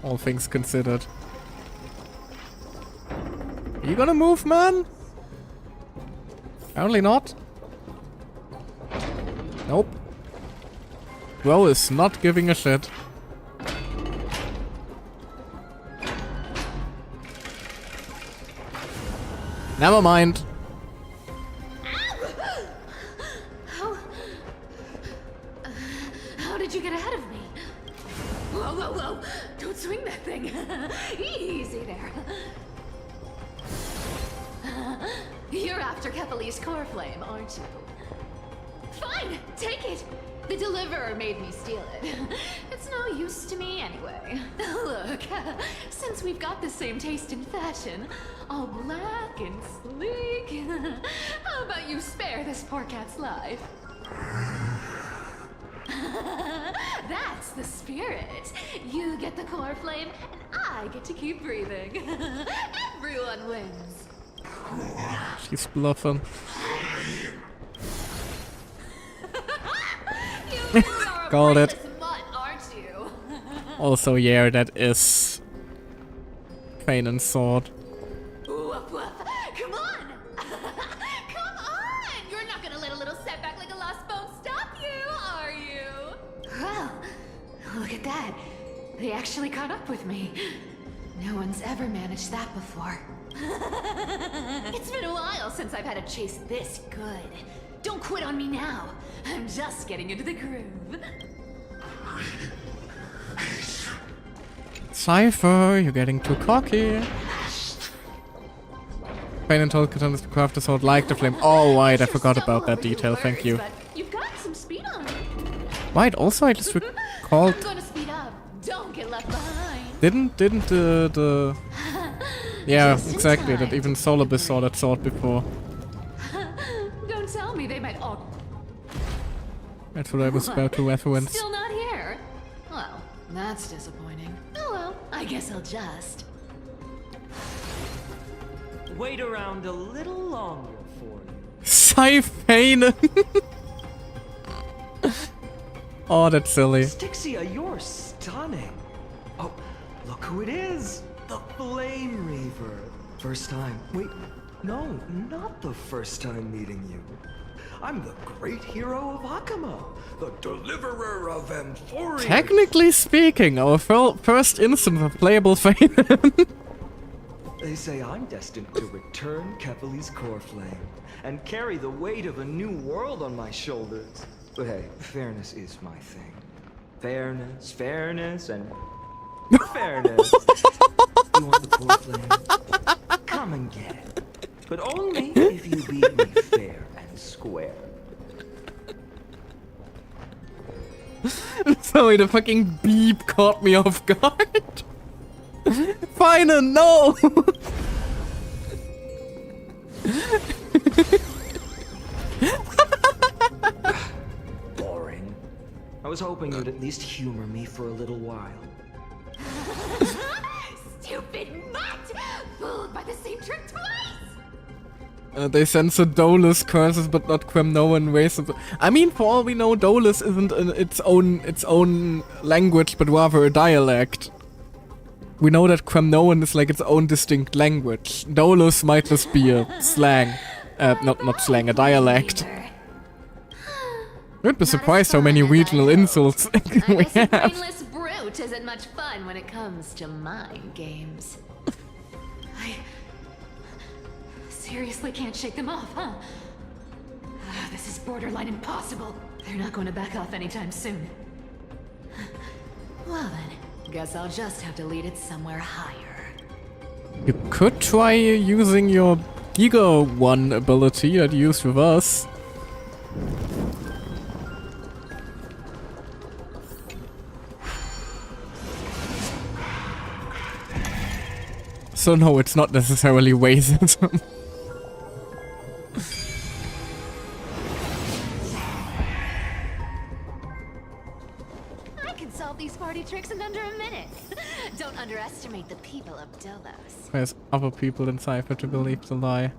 S1: all things considered. Are you gonna move, man? Apparently not. Nope. Bro is not giving a shit. Never mind.
S5: How did you get ahead of me? Whoa, whoa, whoa! Don't swing that thing. Easy there. You're after Kefali's core flame, aren't you? Fine, take it. The deliverer made me steal it. It's no use to me anyway. Look, since we've got the same taste in fashion, all black and sleek, how about you spare this poor cat's life? That's the spirit. You get the core flame, and I get to keep breathing. Everyone wins.
S1: She's bluffing. Called it.
S5: Mutt, aren't you?
S1: Also, yeah, that is Pain and Sword.
S5: Woof, woof. Come on! Come on! You're not gonna let a little setback like a lost bone stop you, are you? Well, look at that. They actually caught up with me. No one's ever managed that before. It's been a while since I've had a chase this good. Don't quit on me now. I'm just getting into the groove.
S1: Cypher, you're getting too cocky. Pain and told Katana to craft the sword like the flame. Oh, right, I forgot about that detail, thank you.
S5: You've got some speed on you.
S1: Right, also I just recalled...
S5: I'm gonna speed up. Don't get left behind.
S1: Didn't the... Yeah, exactly, that even Solabus saw that sword before.
S5: Don't tell me they might all...
S1: That's what I was about to reference.
S5: Still not here? Well, that's disappointing. Oh well, I guess I'll just...
S7: Wait around a little longer for you.
S1: Siphane! Oh, that's silly.
S6: Styxia, you're stunning. Oh, Look who it is! The Flame Reaver. First time. Wait, no, not the first time meeting you. I'm the great hero of Akama, the deliverer of Amphoria.
S1: Technically speaking, our first instance of playable fame.
S6: They say I'm destined to return Kepali's core flame and carry the weight of a new world on my shoulders. But hey, fairness is my thing. Fairness, and fairness. You want the core flame? Come and get it. But only if you beat me fair and square.
S1: Sorry, the fucking beep caught me off guard. Fine, no!
S6: Boring. I was hoping you'd at least humor me for a little while.
S5: Stupid mutt! Fooled by the same trick twice!
S1: They censor Dolus curses, but not Cremnoan ways of... I mean, for all we know, Dolus isn't its own language, but rather a dialect. We know that Cremnoan is like its own distinct language. Dolus might just be a slang. Not slang, a dialect. I'd be surprised how many regional insults we have.
S5: Brainless brute isn't much fun when it comes to mind games. I seriously can't shake them off, huh? This is borderline impossible. They're not going to back off anytime soon. Well then, guess I'll just have to lead it somewhere higher.
S1: You could try using your Giga 1 ability that you used with us. So no, it's not necessarily Wazeism.
S5: I can solve these party tricks in under a minute. Don't underestimate the people of Delos.
S1: There's other people in Cypher to believe the lie.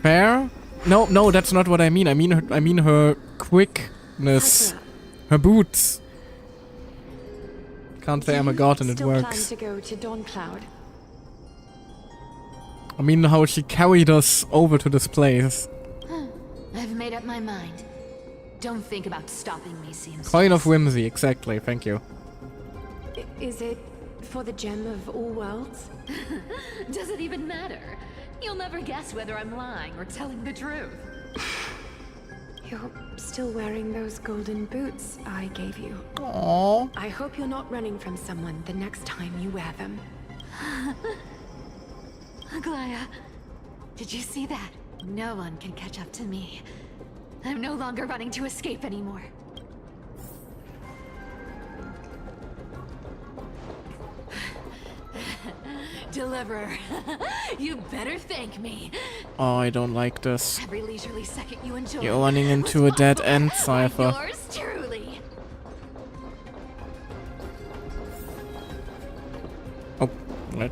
S1: Fair? No, that's not what I mean. I mean her quickness, her boots. Can't say I'm a god and it works.
S21: To go to Dawncloud.
S1: I mean how she carried us over to this place.
S5: I've made up my mind. Don't think about stopping me, seems.
S1: Coin of whimsy, exactly. Thank you.
S21: Is it for the gem of all worlds?
S5: Does it even matter? You'll never guess whether I'm lying or telling the truth.
S21: You're still wearing those golden boots I gave you.
S1: Aww.
S21: I hope you're not running from someone the next time you wear them.
S5: Aglaya, did you see that? No one can catch up to me. I'm no longer running to escape anymore. Deliverer, you better thank me.
S1: Oh, I don't like this.
S5: Every leisurely second you enjoy.
S1: You're running into a dead end, Cypher.
S5: Yours truly.
S1: Oh, right.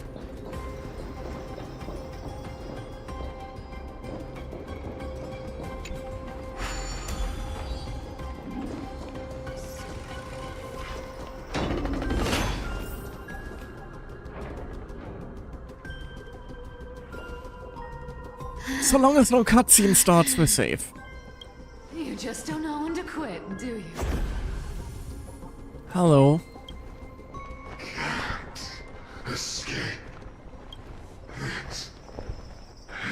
S1: So long as no cutscene starts, we're safe.
S5: You just don't know when to quit, do you?
S1: Hello.
S3: Can't escape. It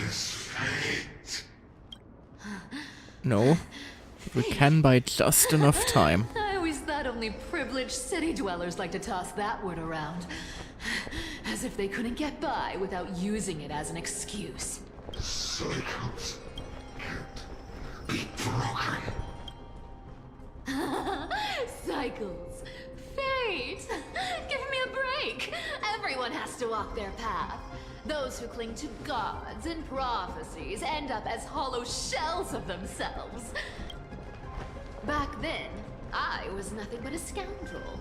S3: is fate.
S1: No. We can buy just enough time.
S5: I always thought only privileged city dwellers like to toss that word around. As if they couldn't get by without using it as an excuse.
S3: Cycles can't be broken.
S5: Cycles. Fate. Give me a break. Everyone has to walk their path. Those who cling to gods and prophecies end up as hollow shells of themselves. Back then, I was nothing but a scoundrel.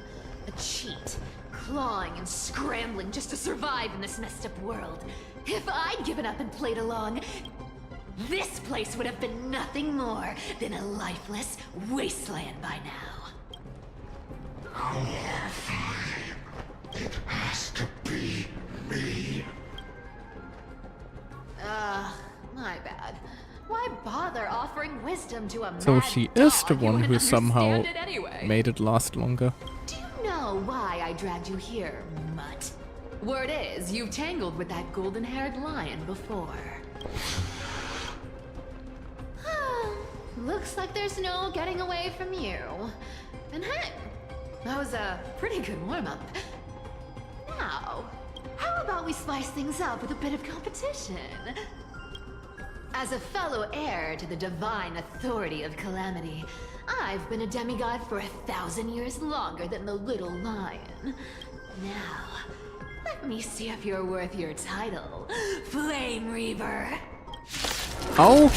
S5: A cheat. Clawing and scrambling just to survive in this messed up world. If I'd given up and played along, this place would have been nothing more than a lifeless wasteland by now.
S3: Horrifying. It has to be me.
S5: My bad. Why bother offering wisdom to a
S1: So
S5: mad
S1: she is the
S5: dog? You
S1: one who
S5: wouldn't
S1: somehow
S5: understand it anyway.
S1: made it last longer.
S5: Do you know why I dragged you here, mutt? Word is, you've tangled with that golden-haired lion before. Looks like there's no getting away from you. And hey, that was a pretty good warm-up. Now, how about we spice things up with a bit of competition? As a fellow heir to the divine authority of Calamity, I've been a demigod for 1,000 years longer than the little lion. Now, let me see if you're worth your title, Flame Reaver.
S1: Oh!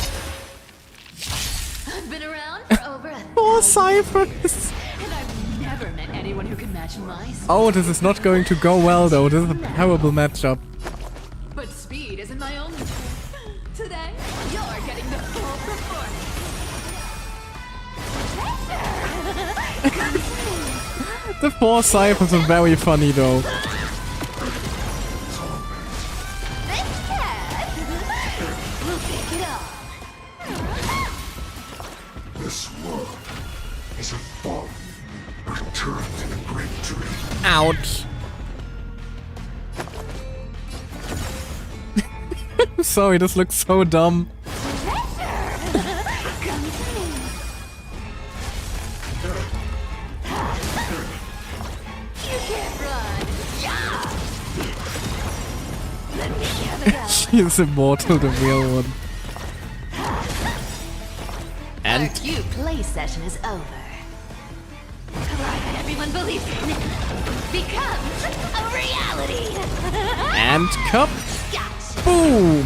S5: I've been around for over
S1: 4 ciphers!
S5: and I've never met anyone who can match my speed.
S1: Oh, this is not going to go well though. This is a terrible matchup.
S5: But speed isn't my only strength. Today, you're getting the full performance.
S1: The 4 ciphers are very funny though.
S5: We'll pick it up.
S3: This world is a fall. Return to the great dream.
S1: Ouch. Sorry, this looks so dumb. She's immortal, the real one. And
S5: Our cute play session is over. What everyone believes in becomes a reality.
S1: and cup.
S5: Gotcha.
S1: Boom.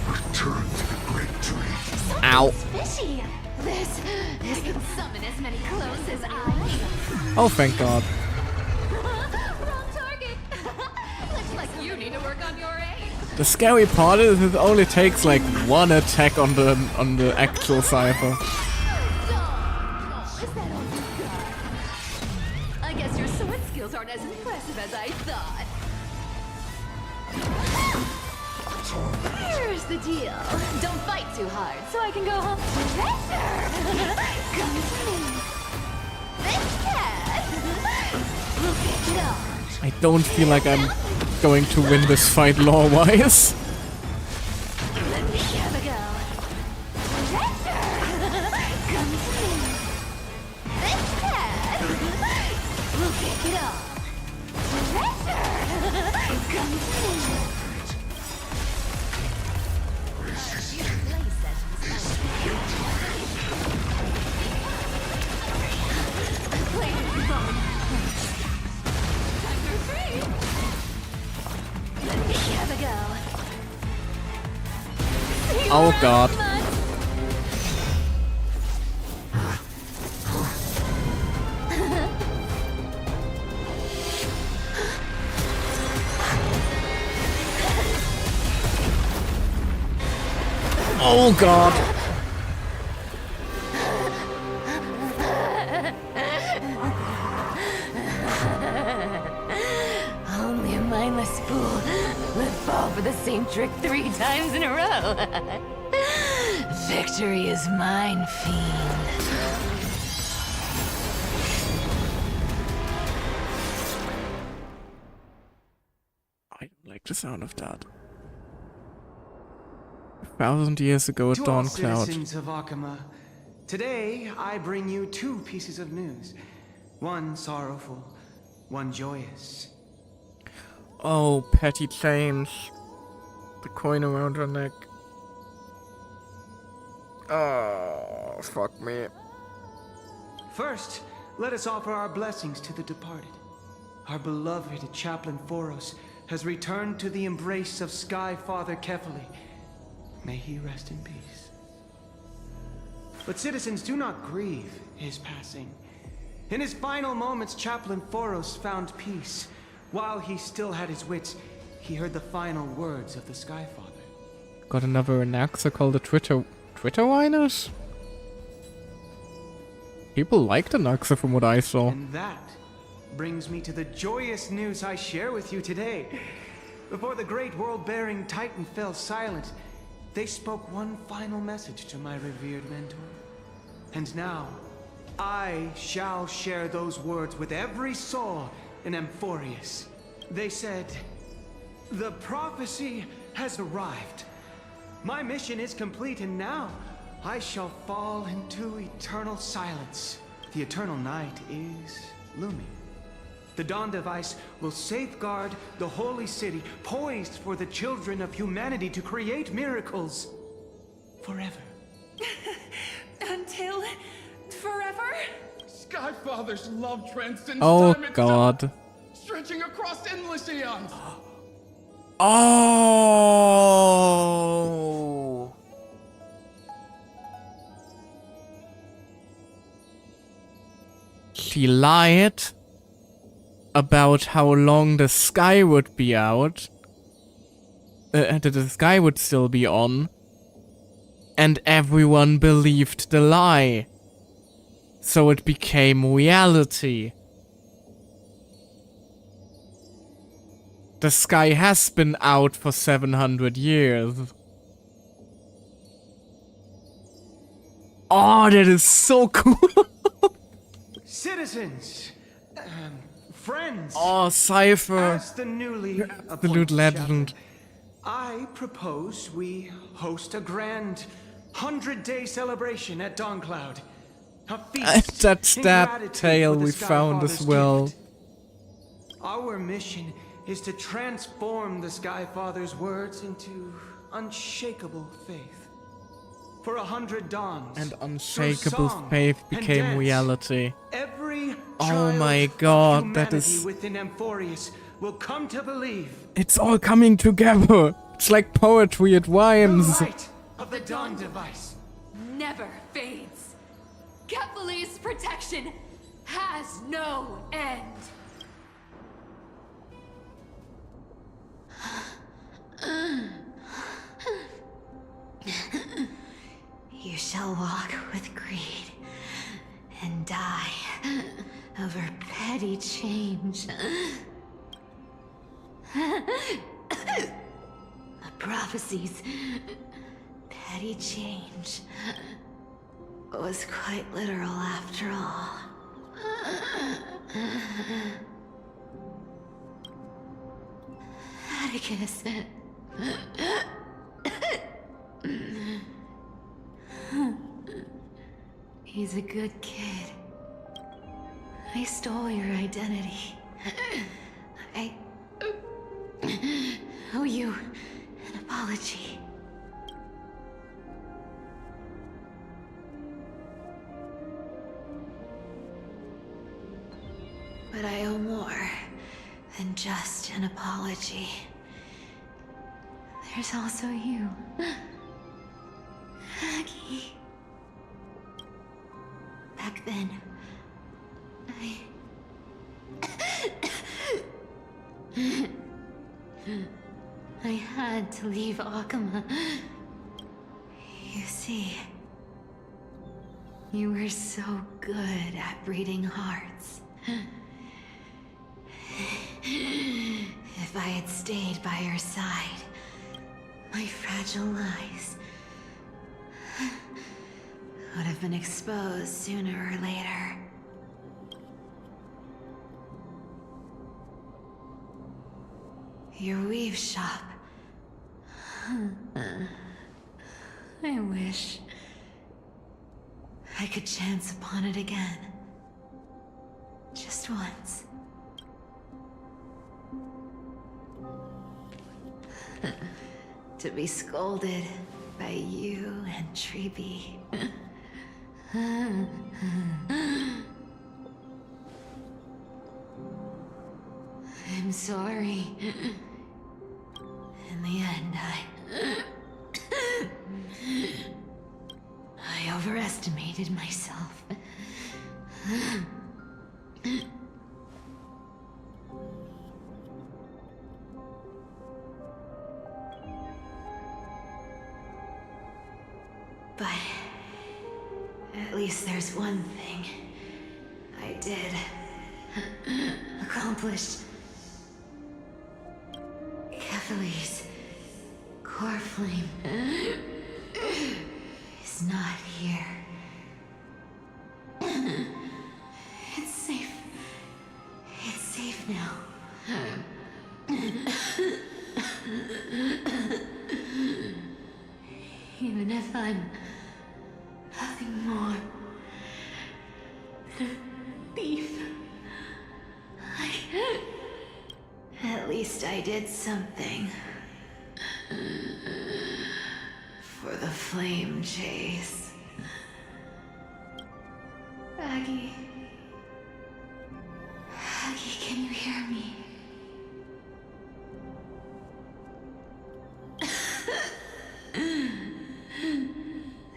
S3: Return to the great dream.
S1: Ow.
S5: Fishy. This can summon as many clones as I need.
S1: Oh, thank God.
S5: Wrong target. Looks like you need to work on your aim.
S1: The scary part is it only takes like 1 attack on the actual cipher.
S5: I guess your sword skills aren't as impressive as I thought. Here's the deal. Don't fight too hard, so I can go home. Come to me. This cat. We'll pick it up.
S1: I don't feel like I'm going to win this fight lore-wise.
S5: Let me have a go. Come to me. This cat. We'll pick it up. Come to me.
S1: Oh God. Oh God.
S5: Only a mindless fool would fall for the same trick 3 times in a row. Victory is mine, fiend.
S1: I don't like the sound of that. 1,000 years ago at
S9: To all
S1: Dawncloud.
S9: citizens of Akama, today I bring you 2 pieces of news. One sorrowful, one joyous.
S1: Oh, petty change. The coin around her neck. Oh, fuck me.
S9: First, let us offer our blessings to the departed. Our beloved Chaplain Foros has returned to the embrace of Sky Father Kefali. May he rest in peace. But citizens, do not grieve his passing. In his final moments, Chaplain Foros found peace. While he still had his wits, he heard the final words of the Sky Father.
S1: Got another Anaxa called the Twitter Whiners? People liked Anaxa from what I saw.
S9: And that brings me to the joyous news I share with you today. Before the great world-bearing Titan fell silent, they spoke one final message to my revered mentor. And now, I shall share those words with every soul in Amphorius. They said, "The prophecy has arrived. My mission is complete, and now I shall fall into eternal silence. The eternal night is looming. The Dawn Device will safeguard the holy city, poised for the children of humanity to create miracles forever."
S10: Until forever?
S12: Skyfather's love transcends
S1: Oh
S12: time itself,
S1: god.
S12: stretching across endless eons.
S1: Oh. She lied about how long the sky would be out. That the sky would still be on. And everyone believed the lie. So it became reality. The sky has been out for 700 years. Oh, that is so cool.
S9: Citizens, friends.
S1: Oh, Cypher.
S9: As the newly
S1: Absolute
S9: appointed
S1: legend.
S9: shepherd, I propose we host a grand 100-day celebration at Dawncloud. A feast
S1: That's
S9: in
S1: that
S9: gratitude
S1: tale
S9: for the
S1: we found as
S9: Skyfather's
S1: well.
S9: gift. Our mission is to transform the Skyfather's words into unshakable faith. For 100 dawns,
S1: And
S9: through
S1: unshakable
S9: song
S1: faith
S9: and
S1: became
S9: dance,
S1: reality.
S9: every
S1: Oh
S9: child
S1: my
S9: of
S1: god, that
S9: humanity
S1: is...
S9: within Amphorius will come to believe
S1: It's all coming together. It's like poetry, it rhymes.
S9: the light of the Dawn Device
S5: never fades. Kephalir's protection has no end.
S8: You shall walk with greed and die over petty change. The prophecies, petty change, was quite literal after all. Atticus. He's a good kid. I stole your identity. I owe you an apology. But I owe more than just an apology. There's also you, Aggie. Back then, I had to leave Akama. You see, you were so good at reading hearts. If I had stayed by your side, my fragile lies would have been exposed sooner or later. Your weave shop. I wish I could chance upon it again. Just once. To be scolded by you and Treeby. I'm sorry. In the end, I overestimated myself. But at least there's one thing I did
S21: Accomplished. Kephalis' core flame is not here. It's safe. It's safe now. Even if I'm nothing more than a thief, at least I did something for the flame chase. Aggie, can you hear me?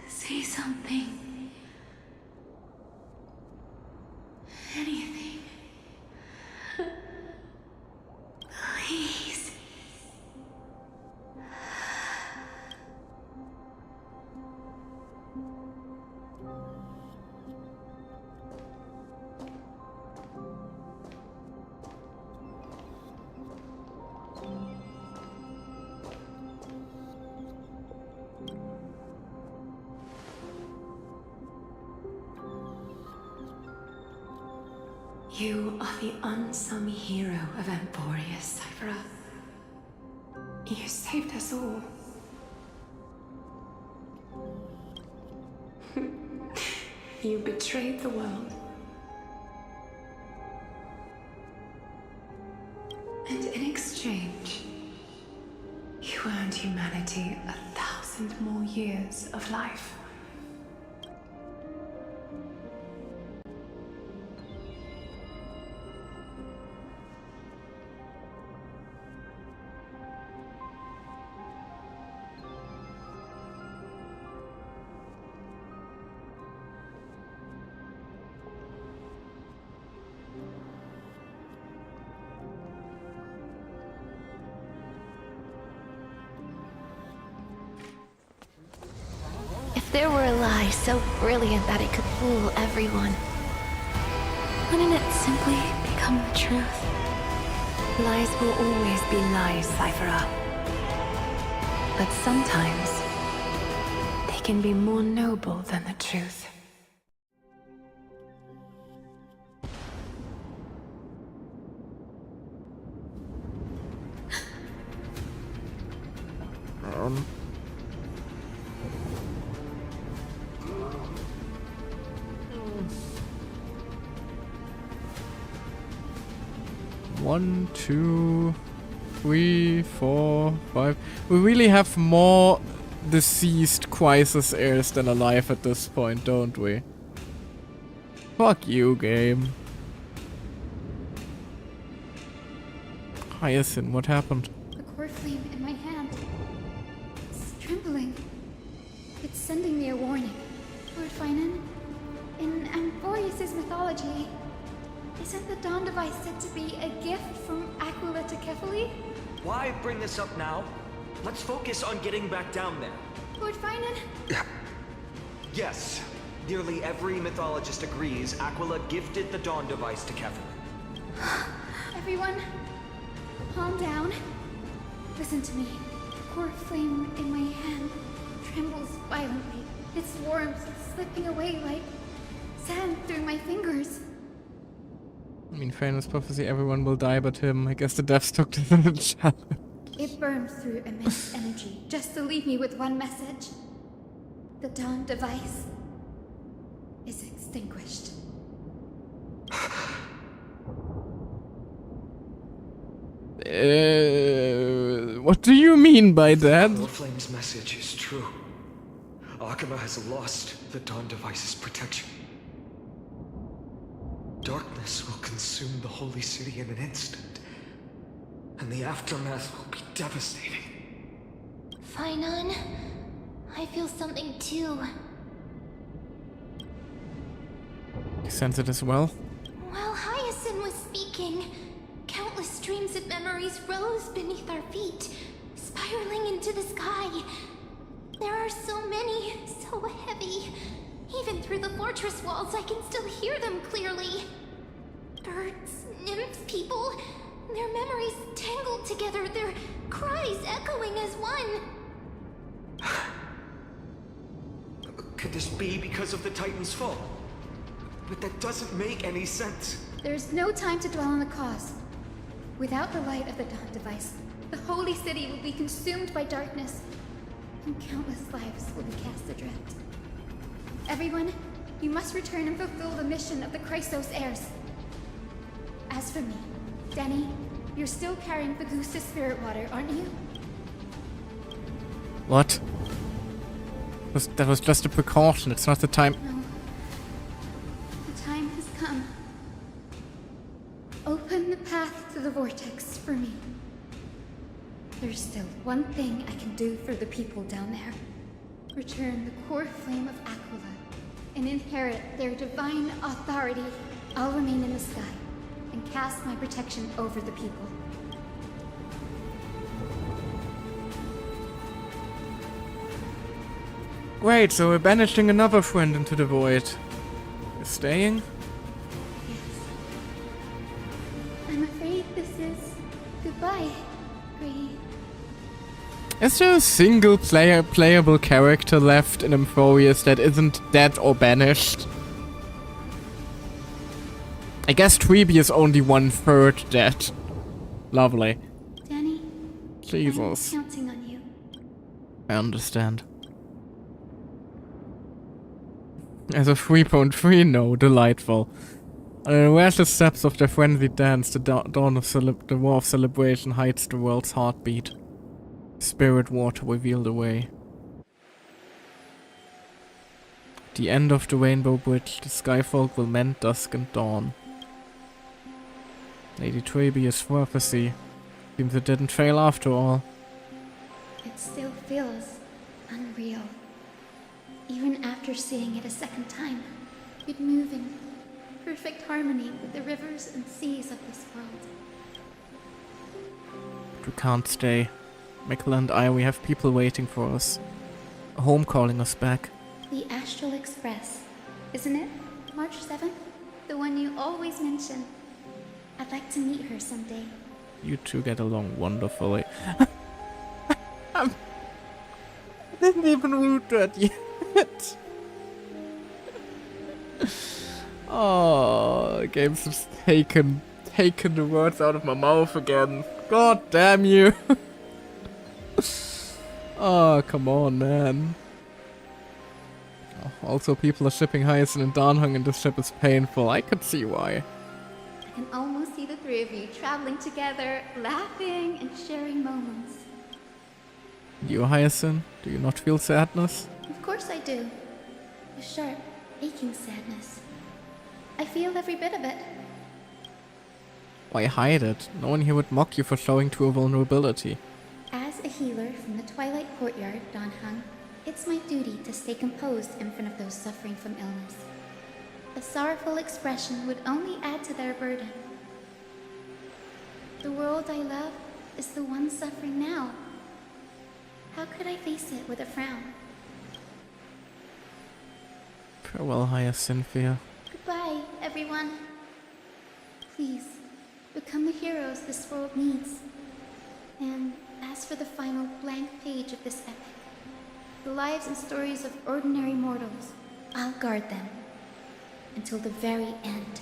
S21: Say something. Anything. Please. You are the unsung hero of Emporius, Cyphera. You saved us all. You betrayed the world. And in exchange, you earned humanity 1,000 more years of life.
S2: If there were a lie so brilliant that it could fool everyone, wouldn't it simply become the truth?
S21: Lies will always be lies, Cyphera. But sometimes, they can be more noble than the truth.
S1: One, 2, 3, 4, 5. We really have more deceased Crisis heirs than alive at this point, don't we? Fuck you, game. Hyacinth, what happened?
S2: The core flame in my hand. It's trembling. It's sending me a warning. Lord Finan, in Amphorius' mythology, isn't the Dawn device said to be a gift from Aquila to Kefali?
S6: Why bring this up now? Let's focus on getting back down there.
S2: Lord Finan?
S6: Yes. Nearly every mythologist agrees Aquila gifted the Dawn device to Kefali.
S2: Everyone, calm down. Listen to me. Core flame in my hand trembles violently. Its warmth slipping away like sand through my fingers.
S1: I mean, famous prophecy, everyone will die but him. I guess the deaths took to the challenge.
S2: It burns through immense energy just to leave me with one message. The Dawn device is extinguished.
S1: What do you mean by that?
S6: The Flame's message is true. Akuma has lost the Dawn device's protection. Darkness will consume the holy city in an instant, and the aftermath will be devastating.
S4: Finan, I feel something too.
S1: You sense it as well?
S4: While Hyacinth was speaking, countless streams of memories rose beneath our feet, spiraling into the sky. There are so many, so heavy. Even through the fortress walls, I can still hear them clearly. Birds, nymphs, people, their memories tangled together, their cries echoing as one.
S6: Could this be because of the Titan's fall? But that doesn't make any sense.
S2: There's no time to dwell on the cause. Without the light of the Dawn device, the holy city will be consumed by darkness, and countless lives will be cast adrift. Everyone, you must return and fulfill the mission of the Chrysos heirs. As for me, Denny, you're still carrying the Goose's spirit water, aren't you?
S1: What? That was just a precaution. It's not the time.
S2: No. The time has come. Open the path to the vortex for me. There's still one thing I can do for the people down there. Return the core flame of Aquila and inherit their divine authority. I'll remain in the sky and cast my protection over the people.
S1: Great, so we're banishing another friend into the void. You're staying?
S2: I'm afraid this is goodbye, Grady.
S1: Is there a single playable character left in Amphorius that isn't dead or banished? I guess Treeby is only 1/3 dead. Lovely.
S2: Danny,
S1: Jesus.
S2: I'm counting on you.
S1: I understand. As a 3.3, no, delightful. Where's the steps of the frenzied dance, the dawn of the war of celebration hides the world's heartbeat. Spirit water revealed the way. At the end of the rainbow bridge, the skyfolk will mend dusk and dawn. Lady Treby's prophecy seems it didn't fail after all.
S2: It still feels unreal. Even after seeing it a second time, you'd move in perfect harmony with the rivers and seas of this world.
S1: But we can't stay. Mikkel and I, we have people waiting for us. A home calling us back.
S2: The Astral Express, isn't it? March 7th? The one you always mention. I'd like to meet her someday.
S1: You two get along wonderfully. I didn't even root that yet. Oh, game's just taken the words out of my mouth again. God damn you. Oh, come on, man. Also, people are shipping Hyacinth and Danhung in this ship is painful. I could see why.
S2: I can almost see the three of you traveling together, laughing and sharing moments.
S1: You, Hyacinth, do you not feel sadness?
S2: Of course I do. A sharp, aching sadness. I feel every bit of it.
S1: Why hide it? No one here would mock you for showing true vulnerability.
S2: As a healer from the Twilight Courtyard, Danhung, it's my duty to stay composed in front of those suffering from illness. A sorrowful expression would only add to their burden. The world I love is the one suffering now. How could I face it with a frown?
S1: Farewell, Hyacinthia.
S2: Goodbye, everyone. Please, become the heroes this world needs. And as for the final blank page of this epic, the lives and stories of ordinary mortals, I'll guard them until the very end.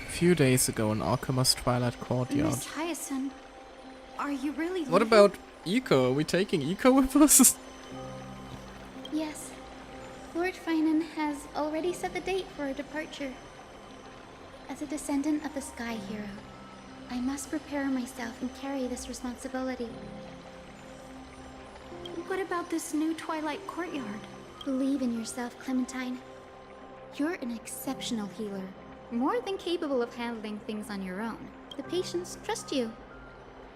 S1: A few days ago in Arkhama's Twilight Courtyard.
S2: Miss Hyacinth, are you really
S1: What
S2: leaving?
S1: about Eco? Are we taking Eco with us?
S2: Yes. Lord Finan has already set the date for our departure. As a descendant of the Sky Hero, I must prepare myself and carry this responsibility.
S4: What about this new Twilight Courtyard?
S2: Believe in yourself, Clementine. You're an exceptional healer, more than capable of handling things on your own. The patients trust you,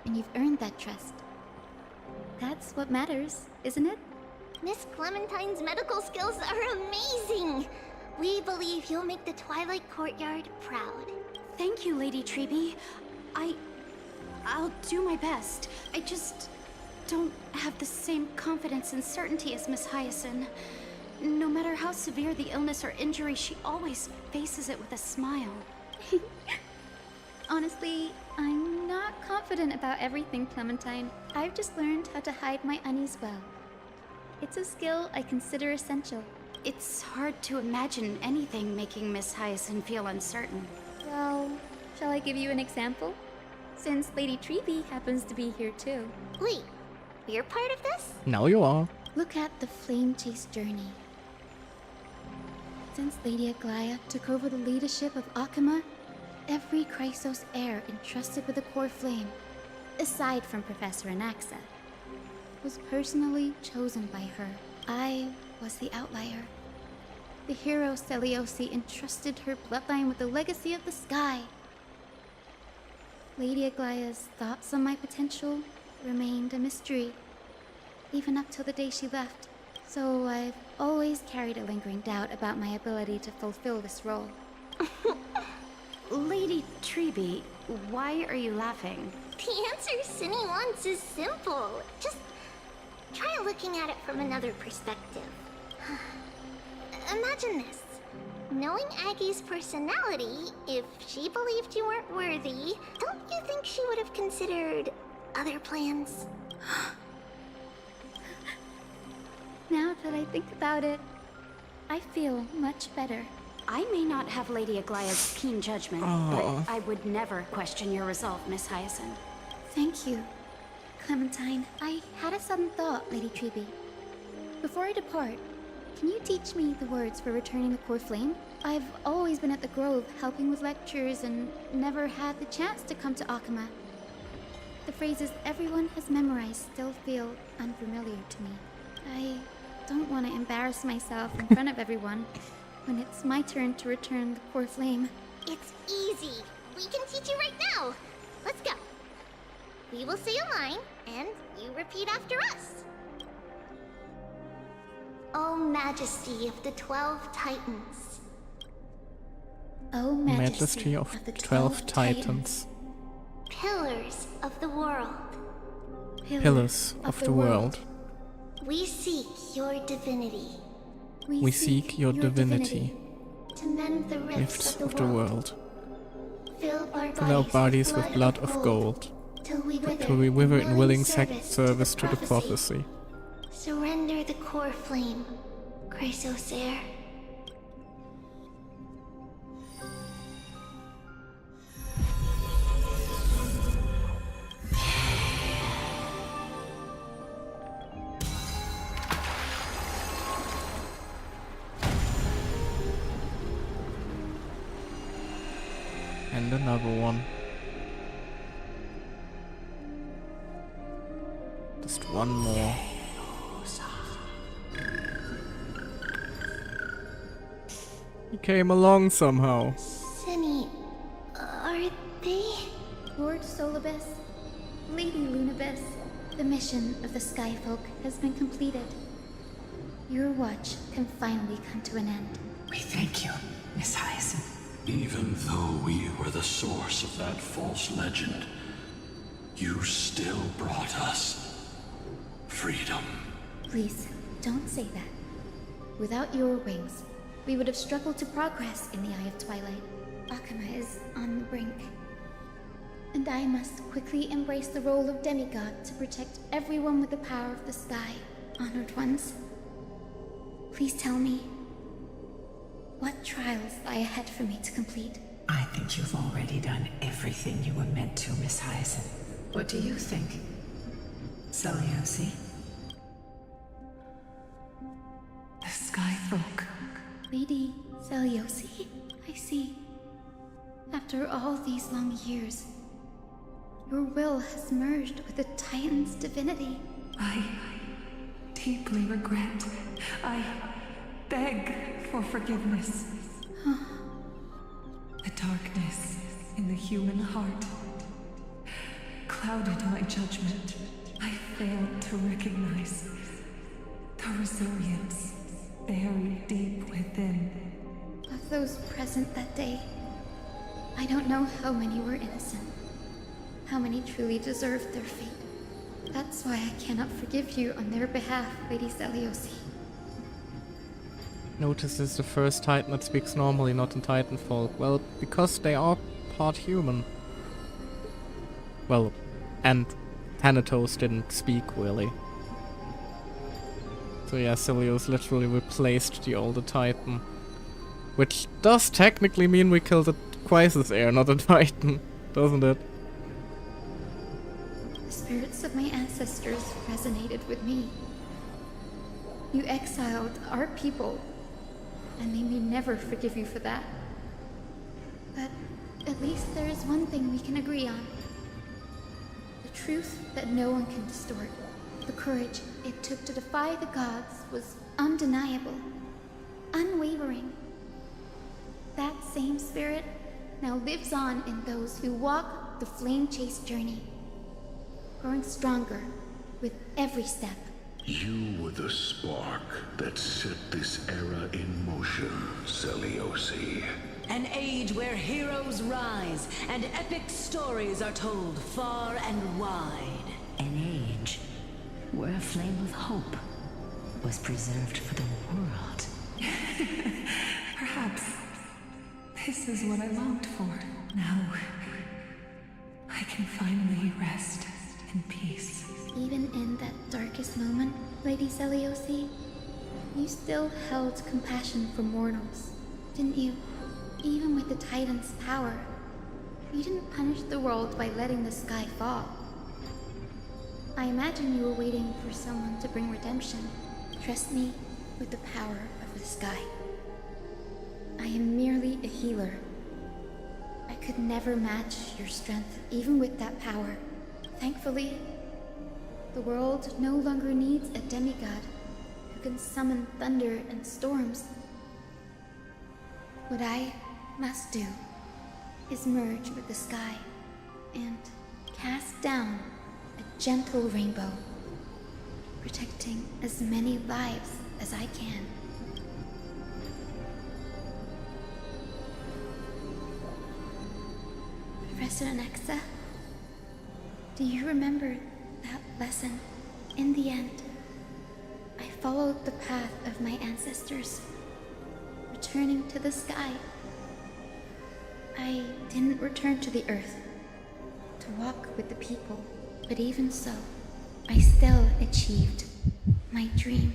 S2: and you've earned that trust. That's what matters, isn't it?
S4: Miss Clementine's medical skills are amazing! We believe you'll make the Twilight Courtyard proud.
S14: Thank you, Lady Treby. I'll do my best. I just don't have the same confidence and certainty as Miss Hyacinth. no matter how severe the illness or injury, she always faces it with a smile.
S2: Honestly, I'm not confident about everything, Clementine. I've just learned how to hide my unease well. It's a skill I consider essential.
S14: It's hard to imagine anything making Miss Hyacinth feel uncertain.
S2: Well, shall I give you an example? Since Lady Treby happens to be here too.
S4: Wait, you're part of this?
S1: Now you are.
S2: Look at the Flame Chase journey. Since Lady Aglaya took over the leadership of Akama, every Chrysos heir entrusted with the core flame, aside from Professor Anaxa, was personally chosen by her. I was the outlier. The hero Seliosi entrusted her bloodline with the legacy of the sky. Lady Aglaya's thoughts on my potential remained a mystery, even up till the day she left. So I've always carried a lingering doubt about my ability to fulfill this role.
S14: Lady Treby, why are you laughing?
S4: The answer Cindy wants is simple. Just try looking at it from another perspective. Imagine this. Knowing Aggie's personality, if she believed you weren't worthy, don't you think she would have considered other plans?
S2: Now that I think about it, I feel much better.
S14: I may not have Lady Aglaya's keen judgment, but I would never question your resolve, Miss Hyacinth.
S2: Thank you, Clementine. I had a sudden thought, Lady Treby. Before I depart, can you teach me the words for returning the core flame? I've always been at the Grove helping with lectures and never had the chance to come to Akama. The phrases everyone has memorized still feel unfamiliar to me. I don't want to embarrass myself in front of everyone when it's my turn to return the core flame.
S4: It's easy. We can teach you right now. Let's go. We will say a line, and you repeat after us. O Majesty of the 12 Titans.
S2: O
S1: Majesty of the 12 Titans.
S4: Pillars of the world.
S1: Pillars of the world.
S4: We seek your divinity.
S1: We seek your divinity.
S4: To mend the rifts
S1: of the world.
S4: Fill
S1: Fill our bodies with blood of gold.
S4: Till
S1: we wither in willing service to the prophecy.
S4: Surrender the core flame, Chrysos heir.
S1: And another one. Just one more. He came along somehow.
S4: Cindy, are they?
S2: Lord Solibus, Lady Lunabis, the mission of the Skyfolk has been completed. Your watch can finally come to an end.
S10: We thank you, Miss Hyacinth.
S17: Even though we were the source of that false legend, you still brought us freedom.
S2: Please, don't say that. Without your wings, we would have struggled to progress in the Eye of Twilight. Akama is on the brink. And I must quickly embrace the role of demigod to protect everyone with the power of the sky. Honored ones, please tell me, what trials lie ahead for me to complete?
S10: I think you've already done everything you were meant to, Miss Hyacinth. What do you think, Seliosi? The Skyfolk.
S2: Lady Seliosi, I see. After all these long years, your will has merged with the Titan's divinity.
S10: I deeply regret. I beg for forgiveness. The darkness in the human heart clouded my judgment. I failed to recognize the resilience buried deep within.
S2: Of those present that day, I don't know how many were innocent, how many truly deserved their fate. That's why I cannot forgive you on their behalf, Lady Seliosi.
S1: Notice this is the first Titan that speaks normally, not in Titanfall. Well, because they are part human. Well, and Thanatos didn't speak, really. So yeah, Celios literally replaced the older Titan. Which does technically mean we killed a Crisis Heir, not a Titan, doesn't it?
S2: The spirits of my ancestors resonated with me. You exiled our people, and they may never forgive you for that. But at least there is one thing we can agree on. The truth that no one can distort. The courage it took to defy the gods was undeniable, unwavering. That same spirit now lives on in those who walk the flame chase journey, growing stronger with every step.
S3: You were the spark that set this era in motion, Celiosi.
S8: An age where heroes rise and epic stories are told far and wide. An age where a flame of hope was preserved for the world.
S19: Perhaps this is what I longed for. Now, I can finally rest in peace.
S2: Even in that darkest moment, Lady Celiosi, you still held compassion for mortals, didn't you? Even with the Titan's power, you didn't punish the world by letting the sky fall. I imagine you were waiting for someone to bring redemption. Trust me with the power of the sky. I am merely a healer. I could never match your strength, even with that power. Thankfully, the world no longer needs a demigod who can summon thunder and storms. What I must do is merge with the sky and cast down a gentle rainbow, protecting as many lives as I can. Professor Nexa, do you remember that lesson? In the end, I followed the path of my ancestors, returning to the sky. I didn't return to the earth to walk with the people, but even so, I still achieved my dream.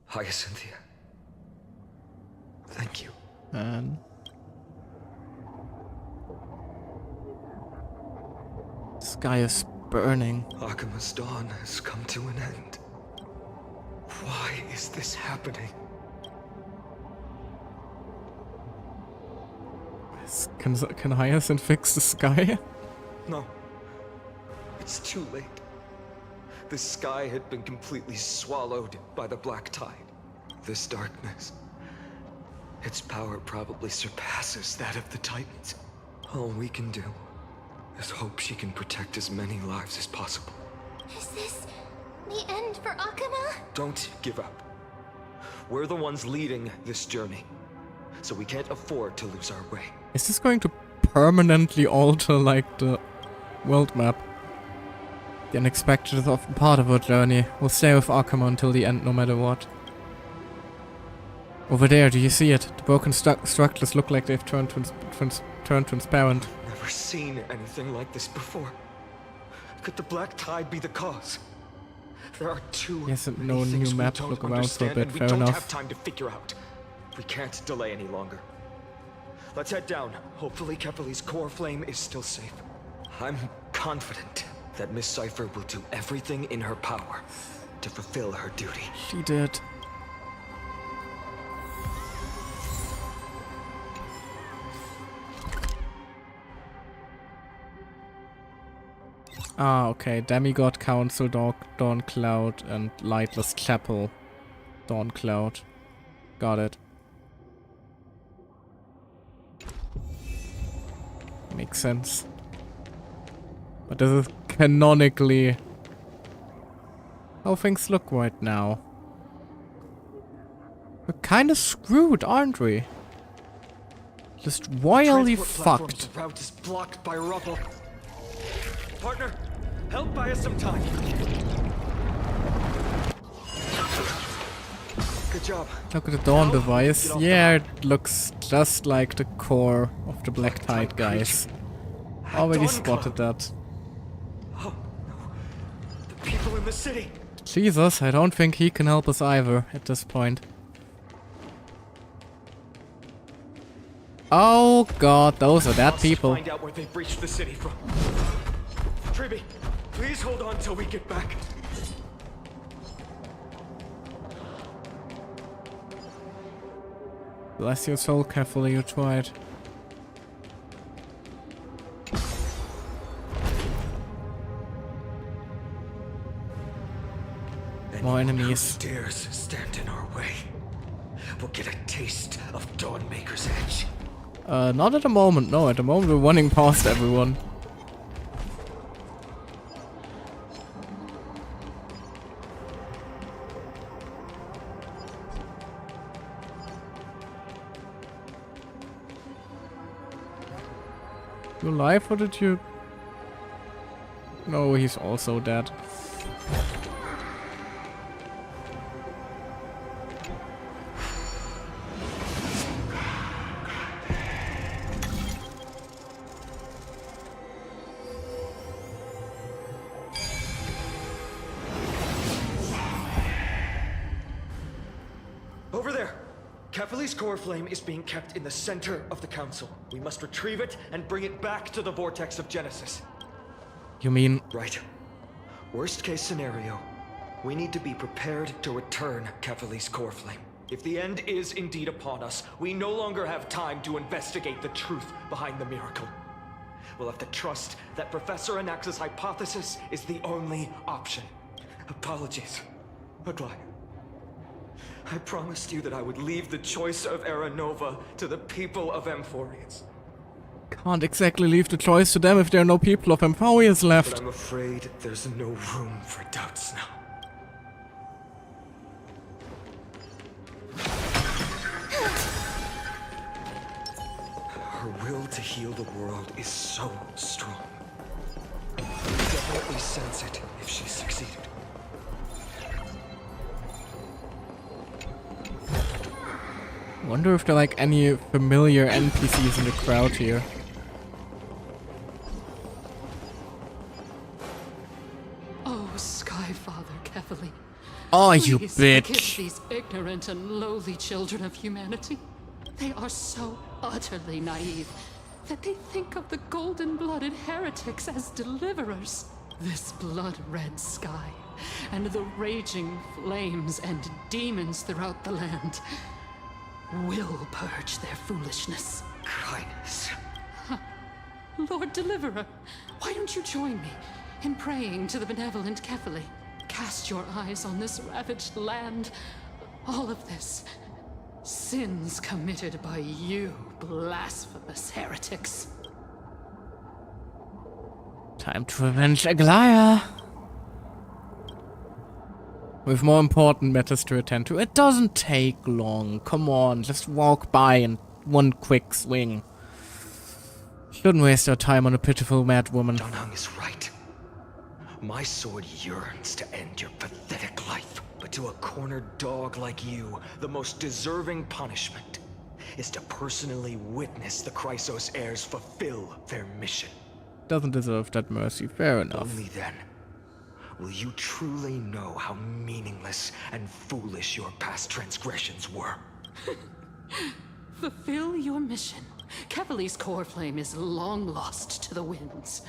S13: Hyacinthia. Thank you.
S1: And the sky is burning.
S13: Akima's dawn has come to an end. Why is this happening?
S1: Can Hyacinth fix the sky?
S13: No. It's too late. The sky had been completely swallowed by the black tide. This darkness, its power probably surpasses that of the Titans. All we can do is hope she can protect as many lives as possible.
S4: Is this the end for Akuma?
S13: Don't give up. We're the ones leading this journey, so we can't afford to lose our way.
S1: Is this going to permanently alter, like, the world map? The unexpected is often part of our journey. We'll stay with Akuma until the end, no matter what. Over there, do you see it? The broken structures look like they've turned transparent.
S13: Never seen anything like this before. Could the black tide be the cause? There are too
S1: yes, and
S13: many
S1: no
S13: things
S1: new
S13: we
S1: map.
S13: don't
S1: Look around for a
S13: understand,
S1: bit.
S13: and we
S1: Fair
S13: don't
S1: enough.
S13: have time to figure out. We can't delay any longer. Let's head down. Hopefully Kepler's core flame is still safe. I'm confident that Miss Cypher will do everything in her power to fulfill her duty.
S1: She did. Ah, okay. Demigod Council, Dawn Cloud, and Lightless Chapel, Dawn Cloud. Got it. Makes sense. But this is canonically how things look right now. We're kinda screwed, aren't we? Just royally
S13: Transport platform's
S1: fucked.
S13: route is blocked by rubble. Partner,
S9: Help buy us some time. Good job.
S1: Look at the Dawn device. Yeah, it looks just like the core of the Black Tide guys. Already spotted that.
S9: Oh, no. The people in the city.
S1: Jesus, I don't think he can help us either at this point. Oh god, those are that people.
S9: Find out where they breached the city from. Tribby, please hold on till we get back.
S1: Bless your soul, carefully you tried. More enemies.
S6: Who dares stand in our way will get a taste of Dawnmaker's edge.
S1: Not at the moment, no. At the moment we're running past everyone. You alive or did you... No, he's also dead.
S9: Over there! Kefali's core flame is being kept in the center of the council. We must retrieve it and bring it back to the vortex of Genesis.
S1: You mean...
S6: Right. Worst case scenario, we need to be prepared to return Kefali's core flame.
S9: If the end is indeed upon us, we no longer have time to investigate the truth behind the miracle. We'll have to trust that Professor Anax's hypothesis is the only option. Apologies, Aglaia. I promised you that I would leave the choice of Era Nova to the people of Amphorians.
S1: Can't exactly leave the choice to them if there are no people of Amphorians left.
S6: But I'm afraid there's no room for doubts now. Her will to heal the world is so strong. You'd definitely sense it if she succeeded.
S1: Wonder if there are like any familiar NPCs in the crowd here.
S10: Oh, Skyfather Kefali.
S1: Oh, you
S10: Please
S1: bitch.
S10: forgive these ignorant and lowly children of humanity. They are so utterly naive that they think of the golden-blooded heretics as deliverers. This blood-red sky and the raging flames and demons throughout the land will purge their foolishness.
S6: Kindness.
S10: Lord Deliverer, why don't you join me in praying to the benevolent Kefali? Cast your eyes on this ravaged land. All of this. Sins committed by you, blasphemous heretics.
S1: Time to avenge Aglaia. With more important matters to attend to. It doesn't take long. Come on, just walk by in one quick swing. Shouldn't waste our time on a pitiful mad woman.
S6: Donhung is right. My sword yearns to end your pathetic life. But to a cornered dog like you, the most deserving punishment is to personally witness the Chrysos heirs fulfill their mission.
S1: Doesn't deserve that mercy, fair enough.
S6: Only then will you truly know how meaningless and foolish your past transgressions were.
S10: Fulfill your mission. Kefali's core flame is long lost to the winds.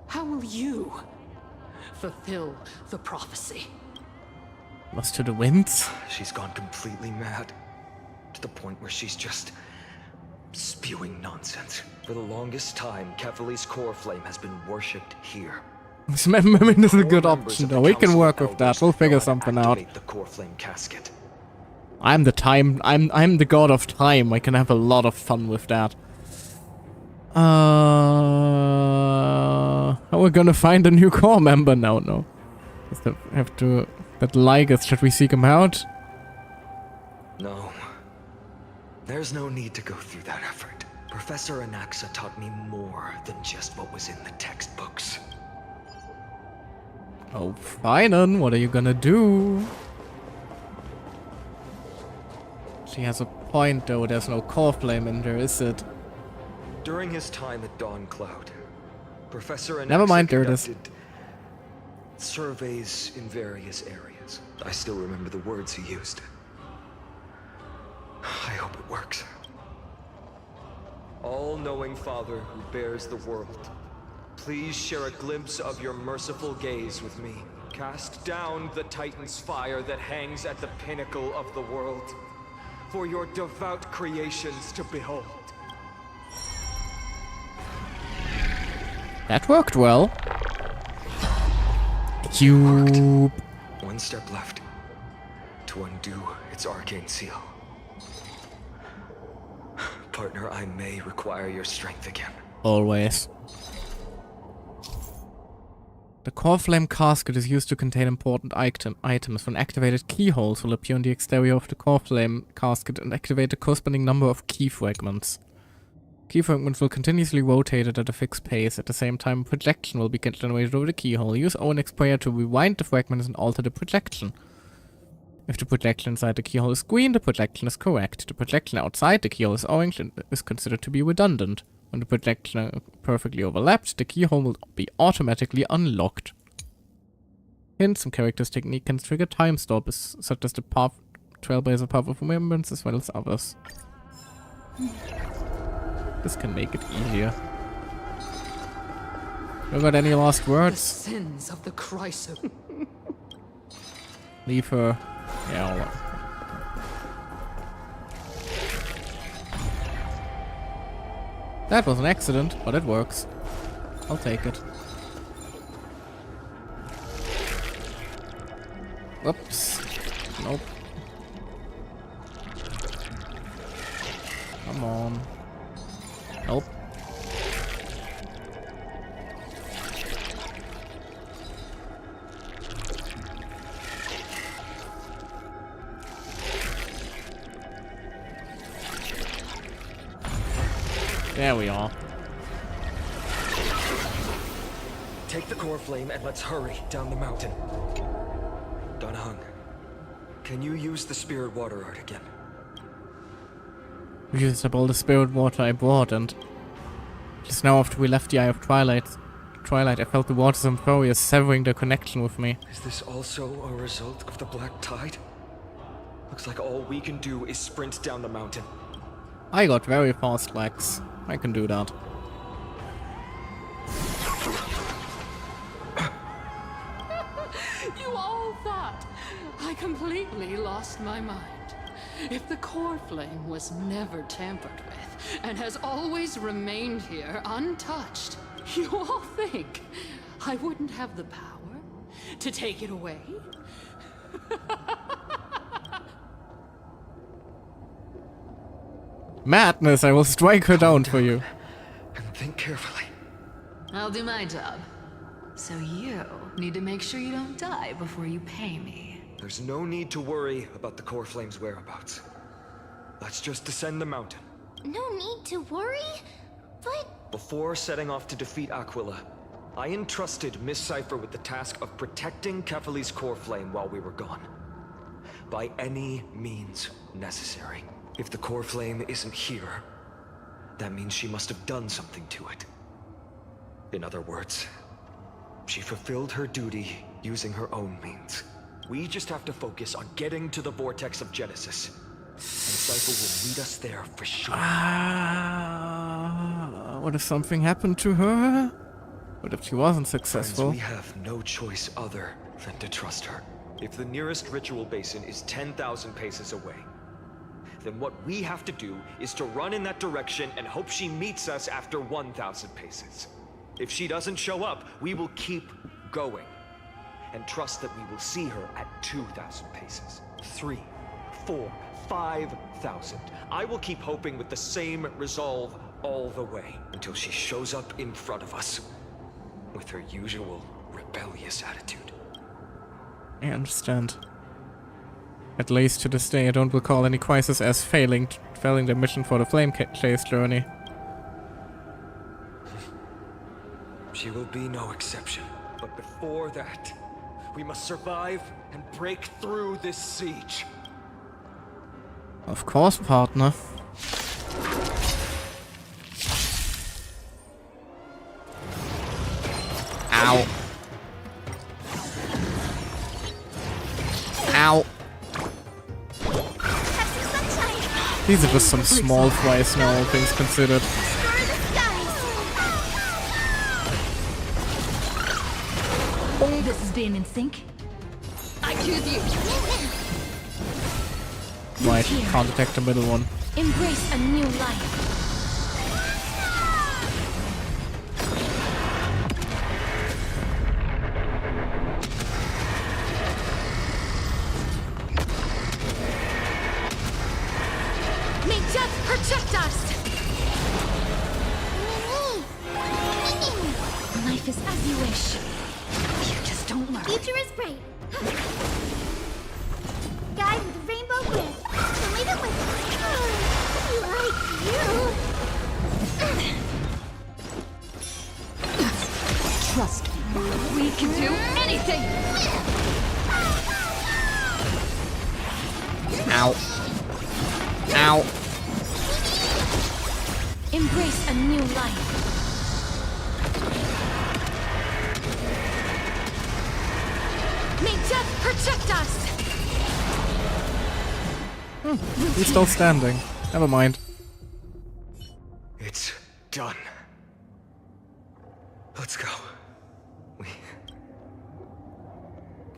S10: How will you fulfill the prophecy?
S1: Lost to the winds?
S6: She's gone completely mad. To the point where she's just spewing nonsense. For the longest time, Kefali's core flame has been worshipped here.
S1: I mean, this is a good option though. We can work with that. We'll figure something out.
S6: The core flame casket.
S1: I'm the time. I'm the god of time. I can have a lot of fun with that. How we're gonna find a new core member? No. Just have to. But Lygus, should we seek him out?
S6: No. There's no need to go through that effort. Professor Anaxa taught me more than just what was in the textbooks.
S1: Oh, fine, what are you gonna do? She has a point though, there's no core flame in there, is it?
S13: During his time at Dawn Cloud, Professor Anaxa
S1: Never mind, there it is.
S13: conducted surveys in various areas. I still remember the words he used. I hope it works. All-knowing Father who bears the world, please share a glimpse of your merciful gaze with me. Cast down the Titan's fire that hangs at the pinnacle of the world, for your devout creations to behold.
S1: That worked well. Cube.
S13: One step left to undo its arcane seal. Partner, I may require your strength again.
S1: Always. The core flame casket is used to contain important items. When activated, keyholes will appear on the exterior of the core flame casket and activate the corresponding number of key fragments. Key fragments will continuously rotate at a fixed pace. At the same time, a projection will be generated over the keyhole. Use Onyx Prayer to rewind the fragments and alter the projection. If the projection inside the keyhole is green, the projection is correct. The projection outside the keyhole is orange and is considered to be redundant. When the projection are perfectly overlapped, the keyhole will be automatically unlocked. Hint: some characters' technique can trigger time stops, such as the Trailblazer Path of Remembrance, as well as others. This can make it easier. You got any last words?
S10: The sins of the Chryso.
S1: Leave her. Yeah, I'll... That was an accident, but it works. I'll take it. Whoops. Nope. Come on. Nope. There we are.
S13: Take the core flame and let's hurry down the mountain. Donahung, can you use the spirit water art again?
S1: We used up all the spirit water I brought, and just now after we left the Eye of Twilight, I felt the waters of Emphoria severing their connection with me.
S13: Is this also a result of the Black Tide? Looks like all we can do is sprint down the mountain.
S1: I got very fast legs. I can do that.
S10: You all thought I completely lost my mind. If the core flame was never tampered with and has always remained here untouched, you all think I wouldn't have the power to take it away?
S1: Madness, I will strike her down for you.
S13: And think carefully.
S5: I'll do my job. So you need to make sure you don't die before you pay me.
S13: There's no need to worry about the core flame's whereabouts. Let's just descend the mountain.
S4: No need to worry? But...
S13: Before setting off to defeat Aquila, I entrusted Miss Cipher with the task of protecting Kefali's core flame while we were gone. By any means necessary. If the core flame isn't here, that means she must have done something to it. In other words, she fulfilled her duty using her own means. We just have to focus on getting to the vortex of Genesis. And Cipher will meet us there for sure.
S1: What if something happened to her? What if she wasn't successful?
S13: Friends, we have no choice other than to trust her. If the nearest ritual basin is 10,000 paces away, then what we have to do is to run in that direction and hope she meets us after 1,000 paces. If she doesn't show up, we will keep going and trust that we will see her at 2,000 paces. 3, 4, 5,000. I will keep hoping with the same resolve all the way until she shows up in front of us with her usual rebellious attitude.
S1: I understand. At least to this day, I don't recall any crisis as failing the mission for the Flame Chase journey.
S13: She will be no exception. But before that,
S6: We must survive and break through this siege.
S1: Of course, partner. Ow. Ow. These are just some small fries now, all things considered.
S11: This is being in sync. I choose you.
S1: Right, can't detect the middle one.
S11: Embrace a new life. May death protect us. Life is as you wish. You just don't learn.
S2: Future is bright. Guide with a rainbow grid. So leave it with like you.
S11: Trust me. We can do anything.
S1: Ow. Ow.
S11: Embrace a new life. May death protect us!
S1: He's still standing. Never mind.
S6: It's done. Let's go.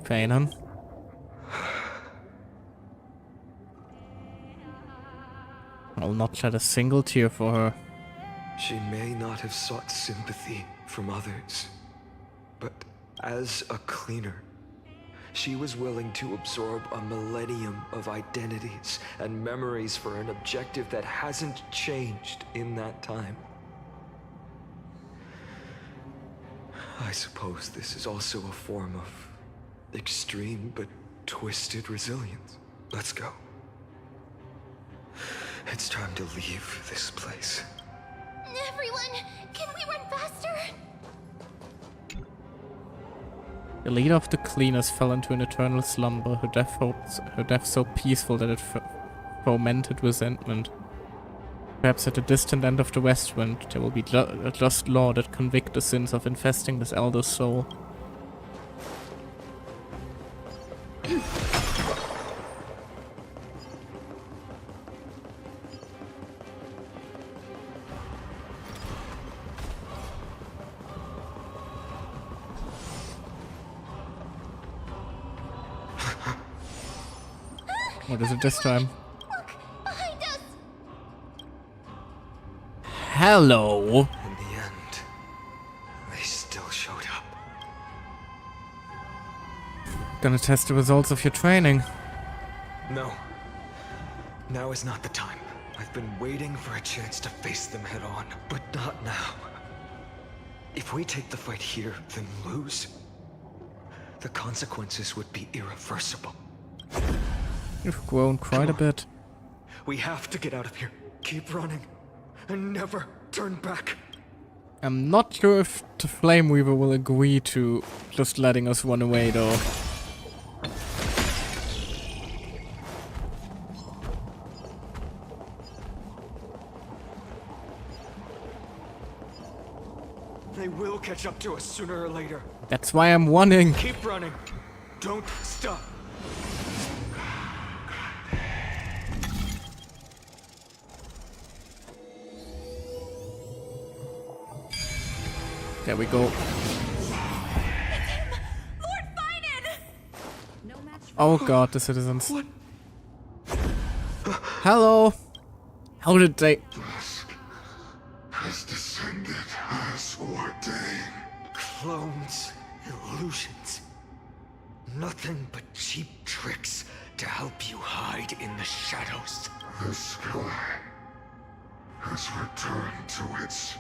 S1: Feinen. I'll not shed a single tear for her.
S13: She may not have sought sympathy from others, but as a cleaner, she was willing to absorb a millennium of identities and memories for an objective that hasn't changed in that time. I suppose this is also a form of extreme but twisted resilience. Let's go. It's time to leave this place.
S2: Everyone, can we run faster?
S1: The leader of the cleaners fell into an eternal slumber, her death so peaceful that it fomented resentment. Perhaps at the distant end of the Westwind, there will be a just law that convict the sins of infesting this elder's soul. What is it this time?
S2: Look, behind us.
S1: Hello!
S13: In the end, they still showed up.
S1: Gonna test the results of your training.
S13: No. Now is not the time. I've been waiting for a chance to face them head on, but not now. If we take the fight here, then lose, the consequences would be irreversible.
S1: You've grown quite a bit.
S13: We have to get out of here. Keep running. And never turn back.
S1: I'm not sure if the Flame Weaver will agree to just letting us run away, though.
S6: They will catch up to us sooner or later.
S1: That's why I'm running.
S6: Keep running. Don't stop.
S1: There we go. Oh god, the citizens.
S6: What?
S1: Hello. How did they...
S3: Dusk has descended as ordained.
S6: Clones, illusions. Nothing but cheap tricks to help you hide in the shadows.
S3: The sky has returned to its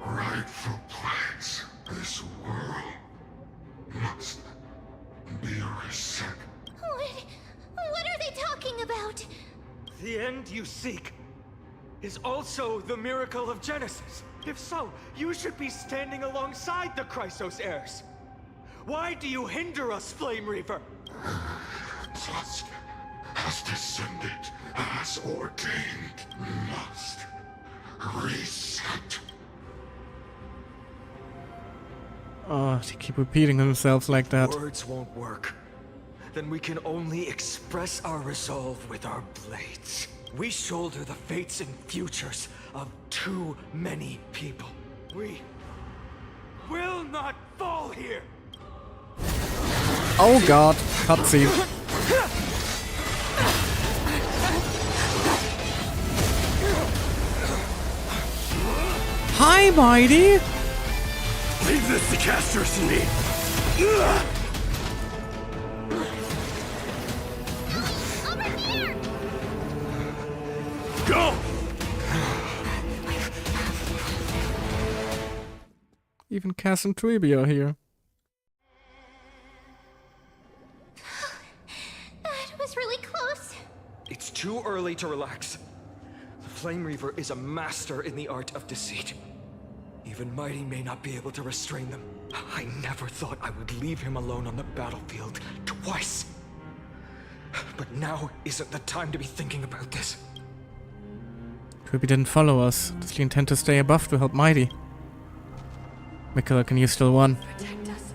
S3: rightful place. This world must be reset.
S2: What are they talking about?
S6: The end you seek is also the miracle of Genesis. If so, you should be standing alongside the Chrysos heirs. Why do you hinder us, Flame Reaver?
S3: Dusk has descended as ordained. Must reset.
S1: Oh, they keep repeating themselves like that.
S6: Words won't work. Then we can only express our resolve with our blades. We shoulder the fates and futures of too many people. We will not fall here!
S1: Oh god, cutscene. Hi, Mighty!
S18: Leave this to Casters and me. Go!
S1: Even Cass and Treeby are here.
S4: That was really close.
S6: It's too early to relax. The Flame Reaver is a master in the art of deceit. Even Mighty may not be able to restrain them. I never thought I would leave him alone on the battlefield twice. But now isn't the time to be thinking about this.
S1: Treeby didn't follow us. Does he intend to stay above to help Mighty? Mikula, can you still win?
S20: Protect us.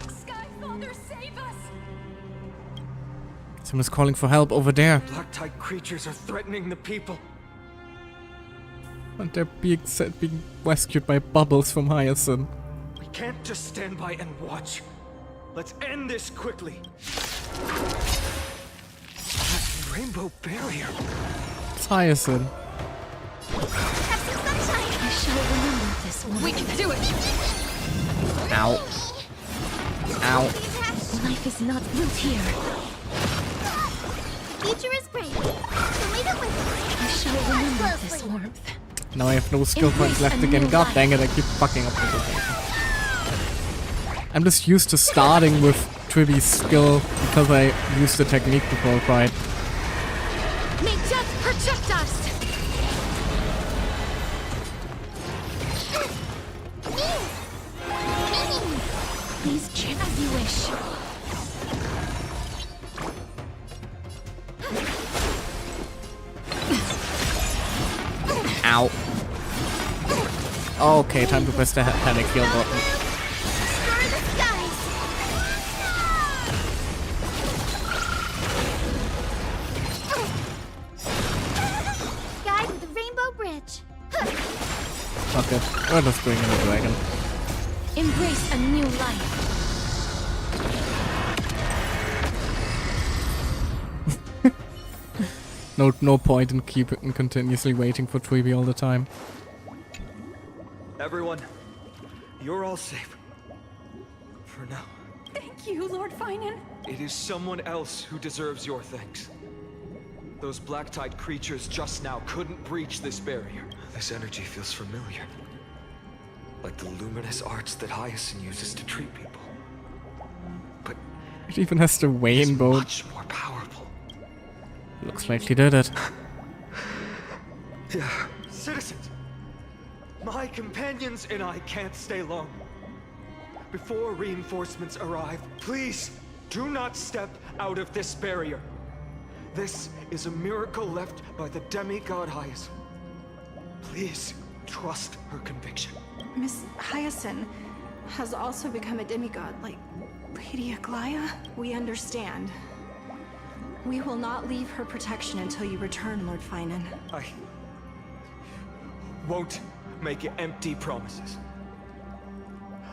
S20: Skyfather, save us!
S1: Someone's calling for help over there.
S6: Black-tide creatures are threatening the people.
S1: And they're being rescued by bubbles from Hyacinth.
S6: We can't just stand by and watch. Let's end this quickly. That rainbow barrier.
S1: It's Hyacinth.
S4: Have some sunshine.
S21: I shall remember this one.
S20: We can do it!
S1: Ow. Ow.
S21: Life is not built here.
S4: The future is bright. So leave it with us.
S21: I shall remember this warmth.
S1: Now I have no skill points left again. God dang it, I keep fucking up with it. I'm just used to starting with Triby's skill because I used the technique before, right?
S20: May death protect us!
S21: Please chant as you wish.
S1: Ow. Okay, time to press the panic heal button.
S4: Explore the skies. Guide with the rainbow bridge.
S1: Fuck it. We're just bringing the dragon.
S21: Embrace a new life.
S1: No point in keeping continuously waiting for Treeby all the time.
S6: Everyone, you're all safe. For now.
S20: Thank you, Lord Finan.
S6: It is someone else who deserves your thanks. Those black-tide creatures just now couldn't breach this barrier. This energy feels familiar. Like the luminous arts that Hyacinth uses to treat people. But
S1: It even has the rainbow.
S6: much more powerful.
S1: Looks like he did it.
S6: Yeah. Citizens! My companions and I can't stay long. Before reinforcements arrive, please do not step out of this barrier. This is a miracle left by the demigod Hyacinth. Please trust her conviction.
S20: Miss Hyacinth has also become a demigod, like Lady Aglaya. We understand. We will not leave her protection until you return, Lord Finan.
S6: I won't make empty promises.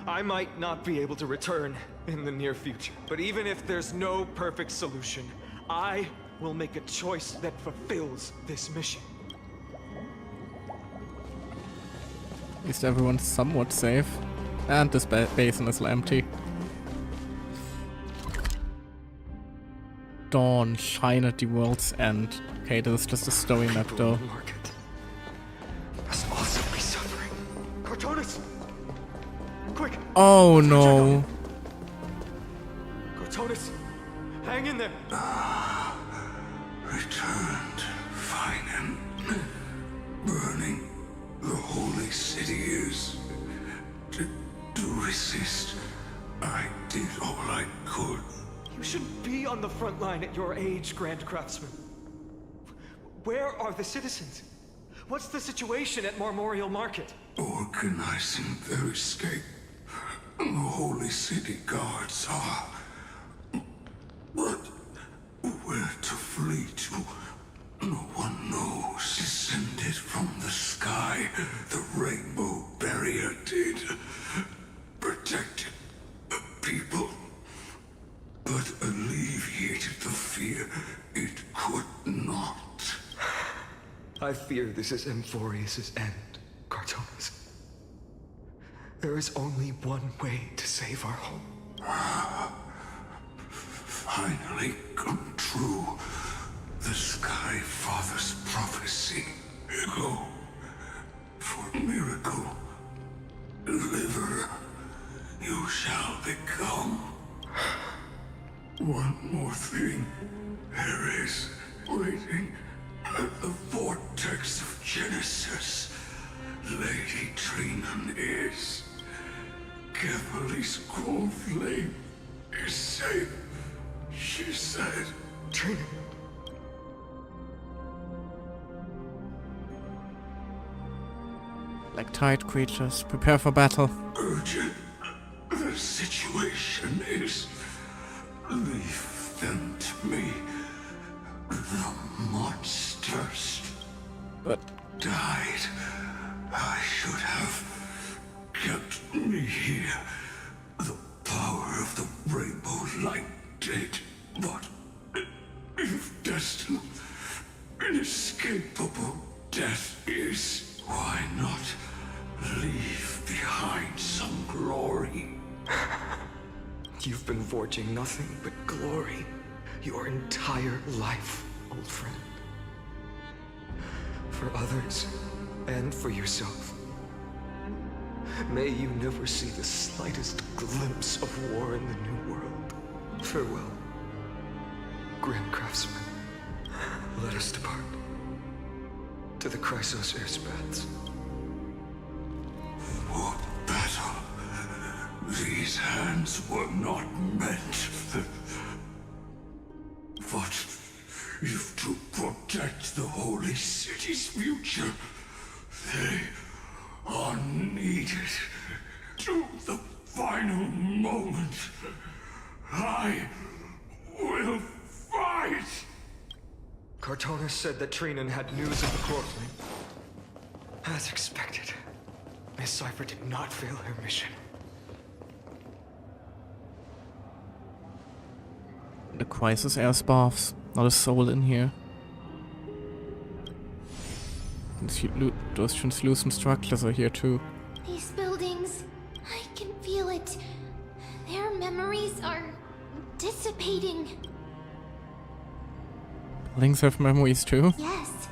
S6: I might not be able to return in the near future, but even if there's no perfect solution, I will make a choice that fulfills this mission.
S1: At least everyone's somewhat safe. And this basin is empty. Dawn, shine at the world's end. Okay, this is just a story map though.
S6: Market must also be suffering. Cortonis! Quick!
S1: Oh no.
S6: Cortonis! Hang in there!
S3: Returned, Finan. Burning the holy city is to resist. I did all I could.
S6: You shouldn't be on the front line at your age, Grand Craftsman. Where are the citizens? What's the situation at Memorial Market?
S3: Organizing their escape. The Holy City Guards are. But where to flee to, no one knows. Descended from the sky, the rainbow barrier did. Protected people, but alleviated the fear it could not.
S6: I fear this is Amphorius' end, Cartonis. There is only one way to save our home.
S3: Finally come true. The Sky Father's prophecy. Go for miracle. Deliverer, you shall become. One more thing. There is, waiting at the vortex of Genesis, Lady Trinan is. Kephali's cold flame is safe, she said.
S6: Trinan.
S1: Like tide creatures, prepare for battle.
S3: Urgent. The situation is. Leave them to me. The monsters.
S1: But
S3: died. I should have kept me here. The power of the rainbow light did. But if destined, inescapable death is, why not leave behind some glory?
S6: You've been forging nothing but glory your entire life, old friend. For others, and for yourself. May you never see the slightest glimpse of war in the New World. Farewell, Grand Craftsman. Let us depart to the Chrysos airspaths.
S3: For battle. These hands were not meant. But if to protect the Holy City's future, they are needed to the final moment. I will fight!
S6: Cartonis said that Trinan had news of the core flame. As expected, Miss Cipher did not fail her mission.
S1: The crisis air sparks. Not a soul in here. Those translucent structures are here too.
S4: These buildings, I can feel it. Their memories are dissipating.
S1: Buildings have memories too?
S4: Yes.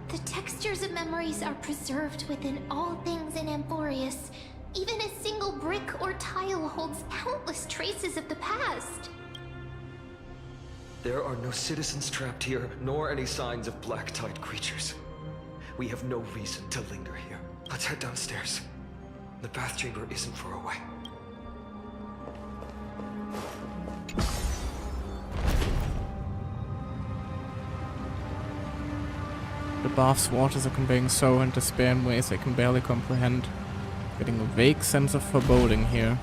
S4: The textures of memories are preserved within all things in Amphorius. Even a single brick or tile holds countless traces of the past.
S6: There are no citizens trapped here, nor any signs of black tide creatures. We have no reason to linger here. Let's head downstairs. The bath chamber isn't far away.
S1: The bath's waters are conveying sorrow and despair in ways I can barely comprehend. Getting a vague sense of foreboding here.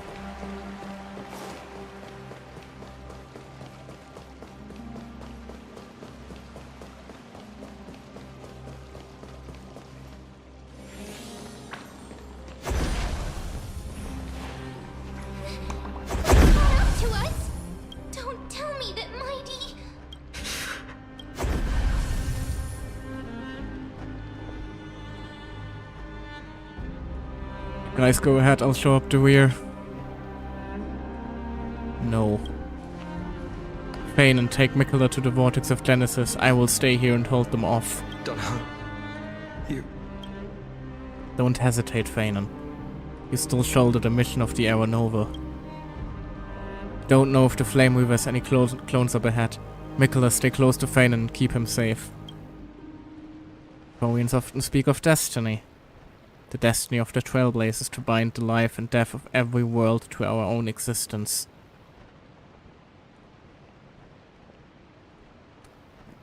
S1: Guys, go ahead, I'll show up the rear. No. Fane and take Mikola to the Vortex of Genesis. I will stay here and hold them off.
S6: You...
S1: Don't hesitate, Fanon. You still shoulder the mission of the Aeronova. Don't know if the Flame Weaver has any clones up ahead. Mikola, stay close to Fanon and keep him safe. Koreans often speak of destiny. The destiny of the Trailblazers to bind the life and death of every world to our own existence.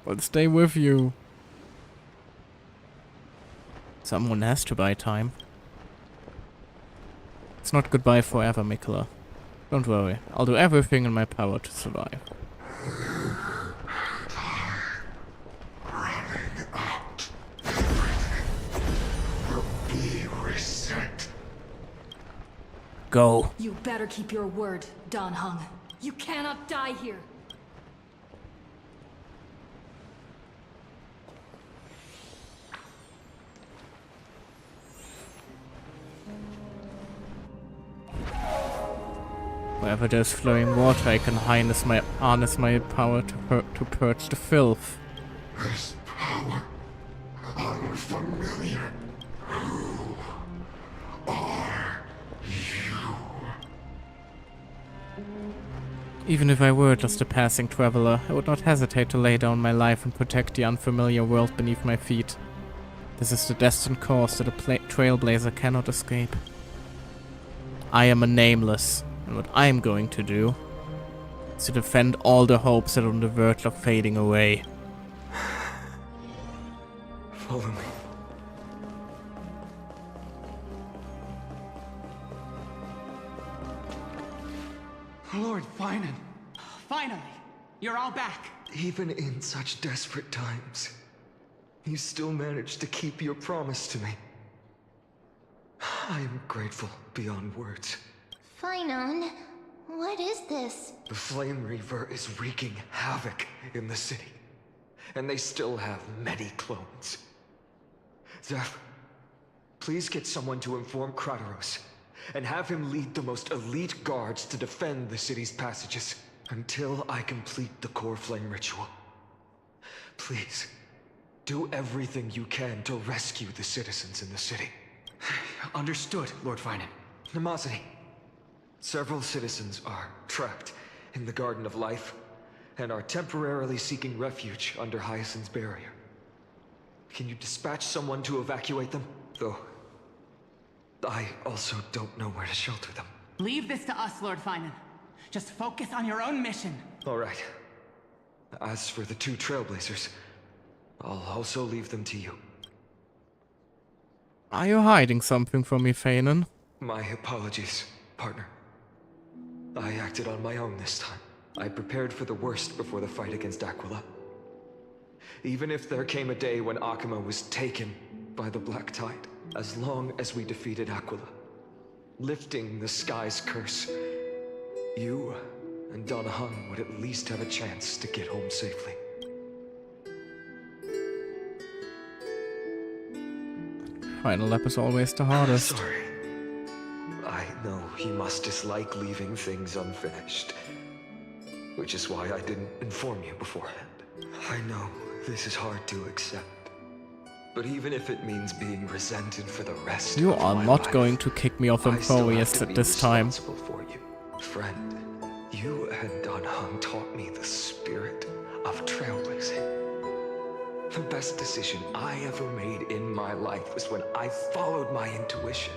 S1: I'll stay with you. Someone has to buy time. It's not goodbye forever, Mikola. Don't worry. I'll do everything in my power to survive. Go.
S11: You better keep your word, Dan Heng. You cannot die here.
S1: Wherever there's flowing water, I can harness my power to purge the filth.
S3: This power, unfamiliar. Who are you?
S1: Even if I were just a passing traveler, I would not hesitate to lay down my life and protect the unfamiliar world beneath my feet. This is the destined course that a trailblazer cannot escape. I am a nameless, and what I am going to do is to defend all the hopes that are on the verge of fading away.
S13: Follow me.
S7: Lord Finan. Finally, you're all back.
S13: Even in such desperate times, you still managed to keep your promise to me. I am grateful beyond words.
S4: Finan, what is this?
S13: The Flame Reaver is wreaking havoc in the city, and they still have many clones. Zeph, please get someone to inform Kratos, and have him lead the most elite guards to defend the city's passages until I complete the core flame ritual. Please, do everything you can to rescue the citizens in the city.
S7: Understood, Lord Finan.
S13: Nemosity, several citizens are trapped in the Garden of Life and are temporarily seeking refuge under Hyacinth's barrier. Can you dispatch someone to evacuate them? Though, I also don't know where to shelter them.
S10: Leave this to us, Lord Finan. Just focus on your own mission.
S13: All right. As for the two Trailblazers, I'll also leave them to you.
S1: Are you hiding something from me, Fanon?
S13: My apologies, partner. I acted on my own this time. I prepared for the worst before the fight against Aquila. Even if there came a day when Akuma was taken by the Black Tide, as long as we defeated Aquila, lifting the sky's curse, you and Donna Hung would at least have a chance to get home safely.
S1: Final lap is always the hardest.
S13: Sorry. I know you must dislike leaving things unfinished, which is why I didn't inform you beforehand. I know this is hard to accept, but even if it means being resented for the rest
S1: You
S13: of
S1: are
S13: my
S1: not
S13: life,
S1: going to kick me off
S13: I still have
S1: Emporius
S13: to
S1: at
S13: be
S1: this time.
S13: responsible for you. Friend, you and Don Hung taught me the spirit of trailblazing. The best decision I ever made in my life was when I followed my intuition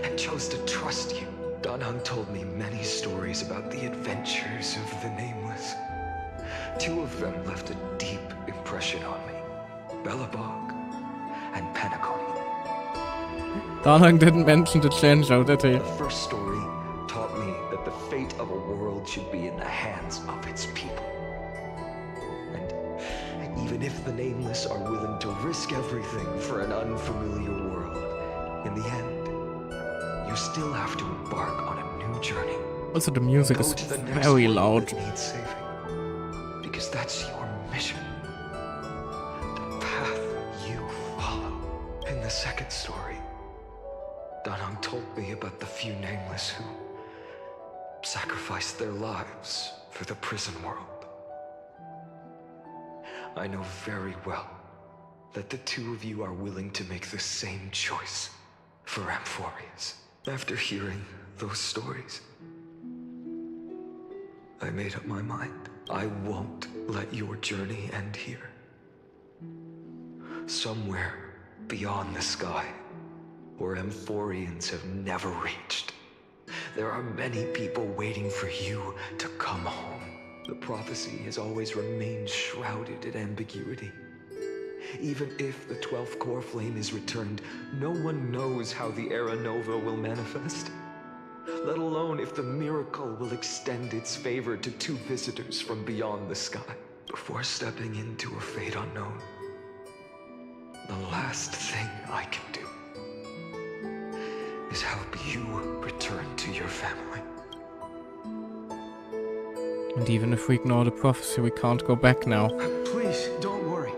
S13: and chose to trust you. Don Hung told me many stories about the adventures of the Nameless. Two of them left a deep impression on me. Bellabog and Pentagon.
S1: Danhang didn't mention the Chenzhou, did he?
S13: The first story taught me that the fate of a world should be in the hands of its people. And even if the Nameless are willing to risk everything for an unfamiliar world, in the end, you still have to embark on a new journey.
S1: Also, the music is very loud.
S13: That needs saving. Because that's your mission. The path you follow. In the second story, Danhang told me about the few Nameless who sacrificed their lives for the prison world. I know very well that the two of you are willing to make the same choice for Amphorius. After hearing those stories, I made up my mind. I won't let your journey end here. Somewhere beyond the sky, where Amphorians have never reached, there are many people waiting for you to come home. The prophecy has always remained shrouded in ambiguity. Even if the 12th core flame is returned, no one knows how the Era Nova will manifest. Let alone if the miracle will extend its favor to 2 visitors from beyond the sky. Before stepping into a fate unknown, the last thing I can do is help you return to your family.
S1: And even if we ignore the prophecy, we can't go back now.
S15: Please, don't worry.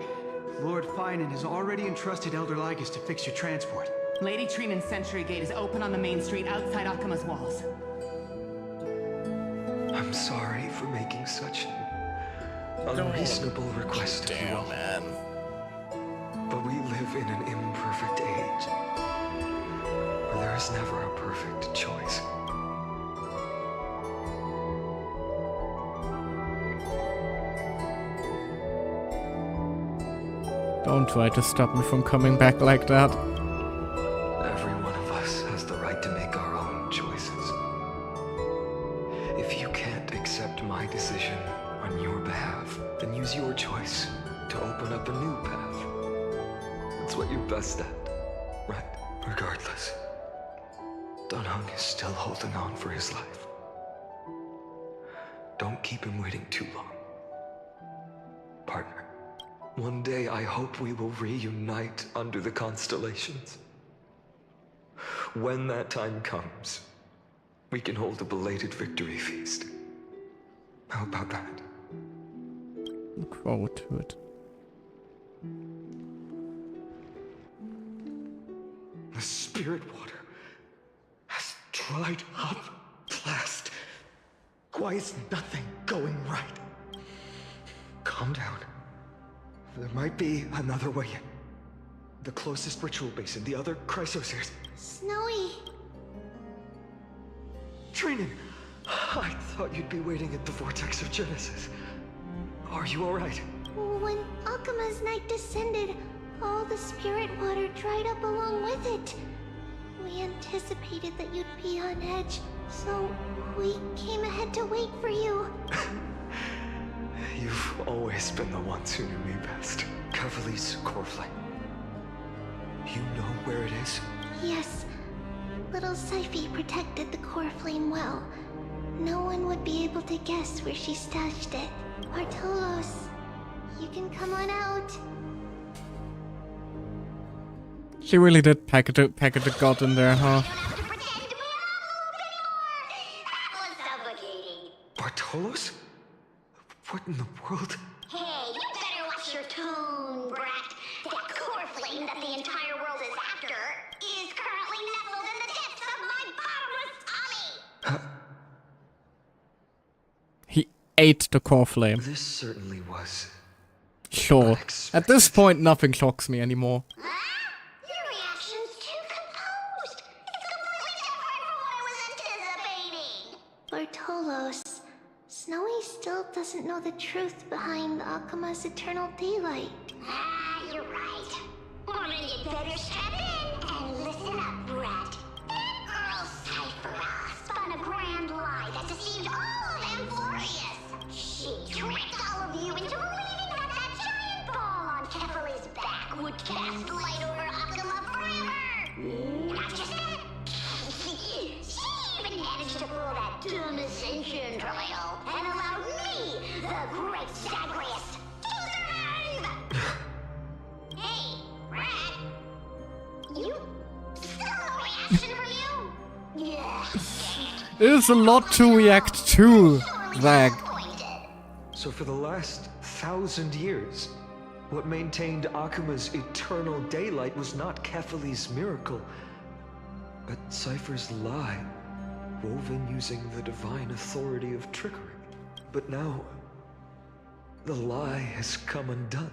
S15: Lord Finan has already entrusted Elder Lygus to fix your transport.
S10: Lady Trinan's Sentry Gate is open on the main street outside Akima's walls.
S13: I'm sorry for making such an unreasonable request of you all.
S1: Man.
S13: But we live in an imperfect age, where there is never a perfect choice.
S1: Don't try to stop me from coming back like that.
S13: Every one of us has the right to make our own choices. If you can't accept my decision on your behalf, then use your choice to open up a new path. That's what you're best at, right? Regardless, Dunhung is still holding on for his life. Don't keep him waiting too long. Partner. One day I hope we will reunite under the constellations. When that time comes, we can hold a belated victory feast. How about that?
S1: Look forward to it.
S13: The spirit water has dried up at last. Why is nothing going right? Calm down. There might be another way in. The closest ritual basin, the other chrysociers.
S4: Snowy.
S13: Trinan, I thought you'd be waiting at the vortex of Genesis. Are you alright?
S4: When Akima's night descended, all the spirit water dried up along with it. We anticipated that you'd be on edge, so we came ahead to wait for you.
S13: You've always been the ones who knew me best. Cavali's core flame. You know where it is?
S4: Yes. Little Syphie protected the core flame well. No one would be able to guess where she stashed it. Bartolos, you can come on out.
S1: She really did pack a god in there, huh?
S13: Bartolos? What in the world?
S4: Hey, you better watch your tone, brat. That core flame that the entire world is after is currently nestled in the depths of my bottomless tummy.
S1: He ate the core flame.
S13: This certainly was.
S1: Sure. At this point, nothing shocks me anymore.
S4: Your reaction's too composed. It's completely different from what I was anticipating. Bartolos. Snowy still doesn't know the truth behind Akima's eternal daylight. You're right. Well, then you'd better step in and listen up, brat. That girl Cyphera spun a grand lie that deceived all of Amphorius. She tricked all of you into believing that that giant ball on Kefali's back would cast light over Akima forever. Not just that. She even managed to pull that dumb ascension trial and allowed me, the great Zagreus, to survive! Hey, Rat. You... still no reaction from you? Yeah.
S1: It is a lot to react to, Zag.
S13: So for the last 1,000 years, what maintained Akima's eternal daylight was not Kefali's miracle, but Cypher's lie, woven using the divine authority of trickery. But now, the lie has come undone.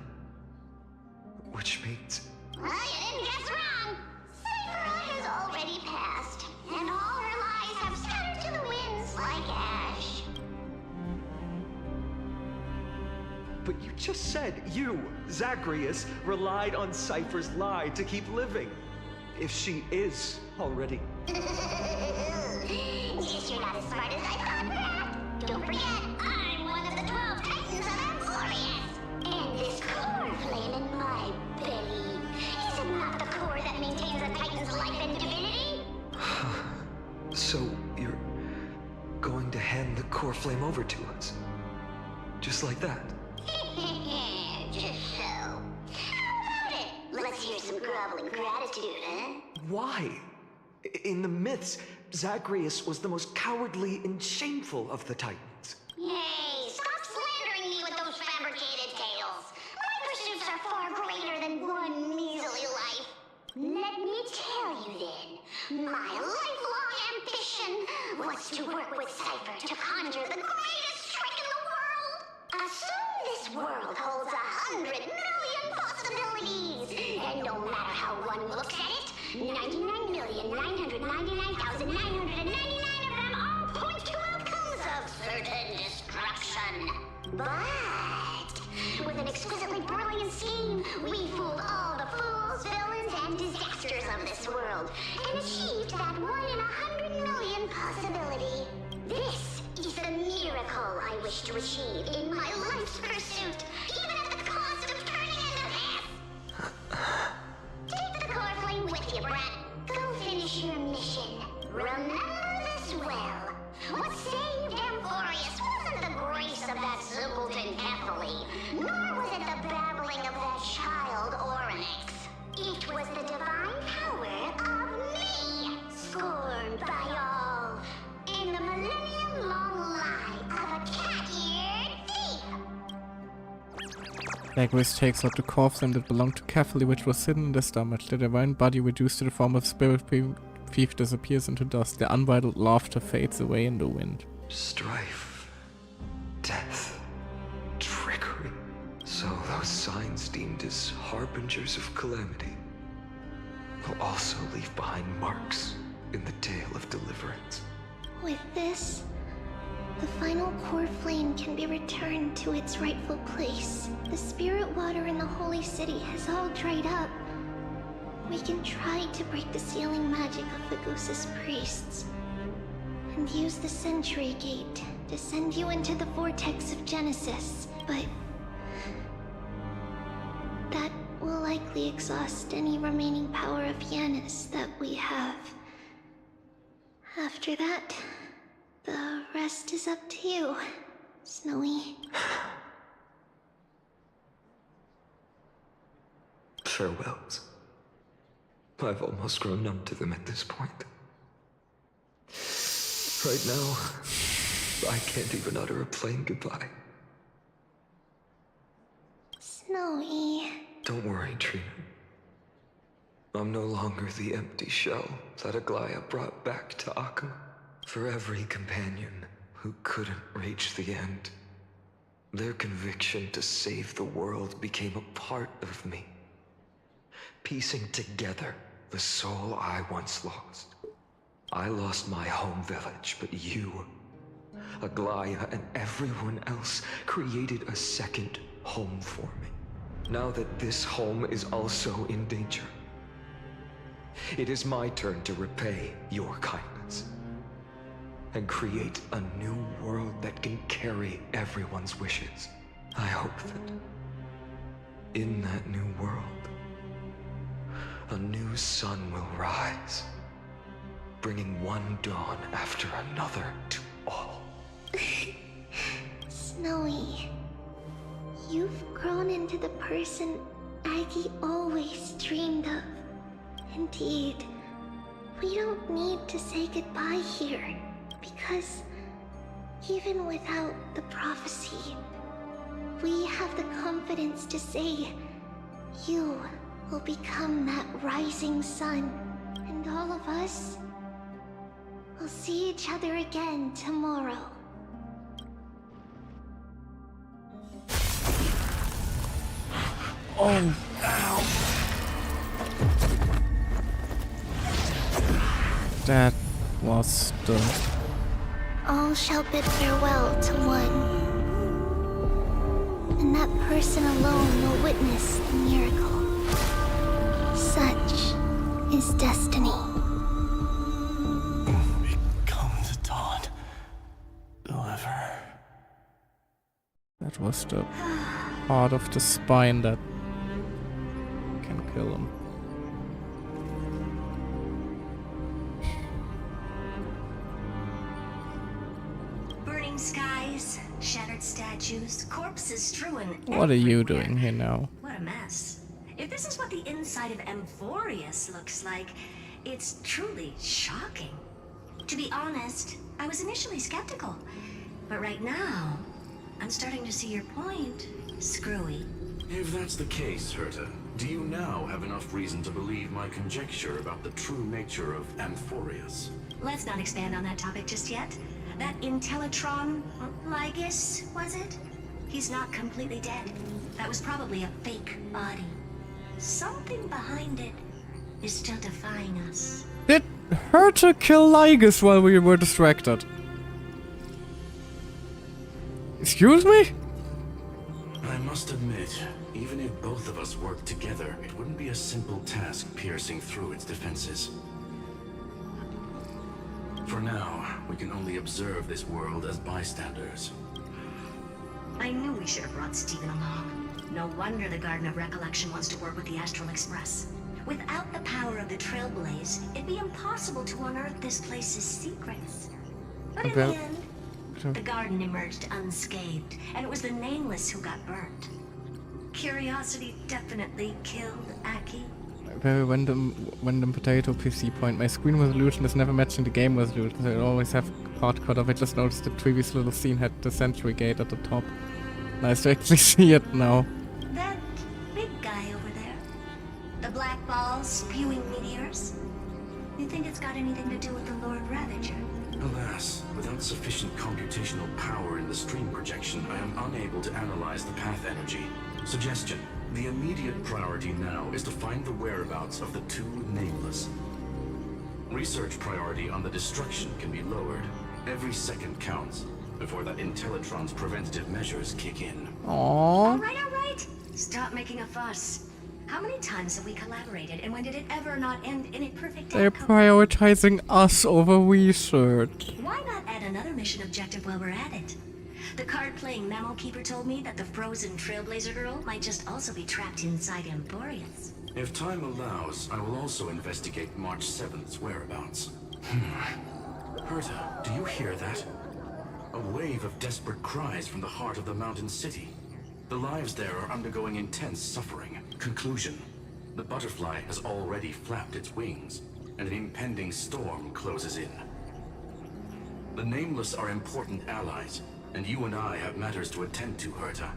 S13: Which means...
S4: Well, you didn't guess wrong. Cyphera has already passed, and all her lies have scattered to the winds like ash.
S13: But you just said you, Zagreus, relied on Cypher's lie to keep living. If she is already...
S4: Guess you're not as smart as I thought, Rat. Don't forget, I'm one of the
S13: So you're going to hand the core flame over to us? Just like that?
S4: Just so. How about it? Let's hear some groveling gratitude, huh?
S13: Why? In the myths, Zagreus was the most cowardly and shameful of the Titans.
S4: Hey, stop slandering me with those fabricated tales. My pursuits are far greater than one measly life. Let me tell you then, my lifelong ambition was to work with Cypher to conjure the greatest trick in the world. Assume this world holds 100 million possibilities, and no matter how one looks at it, 99,999,999 of them all point to outcomes of certain destruction. But with an exquisitely brilliant scheme, we fooled all the fools, villains, and disasters of this world, and achieved that 1 in 100 million possibility. This is the miracle I wish to achieve in my life's pursuit, even at the cost of turning into this. Take the core flame with you, Brett. Go finish your mission. Remember this well. What saved Amphorius wasn't the grace of that simpleton Kephale, nor was it the babbling of that child Oryx. It was the divine power of me, scorned by all, in the millennium-long lie of a cat-eared thief.
S1: Zagreus takes out the core flame that belonged to Kephale, which was hidden in the stomach. The divine body, reduced to the form of spirit thief, disappears into dust. The unbridled laughter fades away in the wind.
S13: Strife, death, trickery. So those signs deemed as harbingers of calamity will also leave behind marks in the tale of deliverance.
S4: With this, the final core flame can be returned to its rightful place. The spirit water in the holy city has all dried up. We can try to break the sealing magic of Fagusis priests, and use the Century Gate to send you into the vortex of Genesis, but that will likely exhaust any remaining power of Yanis that we have. After that, the rest is up to you, Snowy.
S13: Farewells. I've almost grown numb to them at this point. Right now, I can't even utter a plain goodbye.
S4: Snowy.
S13: Don't worry, Trina. I'm no longer the empty shell that Aglaya brought back to Akama. For every companion who couldn't reach the end, their conviction to save the world became a part of me, piecing together the soul I once lost. I lost my home village, but you, Aglaya, and everyone else created a second home for me. Now that this home is also in danger, it is my turn to repay your kindness and create a new world that can carry everyone's wishes. I hope that in that new world, a new sun will rise, bringing one dawn after another to all.
S4: Snowy, you've grown into the person Aggie always dreamed of. Indeed, we don't need to say goodbye here, because even without the prophecy, we have the confidence to say you will become that rising sun, and all of us will see each other again tomorrow.
S1: Oh, ow. That was the...
S4: All shall bid farewell to one, and that person alone will witness the miracle. Such is destiny.
S17: Become the dawn. Deliver.
S1: That was the part of the spine that can kill him.
S8: Falling skies, shattered statues, corpses strewn.
S1: What are you doing here now?
S8: What a mess. If this is what the inside of Amphorius looks like, it's truly shocking. To be honest, I was initially skeptical. But right now, I'm starting to see your point, Screwy.
S17: If that's the case, Herta, do you now have enough reason to believe my conjecture about the true nature of Amphorius?
S8: Let's not expand on that topic just yet. That Intellitron, Lygus, was it? He's not completely dead. That was probably a fake body. Something behind it is still defying us.
S1: Did Herta kill Lygus while we were distracted? Excuse me?
S17: I must admit, even if both of us worked together, it wouldn't be a simple task piercing through its defenses. For now, we can only observe this world as bystanders.
S8: I knew we should have brought Stephen along. No wonder the Garden of Recollection wants to work with the Astral Express. Without the power of the Trailblaze, it'd be impossible to unearth this place's secrets. But in the end, the garden emerged unscathed, and it was the Nameless who got burnt. Curiosity definitely killed Aki.
S1: Very random potato PC point. My screen resolution is never matching the game resolution, so I always have part cut off. I just noticed the previous little scene had the Sentry Gate at the top. Nice to actually see it now.
S8: That big guy over there, the black ball spewing meteors, you think it's got anything to do with the Lord Ravager?
S17: Alas, without sufficient computational power in the stream projection, I am unable to analyze the path energy. Suggestion. The immediate priority now is to find the whereabouts of the two Nameless. Research priority on the destruction can be lowered. Every second counts before that Intellitron's preventative measures kick in.
S1: Aww.
S8: All right. Stop making a fuss. How many times have we collaborated, and when did it ever not end in a perfect
S1: They're
S8: outcome?
S1: prioritizing us over research.
S8: Why not add another mission objective while we're at it? The card-playing Memo Keeper told me that the frozen Trailblazer girl might just also be trapped inside Emporius.
S17: If time allows, I will also investigate March 7th's whereabouts. Herta, do you hear that? A wave of desperate cries from the heart of the mountain city. The lives there are undergoing intense suffering. Conclusion. The butterfly has already flapped its wings, and an impending storm closes in. The Nameless are important allies, and you and I have matters to attend to, Herta.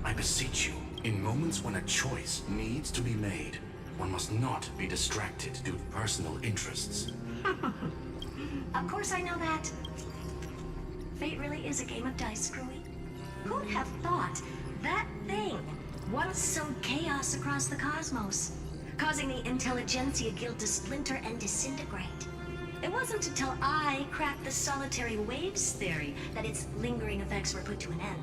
S17: I beseech you, in moments when a choice needs to be made, one must not be distracted due to personal interests.
S8: Of course I know that. Fate really is a game of dice, Screwy. Who'd have thought that thing once sowed chaos across the cosmos, causing the Intelligentsia Guild to splinter and disintegrate? It wasn't until I cracked the solitary waves theory that its lingering effects were put to an end.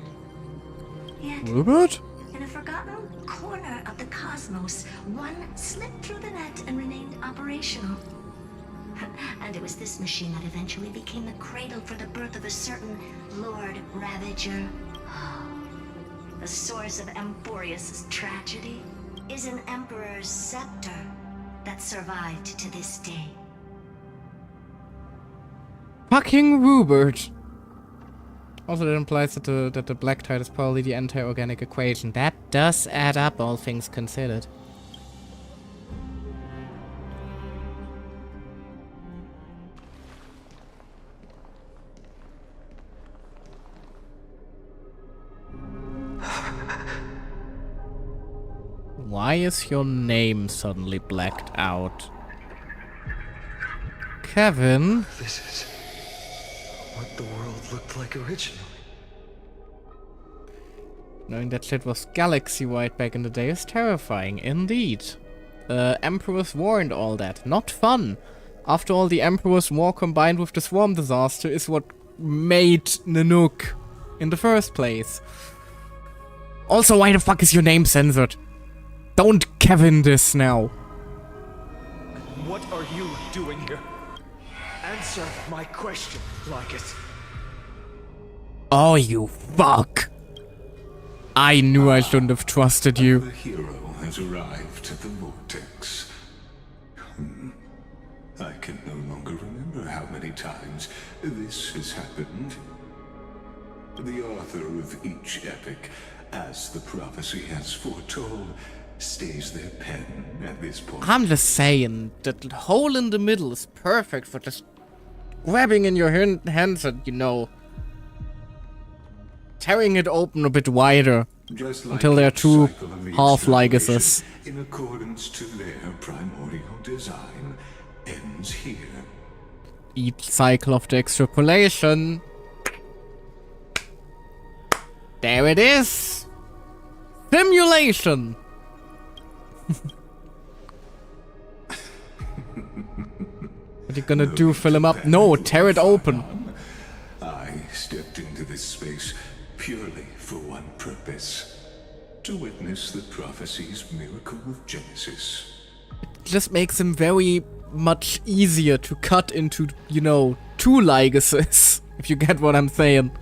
S8: Yet,
S1: Robert?
S8: in a forgotten corner of the cosmos, one slipped through the net and remained operational. And it was this machine that eventually became the cradle for the birth of a certain Lord Ravager. The source of Emporius' tragedy is an Emperor's scepter that survived to this day.
S1: Fucking Rupert. Also, that implies that the black tide is probably the anti-organic equation. That does add up, all things considered. Why is your name suddenly blacked out? Kevin?
S13: This is what the world looked like originally.
S1: Knowing that shit was galaxy-wide back in the day is terrifying, indeed. Emperor's War and all that. Not fun. After all, the Emperor's War combined with the Swarm disaster is what made Nanook in the first place. Also, why the fuck is your name censored? Don't Kevin this now.
S9: What are you doing here? Answer my question, Lycus.
S1: Oh, you fuck. I knew I shouldn't have trusted you.
S3: The hero has arrived at the vortex. I can no longer remember how many times this has happened. The author of each epic, as the prophecy has foretold, stays their pen at this point.
S1: I'm just saying, that hole in the middle is perfect for just grabbing in your hands and, you know, tearing it open a bit wider until there are two half-ligases.
S3: In accordance to their primordial design, ends here.
S1: Each cycle of the extrapolation. There it is! Simulation! What are you gonna do, fill him up? No, tear it open.
S3: I stepped into this space purely for one purpose. To witness the prophecy's miracle of Genesis.
S1: It just makes him very much easier to cut into, you know, two ligases. If you get what I'm saying.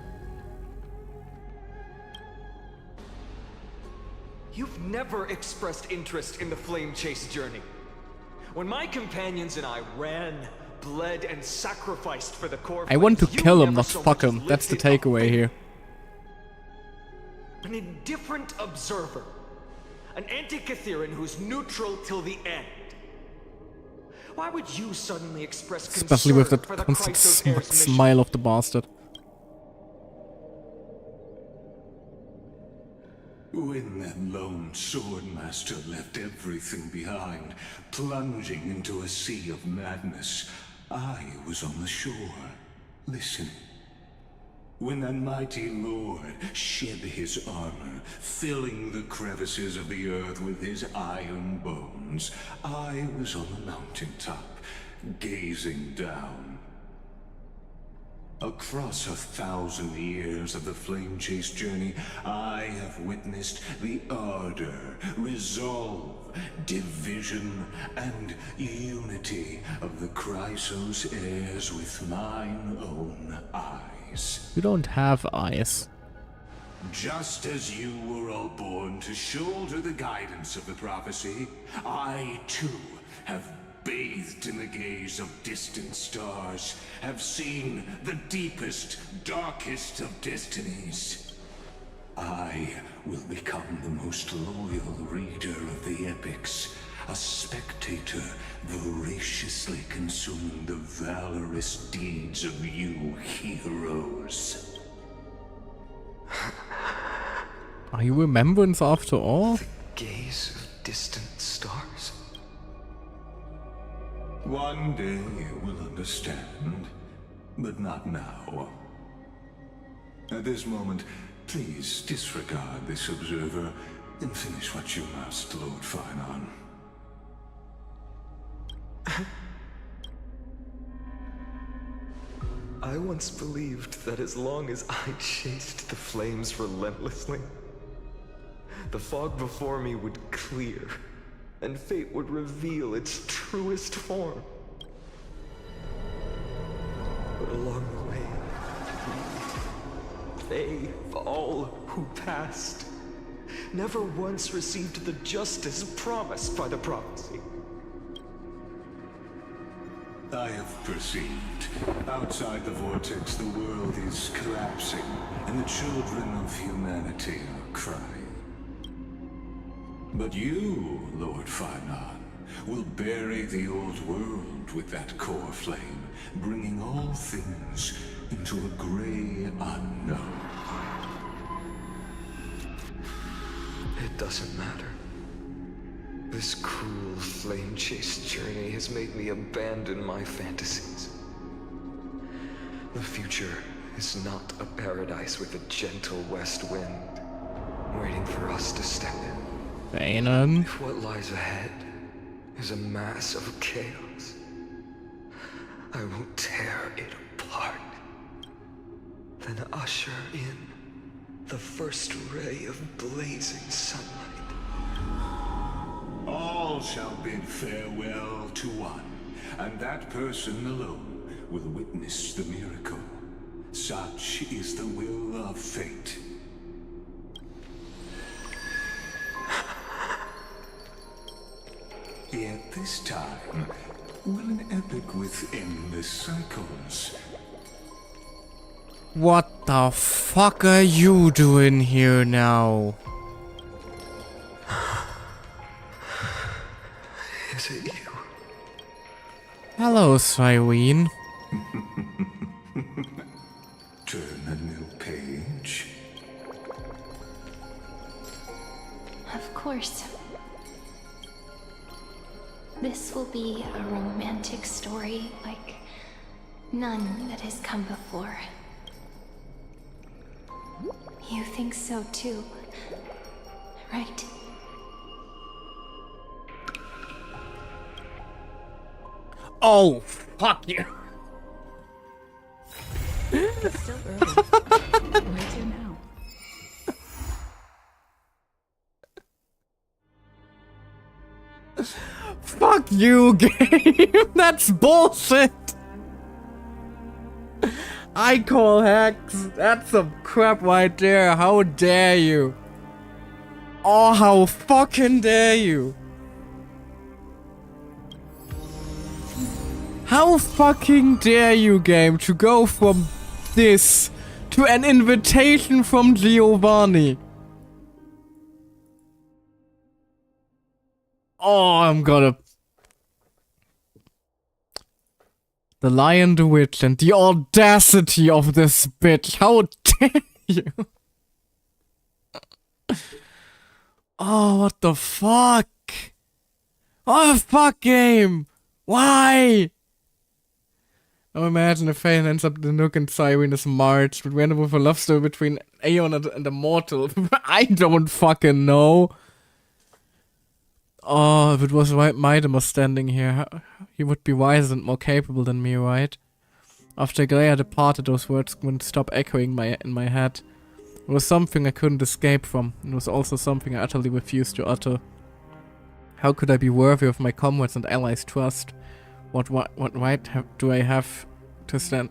S6: You've never expressed interest in the Flame Chase journey. When my companions and I ran, bled, and sacrificed for the core
S1: I want to
S6: flames,
S1: kill
S6: you
S1: him,
S6: never
S1: not
S6: so
S1: fuck
S6: much
S1: him. That's the
S6: lifted a
S1: takeaway
S6: finger.
S1: here.
S6: An indifferent observer. An anti-Catheran who's neutral till the end. Why would you suddenly express concern
S1: Especially with that
S6: for the
S1: constant
S6: Chrysos heir's mission?
S1: smile of the bastard.
S3: When that lone swordmaster left everything behind, plunging into a sea of madness, I was on the shore, listening. When that mighty lord shed his armor, filling the crevices of the earth with his iron bones, I was on the mountaintop, gazing down. Across 1,000 years of the Flame Chase journey, I have witnessed the ardor, resolve, division, and unity of the Chrysos heirs with mine own eyes.
S1: You don't have eyes.
S3: Just as you were all born to shoulder the guidance of the prophecy, I too have bathed in the gaze of distant stars, have seen the deepest, darkest of destinies. I will become the most loyal reader of the epics, a spectator voraciously consuming the valorous deeds of you heroes.
S1: Are you remembrance after all?
S13: Gaze of distant stars.
S3: One day you will understand, but not now. At this moment, please disregard this observer and finish what you must, Lord Finon.
S6: I once believed that as long as I chased the flames relentlessly, the fog before me would clear, and fate would reveal its truest form. But along the way, they, all who passed, never once received the justice promised by the prophecy.
S3: I have perceived. Outside the vortex, the world is collapsing, and the children of humanity are crying. But you, Lord Finon, will bury the old world with that core flame, bringing all things into a gray unknown.
S6: It doesn't matter. This cruel flame chase journey has made me abandon my fantasies. The future is not a paradise with a gentle west wind, waiting for us to step in.
S1: Finon.
S6: If what lies ahead is a mass of chaos, I will tear it apart. Then usher in the first ray of blazing sunlight.
S3: All shall bid farewell to one, and that person alone will witness the miracle. Such is the will of fate. Yet this time, will an epic with endless cycles
S1: What the fuck are you doing here now?
S13: Is it you?
S1: Hello, Cyrene.
S13: Turn a new page.
S2: Of course. This will be a romantic story like none that has come before. You think so too, right?
S1: Oh, fuck you.
S11: It's still early. Where to now?
S1: Fuck you, game. That's bullshit. I call hacks. That's some crap right there. How dare you? Oh, how fucking dare you? How fucking dare you, game, to go from this to an invitation from Giovanni? Oh, I'm gonna... The Lion, the Witch, and the audacity of this bitch. How dare you? Oh, what the fuck? Oh, fuck, game. Why? Now imagine if Fane ends up the Nook and Cyrene's march, but we end up with a love story between Aeon and the Mortal. I don't fucking know. Oh, if it was Midemus standing here, he would be wiser and more capable than me, right? After Gaia departed, those words wouldn't stop echoing in my head. It was something I couldn't escape from. It was also something I utterly refused to utter. How could I be worthy of my comrades' and allies' trust? What right do I have to stand?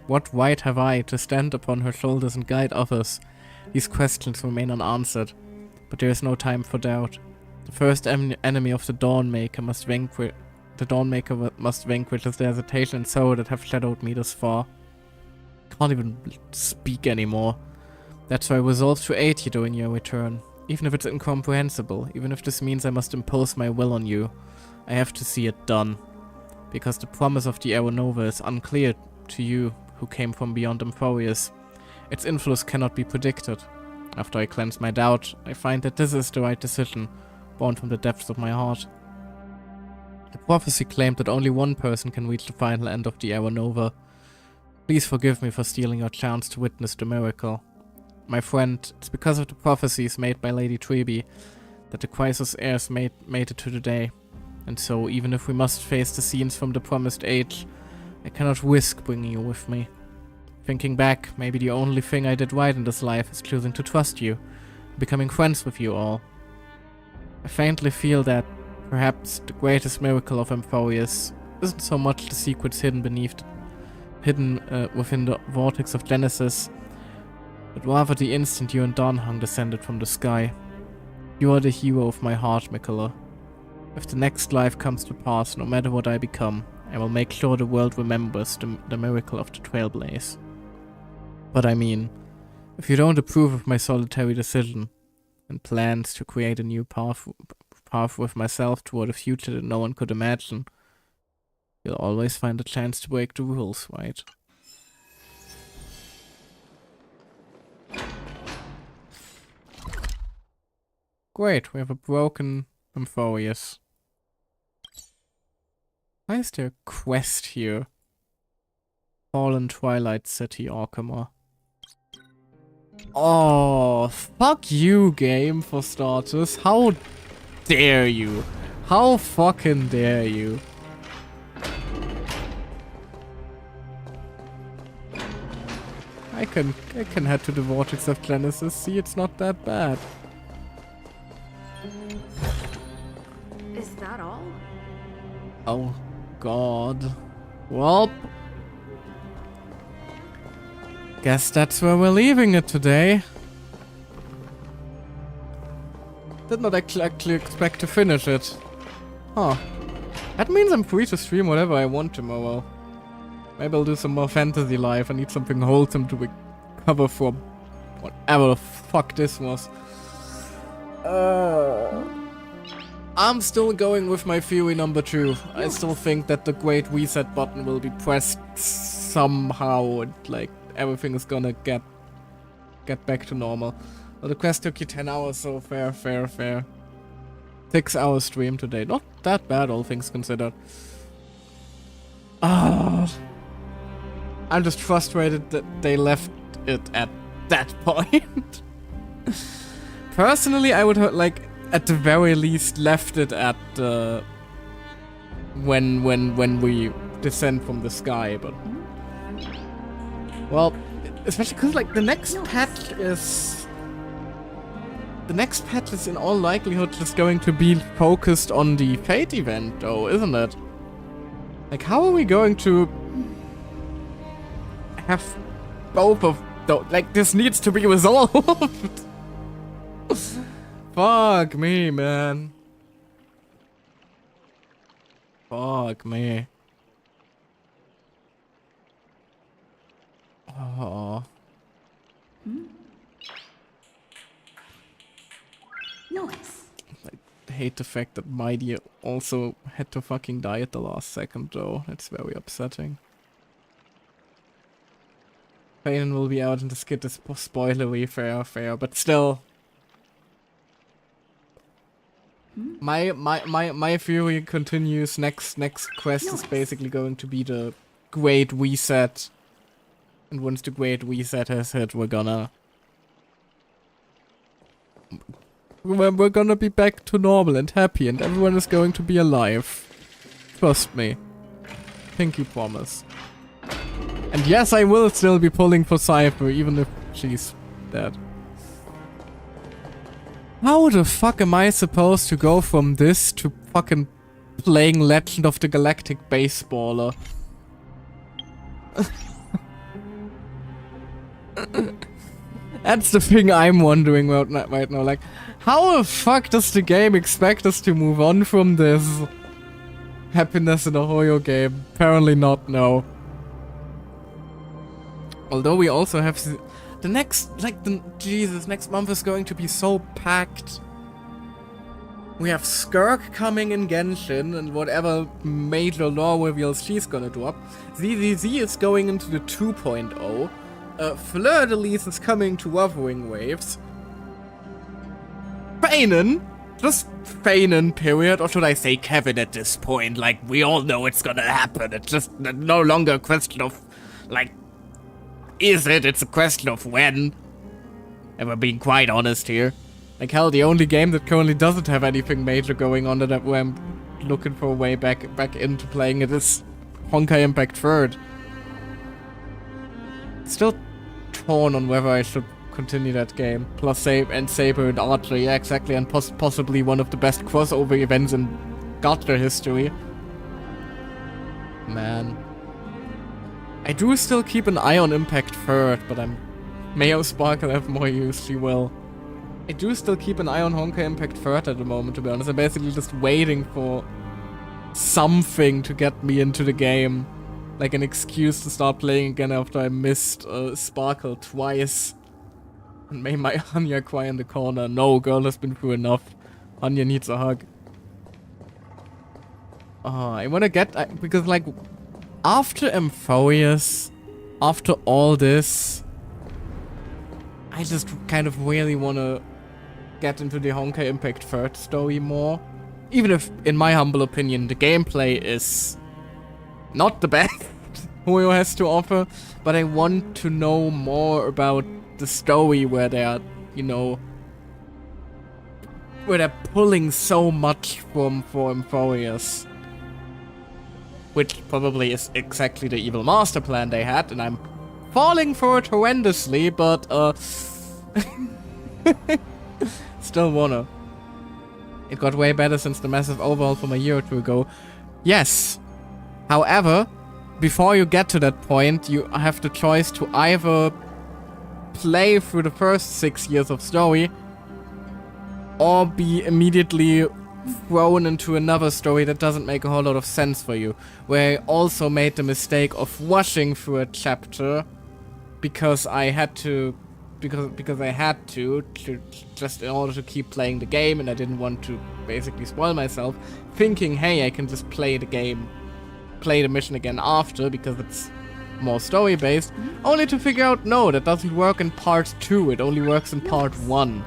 S1: What right have I to stand upon her shoulders and guide others? These questions remain unanswered, but there is no time for doubt. The first enemy of the Dawnmaker must vanquish. The Dawnmaker must vanquish the hesitation and sorrow that have shadowed me thus far. Can't even speak anymore. That's why I resolved to aid you during your return, even if it's incomprehensible. Even if this means I must impose my will on you, I have to see it done. Because the promise of the Aeronova is unclear to you, who came from beyond Emphorius. Its influence cannot be predicted. After I cleanse my doubt, I find that this is the right decision, born from the depths of my heart. The prophecy claimed that only one person can reach the final end of the Aeronova. Please forgive me for stealing your chance to witness the miracle. My friend, it's because of the prophecies made by Lady Treby that the crisis heirs made it to today. And so, even if we must face the scenes from the promised age, I cannot risk bringing you with me. Thinking back, maybe the only thing I did right in this life is choosing to trust you, becoming friends with you all. I faintly feel that, perhaps, the greatest miracle of Emphorius isn't so much the secrets hidden within the vortex of Genesis, but rather the instant you and Dawnhung descended from the sky. You are the hero of my heart, Mikola. If the next life comes to pass, no matter what I become, I will make sure the world remembers the miracle of the Trailblaze. But I mean, if you don't approve of my solitary decision, and plans to create a new path with myself toward a future that no one could imagine, you'll always find a chance to break the rules, right? Great, we have a broken Emphorius. Why is there a quest here? Fallen Twilight City, Orkhammer. Oh, fuck you, game, for starters. How dare you? How fucking dare you? I can head to the Vortex of Genesis. See, it's not that bad.
S20: Is that all?
S1: Oh, God. Well, guess that's where we're leaving it today. Did not actually expect to finish it. Huh. That means I'm free to stream whatever I want tomorrow. Maybe I'll do some more Fantasy Life. I need something wholesome to recover from whatever the fuck this was. I'm still going with my theory number 2. I still think that the Great Reset button will be pressed somehow, and like everything is gonna get back to normal. Well, the quest took you 10 hours, so fair. 6-hour stream today. Not that bad, all things considered. I'm just frustrated that they left it at that point. Personally, I would have, like, at the very least left it at when we descend from the sky, but well, especially because like the next patch is in all likelihood just going to be focused on the Fate event, though, isn't it? Like, how are we going to have both of those? Like, this needs to be resolved. Fuck me, man. Fuck me. Oh.
S8: Nice.
S1: I hate the fact that Mighty also had to fucking die at the last second, though. That's very upsetting. Payne will be out and the skit is spoilery, fair, but still. My theory continues. Next quest is basically going to be the Great Reset. And once the Great Reset has hit, we're gonna be back to normal and happy, and everyone is going to be alive. Trust me. Pinky promise. And yes, I will still be pulling for Cypher, even if she's dead. How the fuck am I supposed to go from this to fucking playing Legend of the Galactic Baseballer? That's the thing I'm wondering right now. Like, how the fuck does the game expect us to move on from this? Happiness in a Hoyo game? Apparently not, no. Although we also have the next, like, Jesus, next month is going to be so packed. We have Skirk coming in Genshin and whatever major lore reveals she's gonna drop. ZZZ is going into the 2.0. Fleur-de-Lis is coming to Wuthering Waves. Feinen? Just Feinen, period. Or should I say Kevin at this point? Like, we all know it's gonna happen. It's just no longer a question of, like, is it? It's a question of when. And we're being quite honest here. Like, hell, the only game that currently doesn't have anything major going on that where I'm looking for a way back into playing it is Honkai Impact 3rd. Still torn on whether I should continue that game. Plus Saber and Archer, yeah, exactly, and possibly one of the best crossover events in Gacha history. Man. I do still keep an eye on Impact 3rd, but may of Sparkle have more use, she will. I do still keep an eye on Honkai Impact 3rd at the moment, to be honest. I'm basically just waiting for something to get me into the game. Like an excuse to start playing again after I missed Sparkle twice. And made my Anya cry in the corner. No, girl has been through enough. Anya needs a hug. I wanna get... because, like, after Amphorius, after all this, I just kind of really wanna get into the Honkai Impact 3rd story more. Even if, in my humble opinion, the gameplay is not the best Hoyo has to offer, but I want to know more about the story where they are, you know, where they're pulling so much from Amphorius. Which probably is exactly the evil master plan they had, and I'm falling for it horrendously, but, still wanna. It got way better since the massive overhaul from a year or two ago. Yes. However, before you get to that point, you have the choice to either play through the first 6 years of story, or be immediately thrown into another story that doesn't make a whole lot of sense for you. Where I also made the mistake of rushing through a chapter because I had to, because I had to just in order to keep playing the game, and I didn't want to basically spoil myself, thinking, hey, I can just play the game, play the mission again after because it's more story based, only to figure out, no, that doesn't work in part 2, it only works in part 1.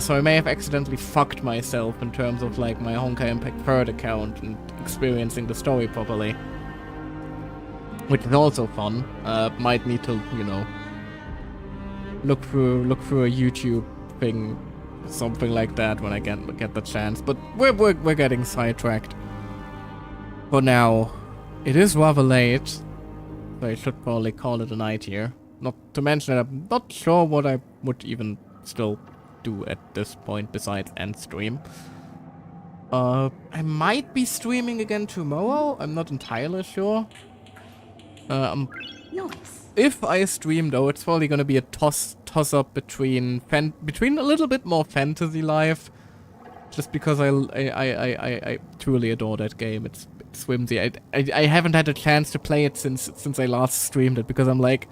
S1: So I may have accidentally fucked myself in terms of like my Honkai Impact Third account and experiencing the story properly. Which is also fun. Might need to, you know, look through a YouTube thing, something like that when I get the chance. But we're getting sidetracked. For now, it is rather late, so I should probably call it a night here. Not to mention that I'm not sure what I would even still do at this point besides end stream. I might be streaming again tomorrow. I'm not entirely sure. If I stream though, it's probably gonna be a toss up between a little bit more Fantasy Life, just because I truly adore that game. It's whimsy. I haven't had a chance to play it since I last streamed it because I'm like,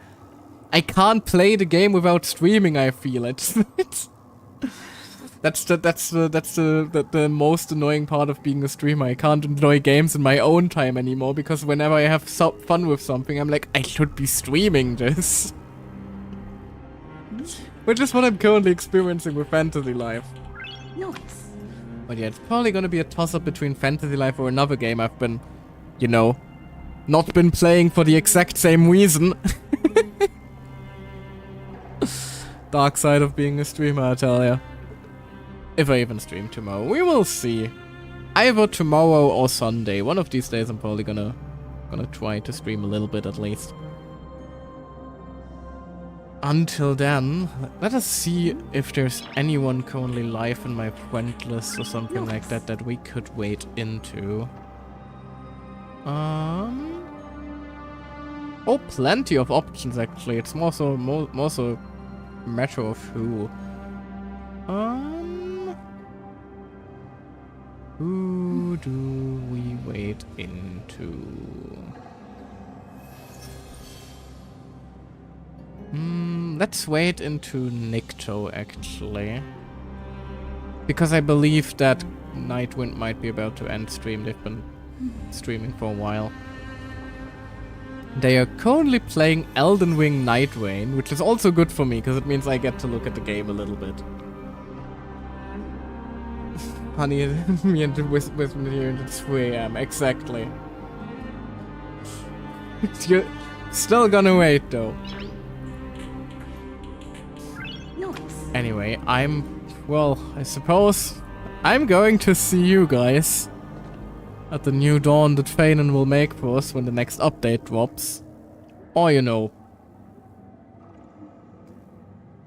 S1: I can't play the game without streaming. I feel it. That's the most annoying part of being a streamer. I can't enjoy games in my own time anymore because whenever I have fun with something, I'm like, I should be streaming this. Which is what I'm currently experiencing with Fantasy Life. But yeah, it's probably gonna be a toss-up between Fantasy Life or another game I've been, you know, not been playing for the exact same reason. Dark side of being a streamer, I tell ya. If I even stream tomorrow, we will see. Either tomorrow or Sunday. One of these days I'm probably gonna try to stream a little bit at least. Until then, let us see if there's anyone currently live in my friend list or something like that that we could wait into. Oh, plenty of options actually. It's more so a matter of who. Who do we wait into? Let's wait into Nikto, actually. Because I believe that Nightwind might be about to end stream. They've been streaming for a while. They are currently playing Elden Ring Night Rain, which is also good for me, because it means I get to look at the game a little bit. Honey, me and with me here at 3 AM, exactly. You're still gonna wait, though. Anyway, I suppose I'm going to see you guys at the new dawn that Fanon will make for us when the next update drops. Or, you know,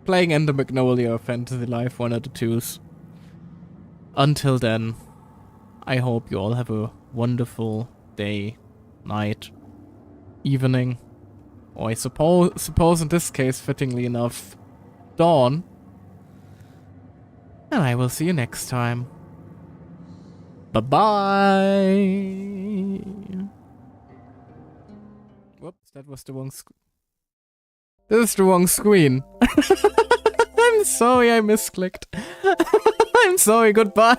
S1: playing Ender Magnolia or Fantasy Life, one of the twos. Until then, I hope you all have a wonderful day, night, evening, or I suppose in this case, fittingly enough, dawn. And I will see you next time. Bye-bye! Whoops, that was the wrong This is the wrong screen. I'm sorry I misclicked. I'm sorry, goodbye.